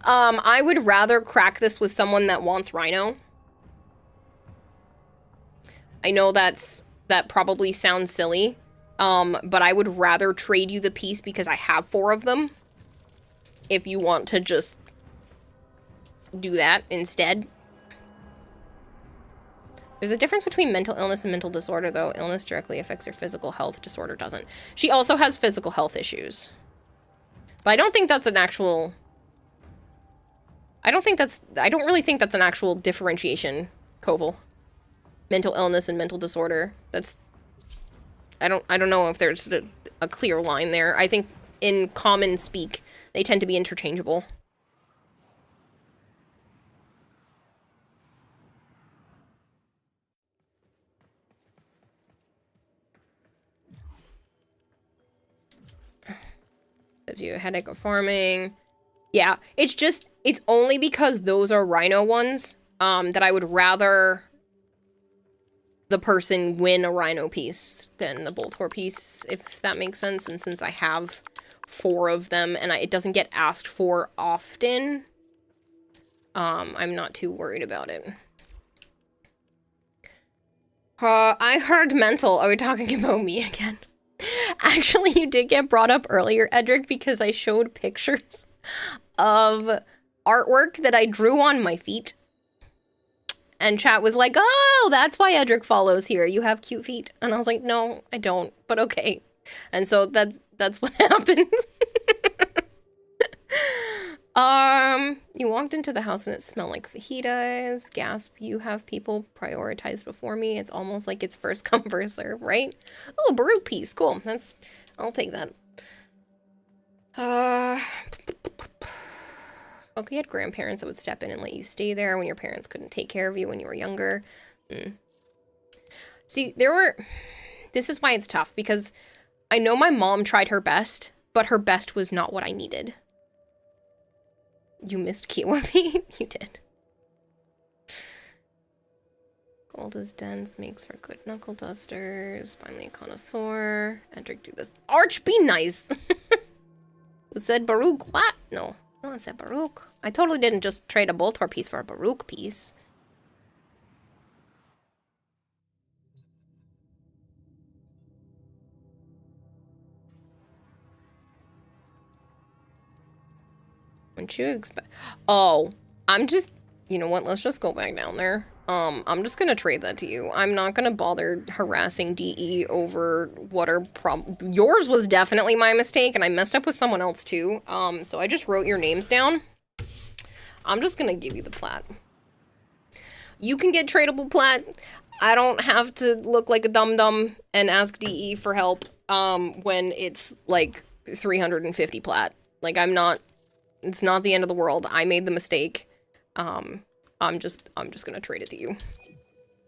I would rather crack this with someone that wants Rhino. I know that probably sounds silly, but I would rather trade you the piece because I have 4 of them. If you want to just do that instead. There's a difference between mental illness and mental disorder, though. Illness directly affects your physical health, disorder doesn't. She also has physical health issues. But I don't think that's an actual... I don't really think that's an actual differentiation, Koval. Mental illness and mental disorder. I don't know if there's a clear line there. I think in common speak, they tend to be interchangeable. Gives you a headache of farming. Yeah, it's only because those are Rhino ones, that I would rather the person win a Rhino piece than the Boltor piece, if that makes sense. And since I have 4 of them and it doesn't get asked for often, I'm not too worried about it. I heard mental. Are we talking about me again? Actually, you did get brought up earlier, Edric, because I showed pictures of artwork that I drew on my feet. And chat was like, oh, that's why Edric follows here. You have cute feet. And I was like, no, I don't, but okay. And so that's what happens. You walked into the house and it smelled like fajitas. Gasp, you have people prioritized before me. It's almost like it's first come, first serve, right? Oh, a Baruch piece. Cool. I'll take that. Okay, you had grandparents that would step in and let you stay there when your parents couldn't take care of you when you were younger. See, this is why it's tough, because I know my mom tried her best, but her best was not what I needed. You missed Kiwavi? You did. Gold is dense, makes for good knuckle dusters. Finally a connoisseur. Edric, do this. Arch, be nice! Who said Baruch? What? No one said Baruch. I totally didn't just trade a Boltor piece for a Baruch piece. Wouldn't you expect? Oh, you know what? Let's just go back down there. I'm just gonna trade that to you. I'm not gonna bother harassing DE over what are yours was definitely my mistake, and I messed up with someone else too. So I just wrote your names down. I'm just gonna give you the plat. You can get tradable plat. I don't have to look like a dum-dum and ask DE for help, when it's, like, 350 plat. Like, I'm not, it's not the end of the world. I made the mistake. I'm just gonna trade it to you.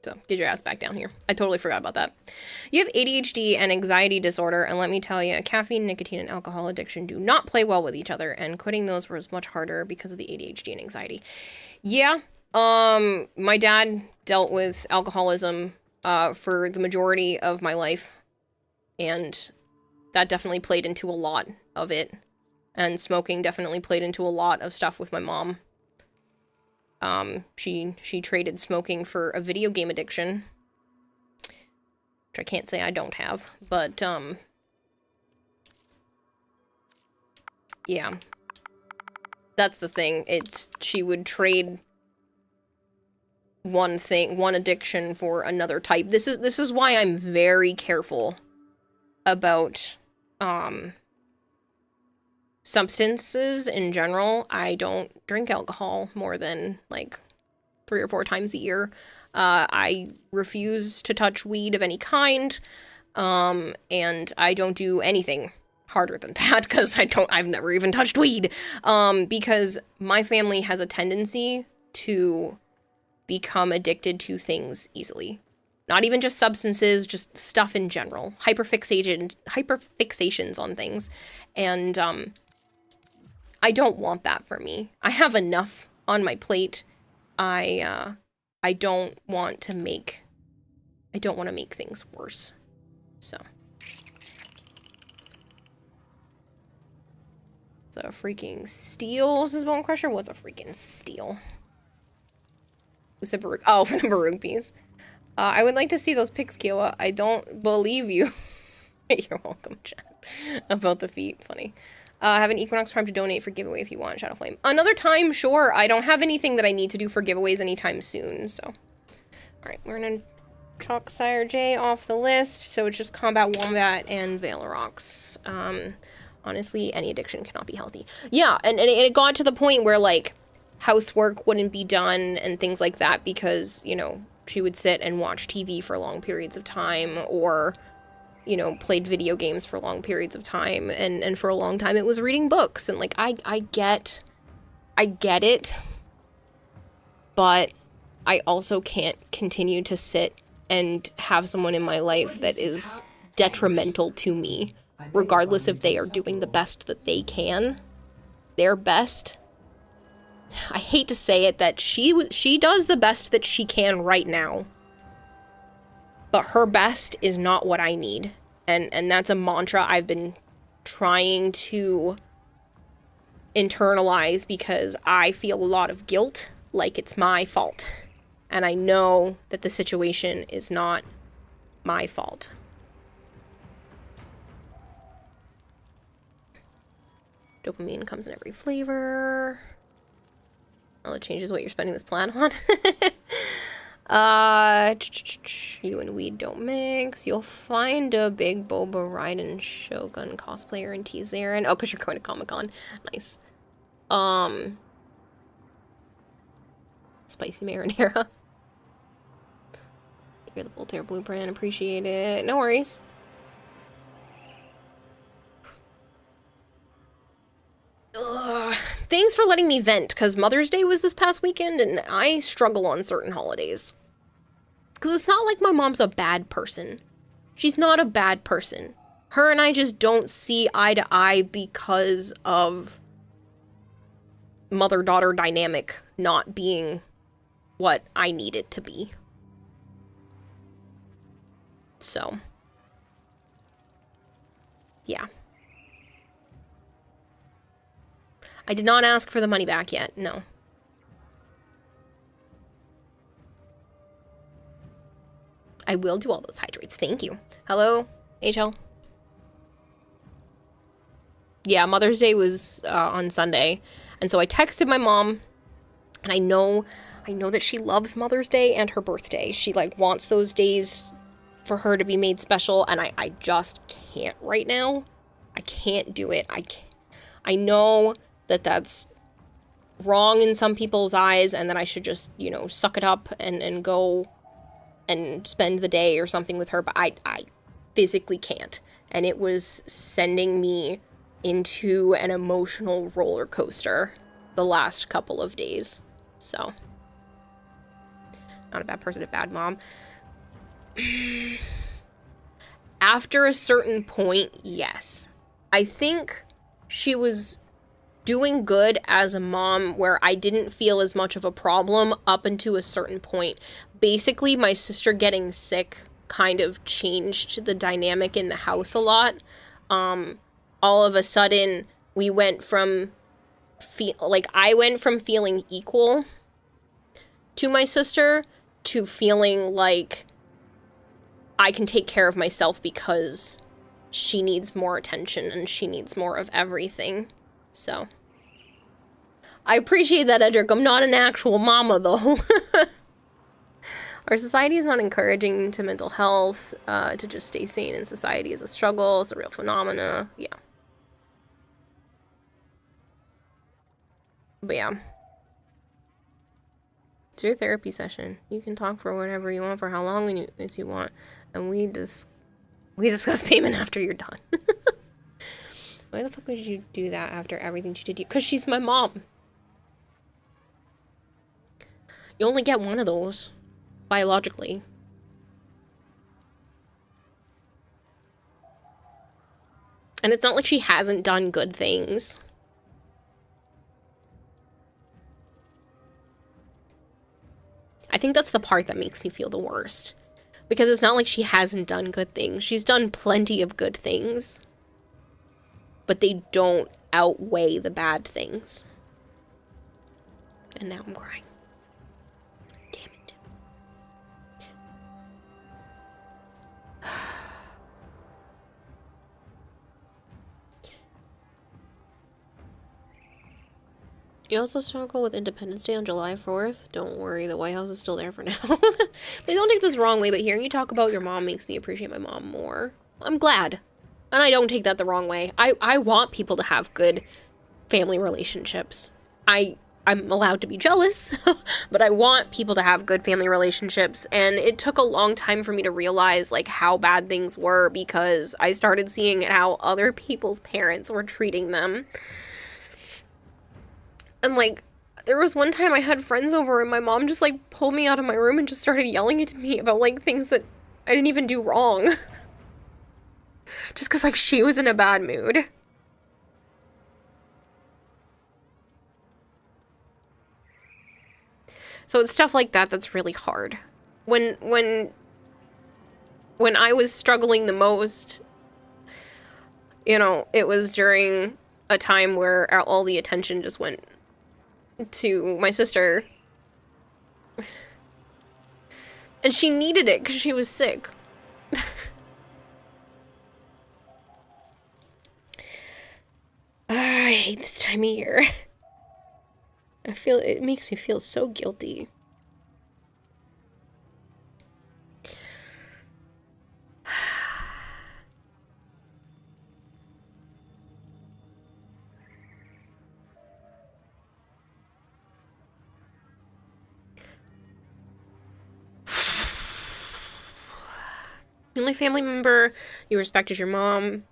So, get your ass back down here. I totally forgot about that. You have ADHD and anxiety disorder, and let me tell you, caffeine, nicotine, and alcohol addiction do not play well with each other, and quitting those was much harder because of the ADHD and anxiety. Yeah, my dad dealt with alcoholism, for the majority of my life, and that definitely played into a lot of it, and smoking definitely played into a lot of stuff with my mom. She traded smoking for a video game addiction, which I can't say I don't have, but, yeah, that's the thing. She would trade one addiction for another type. This is why I'm very careful about, substances in general. I don't drink alcohol more than, like, 3 or 4 times a year. I refuse to touch weed of any kind, and I don't do anything harder than that, because I've never even touched weed, because my family has a tendency to become addicted to things easily. Not even just substances, just stuff in general. Hyperfixations on things, and, I don't want that for me. I have enough on my plate. I don't want to make things worse. So. So freaking steel, says Bone Crusher. What's a freaking steel? Who said Baruch? Oh, for the Baruch piece. I would like to see those pics, Kiowa. I don't believe you. You're welcome, chat. About the feet. Funny. Have an Equinox Prime to donate for giveaway if you want, Shadowflame. Another time, sure. I don't have anything that I need to do for giveaways anytime soon, so. Alright, we're gonna chalk Sire J off the list, so it's just Combat Wombat and Valorox. Honestly, any addiction cannot be healthy. Yeah, and it got to the point where, like, housework wouldn't be done and things like that because, you know, she would sit and watch TV for long periods of time, or, you know, played video games for long periods of time, and for a long time it was reading books, and, like, I get it, but I also can't continue to sit and have someone in my life that is detrimental to me, regardless if they are doing the best that they can, their best. I hate to say it, that she does the best that she can right now, but her best is not what I need. And that's a mantra I've been trying to internalize, because I feel a lot of guilt, like it's my fault. And I know that the situation is not my fault. Dopamine comes in every flavor. Well, it changes what you're spending this plan on. You and weed don't mix. You'll find a big Boba Raiden Shogun cosplayer in T-Zaren. Oh, because you're going to Comic-Con. Nice. Spicy marinara. You're the Voltaire blueprint. Appreciate it. No worries. Ugh. Thanks for letting me vent, because Mother's Day was this past weekend, and I struggle on certain holidays. Because it's not like my mom's a bad person. She's not a bad person. Her and I just don't see eye to eye because of mother-daughter dynamic not being what I need it to be. So. Yeah. I did not ask for the money back yet, no. I will do all those hydrates, thank you. Hello, HL? Yeah, Mother's Day was on Sunday, and so I texted my mom, and I know that she loves Mother's Day and her birthday. She, like, wants those days for her to be made special, and I just can't right now. I can't do it. I know that that's wrong in some people's eyes, and that I should just, you know, suck it up and go and spend the day or something with her, but I physically can't. And it was sending me into an emotional roller coaster the last couple of days. So, not a bad person, a bad mom. After a certain point, yes. I think she was doing good as a mom where I didn't feel as much of a problem up until a certain point. Basically, my sister getting sick kind of changed the dynamic in the house a lot. All of a sudden, we went from I went from feeling equal to my sister to feeling like I can take care of myself because she needs more attention and she needs more of everything. So, I appreciate that, Edric. I'm not an actual mama, though. Our society is not encouraging to mental health, to just stay sane in society is a struggle. It's a real phenomena. Yeah. But yeah. It's your therapy session. You can talk for whatever you want, for how long as you want. And we discuss payment after you're done. Why the fuck would you do that after everything she did to you? Because she's my mom. You only get one of those, biologically. And it's not like she hasn't done good things. I think that's the part that makes me feel the worst. Because it's not like she hasn't done good things. She's done plenty of good things. But they don't outweigh the bad things. And now I'm crying. Damn it. You also struggle with Independence Day on July 4th? Don't worry, the White House is still there for now. Please don't take this the wrong way, but hearing you talk about your mom makes me appreciate my mom more. I'm glad. And I don't take that the wrong way. I want people to have good family relationships. I'm allowed to be jealous, but I want people to have good family relationships. And it took a long time for me to realize, like, how bad things were because I started seeing how other people's parents were treating them. And, like, there was one time I had friends over and my mom just, like, pulled me out of my room and just started yelling at me about, like, things that I didn't even do wrong. Just because, like, she was in a bad mood. So it's stuff like that that's really hard. When I was struggling the most, you know, it was during a time where all the attention just went to my sister. And she needed it because she was sick. I hate this time of year. It makes me feel so guilty. The only family member you respect is your mom.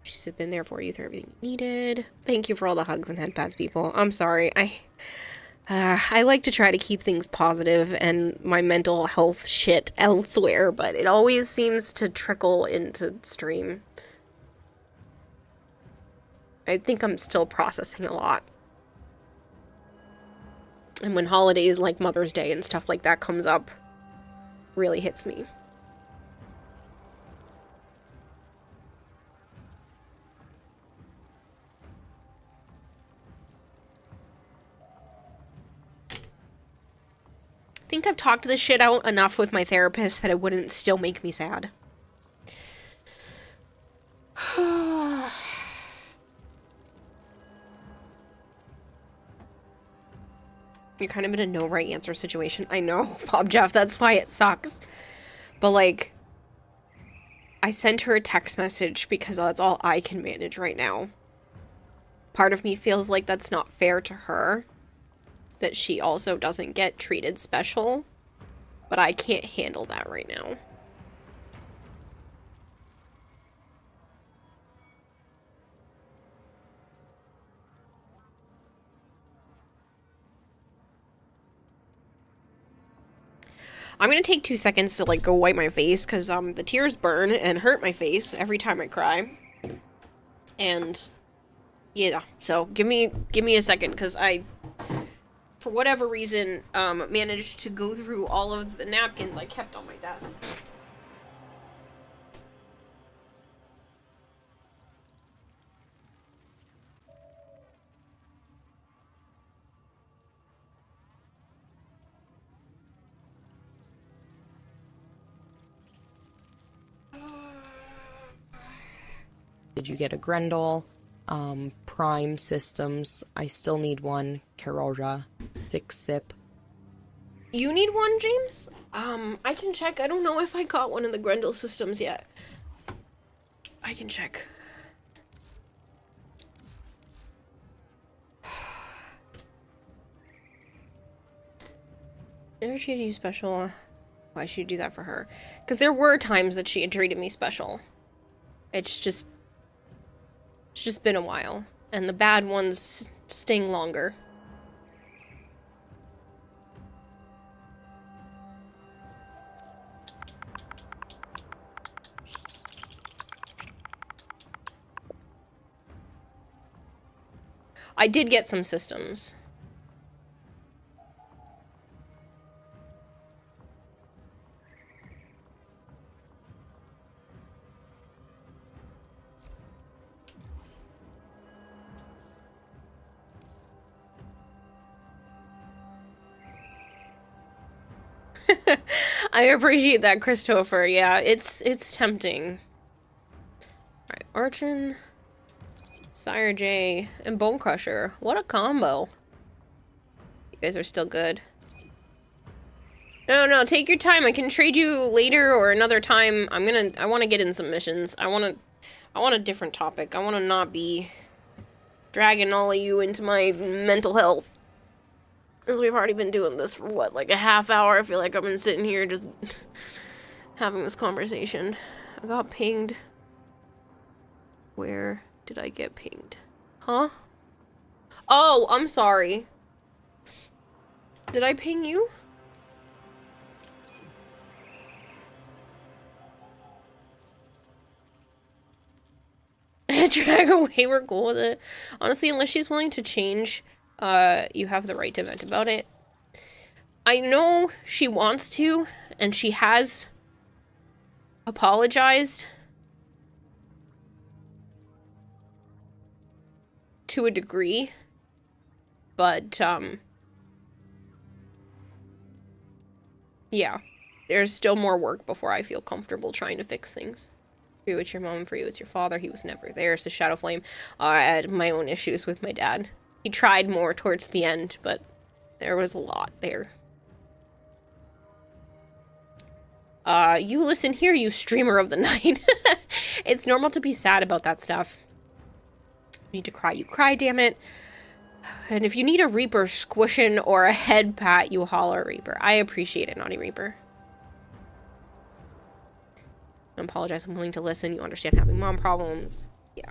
She's been there for you through everything you needed. Thank you for all the hugs and head pats, people. I'm sorry. I like to try to keep things positive and my mental health shit elsewhere, but it always seems to trickle into stream. I think I'm still processing a lot. And when holidays like Mother's Day and stuff like that comes up, really hits me. I think I've talked this shit out enough with my therapist that it wouldn't still make me sad. You're kind of in a no right answer situation. I know, Bob Jeff, that's why it sucks. But, like, I sent her a text message because that's all I can manage right now. Part of me feels like that's not fair to her. That she also doesn't get treated special, but I can't handle that right now. I'm gonna take 2 seconds to like go wipe my face because the tears burn and hurt my face every time I cry. And yeah, so give me a second because I, for whatever reason, managed to go through all of the napkins I kept on my desk. Did you get a Grendel? Prime Systems. I still need one. Carora. 6-sip. You need one, James? I can check. I don't know if I got one of the Grendel systems yet. I can check. Never treated you special. Why should you do that for her? Because there were times that she had treated me special. It's just been a while. And the bad ones sting longer. I did get some systems. I appreciate that, Christopher. Yeah, it's tempting. Alright, Archon, Sire J, and Bone Crusher. What a combo. You guys are still good. No, take your time. I can trade you later or another time. I want to get in some missions. I want a different topic. I want to not be dragging all of you into my mental health. Because we've already been doing this for, what, like a half hour? I feel like I've been sitting here just having this conversation. I got pinged. Where did I get pinged? Huh? Oh, I'm sorry. Did I ping you? Drag away, we're cool with it. Honestly, unless she's willing to change, you have the right to vent about it. I know she wants to, and she has apologized to a degree, but, yeah, there's still more work before I feel comfortable trying to fix things. For you, it's your mom. For you, it's your father. He was never there, so Shadowflame. I had my own issues with my dad. He tried more towards the end, but there was a lot there. You listen here, you streamer of the night. It's normal to be sad about that stuff. You need to cry, you cry, damn it. And if you need a Reaper squishing or a head pat, you holler Reaper. I appreciate it, Naughty Reaper. I apologize, I'm willing to listen. You understand having mom problems. Yeah.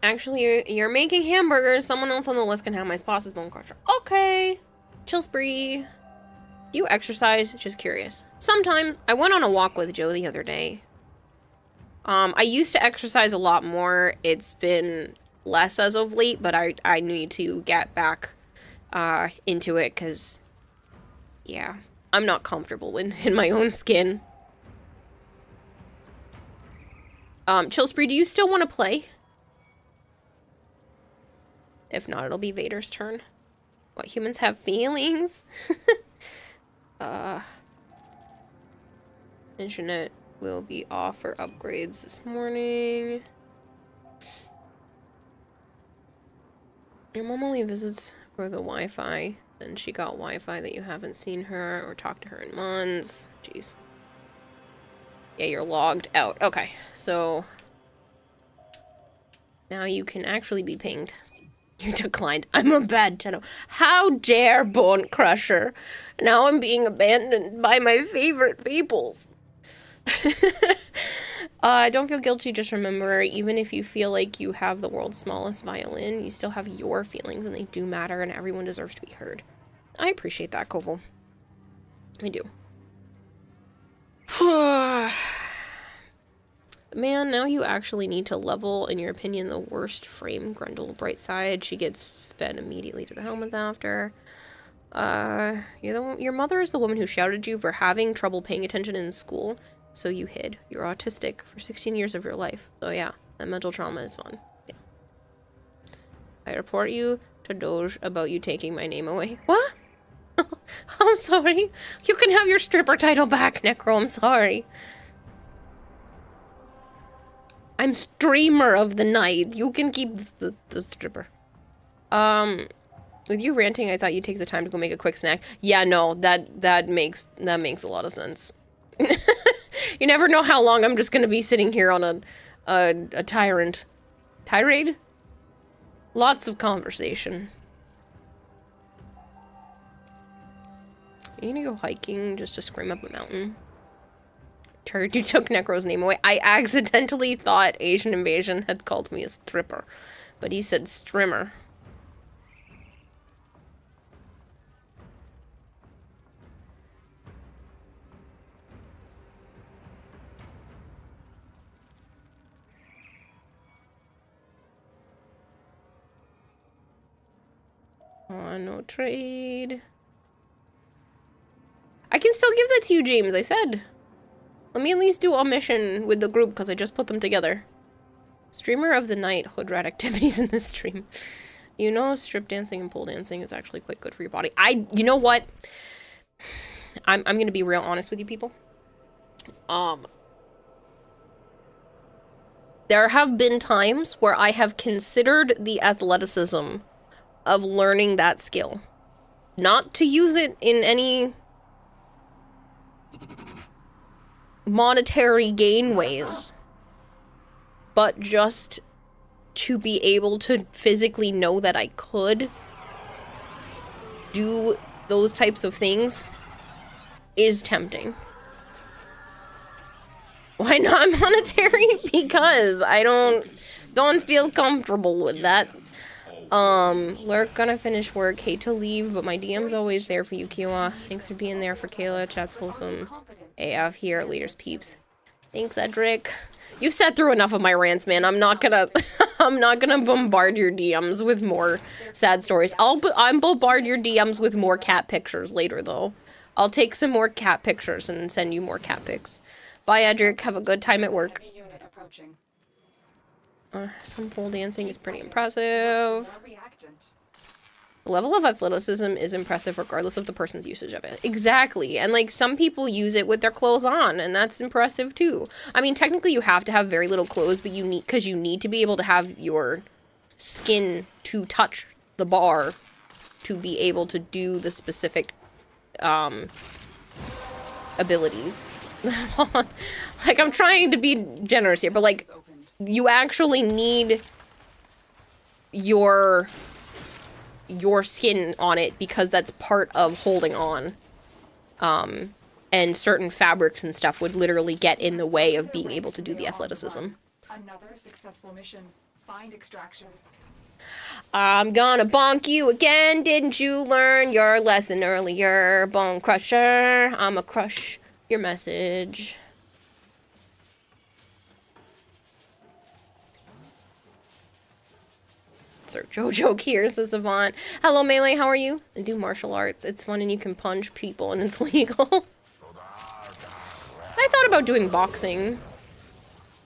Actually, you're making hamburgers. Someone else on the list can have my boss's Bone Crusher. Okay. Chill spree. Do you exercise? Just curious. Sometimes. I went on a walk with Joe the other day. I used to exercise a lot more. It's been less as of late, but I need to get back into it because, yeah, I'm not comfortable in my own skin. Chillspree, do you still want to play? If not, it'll be Vader's turn. What, humans have feelings? Internet will be off for upgrades this morning. Your mom only visits for the Wi-Fi. Then she got Wi-Fi that you haven't seen her or talked to her in months. Jeez. Yeah, you're logged out. Okay, so now you can actually be pinged. You declined. I'm a bad Tenno. How dare Bone Crusher? Now I'm being abandoned by my favorite peoples. Don't feel guilty, just remember, even if you feel like you have the world's smallest violin, you still have your feelings and they do matter and everyone deserves to be heard. I appreciate that, Koval. I do. Man, now you actually need to level, in your opinion, the worst frame Grendel. Bright side, she gets fed immediately to the helmet after. Your mother is the woman who shouted you for having trouble paying attention in school, so you hid. You're autistic for 16 years of your life. So yeah, that mental trauma is fun. Yeah. I report you to Doge about you taking my name away. What? I'm sorry. You can have your stripper title back, Necro. I'm sorry. I'm streamer of the night. You can keep the stripper. With you ranting, I thought you'd take the time to go make a quick snack. Yeah, no, that makes a lot of sense. You never know how long I'm just gonna be sitting here on a tirade. Lots of conversation. You need to go hiking just to scream up a mountain. Turd, you took Necro's name away. I accidentally thought Asian Invasion had called me a stripper, but he said strimmer. Oh, no trade. I can still give that to you, James, I said. Let me at least do a mission with the group, because I just put them together. Streamer of the night, hood rat activities in this stream. You know, strip dancing and pole dancing is actually quite good for your body. You know what? I'm gonna be real honest with you people. There have been times where I have considered the athleticism of learning that skill. Not to use it in any monetary gain ways, but just to be able to physically know that I could do those types of things is tempting. Why not monetary? Because I don't feel comfortable with that. Lurk, gonna finish work. Hate to leave, but my DM's always there for you, Kiwa. Thanks for being there for Kayla. Chat's wholesome. AF here, leaders peeps. Thanks, Edric. You've sat through enough of my rants, man. I'm not gonna bombard your DMs with more sad stories. I'm bombard your DMs with more cat pictures later, though. I'll take some more cat pictures and send you more cat pics. Bye, Edric. Have a good time at work. Some pole dancing is pretty impressive. The level of athleticism is impressive regardless of the person's usage of it. Exactly. And like some people use it with their clothes on, and that's impressive too. I mean, technically you have to have very little clothes, but you need to be able to have your skin to touch the bar to be able to do the specific abilities. Like, I'm trying to be generous here, but like you actually need your skin on it because that's part of holding on. And certain fabrics and stuff would literally get in the way of being able to do the athleticism. Another successful mission. Find extraction. I'm gonna bonk you again. Didn't you learn your lesson earlier? Bone crusher. I'ma crush your message. Sir Jojo here, says Savant. Hello, Melee, how are you? I do martial arts. It's fun and you can punch people and it's legal. I thought about doing boxing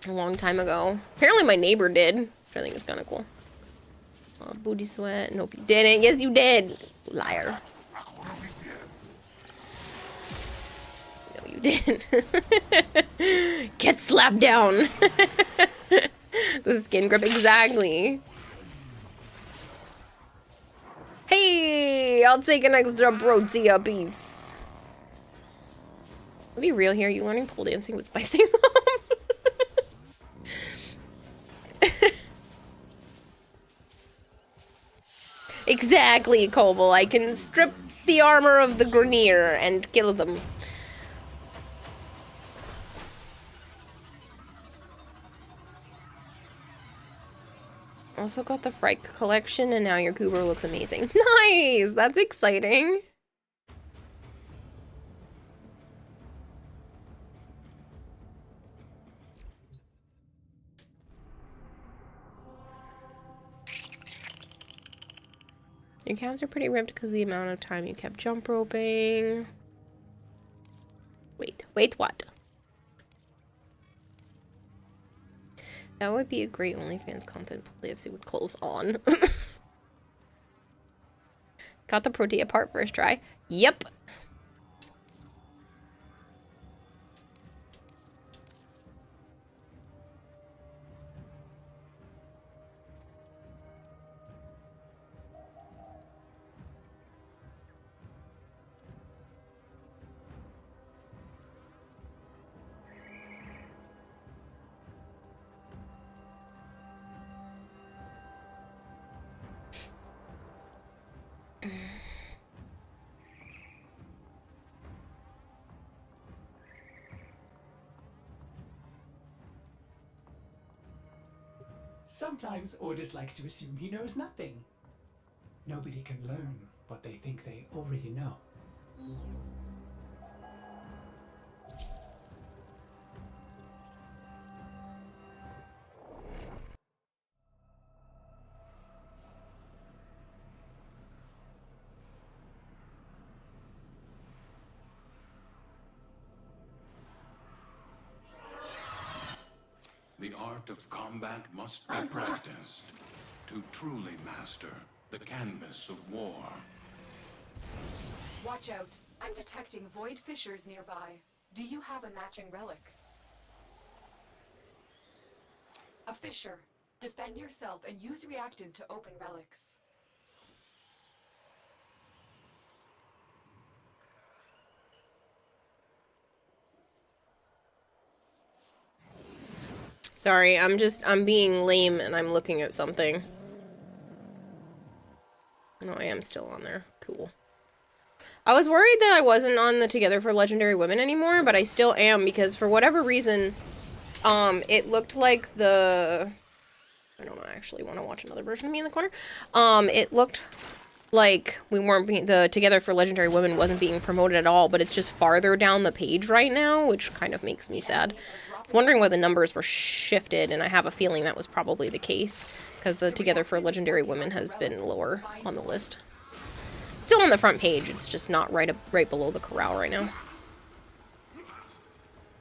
a long time ago. Apparently my neighbor did, which I think is kind of cool. Booty sweat. Nope, you didn't. Yes, you did. Liar. No, you didn't. Get slapped down. The skin grip, exactly. Hey, I'll take an extra protea piece. I'll be real here. You learning pole dancing would spice things up. Exactly, Koval. I can strip the armor of the Grenier and kill them. Also got the Frike collection, and now your Cooper looks amazing. Nice! That's exciting. Your calves are pretty ripped because of the amount of time you kept jump roping. Wait, what? That would be a great OnlyFans content policy with clothes on. Got the Protea part first try. Yep. Sometimes Ordis likes to assume he knows nothing. Nobody can learn what they think they already know. The art of combat must be practiced to truly master the canvas of war. Watch out. I'm detecting void fissures nearby. Do you have a matching relic? A fissure. Defend yourself and use reactant to open relics. Sorry, I'm being lame and I'm looking at something. No, I am still on there. Cool. I was worried that I wasn't on the Together for Legendary Women anymore, but I still am because for whatever reason, it looked like the... I don't actually want to watch another version of me in the corner. It looked like we weren't being... The Together for Legendary Women wasn't being promoted at all, but it's just farther down the page right now, which kind of makes me sad. I was wondering why the numbers were shifted, and I have a feeling that was probably the case, because the Together for Legendary Women has been lower on the list. Still on the front page, it's just not right below the corral right now.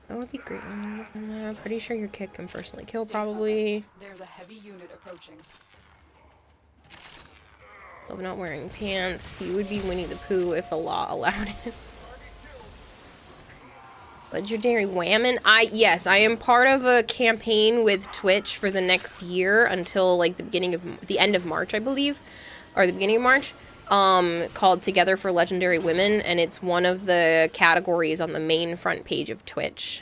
That would be great. I'm pretty sure your kick can personally kill, probably. There's a heavy unit approaching. Love not wearing pants. You would be Winnie the Pooh if the law allowed it. Legendary Whammon? Yes, I am part of a campaign with Twitch for the next year until like the end of March, I believe, or the beginning of March, called Together for Legendary Women, and it's one of the categories on the main front page of Twitch.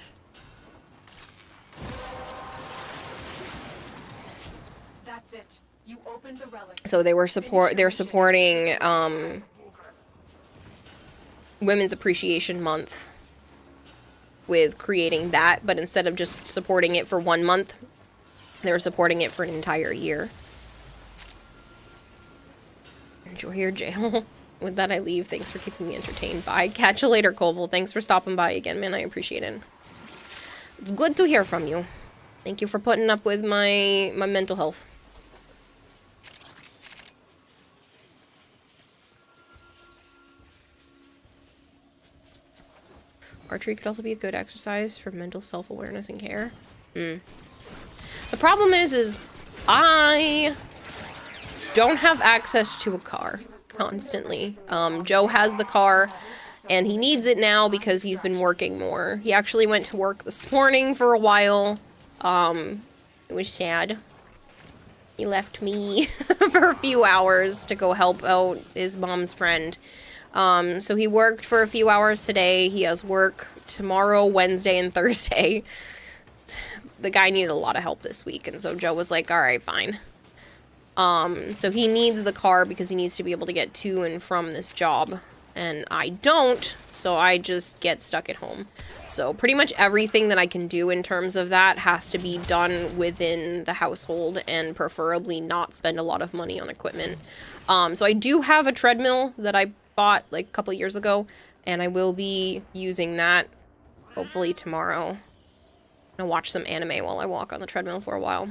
That's it. You opened the relic. So they're supporting Women's Appreciation Month with creating that, but instead of just supporting it for 1 month, they were supporting it for an entire year. Enjoy your jail. With that, I leave. Thanks for keeping me entertained. Bye. Catch you later, Koval. Thanks for stopping by again, man. I appreciate it. It's good to hear from you. Thank you for putting up with my mental health. Archery could also be a good exercise for mental self-awareness and care. The problem is I don't have access to a car constantly. Joe has the car, and he needs it now because he's been working more. He actually went to work this morning for a while. It was sad. He left me for a few hours to go help out his mom's friend. So he worked for a few hours today. He has work tomorrow, Wednesday, and Thursday. The guy needed a lot of help this week, and so Joe was like, all right, fine. So he needs the car because he needs to be able to get to and from this job. and I don't, so I just get stuck at home. So pretty much everything that I can do in terms of that has to be done within the household, and preferably not spend a lot of money on equipment. So I do have a treadmill that I bought like a couple years ago, and I will be using that hopefully tomorrow. I'll watch some anime while I walk on the treadmill for a while.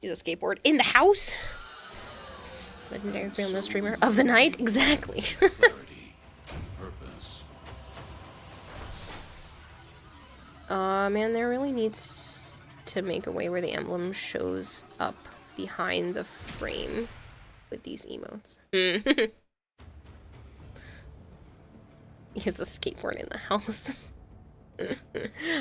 Use a skateboard in the house. Legendary family streamer of the night, exactly. Man, there really needs to make a way where the emblem shows up behind the frame with these emotes. Use a skateboard in the house. I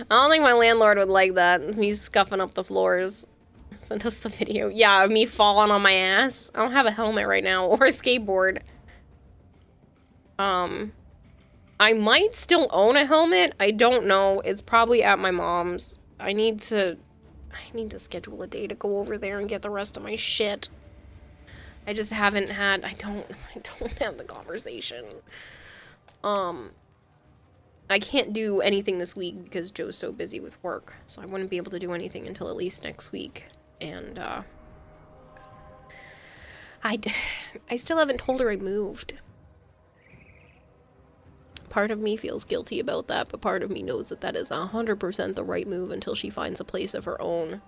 don't think my landlord would like that. Me scuffing up the floors. Send us the video. Yeah, of me falling on my ass. I don't have a helmet right now, or a skateboard. I might still own a helmet. I don't know. It's probably at my mom's. I need to schedule a day to go over there and get the rest of my shit. I just haven't had, I don't have the conversation. I can't do anything this week because Joe's so busy with work, so I wouldn't be able to do anything until at least next week. And, I still haven't told her I moved. Part of me feels guilty about that, but part of me knows that that is 100% the right move until she finds a place of her own.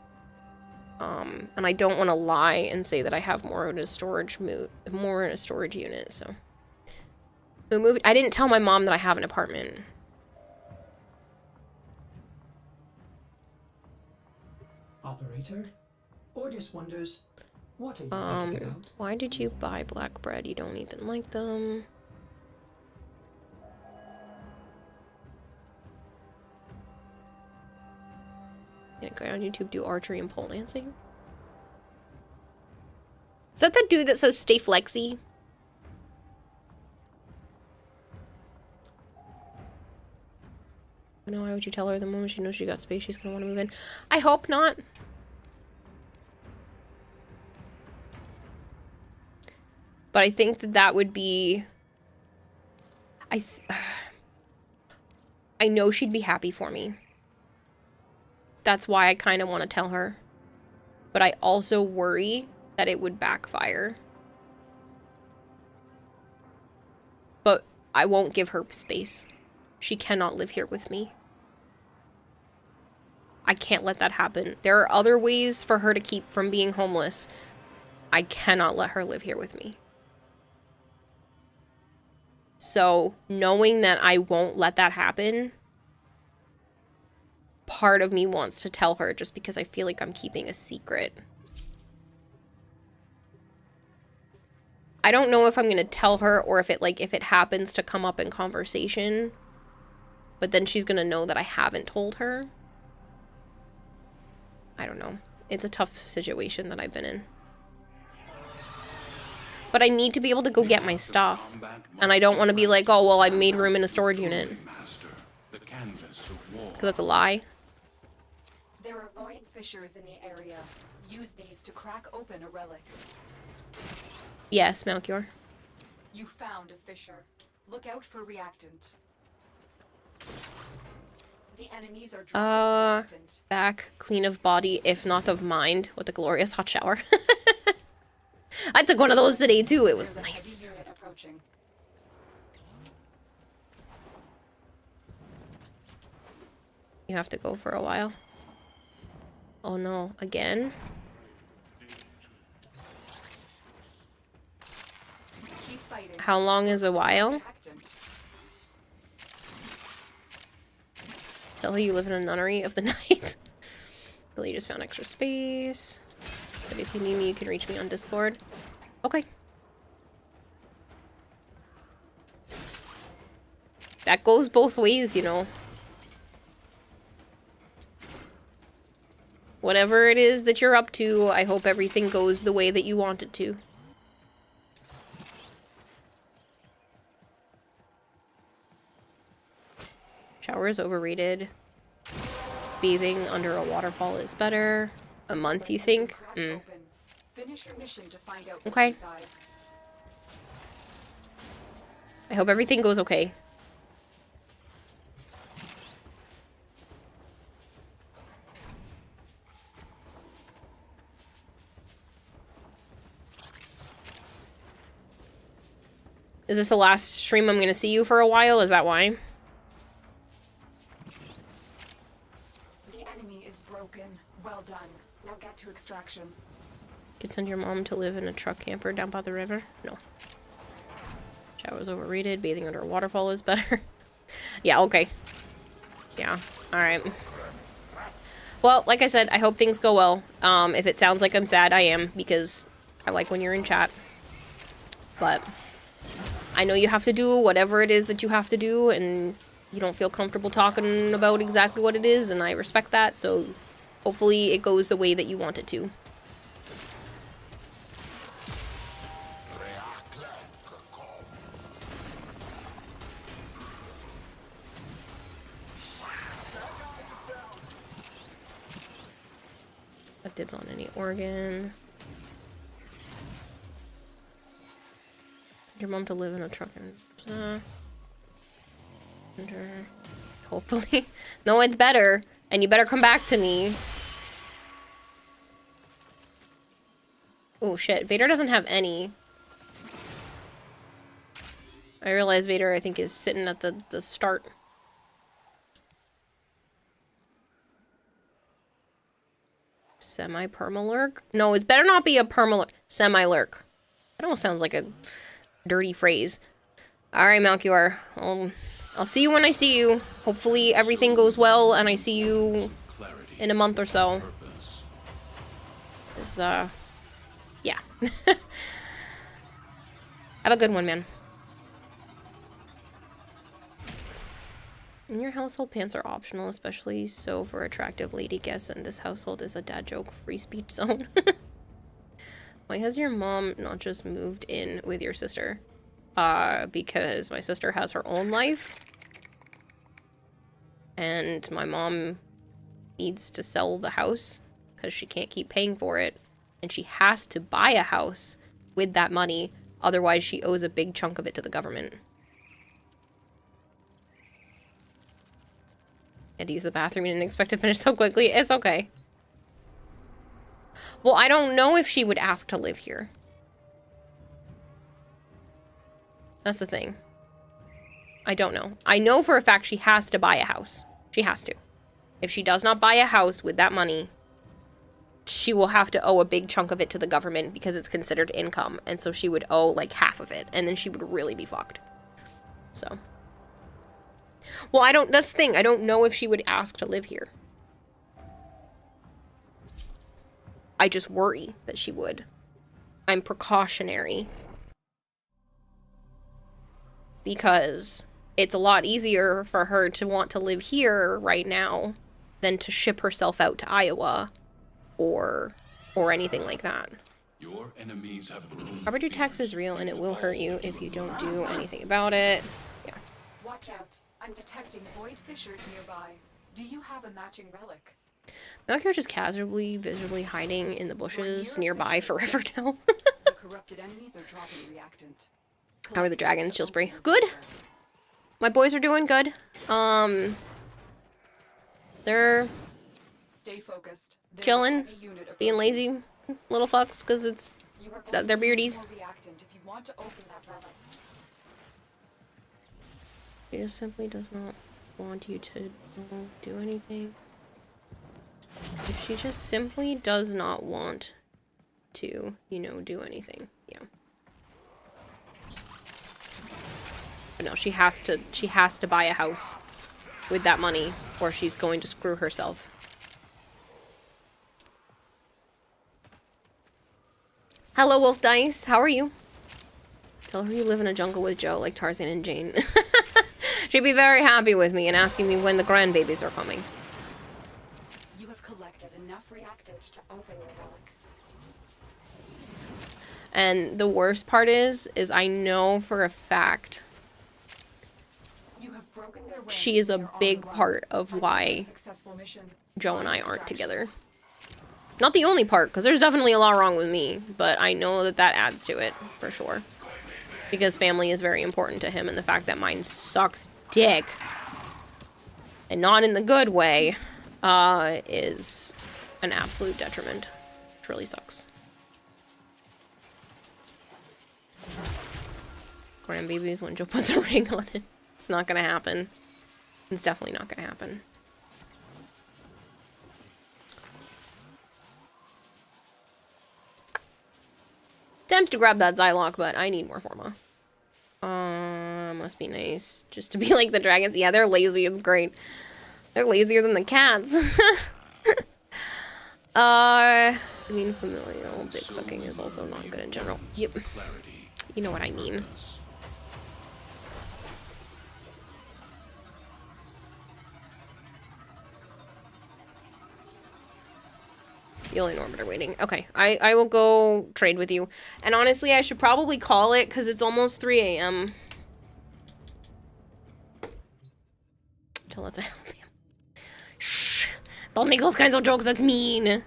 And I don't want to lie and say that I have more in a storage unit, so. Who moved? I didn't tell my mom that I have an apartment. Operator? Ordis wonders, what are you thinking about? Why did you buy black bread? You don't even like them. Gonna go on YouTube, do archery and pole dancing. Is that the dude that says stay flexy? I know, why would you tell her the moment she knows she got space she's gonna want to move in? I hope not. But I think that that would be... I know she'd be happy for me. That's why I kind of want to tell her. But I also worry that it would backfire. But I won't give her space. She cannot live here with me. I can't let that happen. There are other ways for her to keep from being homeless. I cannot let her live here with me. So, knowing that I won't let that happen, part of me wants to tell her just because I feel like I'm keeping a secret. I don't know if I'm going to tell her or if it happens to come up in conversation, but then she's going to know that I haven't told her. I don't know. It's a tough situation that I've been in. But I need to be able to go get my stuff. And I don't want to be like, oh, well, I made room in a storage unit. Because that's a lie. There are void fissures in the area. Use these to crack open a relic. Yes, Malchior. You found a fissure. Look out for reactant. The enemies are dropping reactant. Back, clean of body, if not of mind, with a glorious hot shower. I took one of those today too. It was nice. You have to go for a while. Oh no, again? How long is a while? Tell her you live in a nunnery of the night. Billy just found extra space. But if you need me, you can reach me on Discord. Okay. That goes both ways, you know. Whatever it is that you're up to, I hope everything goes the way that you want it to. Shower is overrated. Bathing under a waterfall is better. A month, you think? Finish your mission to find out Okay. I hope everything goes okay. Is this the last stream I'm gonna see you for a while? Is that why? The enemy is broken. Well done. Now get to extraction. Could send your mom to live in a truck camper down by the river? No. Shower's overrated. Bathing under a waterfall is better. Yeah, okay. Yeah, alright. Well, like I said, I hope things go well. If it sounds like I'm sad, I am, because I like when you're in chat. But I know you have to do whatever it is that you have to do, and you don't feel comfortable talking about exactly what it is, and I respect that, so hopefully it goes the way that you want it to. Got dibs on any organ. Your mom to live in a truck and hopefully. No, it's better, and you better come back to me. Oh shit, Vader doesn't have any. I realize Vader, I think, is sitting at the start. Semi-permalurk? No, it's better not be a permalurk. Semi-lurk. That almost sounds like a dirty phrase. Alright, Malchior. I'll see you when I see you. Hopefully everything goes well and I see you in a month or so. Yeah. Have a good one, man. In your household, pants are optional, especially so for attractive lady guests, and this household is a dad joke free speech zone. Why has your mom not just moved in with your sister? Because my sister has her own life. And my mom needs to sell the house because she can't keep paying for it. And she has to buy a house with that money. Otherwise, she owes a big chunk of it to the government. I had to use the bathroom and didn't expect to finish so quickly. It's okay. Well, I don't know if she would ask to live here. That's the thing. I don't know. I know for a fact she has to buy a house. She has to. If she does not buy a house with that money, she will have to owe a big chunk of it to the government because it's considered income. And so she would owe like half of it. And then she would really be fucked. So. Well, that's the thing. I don't know if she would ask to live here. I just worry that she would. I'm precautionary. Because it's a lot easier for her to want to live here right now than to ship herself out to Iowa or anything like that. Your enemies have Property tax is real and it will hurt you if you don't do anything about it. Yeah. Watch out. I'm detecting void fissures nearby. Do you have a matching relic? Malchior just casually, visibly hiding in the bushes nearby forever now. The corrupted enemies are dropping reactant. How are the dragons, Chillspree? Good. My boys are doing good. They're Stay focused. chilling, being lazy little fucks because it's they're beardies. Reactant if you want to open that relic. She just simply does not want you to do anything. If she just simply does not want to, do anything. Yeah. But no, she has to buy a house with that money or she's going to screw herself. Hello, Wolf Dice. How are you? Tell her you live in a jungle with Joe like Tarzan and Jane. She'd be very happy with me and asking me when the grandbabies are coming. You have collected enough reactant to open your relic. And the worst part is I know for a fact she is a big part of why Joe and I aren't together. Not the only part, because there's definitely a lot wrong with me, but I know that adds to it, for sure. Because family is very important to him, and the fact that mine sucks dick, and not in the good way, is an absolute detriment. It really sucks. Grandbabies when Joe puts a ring on it. It's not gonna happen. It's definitely not gonna happen. Tempted to grab that Zylock, but I need more Forma. Must be nice. Just to be like the dragons. Yeah, they're lazy. It's great. They're lazier than the cats. I mean, familial dick sucking is also not good in general. Yep. You know what I mean. Yoli and Orbit are waiting. Okay, I will go trade with you. And honestly, I should probably call it because it's almost 3 a.m. Tell us Shh! Don't make those kinds of jokes, that's mean! I'm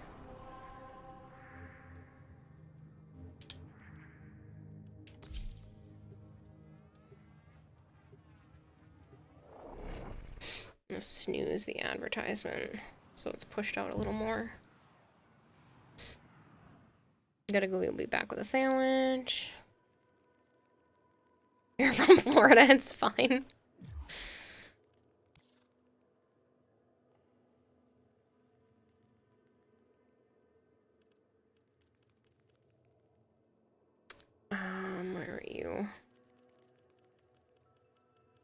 gonna snooze the advertisement so it's pushed out a little more. Gotta go, we'll be back with a sandwich. You're from Florida, it's fine. Where are you?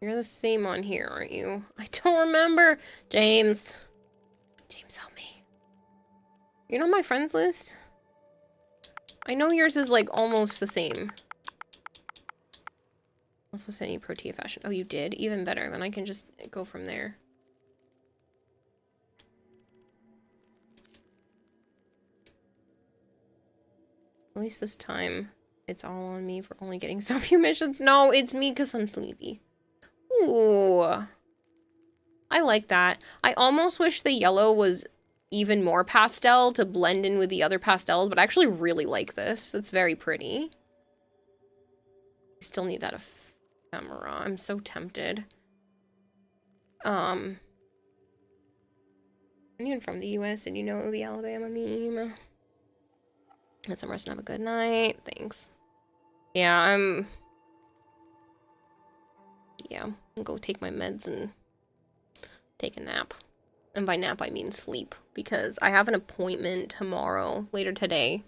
You're the same on here, aren't you? I don't remember. James. James, help me. You're on my friends list? I know yours is like almost the same. Also sent you Protea Fashion. Oh, you did? Even better. Then I can just go from there. At least this time, it's all on me for only getting so few missions. No, it's me because I'm sleepy. Ooh. I like that. I almost wish the yellow was even more pastel to blend in with the other pastels, but I actually really like this. It's very pretty. I still need that ephemera. I'm so tempted. I'm even from the US, and you know the Alabama meme. Get some rest and have a good night. Thanks. Yeah, I'll go take my meds and take a nap. And by nap, I mean sleep. Because I have an appointment tomorrow, later today,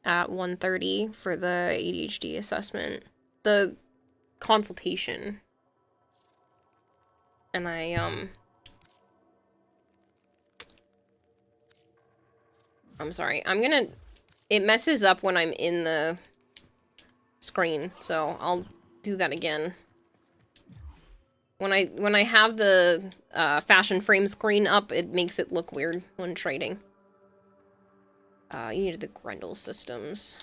at 1:30 for the ADHD assessment. The consultation. And I'm sorry. It messes up when I'm in the screen, so I'll do that again. When I have the fashion frame screen up, it makes it look weird when trading. You needed the Grendel systems.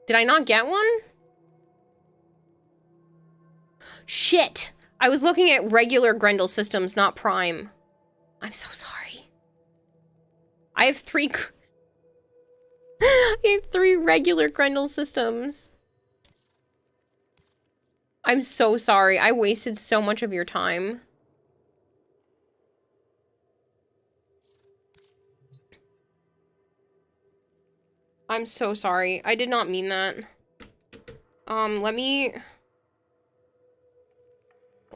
Did I not get one? Shit! I was looking at regular Grendel systems, not Prime. I'm so sorry. I have three regular Grendel systems. I'm so sorry. I wasted so much of your time. I'm so sorry. I did not mean that. Let me...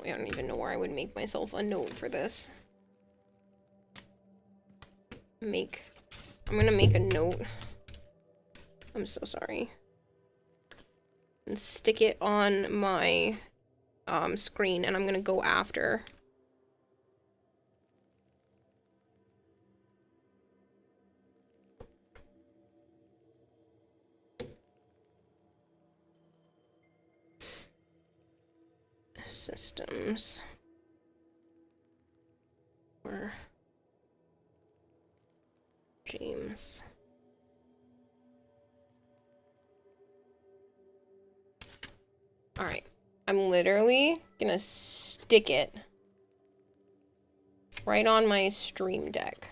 I don't even know where I would make myself a note for this. I'm gonna make a note. I'm so sorry. And stick it on my screen, and I'm gonna go after. Systems. Or James. Alright. I'm literally gonna stick it right on my Stream Deck.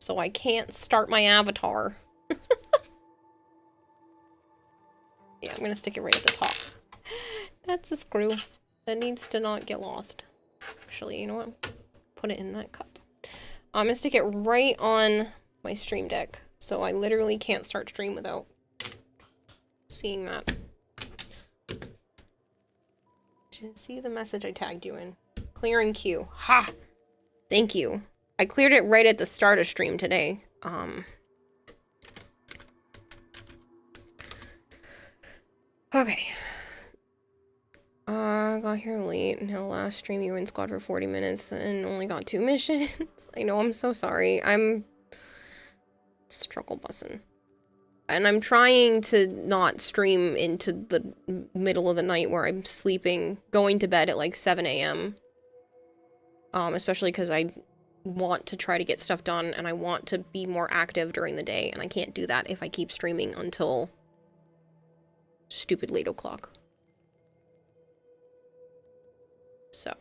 So I can't start my avatar. Yeah, I'm gonna stick it right at the top. That's a screw that needs to not get lost. Actually, you know what? Put it in that cup. I'm gonna stick it right on my Stream Deck, so I literally can't start stream without seeing that. Did you see the message I tagged you in? Clearing queue. Ha! Thank you. I cleared it right at the start of stream today. Okay. Got here late. Now last stream you were in squad for 40 minutes and only got 2 missions. I know, I'm so sorry. I'm struggle bussing. And I'm trying to not stream into the middle of the night where I'm sleeping, going to bed at like 7 a.m. Especially because I want to try to get stuff done and I want to be more active during the day, and I can't do that if I keep streaming until stupid late o'clock. So.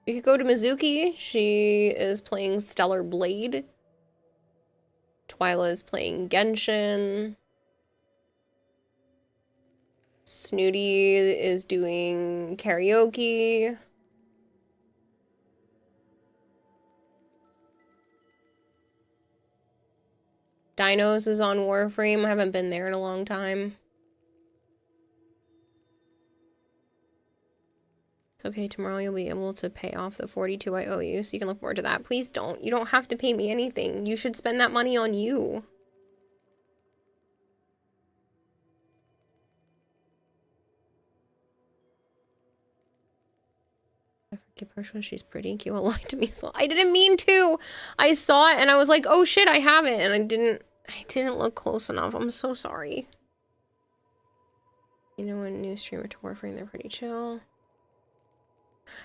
You could go to Mizuki. She is playing Stellar Blade. Twyla is playing Genshin. Snooty is doing karaoke. Dinos is on Warframe. I haven't been there in a long time. It's okay, tomorrow you'll be able to pay off the 42 I owe you, so you can look forward to that. Please don't. You don't have to pay me anything. You should spend that money on you. I forget partial, she's pretty. Kiwa lied to me as well. I didn't mean to! I saw it and I was like, oh shit, I have it, and I didn't look close enough. I'm so sorry. You know, a new streamer to Warframe, they're pretty chill.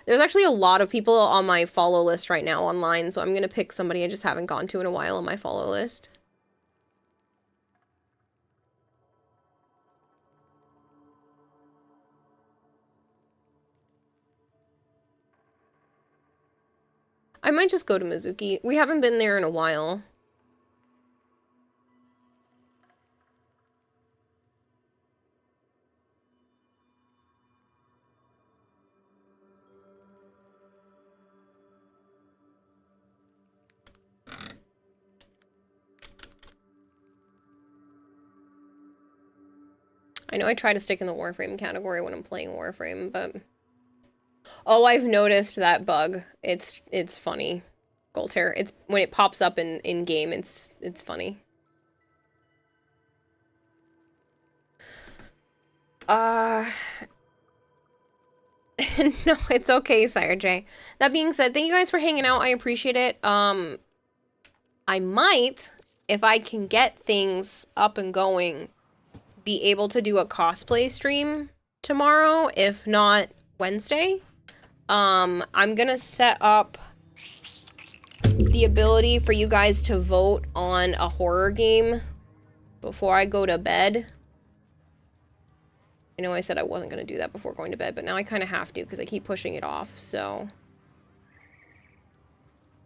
There's actually a lot of people on my follow list right now online, so I'm gonna pick somebody I just haven't gone to in a while on my follow list. I might just go to Mizuki. We haven't been there in a while. I know I try to stick in the Warframe category when I'm playing Warframe, but... Oh, I've noticed that bug. It's funny. Golter. It's when it pops up in game, it's funny. No, it's okay, Sire J. That being said, thank you guys for hanging out. I appreciate it. I might, if I can get things up and going, be able to do a cosplay stream tomorrow, if not Wednesday. I'm gonna set up the ability for you guys to vote on a horror game before I go to bed. I know I said I wasn't gonna do that before going to bed, but now I kind of have to because I keep pushing it off, so...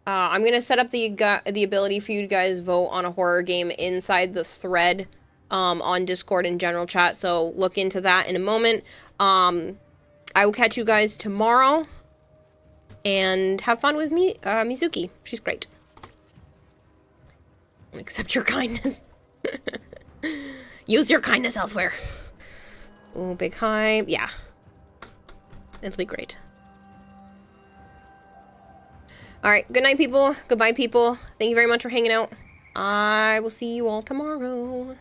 I'm gonna set up the ability for you guys to vote on a horror game inside the thread on Discord and general chat, so look into that in a moment. I will catch you guys tomorrow, and have fun with me, Mizuki. She's great. Accept your kindness. Use your kindness elsewhere. Oh, big hi. Yeah. It'll be great. Alright, good night, people. Goodbye, people. Thank you very much for hanging out. I will see you all tomorrow.